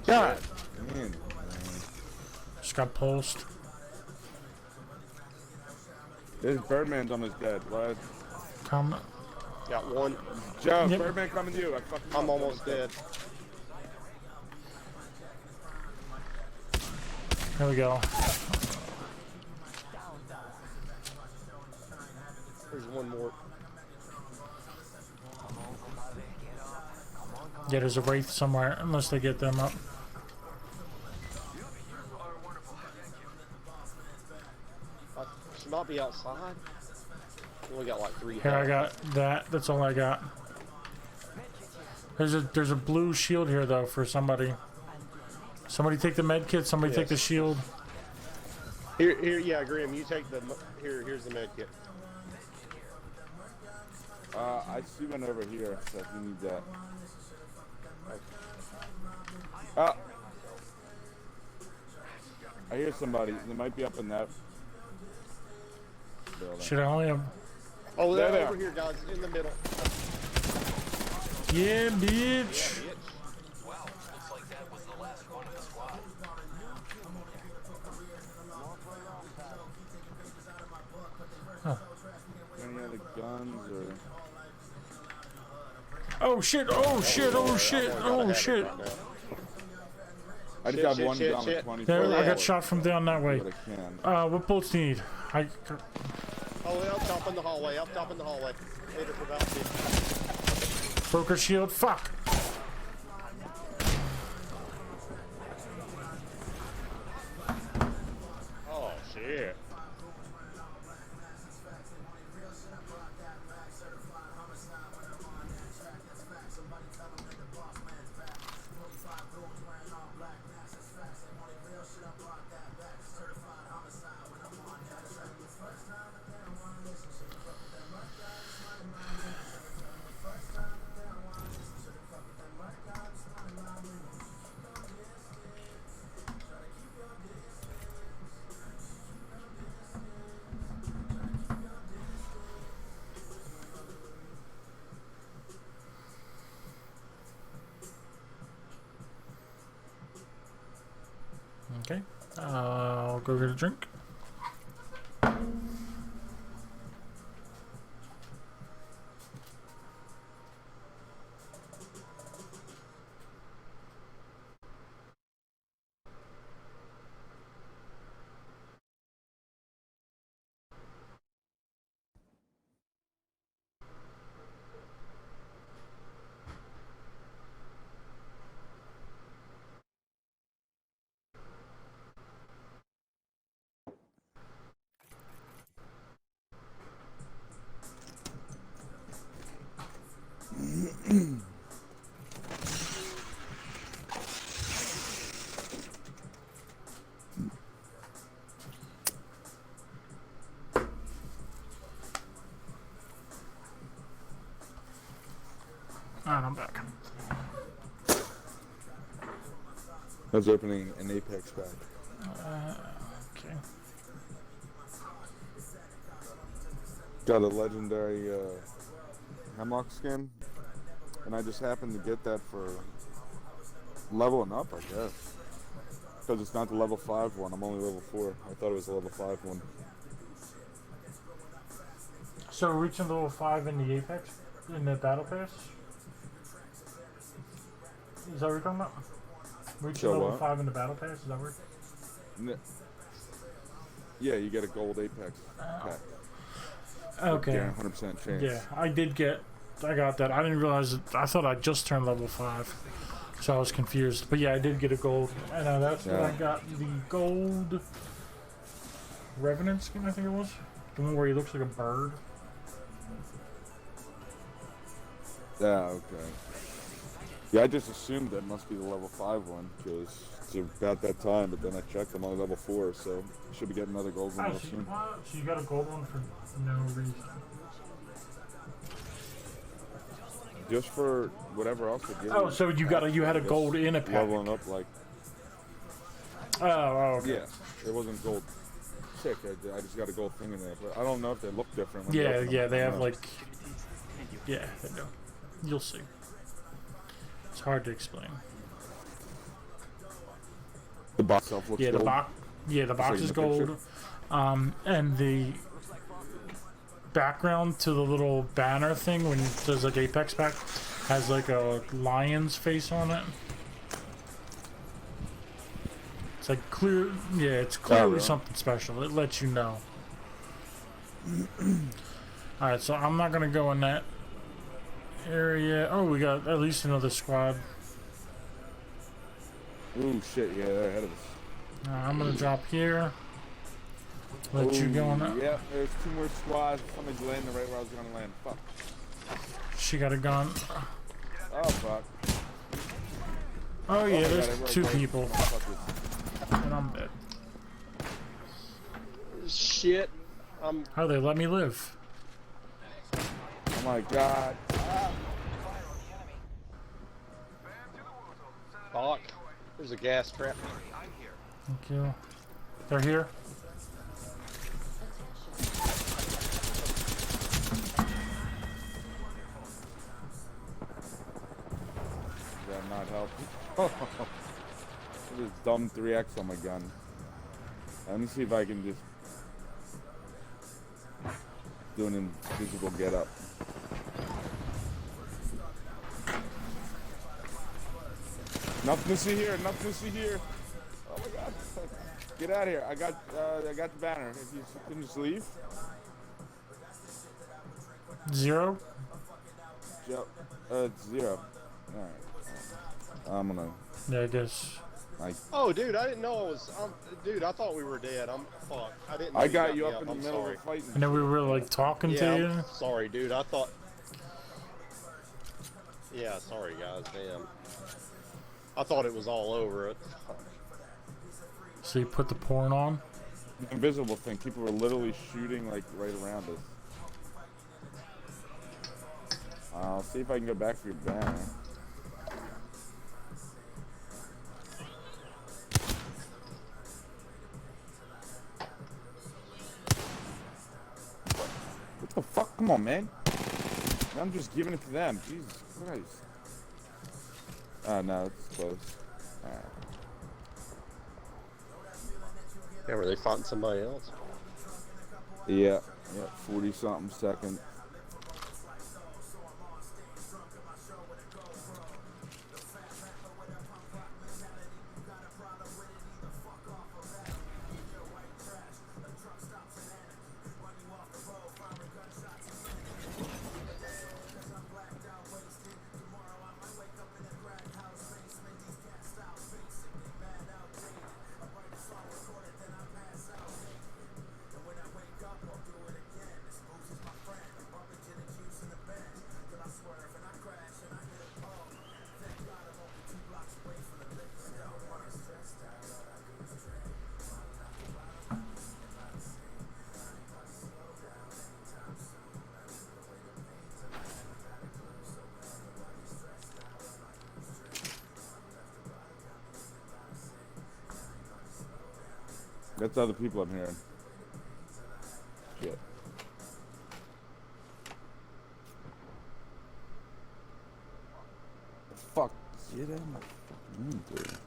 God man. Just got pulsed. There's Birdman's on his dead, lad. Come. Got one. Joe, Yep. Birdman coming to you. I fucking I'm almost dead. Here we go. There's one more. Yeah, there's a wraith somewhere, unless they get them up. She might be outside. We only got like 3 Here, I health. got that. That's all I got. There's a blue shield here though for somebody. Somebody take the med kit. Somebody take the Yes. shield. Here, yeah, Grim, you take the. Here's the med kit. I see one over here, so if you need that. I hear somebody. They might be up in that building. Should I only have? Oh, There they're they over are. here, guys, in the middle. Yeah, bitch. Wow, looks like that was the last one of the squad. Any other guns or? Oh shit! Oh shit! Oh shit! Oh shit! I just have one gun with 24. There, I got shot from down that way. But I can. What bullets do you need? Oh, up top in the hallway. Up top in the hallway. Later for about Broker shield. Fuck. Oh shit. Okay. I'll go get a drink. Alright, I'm back. I was opening an Apex pack. Okay. Got a legendary Hemlock skin, and I just happened to get that for leveling up, I guess. Because it's not the level 5 one, I'm only level 4. I thought it was the level 5 one. So reaching level 5 in the Apex, in the Battle Pass? Is that what you're talking about? Reaching So level what? 5 in the Battle Pass, is that where? Yeah, you get a gold Apex pack. Okay. Yeah, 100% chance. Yeah, I got that. I didn't realize it. I thought I just turned level 5. So I was confused. But yeah, I did get a gold. And that's when I got the gold Revenant skin, I think it was. The one where he looks like a bird. Yeah, okay. Yeah, I just assumed that must be the level 5 one, because it's about that time, but then I checked, I'm only level 4, so I should be getting another gold one real soon. So you got a gold one for no reason. Just for whatever else they give Oh, so you had a gold in a pack. Leveling up, like... Oh, okay. Yeah, it wasn't gold. Sick, I just got a gold thing in there, but I don't know if they look different. When Yeah, you open yeah, them. they I have don't know. like... Yeah, they do. You'll see. It's hard to explain. The box itself looks Yeah, gold. the box Like in is the gold. picture? And the background to the little banner thing when it says like Apex Pack has like a lion's face on it. It's like clear, yeah, it's clearly really? something special. It lets you know. Alright, so I'm not gonna go in that area. Oh, we got at least another squad. Ooh, shit, yeah, they're ahead of us. I'm gonna drop here. Let you go on that. Yeah, there's 2 more squads. Somebody's landing right where I was gonna land. Fuck. She got a gun. Oh, fuck. Oh yeah, I there's got it right 2 there. people. Motherfuckers. And I'm dead. Shit. How they let me live? Oh my god. Ah. Fuck. There's a gas trap. Thank you. They're here. Does that not help? This dumb 3x on my gun. Let me see if I can just... doing an invisible get up. Nothing to see here. Nothing to see here. Oh my God! Get out of here! I got the banner. If you can just leave. 0. Yep. It's 0. All right. I'm gonna. Yeah, I guess. Oh, dude, I didn't know I was. Dude, I thought we were dead. Fuck. I didn't. Know I got you me up in the I'm middle sorry. of fighting. And then we were like talking Yeah, to I'm you. sorry, dude. I thought. Yeah, sorry, guys. Damn. I thought it was all over. So you put the porn on. The invisible thing. People were literally shooting like right around us. I'll see if I can go back for your banner. What the fuck? Come on, man. I'm just giving it to them. Jesus Christ. Oh, no, it's close. Alright. Yeah, were they fighting somebody else? Yeah, 40-something seconds. That's other people I'm hearing. Shit. Fuck. Get out of my fucking room, dude.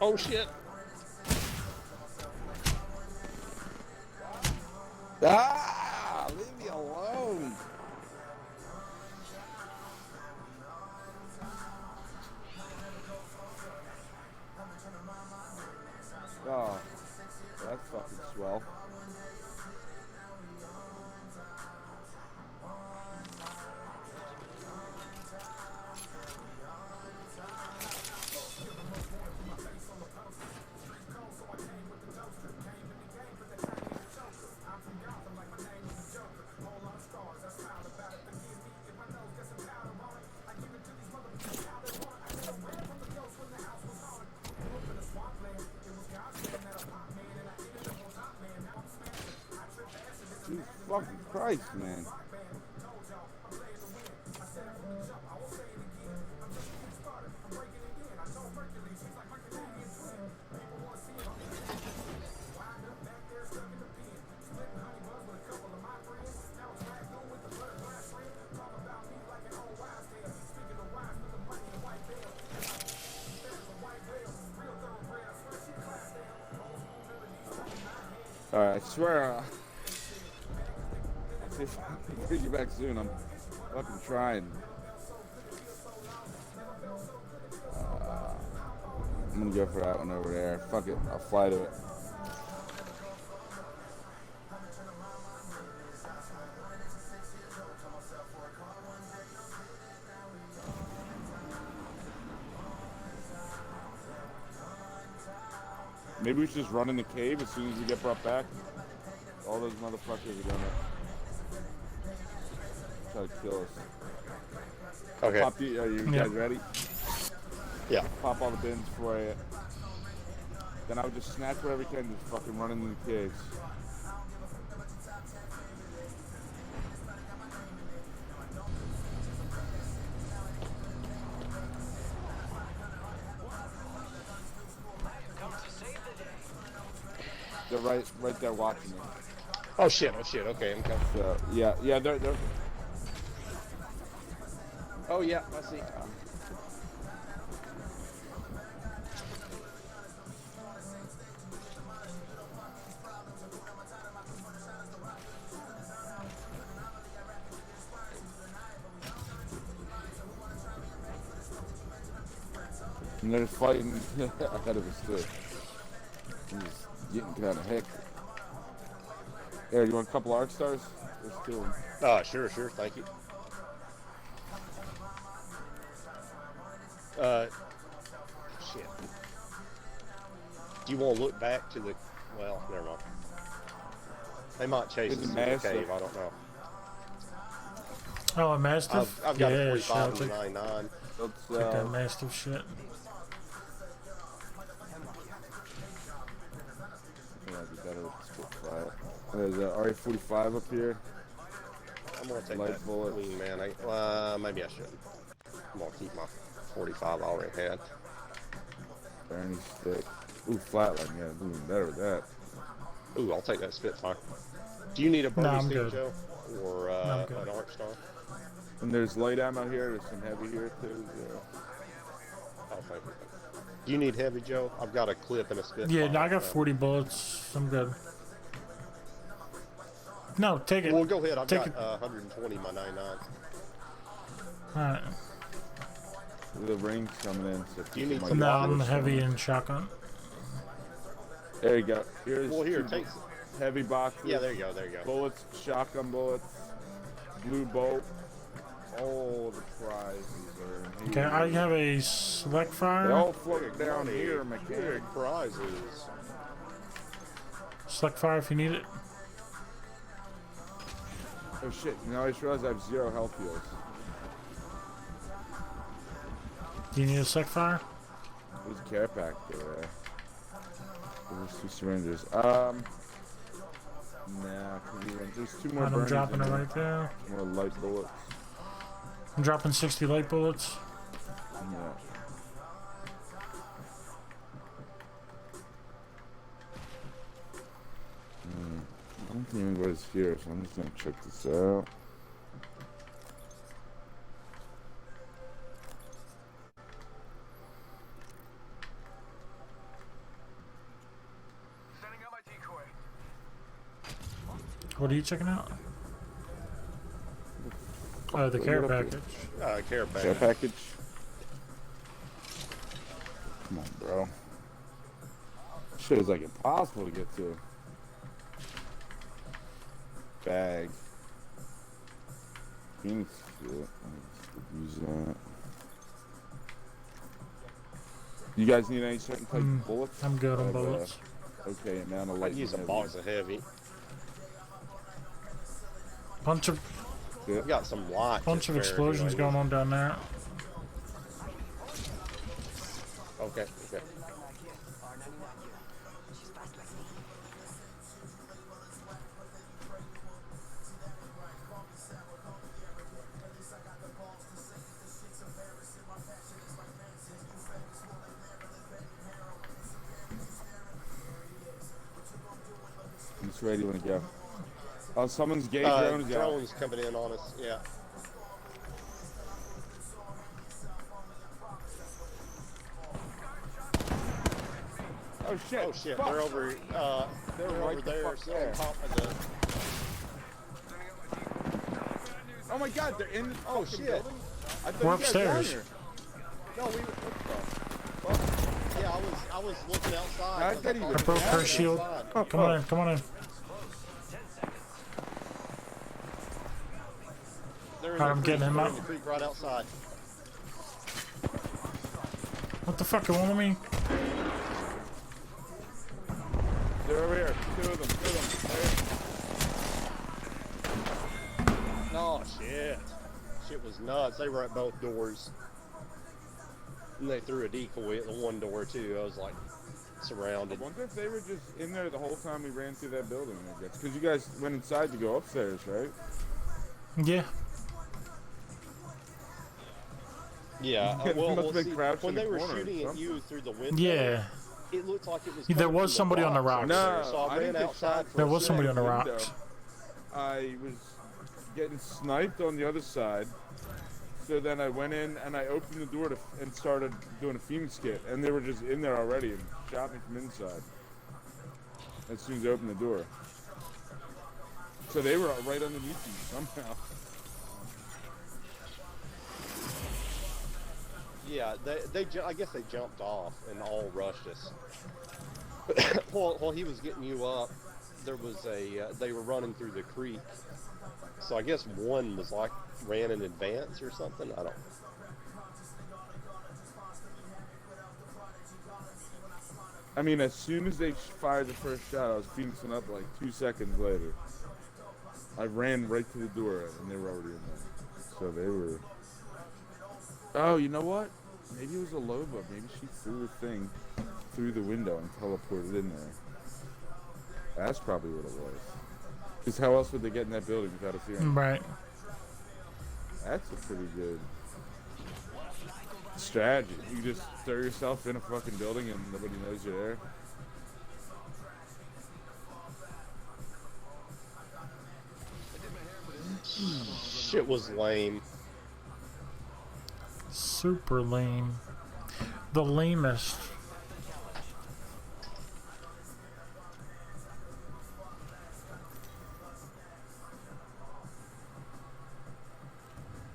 Oh shit! Ah! Leave me alone! Oh, that's fucking swell. Jesus fucking Christ, man. Alright, I swear I'll see if I can bring you back soon. I'm fucking trying. I'm gonna go for that one over there. Fuck it, I'll fly to it. Maybe we should just run in the cave as soon as we get brought back. All those motherfuckers are gonna try to kill us. Okay. Pop the, are you guys ready? Yeah. Pop all the bins for you. Then I would just snatch whatever you can and just fucking run into the caves. They're right there watching me. Oh shit, okay, I'm coming. So, yeah, they're. Oh yeah, I see. And they're fighting ahead of us too. It's getting kind of hectic. Here, you want a couple arc stars? There's 2 of them. Sure, thank you. Shit. Do you want to look back to the? Well, never mind. They might chase us It's to the massive. cave. I don't know. Oh, a Mastiff? I've got yeah, a shit, I'll 45 take, and a 99. Let's, take that Mastiff shit. Might be better with the split flat. There's an RA-45 up here. I'm gonna take Light that bullet. Queen, man. Maybe I shouldn't. I'm gonna keep my 45 I already had. Barney stick. Ooh, flatline. Yeah, I'm doing better with that. Ooh, I'll take that Spitfire. Do you need a No, Bernie I'm stick, good. Joe? Or I'm good. an Arc Star? And there's light ammo here. There's some heavy here too. Yeah. Oh, thank you. Do you need heavy, Joe? I've got a clip and a Spitfire. Yeah, no, I got 40 bullets. I'm good. No, take it. Well, go ahead. I've Take got it. 120 my 99. Alright. The ring's coming in. So Do you need my some No, I'm guys- heavy in shotgun. There you go. Here's Well, here, 2 take. heavy boxes. Yeah, there you go. There you go. Bullets, shotgun bullets, blue bolt. All the prizes are in Okay, here. I have a select They fire. all float down here, Big mechanic. prizes. Select fire if you need it. Oh shit! Now I just realized I have 0 health heals. Do you need a select fire? There's a care pack there. There's 2 syringes. Nah, 'cause there's 2 more. I'm Bernies dropping in it there. right there. More light bullets. I'm dropping 60 light bullets. Yeah. I don't think anybody's here, so I'm just gonna check this out. Sending out my decoy. What are you checking out? Oh, the What care you up to? package. Care pack. Care package. Come on, bro. Shit is like impossible to get to. Bag. Phoenix shit. Use that. You guys need any certain type of bullets? I'm good on Of, bullets. Okay, amount of light. I'd use a and box of heavy. Bunch of heavy. I've got some light. bunch of explosions going on down there. Okay, okay. It's ready when you go. Oh, someone's gay drones out. Drones coming in on us. Yeah. Oh shit! Oh shit! Fuck. They're over. They're right over the there. fuck So there. on top of the. Oh my god, they're in the Oh, fucking shit. building? I thought We're you guys were down upstairs. here. No, we. What the fuck? Yeah, I was looking outside. I 'cause thought he thought was I broke down her there. shield. outside. Come on in, come on in. They're in Alright, the I'm getting creek, him they're out. in the creek right outside. What the fuck, you want me? They're over here. 2 of them. 2 of them. Oh shit! Shit was nuts. They were at both doors, and they threw a decoy at the one door too. I was like I surrounded. wonder if they were just in there the whole time we ran through that building, I guess. Because you guys went inside to go upstairs, right? Yeah. Yeah. It Well, must've been see, crouched when in they the were corner or shooting at something. you through the window, Yeah. it looked like it was. There coming was from somebody on the rocks rocks. over there, No, so I I ran think they outside shot for There a was somebody on the window. rocks. I was getting sniped on the other side. So then I went in and I opened the door and started doing a Phoenix kit, and they were just in there already and shot me from inside as soon as I opened the door. So they were right underneath me somehow. Yeah, I guess they jumped off and all rushed us. While he was getting you up, there was they were running through the creek. So I guess one was like ran in advance or something. I don't. I mean, as soon as they fired the first shot, I was Phoenixing up like 2 seconds later. I ran right to the door and they were already in there. So they were. Oh, you know what? Maybe it was a Loba. Maybe she threw a thing through the window and teleported in there. That's probably what it was. Because how else would they get in that building without us hearing? Right. That's a pretty good strategy. You just throw yourself in a fucking building and nobody knows you're there. Shit was lame. Super lame. The lamest.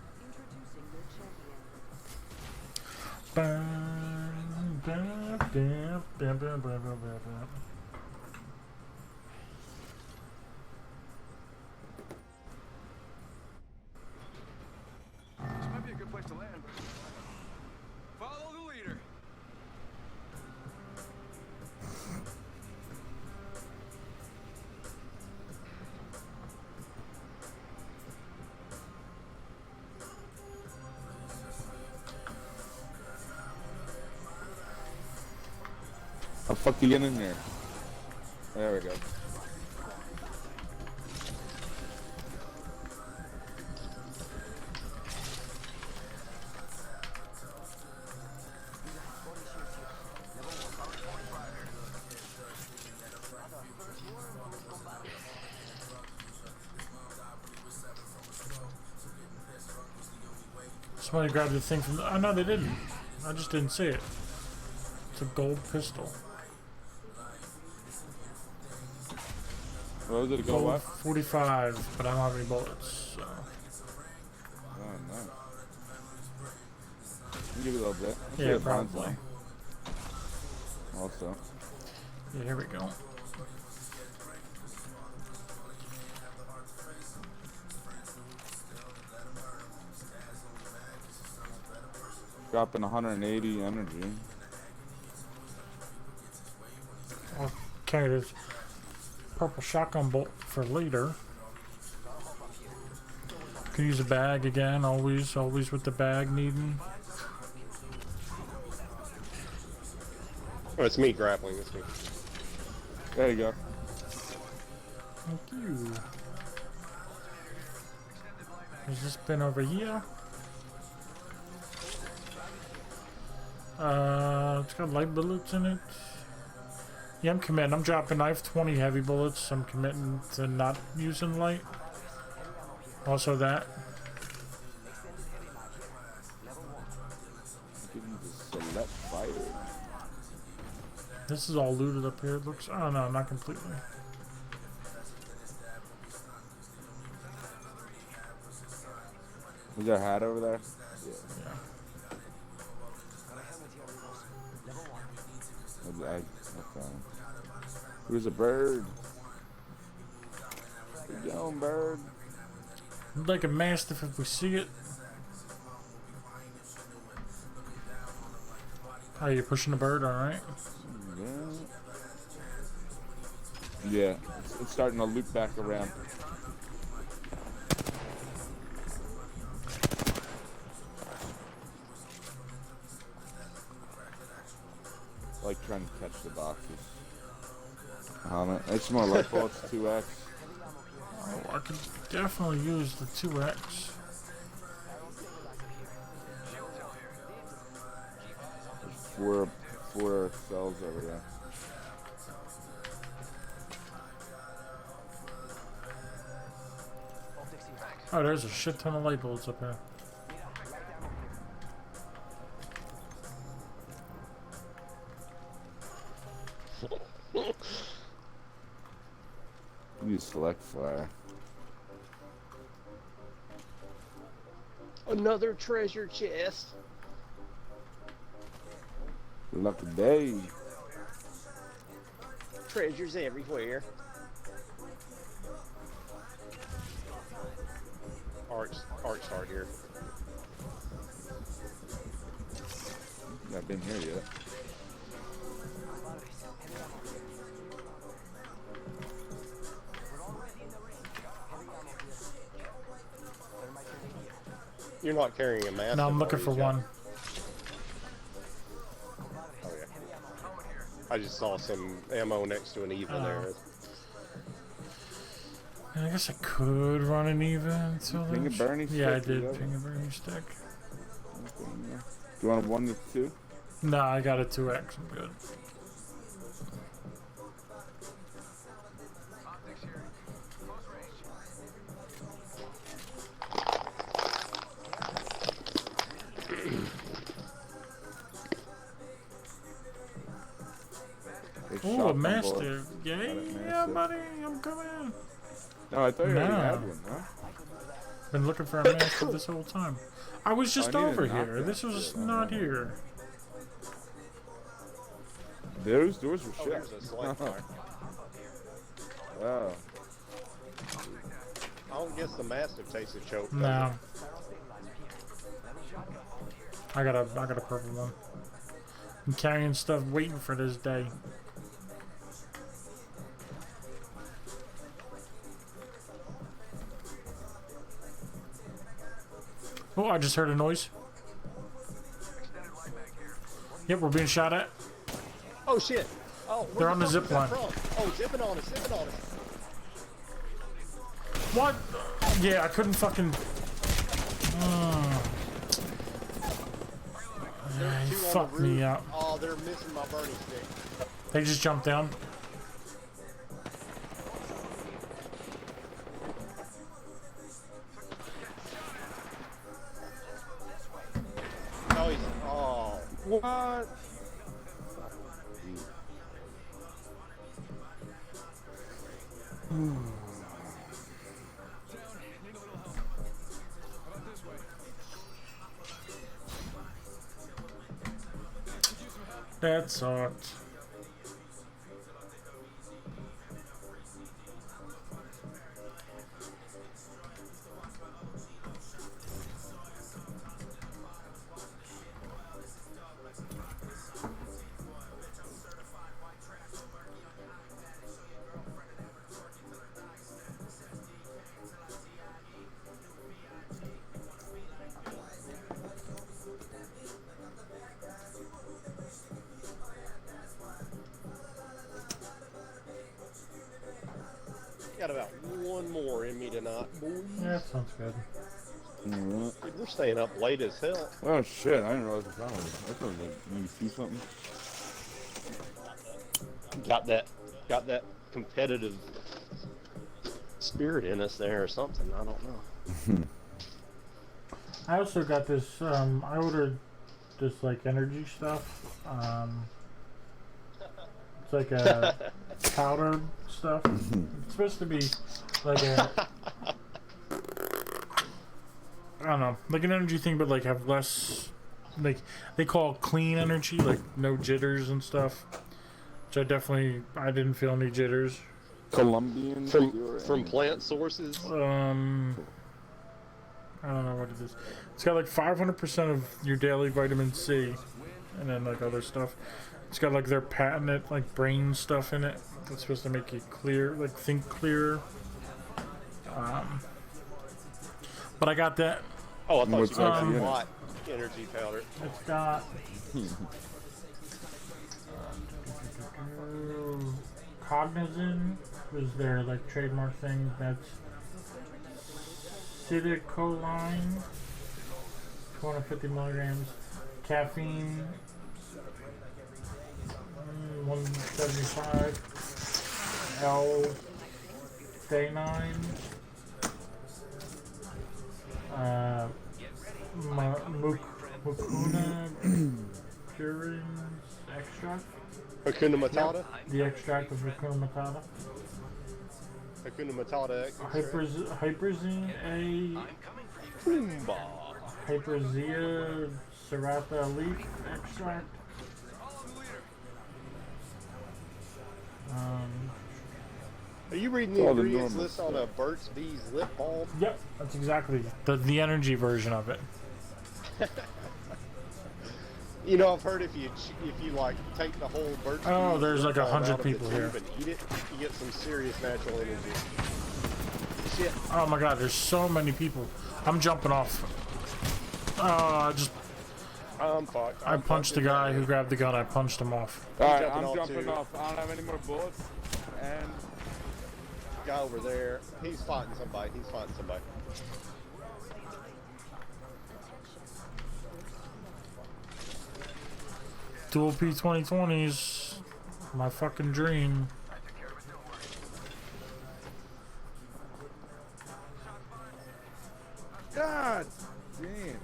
Introducing your champion. This might be a good place to land. Follow the leader. How the fuck you get in there? There we go. Somebody grabbed the thing from the... Oh, no, they didn't. I just didn't see it. It's a gold pistol. What was it? Go Gold what? 45, but I don't have any bullets, so... Oh, no. Give it a little bit. Let's see Yeah, if mine's probably. on. Also. Yeah, here we go. Dropping 180 energy. Okay, there's purple shotgun bolt for leader. Can use a bag again, always with the bag needing. Oh, it's me grappling. It's me. There you go. Thank you. Has this been over here? It's got light bullets in it. Yeah, I'm committing. I'm dropping knife 20 heavy bullets. I'm committing to not using light. Also that. Give me the select fighter. This is all looted up here. It looks. Oh no, not completely. Was there a hat over there? Yeah. Okay. Who's a bird? Good going, bird. Like a mastiff if we see it. Oh, you're pushing the bird, alright. Yeah, it's starting to loop back around. Like trying to catch the boxes. It's more like bullets 2x. Oh, I could definitely use the 2x. There's four cells over there. Oh, there's a shit ton of light bulbs up here. Use select fire. Another treasure chest. Lucky day. Treasures everywhere. Art's hard here. I've been here yet. You're not carrying a mask. No, I'm looking for one. Oh yeah. I just saw some ammo next to an Eva there. I guess I could run an Eva until Ping a then. Bernie Yeah, I stick, did yeah. ping a Bernie stick. Do you want a 1 to 2? No, I got a 2X. I'm good. Optics here. Close range. They Ooh, a shotgun master. bullets. Yeah, Got it, yeah, master. buddy. I'm coming. No, I thought you already No. had one, huh? Been looking for a master this whole time. I was just I need a over here. knockdown This was shit, not here. Those doors were Oh, shut. there's a select fire. Wow. I don't guess the Mastiff takes a choke. No. I got a purple one. I'm carrying stuff waiting for this day. Oh, I just heard a noise. Yep, we're being shot at. Oh shit! Oh, They're where on the fuck zip is that line. from? Oh, zipping on us, zipping on us. What? Yeah, I couldn't fucking. Yeah, he Two on the fucked me roof. up. Oh, they're missing my burning stick. They just jumped down. Oh, he's. Oh. What? That sucked. Got about one more in me tonight, boys. Yeah, that sounds good. Alright. Dude, we're staying up late as hell. Oh shit, I didn't realize the sound was. I thought it was like maybe see something. Got that competitive spirit in us there or something. I don't know. I also got this. I ordered this like energy stuff. It's like a powder stuff. It's supposed to be like a. I don't know, like an energy thing, but like have less. Like they call it clean energy, like no jitters and stuff. Which I didn't feel any jitters. Colombian. From plant sources. I don't know what it is. It's got like 500% of your daily vitamin C, and then like other stuff. It's got like their patented like brain stuff in it. It's supposed to make you clear, like think clearer. But I got that. Oh, I thought What's you got actually in it? hot energy powder. It's got. Cognizin was their like trademark thing. That's citicoline, 250 milligrams. Caffeine, 175. L-theanine, Hakuna Matata? The extract of Hakuna Matata. Hakuna Matata extract? Hyperzine A. Pumbaa. Hyperzea Serapha leaf extract. Are you reading the ingredients list on a Burt's Bees lip balm? Yep, that's exactly the energy version of it. You know, I've heard if you like take the whole Burt's Oh, Bees there's lip like balm 100 out of the people tube here. and eat it, you get some serious natural energy. Shit. Oh my god, there's so many people. I'm jumping off. I'm fucked. I punched the guy who grabbed the gun. I punched him off. Alright, I'm jumping off. I don't have any more bullets. And guy over there, he's fighting somebody. Dual P2020s. My fucking dream. God damn.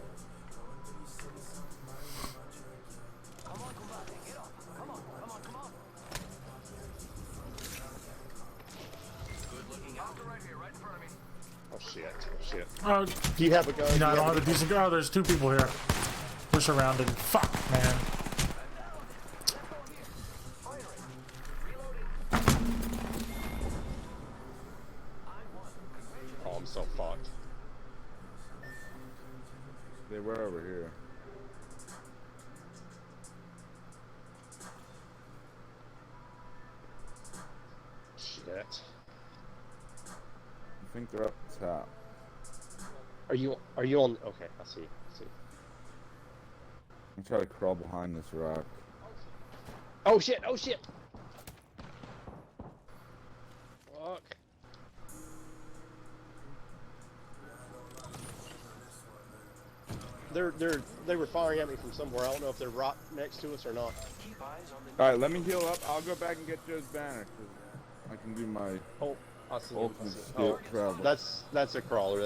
Oh shit. Oh, Do you have a gun? no, I don't have a decent gun. Oh, there's two people here. We're surrounded. Fuck, man. Oh, I'm so fucked. They were over here. Shit. I think they're up top. Are you on? Okay, I see. I'm trying to crawl behind this rock. Oh shit! Fuck. They were firing at me from somewhere. I don't know if they're right next to us or not. Alright, let me heal up. I'll go back and get Joe's banner. 'Cause I can do my I see. ultimate skill travel. That's a crawler.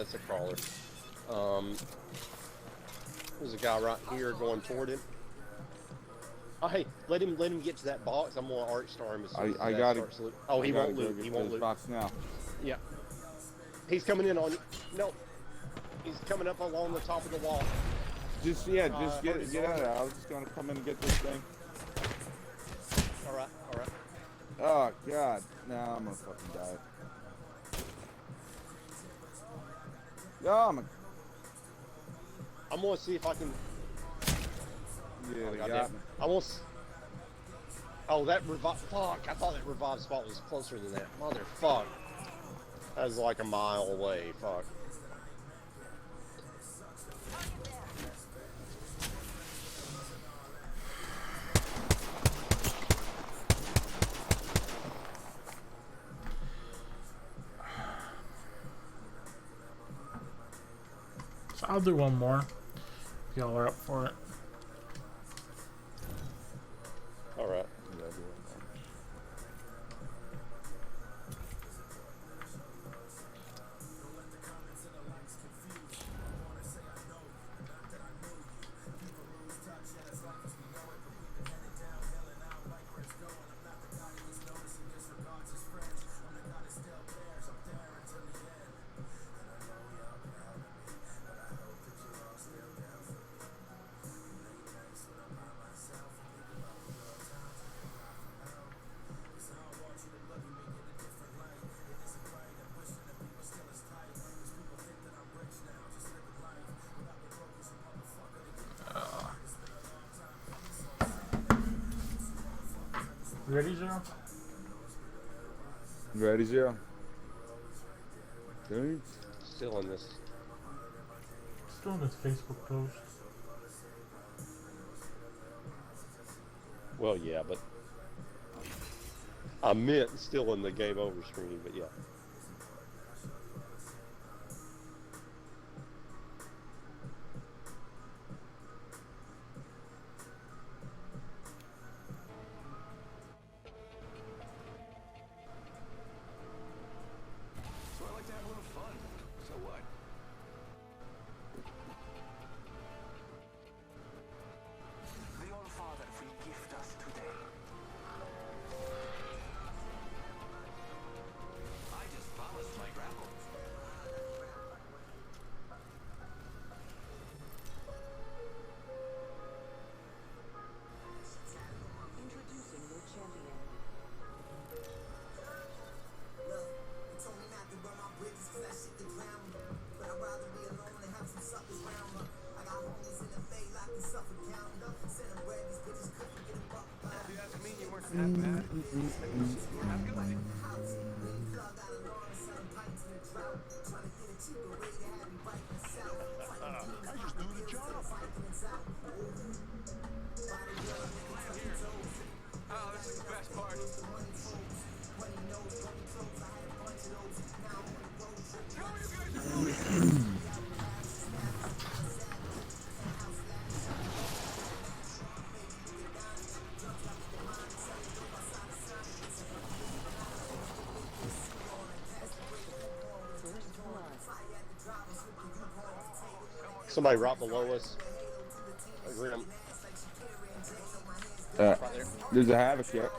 There's a guy right here going toward him. Oh, hey, let him get to that box. I'm gonna arc star him as soon as I that got starts it. loot. Oh, he won't loot. He won't loot. Box now. Yeah. He's coming in on you. No. He's coming up along the top of the wall. Just get out of there. I was just gonna come in and get this thing. All right. Oh god, now I'm gonna fucking die. Oh my. I'm gonna see if I can. Yeah, they goddamn. got me. I want. Oh, that revive. Fuck! I thought that revive spot was closer than that. Motherfuck. That was like a mile away. Fuck. So I'll do one more. If y'all are up for it. All right. Ready, Zero? Ready, Zero? Dude. Still in this. Still in this Facebook post. Well, yeah, but I meant still in the game over screen, but yeah. So I like to have a little fun. So what? The All-Father will gift us today. See, that's mean you weren't that bad. Have a good night. I just do the job. Oh, this is the best part. Tell me you guys are Somebody right below us. A Grim. There's a Havoc here.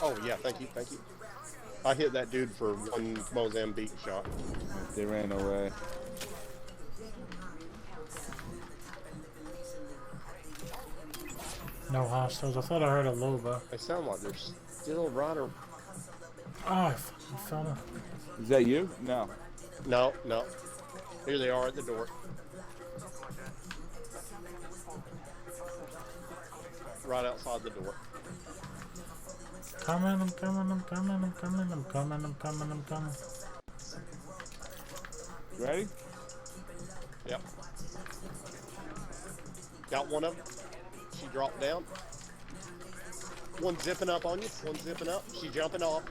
Oh yeah, thank you. I hit that dude for one Mozambique shot. They ran away. No hostiles. I thought I heard a Loba. They sound like they're still right or... Oh, I fucking fell down. Is that you? No. No. Here they are at the door. Right outside the door. Coming, I'm coming. Ready? Yep. Got one of them. She dropped down. One zipping up on you. One zipping up. She jumping off.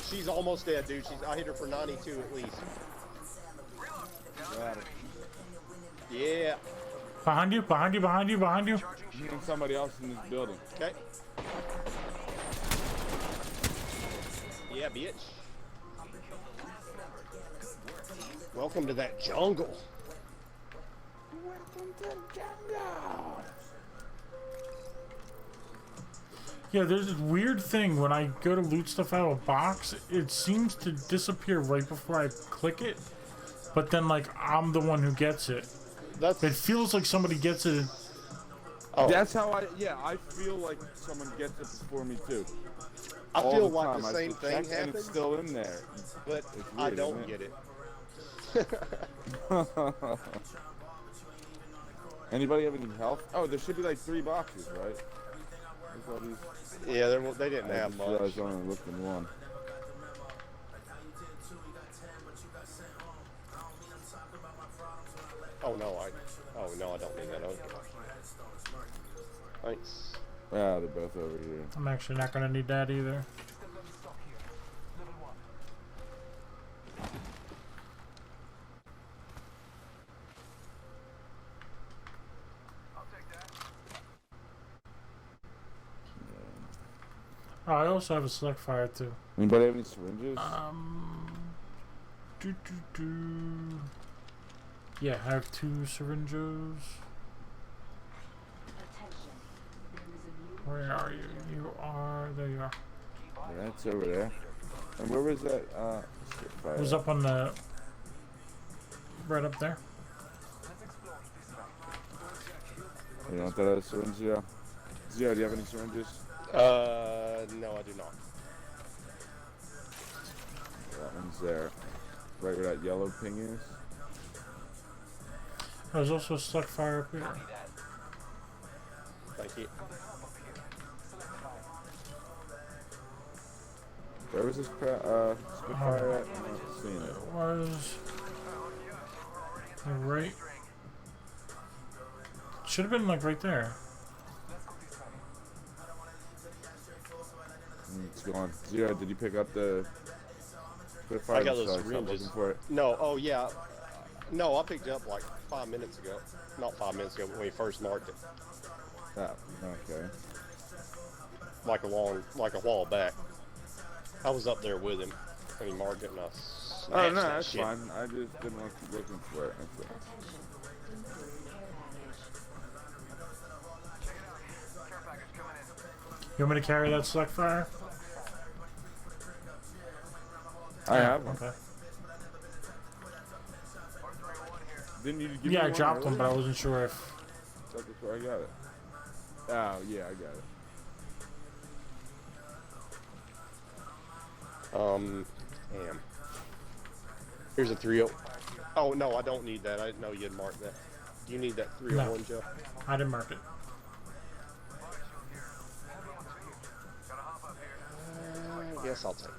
She's almost dead, dude. I hit her for 92 at least. Got it. Yeah. Behind you. Me and somebody else in this building. Okay. Yeah, bitch. Welcome to that jungle. Welcome to the jungle. Yeah, there's this weird thing when I go to loot stuff out of a box, it seems to disappear right before I click it, but then like I'm the one who gets it. It feels like somebody gets it. Oh. That's how I feel like someone gets it before me too. I All feel the like time. the I same check thing and happens, it's still in there. but It's weird, I don't isn't get it. Anybody have any health? Oh, there should be like 3 boxes, right? There's all these- Yeah, they didn't I have just much. realized I only looked in one. Oh no, I don't need that. Okay. Thanks. Ah, they're both over here. I'm actually not gonna need that either. Oh, I also have a select fire too. Anybody have any syringes? Yeah, I have 2 syringes. Where are you? There you are. Yeah, that's over there. And where was that? It was up on the... right up there. You want that other syringe, Zio? Zio, do you have any syringes? No, I do not. That one's there. Right where that yellow ping is. There's also a select fire up here. Thank you. Where was this Spitfire at? I'm not seeing it. It was... right... should have been like right there. It's gone. Zero, did you pick up the Spitfire? I got those Sorry, stop syringes. looking for it. No, oh yeah. No, I picked it up like 5 minutes ago. Not 5 minutes ago, but when we first marked it. Oh, okay. Like a while back. I was up there with him, and he marked it, and I Oh, snatched no, that that's shit. fine. I just didn't want to keep looking for it. That's all. You want me to carry that select fire? I have one. Okay. Didn't you give me Yeah, I one dropped them, but I earlier? wasn't sure if... That's where I got it. Oh, yeah, I got it. Damn. Here's a 3-0. Oh, no, I don't need that. I didn't know you had marked that. Do you need that 301, Joe? I didn't mark it. I guess I'll take it.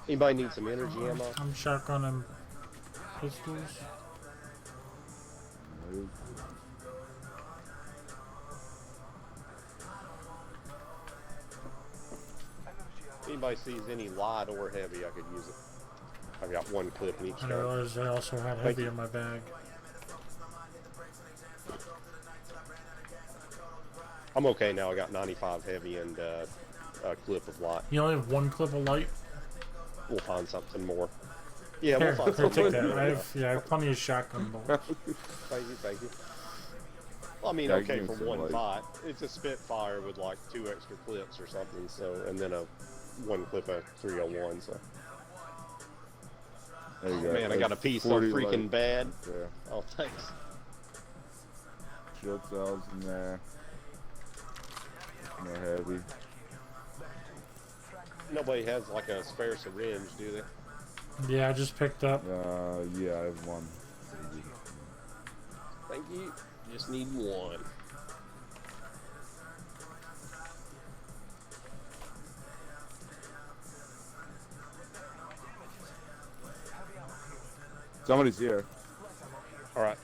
Anybody need some energy ammo? I'm shotgun and pistols. If anybody sees any light or heavy, I could use it. I've got one clip in each I gun. didn't realize I also had heavy in my bag. I'm okay now. I got 95 heavy and a clip of light. You only have one clip of light? We'll find something more. Yeah, Here, we'll find here, something. take that. I have plenty of shotgun bullets. Thank you, thank you. Well, I mean, Yeah, okay, give me for some one light. fight, it's a Spitfire with like 2 extra clips or something. So, and then one clip of 301. So, There you go. man, I got a piece so 40 freaking light bad. there. Oh, thanks. Shield cells in there. No heavy. Nobody has like a spare syringe, do they? Yeah, I just picked up. Yeah, I have one. Thank you. Just need one. Somebody's here. All right.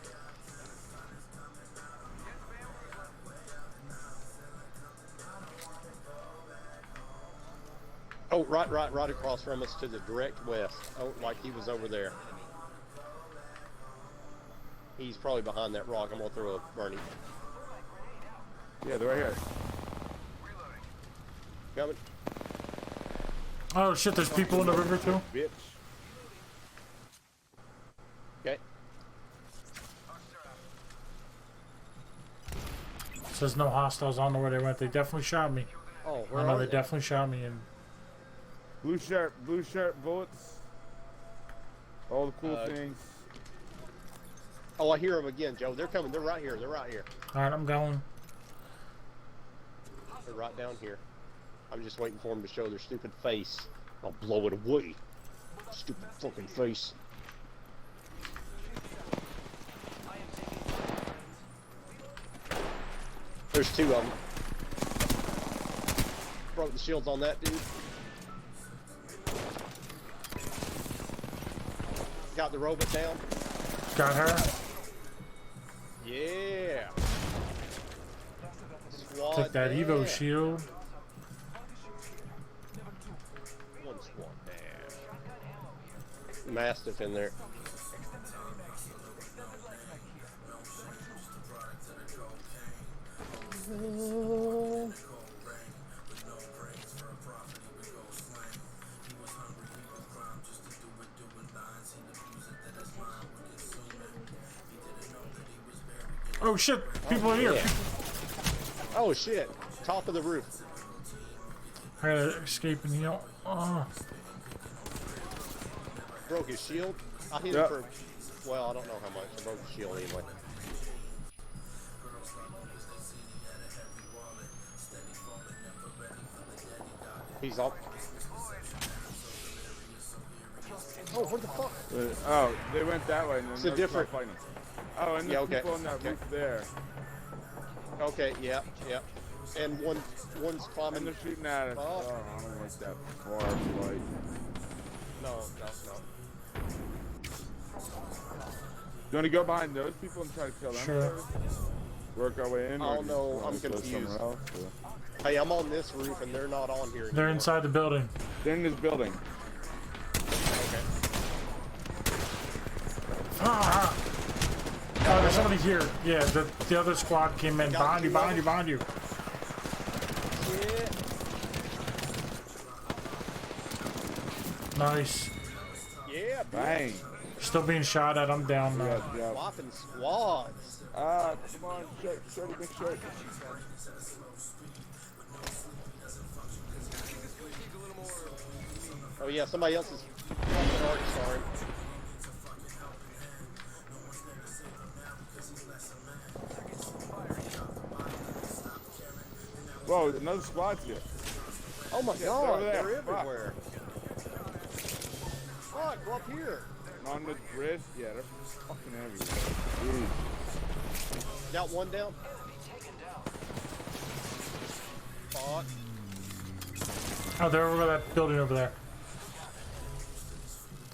Oh, right across from us to the direct west. Oh, like he was over there. He's probably behind that rock. I'm gonna throw a Bernie. Yeah, they're right here. Coming. Oh shit, there's people in the river too? Bitch. Okay. Says no hostiles. I don't know where they went. They definitely shot me. Oh, I where know are they they? definitely shot me and Blue shirt bullets. All the cool things. Oh, I hear them again, Joe. They're coming. They're right here. They're right here. alright, I'm going. They're right down here. I'm just waiting for them to show their stupid face. I'll blow it away. Stupid fucking face. There's 2 of them. Broke the shields on that dude. Got the robot down. Got her. Yeah. Squad Take that Evo down. shield. One squad down. Mastiff in there. Oh shit, people are here. Yeah. Oh shit. Top of the roof. I gotta escape and heal. Oh. Broke his shield. I hit Yep. him for, well, I don't know how much. I broke his shield anyway. He's up. Oh, what the fuck? Oh, they went that way and then It's a they're different- fighting. Oh, and Yeah, there's okay, people on that okay. roof there. Okay, yeah. And one's climbing. And they're shooting at us. Oh. Oh, I don't like that far flight. No. You want to go behind those people and try to kill them? Sure. first? Work our way in? Oh, or just no, wanna I'm go somewhere confused. else, or- Hey, I'm on this roof and they're not on here They're anymore. inside the building. They're in this building. Okay. Ah! Oh, there's somebody here. Yeah, the other squad came in. Got Behind you, two behind of you, behind you. Nice. Yeah, Bang. Still being shot at. I'm down now. Yeah. Flopping squads. Ah, come on, shorty, big short. Oh yeah, somebody else is fucking already sorry. Whoa, another squad's here. Oh my over god, there. they're Fuck. everywhere. Chuck, go up here. On the bridge? Yeah, they're fucking everywhere. Jeez. Got one down. Fuck. Oh, they're over that building over there.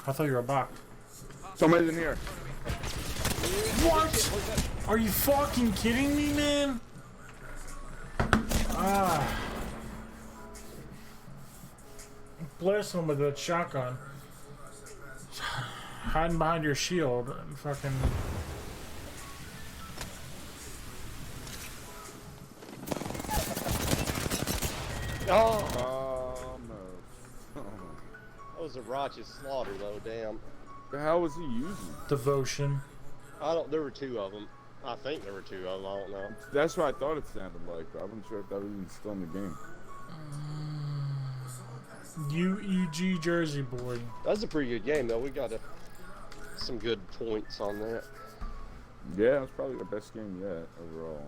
I thought you were a bot. Somebody's in here. What? Are you fucking kidding me, man? Ah. Blast him with that shotgun. Hiding behind your shield and fucking. Oh no. That was a righteous slaughter though, damn. The hell was he using? Devotion. There were two of them. I think there were two of them, I don't know. That's what I thought it sounded like, but I wasn't sure if that was even still in the game. UEG Jersey boy. That was a pretty good game though. We got some good points on that. Yeah, it's probably the best game yet overall.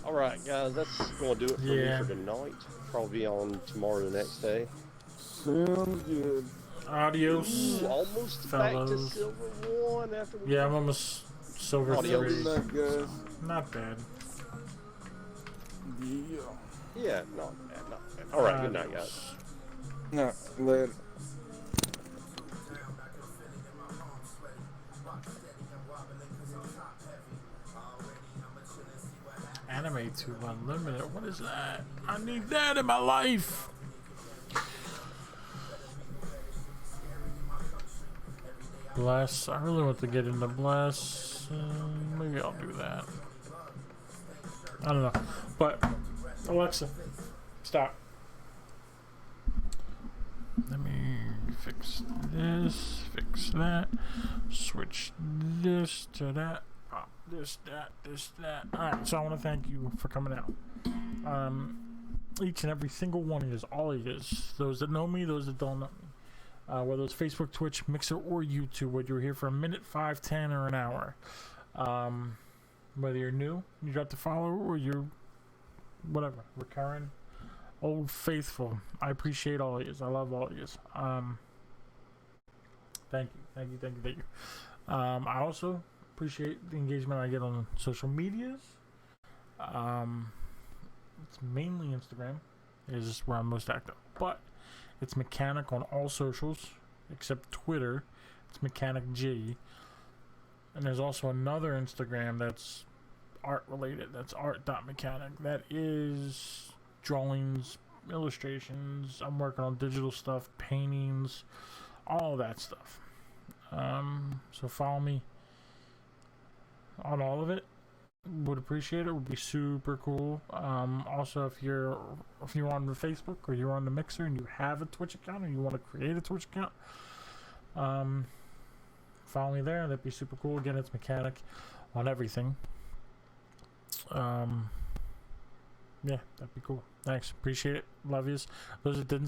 Alright guys, that's going to do it for me for tonight. Probably on tomorrow the next day. Sounds good. Adios. Ooh, almost fellas. back to silver 1 after we I'm almost silver Adios. 3. Not good. Not bad. Yeah, not bad, not bad. Alright, good night guys. No, later. Anime Tube Unlimited. What is that? I need that in my life. Bless. I really want to get into Bless. Maybe I'll do that. I don't know. But, Alexa, stop. Let me fix this, fix that, switch this to that. This, that. Alright, so I want to thank you for coming out. Each and every single one of you, all of you, those that know me, those that don't know me. Whether it's Facebook, Twitch, Mixer, or YouTube, whether you're here for a minute, 5, 10, or an hour. Whether you're new, you got to follow, or you're whatever, recurring, old faithful. I appreciate all of you. I love all of you. Thank you. I also appreciate the engagement I get on social medias. It's mainly Instagram is where I'm most active, but it's Mechanic on all socials except Twitter. It's Mechanic G, and there's also another Instagram that's art related. That's art.mechanic. That is drawings, illustrations. I'm working on digital stuff, paintings, all that stuff. So follow me on all of it. Would appreciate it. Would be super cool. Also, if you're on the Facebook or you're on the Mixer and you have a Twitch account or you want to create a Twitch account, follow me there. That'd be super cool. Again, it's Mechanic on everything. Yeah, that'd be cool. Thanks. Appreciate it. Love yous. Those that didn't